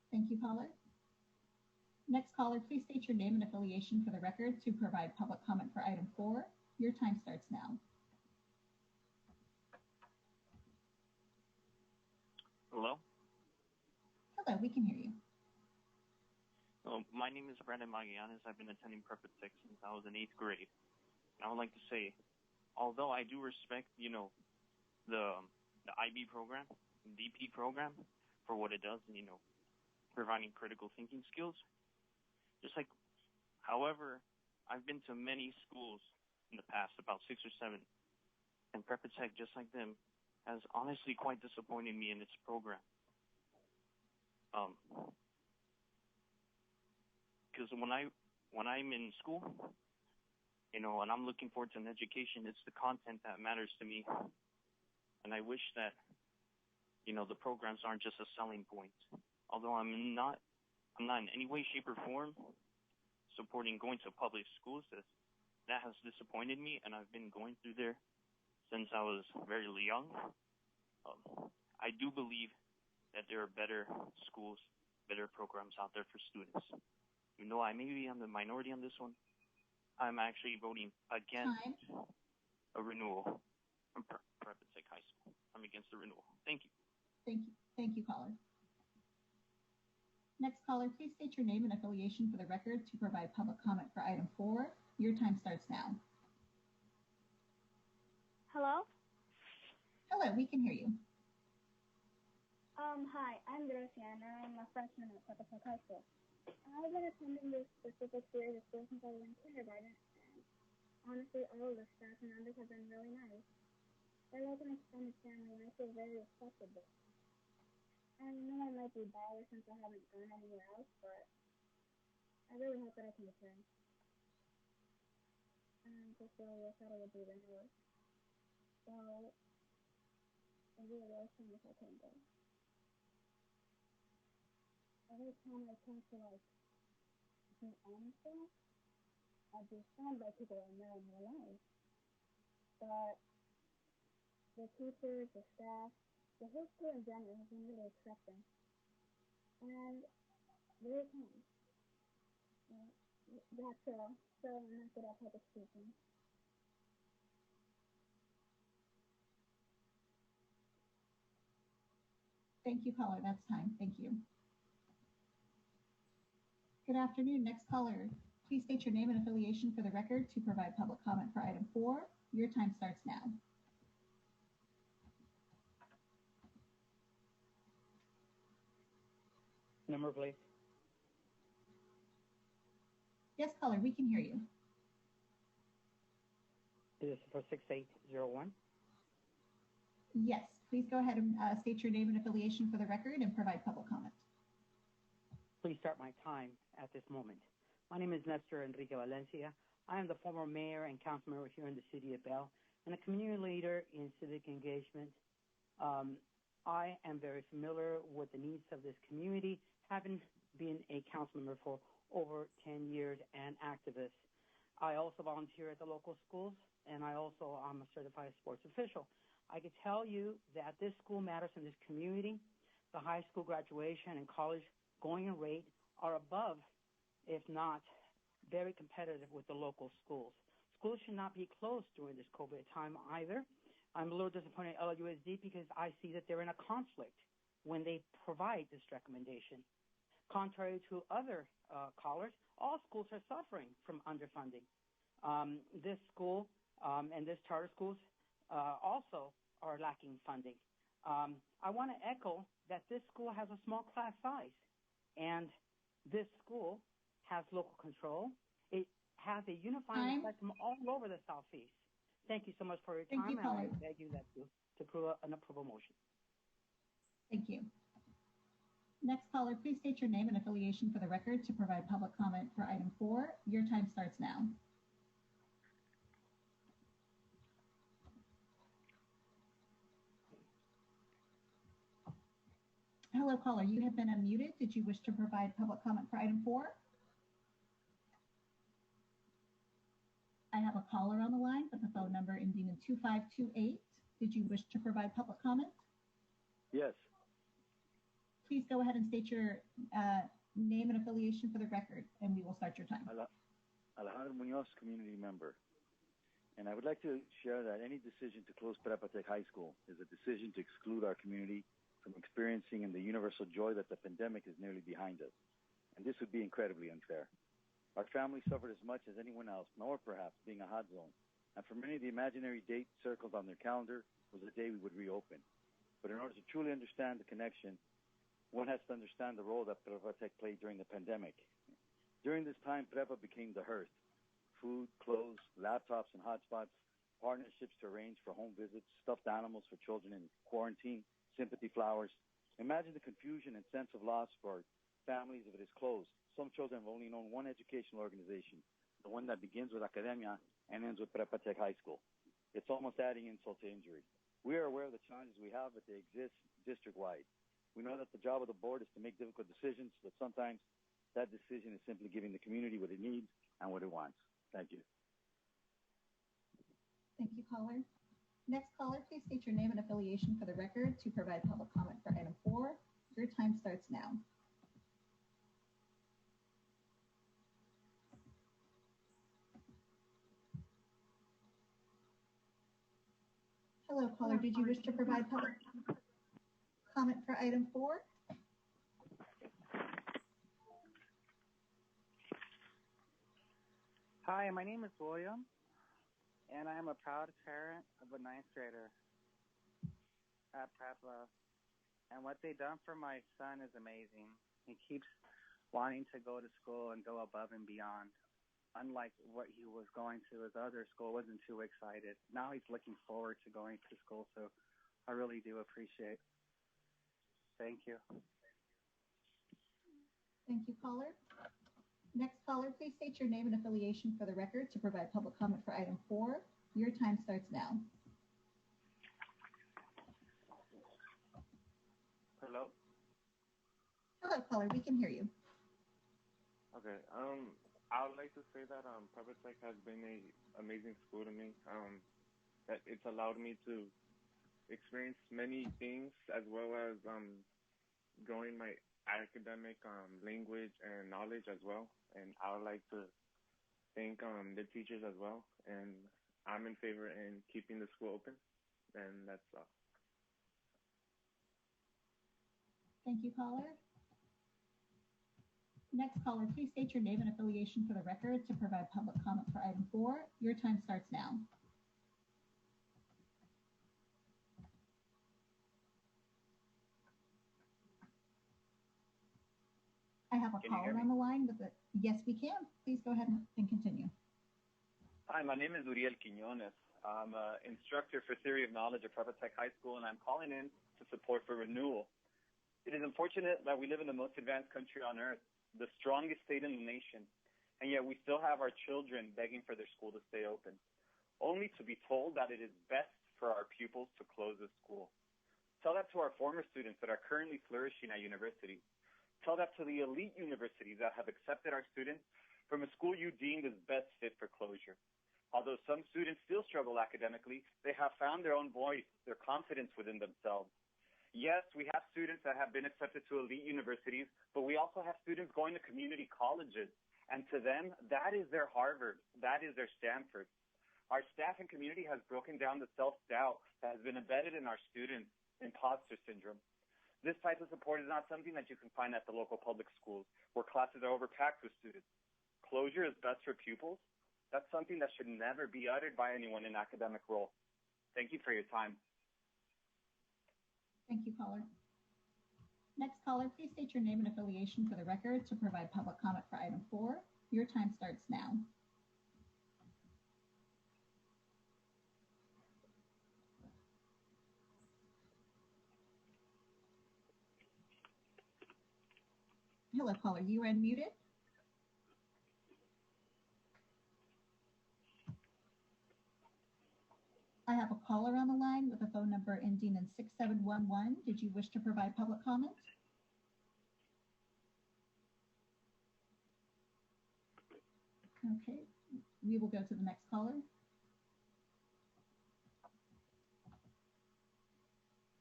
Thank you, caller. Next caller, please state your name and affiliation for the record to provide public comment for item 4. Your time starts now. Hello? Hello, we can hear you. My name is Brandon Magallanes. I've been attending Prepa Tech since I was in 8th grade. And I would like to say, although I do respect, the IB program, DP program, for what it does, and, providing critical thinking skills, however, I've been to many schools in the past, about 6 or 7, and Prepa Tech, just like them, has honestly quite disappointed me in its program. Because when I'm in school, and I'm looking forward to an education, it's the content that matters to me. And I wish that, the programs aren't just a selling point. Although I'm not in any way, shape, or form supporting going to public schools, that has disappointed me, and I've been going through there since I was very young. I do believe that there are better schools, better programs out there for students. even though I may be on the minority on this one, I'm actually voting against a renewal from Prepa Tech High School. I'm against the renewal. Thank you. Thank you. Thank you, caller. Next caller, please state your name and affiliation for the record to provide public comment for item 4. Your time starts now. Hello? Hello, we can hear you. Hi, I'm Graciana. I'm a freshman at Prepa Tech High School. I've been attending this specific series of schools since I was in kindergarten, and honestly, all of the staff and members have been really nice. They're like an extended family, and I feel very respected there. I know I might be biased since I haven't gone anywhere else, but I really hope that I can return. And just really wish that I would be renewed. So, I really wish if I can go. Every time I try to, be honest, I'd be shunned by people I know in my life. But the teachers, the staff, the whole school in general has been really accepting. And very kind. That's all. So I'm not good at public speaking. Thank you, caller. That's time. Thank you. Good afternoon. Next caller, please state your name and affiliation for the record to provide public comment for item 4. Your time starts now. Number, please. Yes, caller, we can hear you. Is this for 6801? Yes, please go ahead and state your name and affiliation for the record and provide public comment. Please start my time at this moment. My name is Nestor Enrique Valencia. I am the former mayor and council member here in the city of Bell and a community leader in civic engagement. I am very familiar with the needs of this community, having been a council member for over 10 years and activist. I also volunteer at the local schools, and I also am a certified sports official. I can tell you that this school matters in this community. The high school graduation and college going rate are above, if not very competitive with the local schools. Schools should not be closed during this COVID time either. I'm a little disappointed at LUSD because I see that they're in a conflict when they provide this recommendation. Contrary to other callers, all schools are suffering from underfunding. This school and this charter schools also are lacking funding. I want to echo that this school has a small class size, and this school has local control. It has a unifying effect from all over the Southeast. Thank you so much for your time. Thank you, and I beg you that to approve an approval motion. Thank you. Next caller, please state your name and affiliation for the record to provide public comment for item 4. Your time starts now. Hello, caller. You have been unmuted. Did you wish to provide public comment for item 4? I have a caller on the line with the phone number ending in 2528. Did you wish to provide public comment? Yes. Please go ahead and state your name and affiliation for the record, and we will start your time. Alejandro Munoz, community member. And I would like to share that any decision to close Prepa Tech High School is a decision to exclude our community from experiencing the universal joy that the pandemic is nearly behind us. And this would be incredibly unfair. Our family suffered as much as anyone else, nor perhaps being a hot zone. And for many, the imaginary date circled on their calendar was the day we would reopen. But in order to truly understand the connection, one has to understand the role that Prepa Tech played during the pandemic. During this time, Prepa became the hearth. Food, clothes, laptops and hotspots, partnerships to arrange for home visits, stuffed animals for children in quarantine, sympathy flowers. Imagine the confusion and sense of loss for families if it is closed. Some children have only known one educational organization, the one that begins with academia and ends with Prepa Tech High School. It's almost adding insult to injury. We are aware of the challenges we have, but they exist district-wide. We know that the job of the board is to make difficult decisions, but sometimes that decision is simply giving the community what it needs and what it wants. Thank you. Thank you, caller. Next caller, please state your name and affiliation for the record to provide public comment for item 4. Your time starts now. Hello, caller. Did you wish to provide public comment for item 4? Hi, my name is William, and I am a proud parent of a 9th grader at Prepa. And what they've done for my son is amazing. He keeps wanting to go to school and go above and beyond. Unlike what he was going to his other school, wasn't too excited. Now he's looking forward to going to school, so I really do appreciate it. Thank you. Thank you, caller. Next caller, please state your name and affiliation for the record to provide public comment for item 4. Your time starts now. Hello? Hello, caller. We can hear you. Okay. I would like to say that Prepa Tech has been an amazing school to me. That it's allowed me to experience many things as well as growing my academic language and knowledge as well. And I would like to thank the teachers as well. And I'm in favor in keeping the school open. And that's all. Thank you, caller. Next caller, please state your name and affiliation for the record to provide public comment for item 4. Your time starts now. I have a caller on the line with it. Yes, we can. Please go ahead and continue. Hi, my name is Uriel Quiñones. I'm an instructor for Theory of Knowledge at Prepa Tech High School, and I'm calling in to support for Renewal. It is unfortunate that we live in the most advanced country on earth, the strongest state in the nation, and yet we still have our children begging for their school to stay open, only to be told that it is best for our pupils to close the school. Tell that to our former students that are currently flourishing at universities. Tell that to the elite universities that have accepted our students from a school you deemed as best fit for closure. Although some students still struggle academically, they have found their own voice, their confidence within themselves. Yes, we have students that have been accepted to elite universities, but we also have students going to community colleges. And to them, that is their Harvard. That is their Stanford. Our staff and community has broken down the self-doubt that has been embedded in our students, imposter syndrome. This type of support is not something that you can find at the local public schools, where classes are overpacked with students. Closure is best for pupils. That's something that should never be uttered by anyone in academic role. Thank you for your time. Thank you, caller. Next caller, please state your name and affiliation for the record to provide public comment for item 4. Your time starts now. Hello, caller. You are unmuted. I have a caller on the line with a phone number ending in 6711. Did you wish to provide public comment? Okay, we will go to the next caller.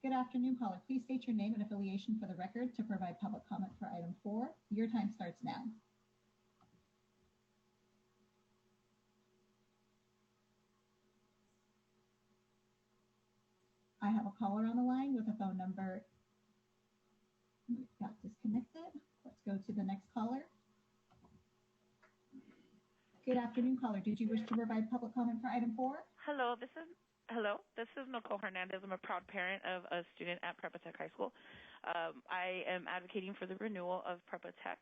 Good afternoon, caller. Please state your name and affiliation for the record to provide public comment for item 4. Your time starts now. I have a caller on the line with a phone number. Got disconnected. Let's go to the next caller. Good afternoon, caller. Did you wish to provide public comment for item 4? Hello, this is Nicole Hernandez. I'm a proud parent of a student at Prepa Tech High School. I am advocating for the renewal of Prepa Tech.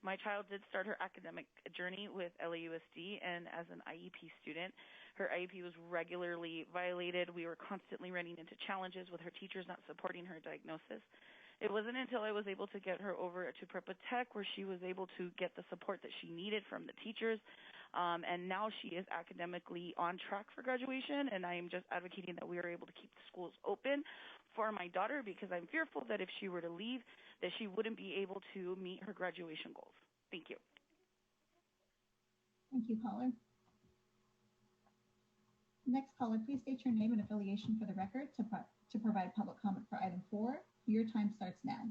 My child did start her academic journey with LAUSD, and as an IEP student, her IEP was regularly violated. We were constantly running into challenges with her teachers not supporting her diagnosis. It wasn't until I was able to get her over to Prepa Tech where she was able to get the support that she needed from the teachers, and now she is academically on track for graduation, and I am just advocating that we are able to keep the schools open for my daughter because I'm fearful that if she were to leave, that she wouldn't be able to meet her graduation goals. Thank you. Thank you, caller. Next caller, please state your name and affiliation for the record to provide public comment for item 4. Your time starts now.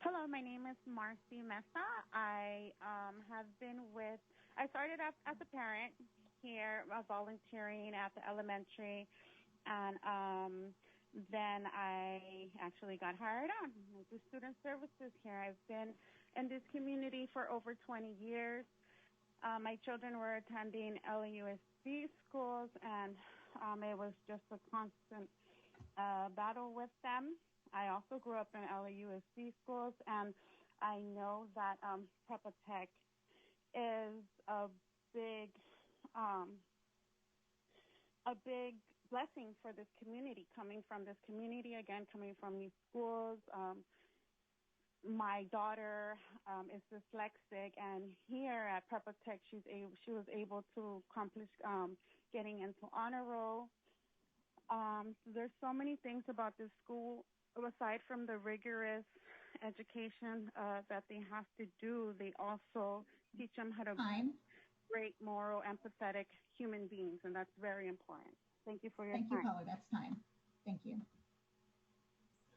Hello, Hello, my name is Marcy Mesa. I started as a parent here, volunteering at the elementary, and then I actually got hired on. I do student services here. I've been in this community for over 20 years. My children were attending LAUSD schools, and it was just a constant battle with them. I also grew up in LAUSD schools, and I know that Prepa Tech is a big blessing for this community, coming from this community, again, coming from these schools. My daughter is dyslexic, and here at Prepa Tech, she was able to accomplish getting into honor roll. There's so many things about this school. Aside from the rigorous education that they have to do, they also teach them how to be great, moral, empathetic human beings, and that's very important. Thank you for your time. Thank you, caller. That's time. Thank you.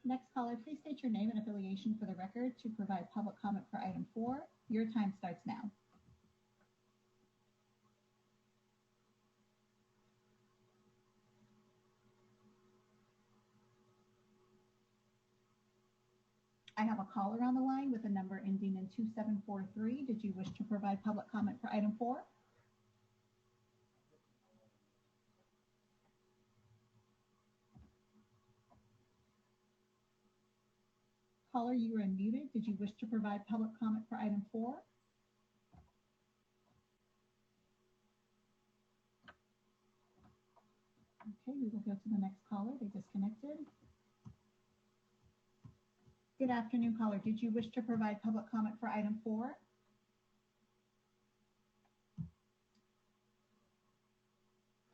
Next caller, please state your name and affiliation for the record to provide public comment for item 4. Your time starts now. I have a caller on the line with a number ending in 2743. Did you wish to provide public comment for item 4? Caller, you are unmuted. Did you wish to provide public comment for item 4? Okay, we will go to the next caller. They disconnected. Good afternoon, caller. Did you wish to provide public comment for item 4?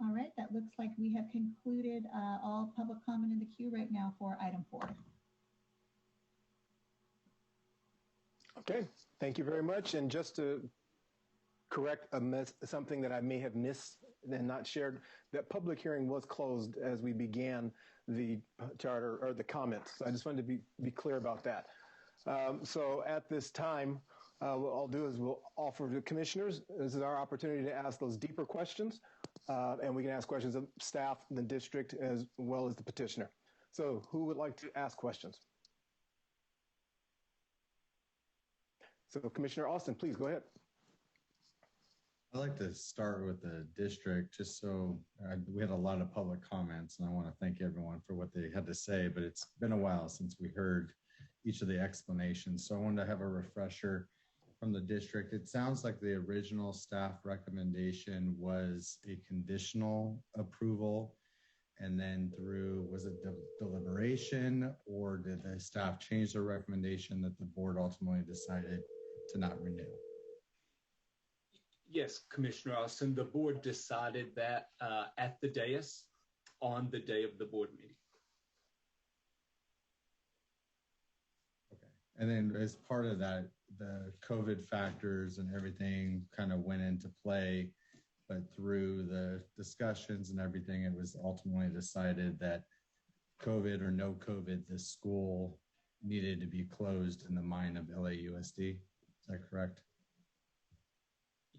All right, that looks like we have concluded all public comment in the queue right now for item 4. Okay, thank you very much. And just to correct something that I may have missed and not shared, that public hearing was closed as we began the charter or the comments. So I just wanted to be clear about that. So at this time, what I'll do is we'll offer to commissioners. This is our opportunity to ask those deeper questions, and we can ask questions of staff, the district, as well as the petitioner. So who would like to ask questions? So Commissioner Austin, please go ahead. I'd like to start with the district, just so we had a lot of public comments, and I want to thank everyone for what they had to say, but it's been a while since we heard each of the explanations. So I wanted to have a refresher from the district. It sounds like the original staff recommendation was a conditional approval, and then through, was it deliberation, or did the staff change their recommendation that the board ultimately decided to not renew? Yes, Commissioner Austin, the board decided that at the dais on the day of the board meeting. Okay, and then as part of that, the COVID factors and everything kind of went into play, but through the discussions and everything, it was ultimately decided that COVID or no COVID, this school needed to be closed in the mind of LAUSD. Is that correct?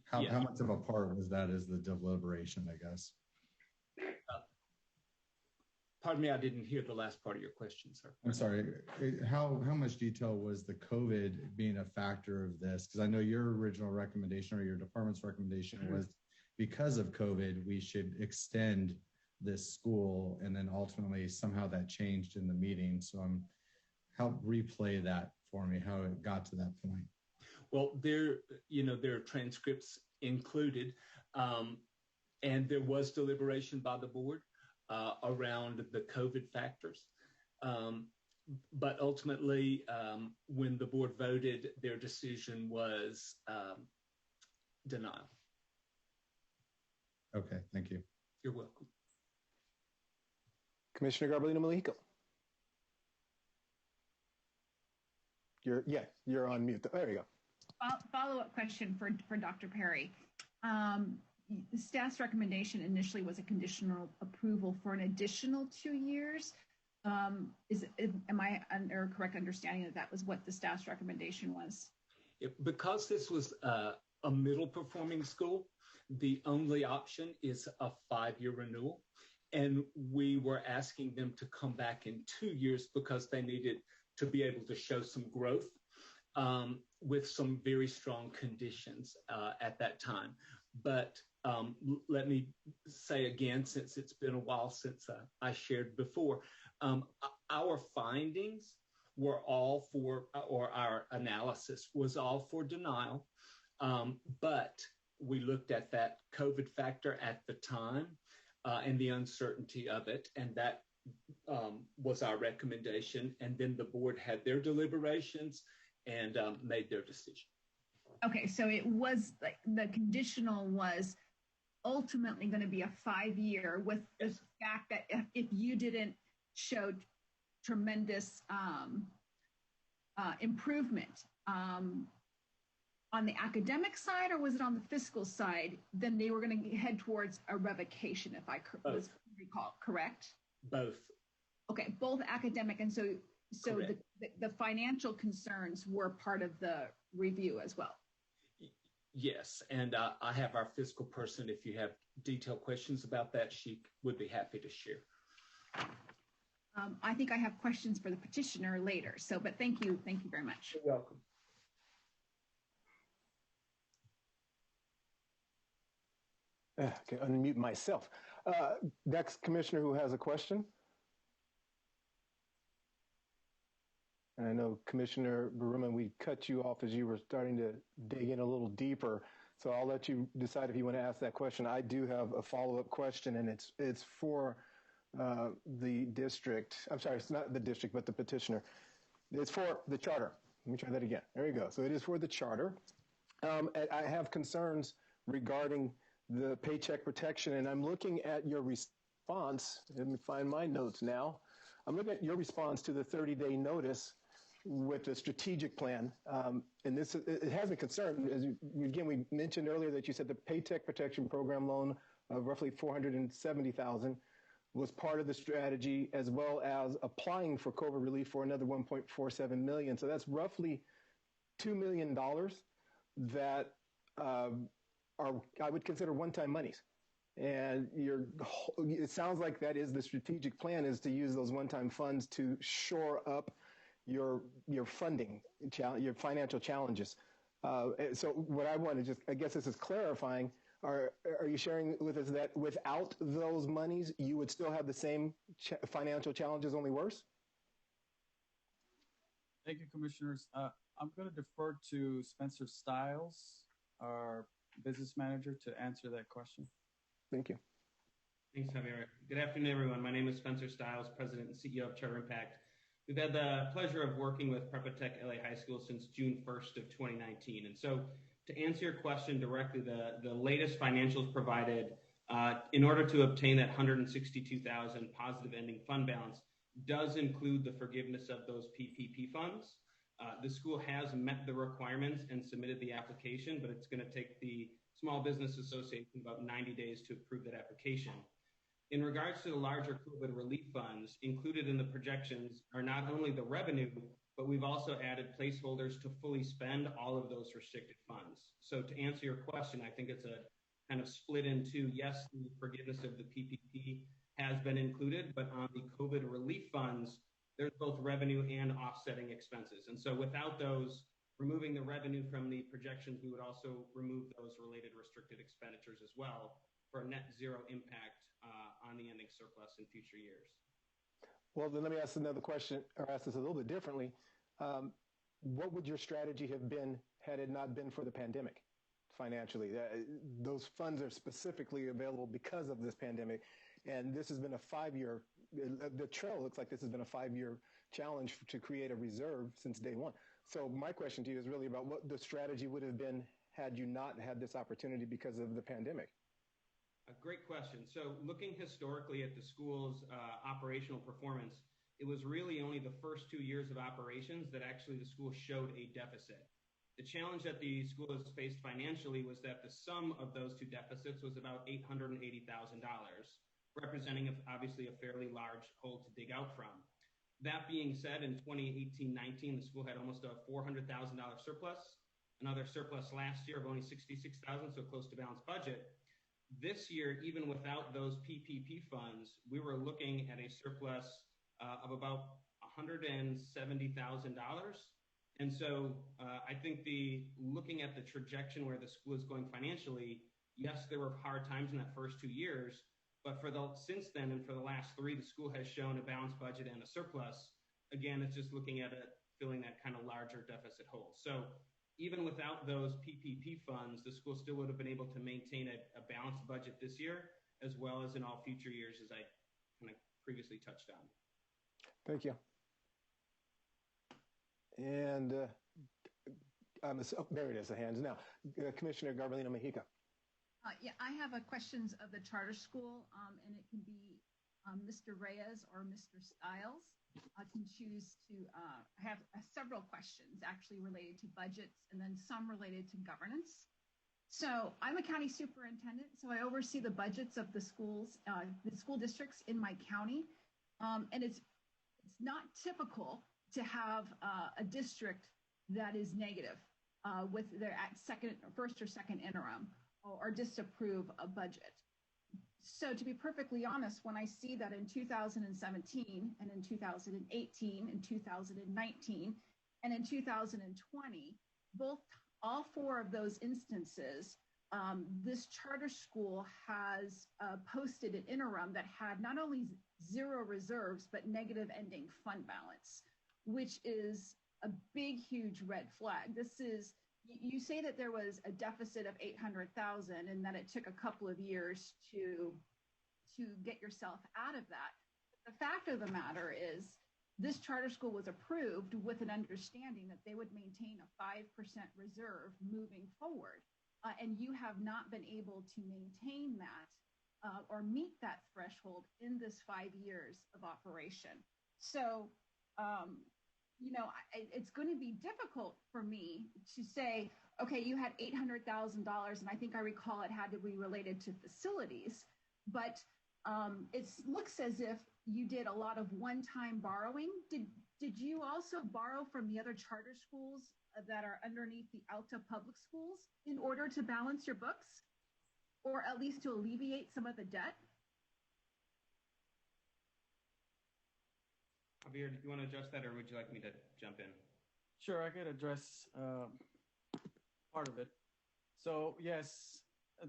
How much of a part was that as the deliberation, I guess? Pardon me, I didn't hear the last part of your question, sir. I'm sorry. How much detail was the COVID being a factor of this? Because I know your original recommendation or your department's recommendation was because of COVID, we should extend this school, and then ultimately somehow that changed in the meeting. So help replay that for me, how it got to that point. Well, there are transcripts included, and there was deliberation by the board around the COVID factors. But ultimately, when the board voted, their decision was denial. Okay, thank you. You're welcome. Commissioner Garbalino-Malico. You're on mute. There you go. Follow-up question for Dr. Perry. Staff's recommendation initially was a conditional approval for an additional 2 years. Am I under correct understanding that that was what the staff's recommendation was? Because this was a middle performing school, the only option is a 5-year renewal. And we were asking them to come back in 2 years because they needed to be able to show some growth with some very strong conditions at that time. But let me say again, since it's been a while since I shared before, our findings were all for, or our analysis was all for denial. But we looked at that COVID factor at the time and the uncertainty of it. And that was our recommendation. And then the board had their deliberations and made their decision. Okay, so it was like the conditional was ultimately going to be a 5-year with the fact that if you didn't show tremendous improvement on the academic side, or was it on the fiscal side, then they were going to head towards a revocation, if I recall, correct? Both. Okay, both academic and so the financial concerns were part of the review as well. Yes, and I have our fiscal person. If you have detailed questions about that, she would be happy to share. I think I have questions for the petitioner later. So, but thank you very much. You're welcome. Okay, unmute myself. Next commissioner who has a question. And I know Commissioner Buruma, we cut you off as you were starting to dig in a little deeper. So I'll let you decide if you want to ask that question. I do have a follow-up question, and it's for the district. I'm sorry, it's not the district, but the petitioner. It's for the charter. Let me try that again. There you go. So it is for the charter. I have concerns regarding the paycheck protection, and I'm looking at your response. Let me find my notes now. I'm looking at your response to the 30-day notice with the strategic plan. And this, it has me concerned. Again, we mentioned earlier that you said the paycheck protection program loan of roughly $470,000 was part of the strategy, as well as applying for COVID relief for another $1.47 million. So that's roughly $2 million that are, I would consider one-time monies. And it sounds like that is the strategic plan, is to use those one-time funds to shore up your funding, your financial challenges. So what I want to just, I guess this is clarifying, are you sharing with us that without those monies, you would still have the same financial challenges, only worse? Thank you, Commissioners. I'm going to defer to Spencer Stiles, our business manager, to answer that question. Thank you. Thanks, Javier. Good afternoon, everyone. My name is Spencer Stiles, President and CEO of Charter Impact. We've had the pleasure of working with Prepa Tech LA High School since June 1st of 2019. And so to answer your question directly, the latest financials provided in order to obtain that $162,000 positive ending fund balance does include the forgiveness of those PPP funds. The school has met the requirements and submitted the application, but it's going to take the Small Business Association about 90 days to approve that application. In regards to the larger COVID relief funds, included in the projections are not only the revenue, but we've also added placeholders to fully spend all of those restricted funds. So to answer your question, I think it's a kind of split into, yes, the forgiveness of the PPP has been included, but on the COVID relief funds, there's both revenue and offsetting expenses. And so without those, removing the revenue from the projections, we would also remove those related restricted expenditures as well for a net zero impact on the ending surplus in future years. Well, then let me ask another question, or ask this a little bit differently. What would your strategy have been had it not been for the pandemic financially? Those funds are specifically available because of this pandemic. And this has been a 5-year, the trail looks like this has been a 5-year challenge to create a reserve since day one. So my question to you is really about what the strategy would have been had you not had this opportunity because of the pandemic. A great question. So looking historically at the school's operational performance, it was really only the first 2 years of operations that actually the school showed a deficit. The challenge that the school has faced financially was that the sum of those two deficits was about $880,000, representing obviously a fairly large hole to dig out from. That being said, in 2018-19, the school had almost a $400,000 surplus, another surplus last year of only $66,000, so close to balanced budget. This year, even without those PPP funds, we were looking at a surplus of about $170,000. And so I think looking at the trajectory where the school is going financially, yes, there were hard times in that first 2 years, but since then and for the last 3, the school has shown a balanced budget and a surplus. Again, it's just looking at it, filling that kind of larger deficit hole. So even without those PPP funds, the school still would have been able to maintain a balanced budget this year, as well as in all future years, as I kind of previously touched on. Thank you. And there it is, the hands now. Commissioner Garbalino Mejica. Yeah, I have questions of the charter school, and it can be Mr. Reyes or Mr. Stiles. I can choose to have several questions actually related to budgets and then some related to governance. So I'm a county superintendent, so I oversee the budgets of the schools, the school districts in my county. And it's not typical to have a district that is negative with their first or second interim or disapprove a budget. So to be perfectly honest, when I see that in 2017 and in 2018 and 2019 and in 2020, all 4 of those instances, this charter school has posted an interim that had not only 0 reserves, but negative ending fund balance, which is a big, huge red flag. You say that there was a deficit of 800,000 and that it took a couple of years to get yourself out of that. The fact of the matter is this charter school was approved with an understanding that they would maintain a 5% reserve moving forward. And you have not been able to maintain that or meet that threshold in this 5 years of operation. So, it's going to be difficult for me to say, okay, you had $800,000, and I think I recall it had to be related to facilities, but it looks as if you did a lot of one-time borrowing. Did you also borrow from the other charter schools that are underneath the Alta public schools in order to balance your books, or at least to alleviate some of the debt? Javier, do you want to address that, or would you like me to jump in? Sure, I could address part of it. So yes,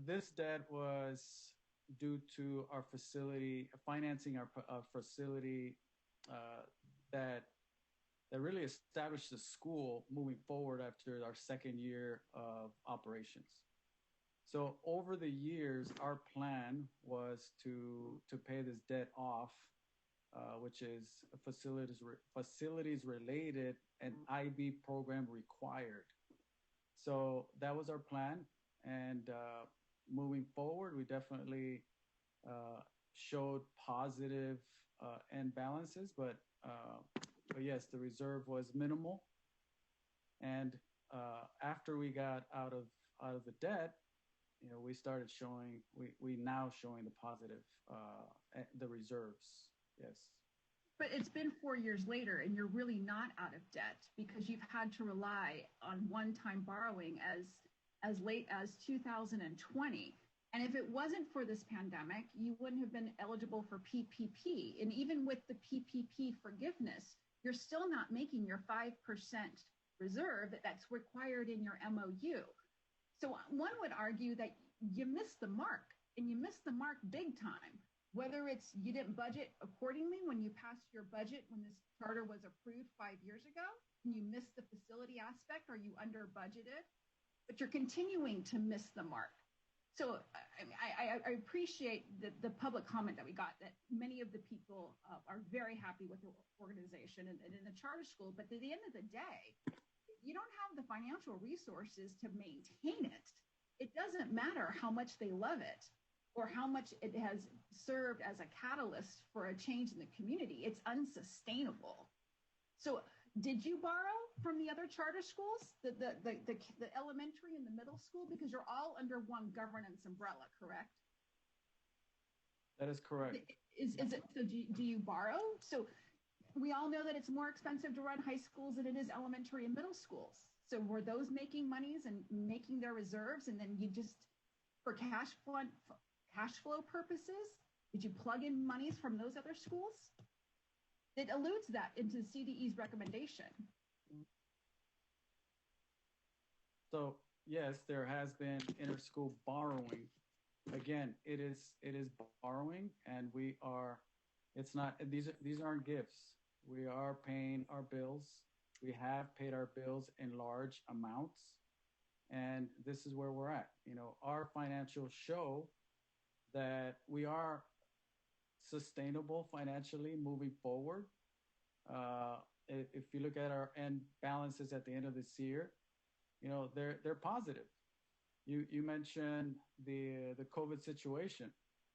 this debt was due to our facility, financing our facility that really established the school moving forward after our second year of operations. So over the years, our plan was to pay this debt off, which is facilities related and IB program required. So that was our plan. And moving forward, we definitely showed positive end balances, but yes, the reserve was minimal. And after we got out of the debt, we started showing, we now showing the positive, the reserves. Yes. But it's been 4 years later, and you're really not out of debt because you've had to rely on one-time borrowing as late as 2020. And if it wasn't for this pandemic, you wouldn't have been eligible for PPP. And even with the PPP forgiveness, you're still not making your 5% reserve that's required in your MOU. So one would argue that you missed the mark, and you missed the mark big time. Whether it's you didn't budget accordingly when you passed your budget when this charter was approved 5 years ago, and you missed the facility aspect, or you under budgeted, but you're continuing to miss the mark. So I appreciate the public comment that we got, that many of the people are very happy with the organization and in the charter school, but at the end of the day, you don't have the financial resources to maintain it. It doesn't matter how much they love it or how much it has served as a catalyst for a change in the community. It's unsustainable. So did you borrow from the other charter schools, the elementary and the middle school? Because you're all under one governance umbrella, correct? That is correct. Is it, so do you borrow? So we all know that it's more expensive to run high schools than it is elementary and middle schools. So were those making monies and making their reserves, and then you just, for cash flow purposes, did you plug in monies from those other schools? It alludes that into CDE's recommendation. So yes, there has been inter-school borrowing. Again, it is borrowing, and it's not, these aren't gifts. We are paying our bills. We have paid our bills in large amounts, and this is where we're at. Our financials show that we are sustainable financially moving forward. If you look at our end balances at the end of this year, they're positive. You mentioned the COVID situation.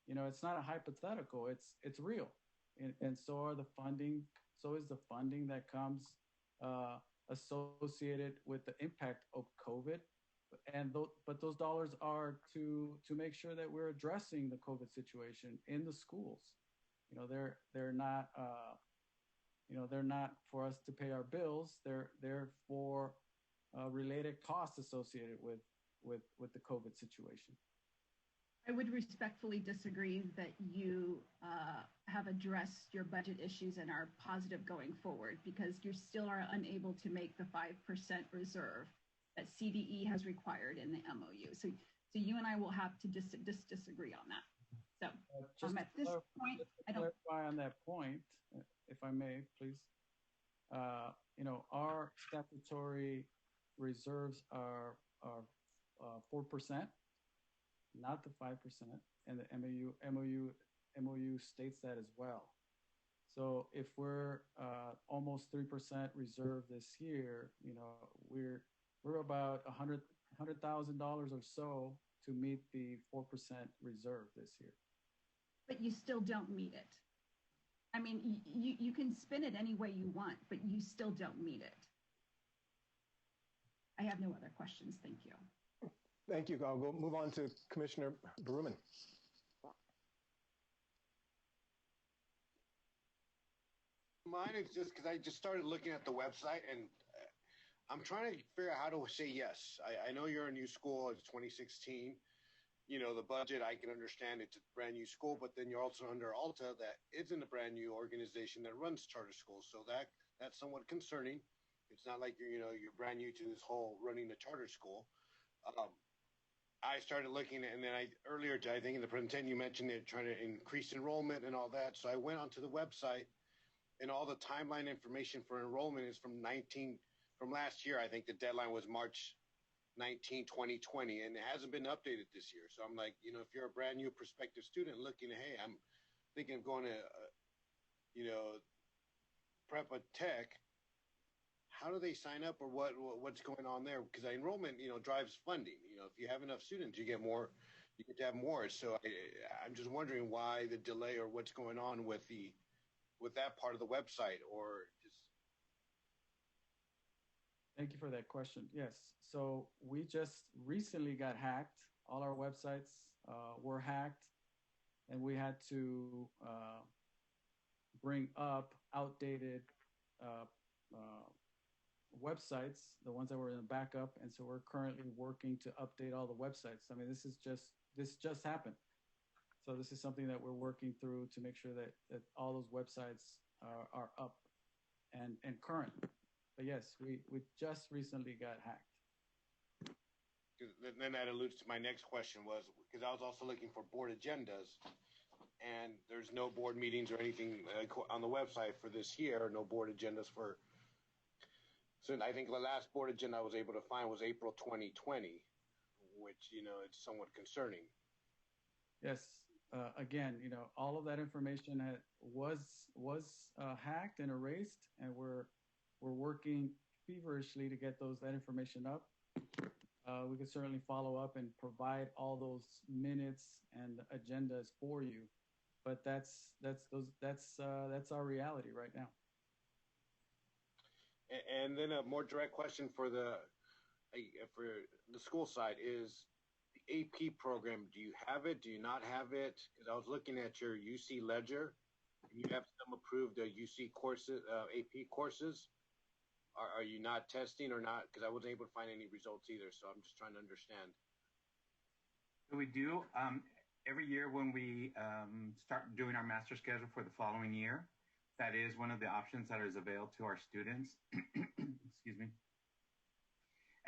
It's not a hypothetical. It's real, and so is the funding that comes associated with the impact of COVID. But those dollars are to make sure that we're addressing the COVID situation in the schools. They're not for us to pay our bills. They're for related costs associated with the COVID situation. I would respectfully disagree that you have addressed your budget issues and are positive going forward, because you still are unable to make the 5% reserve that CDE has required in the MOU. So you and I will have to disagree on that. So at this point, I don't clarify on that point, if I may, please. Our statutory reserves are 4%, not the 5%, and the MOU states that as well. So if we're almost 3% reserve this year, we're about $100,000 or so to meet the 4% reserve this year. But you still don't meet it. I mean, you can spin it any way you want, but you still don't meet it. I have no other questions. Thank you. Thank you. I'll move on to Commissioner Berumen. Mine is just because I just started looking at the website, and I'm trying to figure out how to say yes. I know you're a new school. It's 2016. The budget, I can understand it's a brand new school, but then you're also under ALTA that isn't a brand new organization that runs charter schools. So that's somewhat concerning. It's not like you're brand new to this whole running the charter school. I started looking, and then earlier, I think in the presentation, you mentioned they're trying to increase enrollment and all that. So I went onto the website, and all the timeline information for enrollment is from last year. I think the deadline was March 19, 2020, and it hasn't been updated this year. So I'm like, if you're a brand new prospective student looking, hey, I'm thinking of going to, Prepa Tech, how do they sign up, or what's going on there? Because enrollment, drives funding. If you have enough students, you get more, you get to have more. So I'm just wondering why the delay, or what's going on with that part of the website, or just. Thank you for that question. Yes. So we just recently got hacked. All our websites were hacked, and we had to bring up outdated websites, the ones that were in the backup. And so we're currently working to update all the websites. I mean, this just happened. So this is something that we're working through to make sure that all those websites are up and current. But yes, we just recently got hacked. Then that alludes to my next question, was because I was also looking for board agendas, and there's no board meetings or anything on the website for this year. No board agendas for. So I think the last board agenda I was able to find was April 2020, which it's somewhat concerning. Yes. Again, all of that information was hacked and erased, and we're working feverishly to get that information up. We could certainly follow up and provide all those minutes and agendas for you, but that's our reality right now. And then a more direct question for the school side is the AP program. Do you have it? Do you not have it? Because I was looking at your UC Ledger. you have some approved UC courses, AP courses. Are you not testing or not? Because I wasn't able to find any results either, so I'm just trying to understand. So we do. Every year when we start doing our master schedule for the following year, that is one of the options that is available to our students. Excuse me.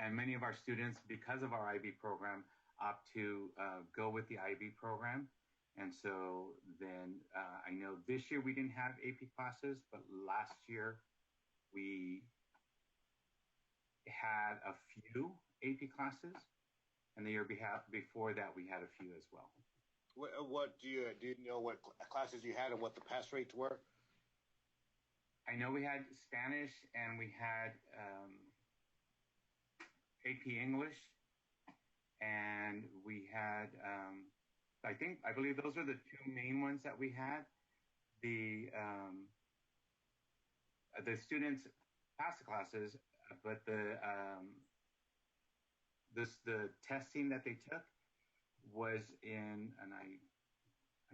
And many of our students, because of our IB program, opt to go with the IB program. And so then I know this year we didn't have AP classes, but last year we had a few AP classes, and the year before that we had a few as well. What do you know what classes you had and what the pass rates were? I know we had Spanish and we had AP English, and we had I believe those are the two main ones that we had. The students passed the classes, but the testing that they took was in, and I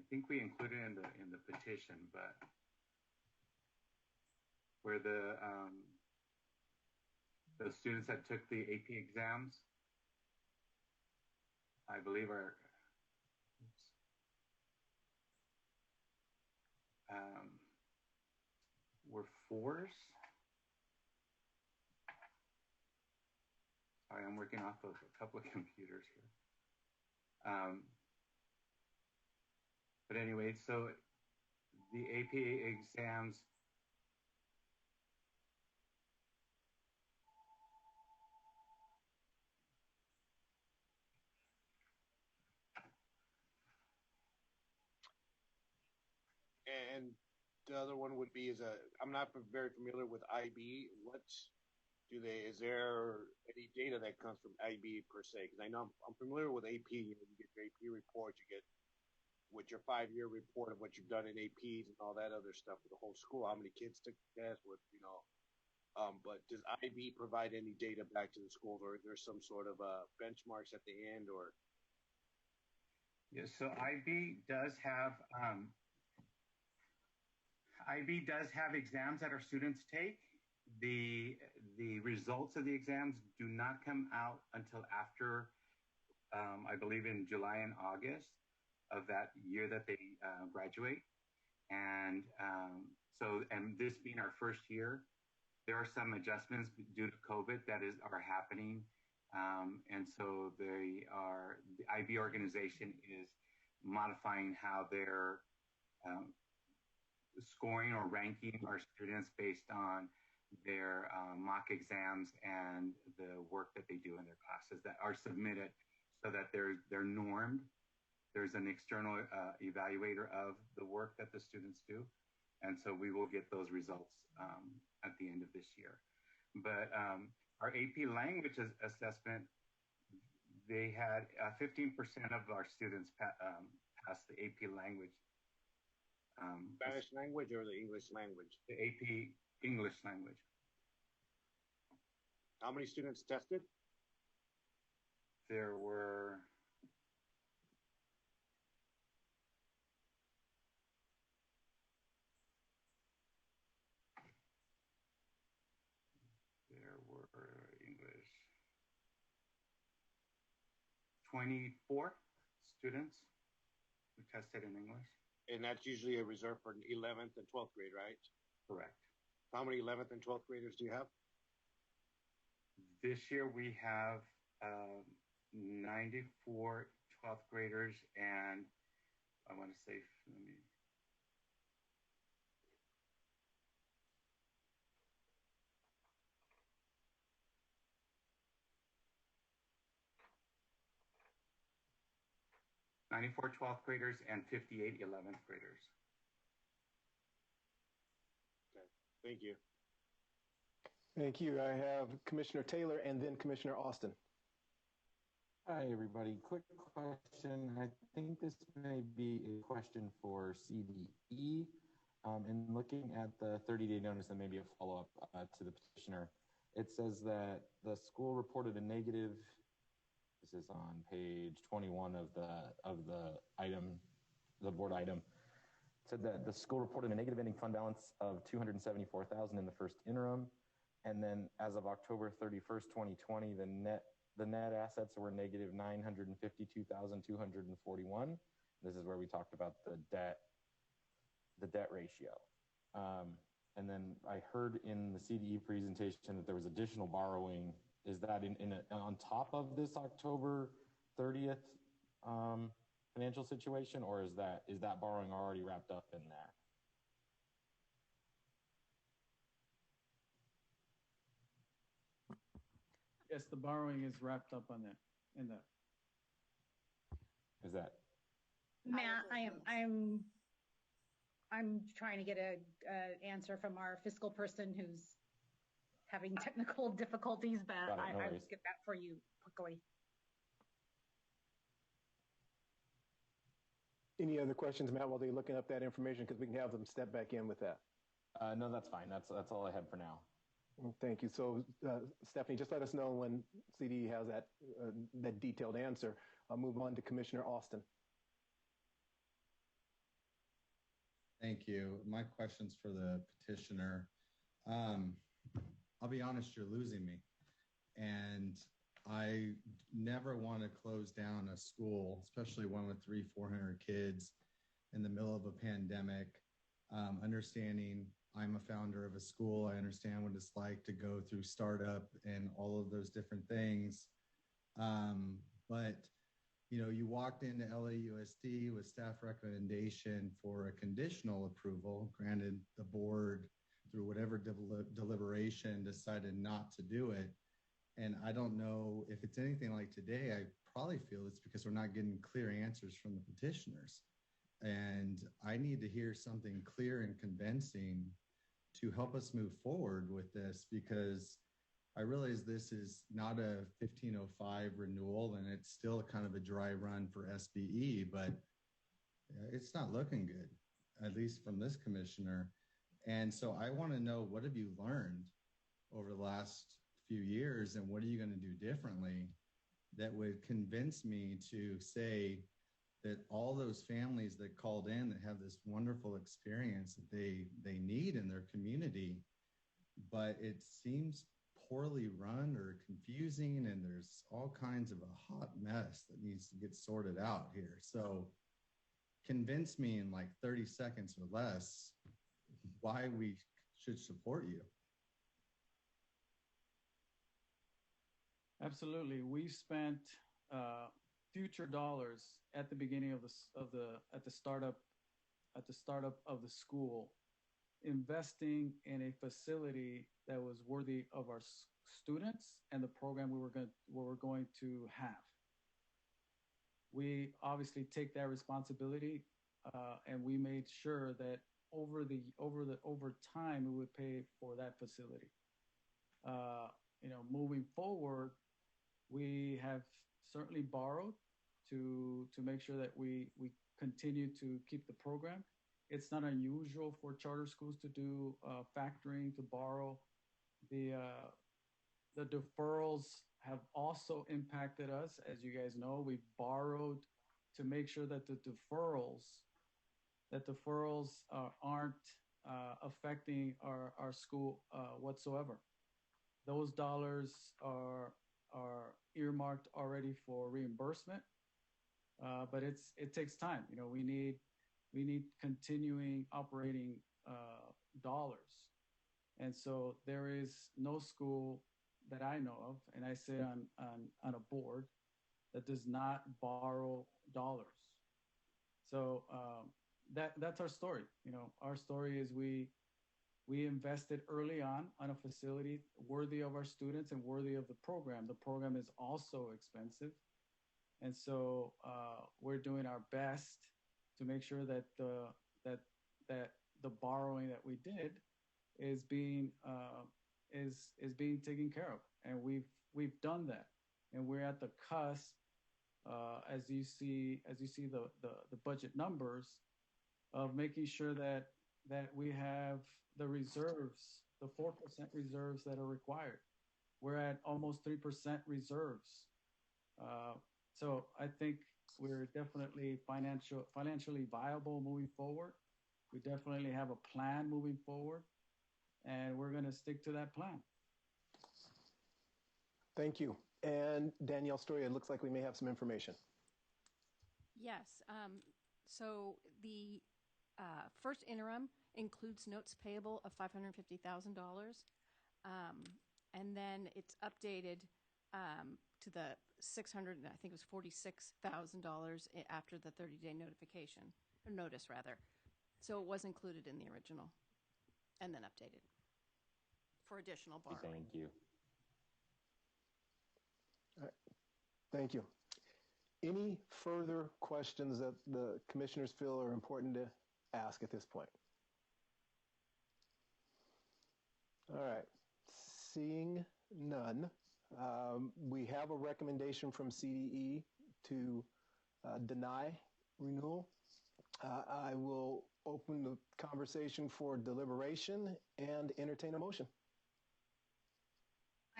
think we included in the petition, but where the students that took the AP exams, I believe were fours. Sorry, I'm working off of a couple of computers here. But anyway, so the AP exams, and the other one would be I'm not very familiar with IB. Is there any data that comes from IB per se? Because I know I'm familiar with AP. You get your AP report, you get with your 5-year report of what you've done in APs and all that other stuff for the whole school, how many kids took the test, but does IB provide any data back to the schools, or is there some sort of benchmarks at the end, or? Yeah, so IB does have exams that our students take. The results of the exams do not come out until after, I believe, in July and August of that year that they graduate. And and this being our first year, there are some adjustments due to COVID that are happening. And so the IB organization is modifying how they're scoring or ranking our students based on their mock exams and the work that they do in their classes that are submitted, so that they're normed. There's an external evaluator of the work that the students do. And so we will get those results at the end of this year. But our AP language assessment, they had 15% of our students pass the AP language. Spanish language or the English language? The AP English language. How many students tested? There were English 24 students who tested in English. And that's usually a reserve for 11th and 12th grade, right? Correct. How many 11th and 12th graders do you have? This year we have 94 12th graders, and I want to say, 94 12th graders and 58 11th graders. Okay, thank you. Thank you. I have Commissioner Taylor and then Commissioner Austin. Hi, everybody. Quick question. I think this may be a question for CDE. In looking at the 30-day notice and maybe a follow-up to the petitioner, it says that the school reported a negative. This is on page 21 of the item, the board item. said that the school reported a negative ending fund balance of $274,000 in the first interim. And then as of October 31st, 2020, the net assets were negative $952,241. This is where we talked about the debt ratio. And then I heard in the CDE presentation that there was additional borrowing. Is that on top of this October 30th financial situation, or is that borrowing already wrapped up in there? Yes, the borrowing is wrapped up in that. Is that? Matt, I'm trying to get a answer from our fiscal person who's having technical difficulties, but I will get that for you quickly. Any other questions, Matt, while they're looking up that information, because we can have them step back in with that? No, that's fine. That's all I have for now. Thank you. So, Stephanie, just let us know when CDE has that detailed answer. I'll move on to Commissioner Austin. Thank you. My question's for the petitioner. I'll be honest, you're losing me. And I never want to close down a school, especially one with 300-400 kids in the middle of a pandemic. Understanding I'm a founder of a school, I understand what it's like to go through startup and all of those different things. But you walked into LAUSD with staff recommendation for a conditional approval. Granted, the board, through whatever deliberation, decided not to do it. And I don't know if it's anything like today. I probably feel it's because we're not getting clear answers from the petitioners. And I need to hear something clear and convincing to help us move forward with this, because I realize this is not a 1505 renewal and it's still kind of a dry run for SBE, but it's not looking good, at least from this commissioner. And so I want to know, what have you learned over the last few years, and what are you going to do differently that would convince me to say that all those families that called in that have this wonderful experience that they need in their community, but it seems poorly run or confusing, and there's all kinds of a hot mess that needs to get sorted out here. So convince me in like 30 seconds or less why we should support you. Absolutely. We spent future dollars at the beginning of the startup of the school, investing in a facility that was worthy of our students and the program we were going to have. We obviously take that responsibility, and we made sure that over time we would pay for that facility. Moving forward, we have certainly borrowed to make sure that we continue to keep the program. It's not unusual for charter schools to do factoring, to borrow. The deferrals have also impacted us. As you guys know, we borrowed to make sure that the deferrals aren't affecting our school whatsoever. Those dollars are earmarked already for reimbursement, but it takes time. We need continuing operating dollars, and so there is no school that I know of, and I sit on a board that does not borrow dollars. So that's our story. Our story is we invested early on a facility worthy of our students and worthy of the program. The program is also expensive. And so we're doing our best to make sure that the borrowing that we did is being taken care of. And we've done that. And we're at the cusp, as you see the budget numbers, of making sure that we have the reserves, the 4% reserves that are required. We're at almost 3% reserves. So I think we're definitely financially viable moving forward. We definitely have a plan moving forward, and we're going to stick to that plan. Thank you. And Danielle Story, it looks like we may have some information. Yes. So the first interim includes notes payable of $550,000. And then it's updated to the $600, I think it was $46,000 after the 30-day notification, or notice rather. So it was included in the original and then updated for additional borrowing. Thank you. All right. Thank you. Any further questions that the commissioners feel are important to ask at this point? All right. Seeing none, we have a recommendation from CDE to deny renewal. I will open the conversation for deliberation and entertain a motion.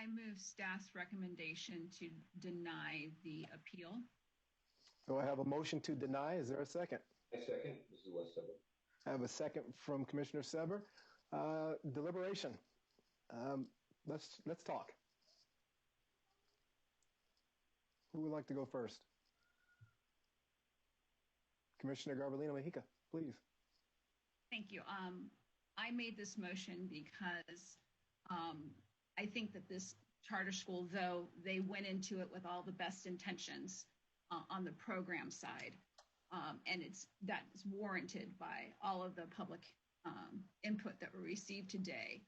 I move staff's recommendation to deny the appeal. Do I have a motion to deny? Is there a second? I second. This is Wes Sever. I have a second from Commissioner Sever. Deliberation. Let's talk. Who would like to go first? Commissioner Garbalino Mejica, please. Thank you. I made this motion because I think that this charter school, though they went into it with all the best intentions on the program side, and that is warranted by all of the public input that we received today,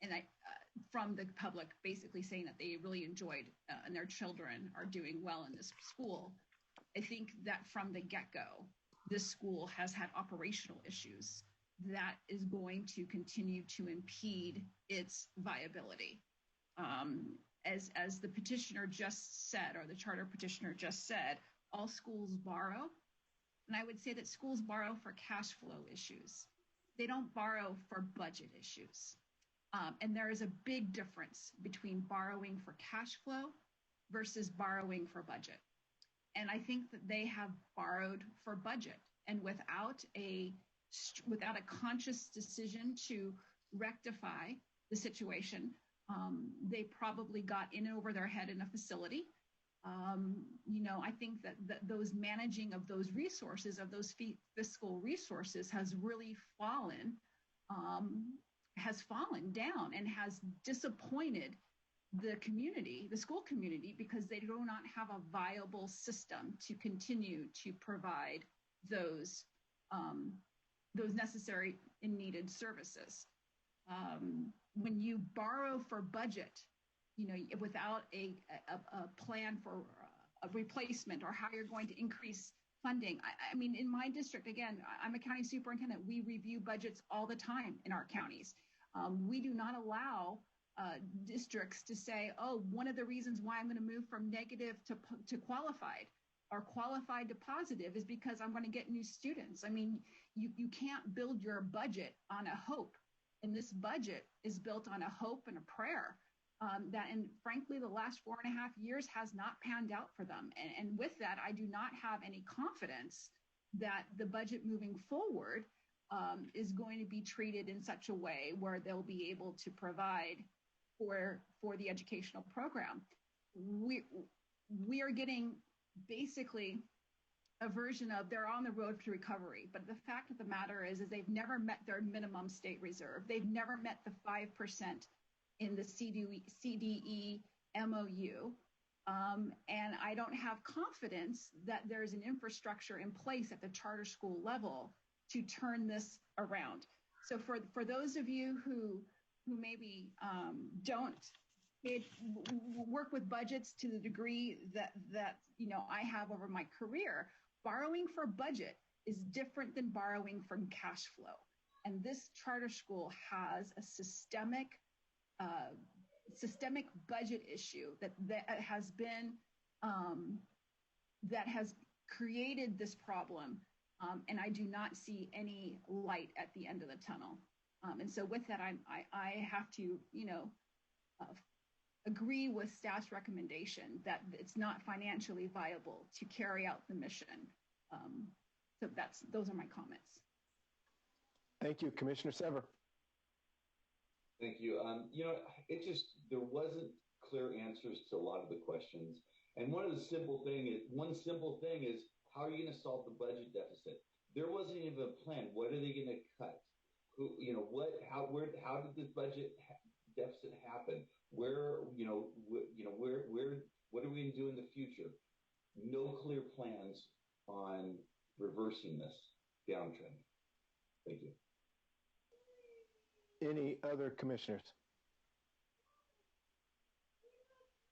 and from the public basically saying that they really enjoyed and their children are doing well in this school. I think that from the get-go, this school has had operational issues that is going to continue to impede its viability. As the petitioner just said, or the charter petitioner just said, all schools borrow. And I would say that schools borrow for cash flow issues. They don't borrow for budget issues. And there is a big difference between borrowing for cash flow versus borrowing for budget. And I think that they have borrowed for budget, and without a conscious decision to rectify the situation, they probably got in over their head in a facility. I think that those managing of those resources, of those fiscal resources, has really fallen down and has disappointed the community, the school community, because they do not have a viable system to continue to provide those necessary and needed services. When you borrow for budget, without a plan for a replacement or how you're going to increase funding. I mean, in my district, again, I'm a county superintendent. We review budgets all the time in our counties. We do not allow districts to say, oh, one of the reasons why I'm going to move from negative to qualified or qualified to positive is because I'm going to get new students. I mean, you can't build your budget on a hope. And this budget is built on a hope and a prayer and frankly, the last 4.5 years has not panned out for them. And with that, I do not have any confidence that the budget moving forward is going to be treated in such a way where they'll be able to provide for the educational program. We are getting basically a version of they're on the road to recovery. But the fact of the matter is they've never met their minimum state reserve. They've never met the 5% in the CDE MOU. And I don't have confidence that there's an infrastructure in place at the charter school level to turn this around. So for those of you who maybe don't work with budgets to the degree that I have over my career, borrowing for budget is different than borrowing from cash flow. And this charter school has a systemic budget issue that has been that has created this problem, and I do not see any light at the end of the tunnel. And so with that, I have to agree with staff's recommendation that it's not financially viable to carry out the mission. So those are my comments. Thank you. Commissioner Sever. Thank you. There wasn't clear answers to a lot of the questions. And one simple thing is, how are you going to solve the budget deficit? There wasn't even a plan. What are they going to cut? How did this budget deficit happen? What are we going to do in the future? No clear plans on reversing this downtrend. Thank you. Any other commissioners?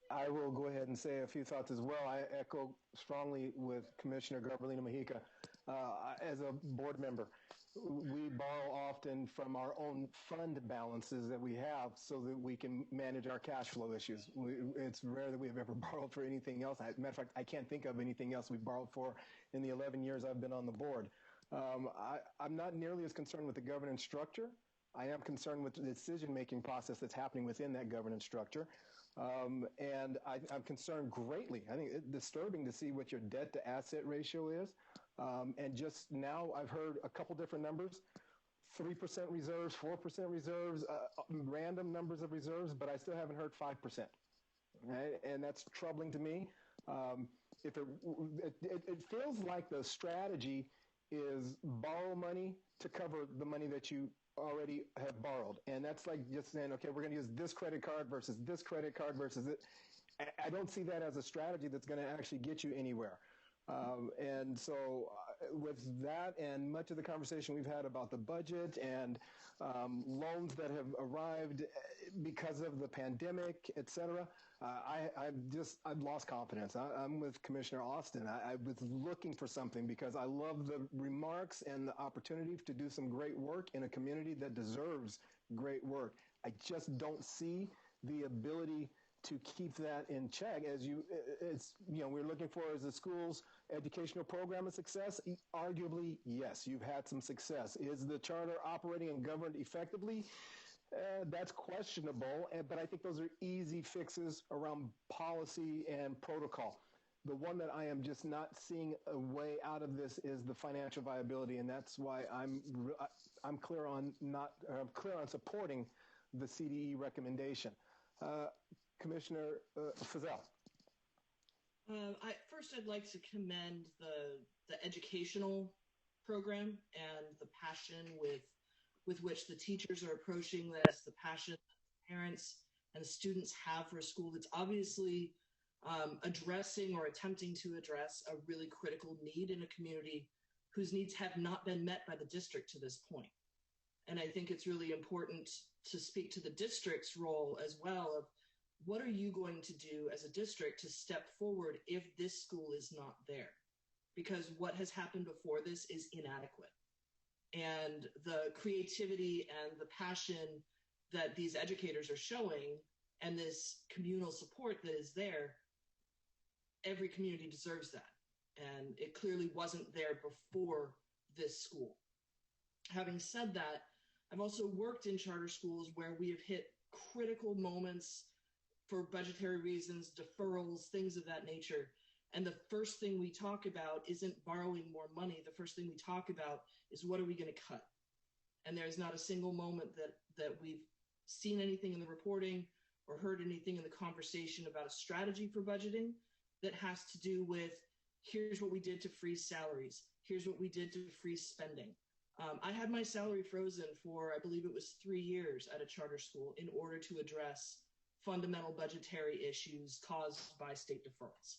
I will go ahead and say a few thoughts as well. I echo strongly with Commissioner Garbalino Majica. As a board member, we borrow often from our own fund balances that we have so that we can manage our cash flow issues. It's rare that we have ever borrowed for anything else. As a matter of fact, I can't think of anything else we borrowed for in the 11 years I've been on the board. I'm not nearly as concerned with the governance structure. I am concerned with the decision-making process that's happening within that governance structure. And I'm concerned greatly. I think it's disturbing to see what your debt-to-asset ratio is. And just now I've heard a couple different numbers, 3% reserves, 4% reserves, random numbers of reserves, but I still haven't heard 5%. Right? And that's troubling to me. It feels like the strategy is borrow money to cover the money that you already have borrowed. And that's like just saying, okay, we're going to use this credit card versus this credit card versus it. I don't see that as a strategy that's going to actually get you anywhere. And so with that and much of the conversation we've had about the budget and loans that have arrived because of the pandemic, et cetera, I've lost confidence. I'm with Commissioner Austin. I was looking for something because I love the remarks and the opportunity to do some great work in a community that deserves great work. I just don't see the ability to keep that in check. We're looking for, is the school's educational program a success? Arguably, yes, you've had some success. Is the charter operating and governed effectively? That's questionable, but I think those are easy fixes around policy and protocol. The one that I am just not seeing a way out of this is the financial viability, and that's why I'm clear on supporting the CDE recommendation. Commissioner Feazell. First, I'd like to commend the educational program and the passion with which the teachers are approaching this, the passion that parents and students have for a school that's obviously addressing or attempting to address a really critical need in a community whose needs have not been met by the district to this point. And I think it's really important to speak to the district's role as well of what are you going to do as a district to step forward if this school is not there? Because what has happened before this is inadequate. And the creativity and the passion that these educators are showing and this communal support that is there, every community deserves that. And it clearly wasn't there before this school. Having said that, I've also worked in charter schools where we have hit critical moments for budgetary reasons, deferrals, things of that nature. And the first thing we talk about isn't borrowing more money. The first thing we talk about is what are we going to cut? And there's not a single moment that we've seen anything in the reporting or heard anything in the conversation about a strategy for budgeting that has to do with here's what we did to freeze salaries. Here's what we did to freeze spending. I had my salary frozen for, I believe it was 3 years at a charter school in order to address fundamental budgetary issues caused by state deferrals.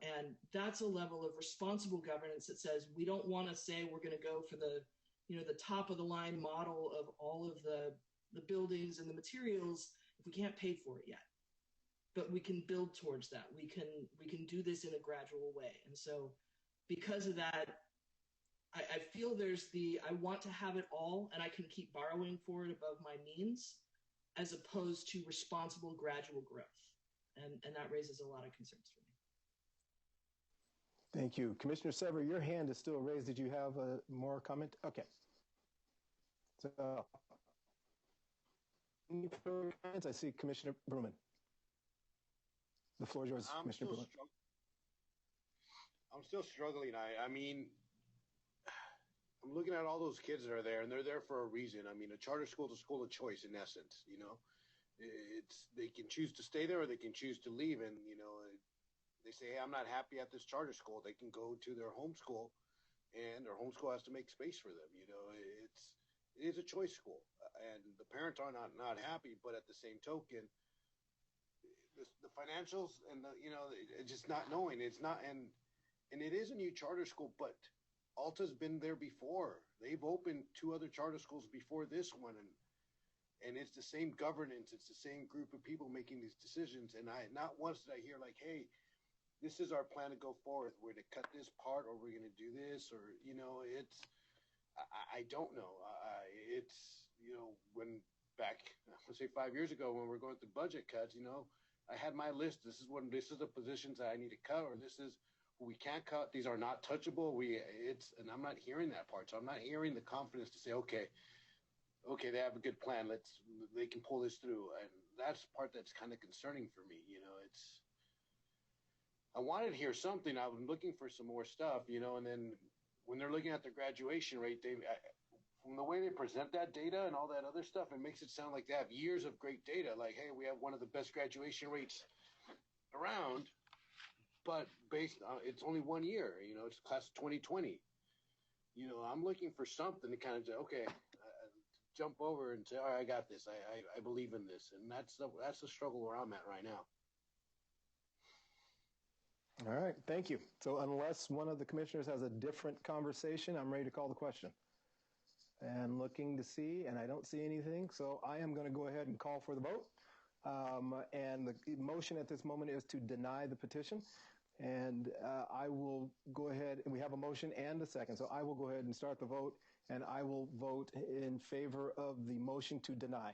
And that's a level of responsible governance that says we don't want to say we're going to go for the top of the line model of all of the buildings and the materials if we can't pay for it yet. But we can build towards that. We can do this in a gradual way. And so because of that, I feel I want to have it all and I can keep borrowing for it above my means as opposed to responsible gradual growth. And that raises a lot of concerns for me. Thank you. Commissioner Sever, your hand is still raised. Did you have more comment? Okay. So, any further comments? I see Commissioner Bruman. The floor is yours, Commissioner Bruman. I'm still struggling. I mean, I'm looking at all those kids that are there, and they're there for a reason. I mean, a charter school is a school of choice in essence. You know, it's they can choose to stay there or they can choose to leave. And you know, they say, hey, I'm not happy at this charter school. They can go to their home school, and their home school has to make space for them. You know, it is a choice school, and the parents are not happy. But at the same token, the financials and the just not knowing it's not and it is a new charter school, but Alta's been there before. They've opened 2 other charter schools before this one, and it's the same governance. It's the same group of people making these decisions. And I not once did I hear like, hey, this is our plan to go forward. We're going to cut this part, or we're going to do this, or it's I don't know. It's when back let's say 5 years ago when we're going through budget cuts, I had my list. This is the positions that I need to cut, or this is we can't cut. These are not touchable. And I'm not hearing that part. So I'm not hearing the confidence to say, okay, they have a good plan. They can pull this through. And that's the part that's kind of concerning for me. I wanted to hear something. I've been looking for some more stuff, and then when they're looking at the graduation rate, from the way they present that data and all that other stuff, it makes it sound like they have years of great data. Like, hey, we have one of the best graduation rates around. But based on it's only 1 year, it's class of 2020. I'm looking for something to kind of say, okay, jump over and say, all right, I got this. I believe in this, and that's the struggle where I'm at right now. All right, thank you. So unless one of the commissioners has a different conversation, I'm ready to call the question. And looking to see, and I don't see anything, so I am going to go ahead and call for the vote. And the motion at this moment is to deny the petition. And I will go ahead, and we have a motion and a second. So I will go ahead and start the vote, and I will vote in favor of the motion to deny.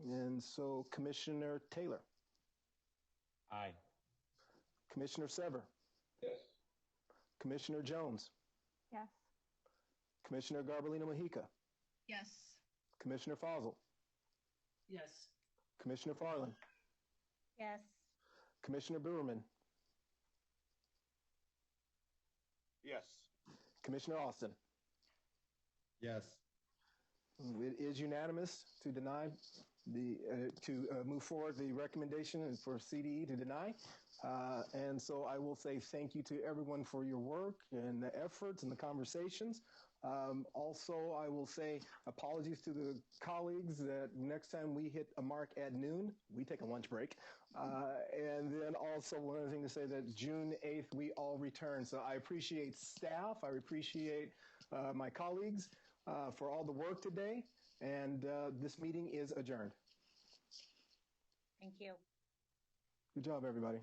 And so Commissioner Taylor. Aye. Commissioner Sever. Yes. Commissioner Jones. Yes. Commissioner Garbalino Majica. Yes. Commissioner Fossil. Yes. Commissioner Farland. Yes. Commissioner Brewerman. Yes. Commissioner Austin. Yes. It is unanimous to deny move forward the recommendation for CDE to deny. And so I will say thank you to everyone for your work and the efforts and the conversations. Also, I will say apologies to the colleagues that next time we hit a mark at noon, we take a lunch break. And then also one other thing to say that June 8th, we all return. So I appreciate staff. I appreciate my colleagues for all the work today. And this meeting is adjourned. Thank you. Good job, everybody.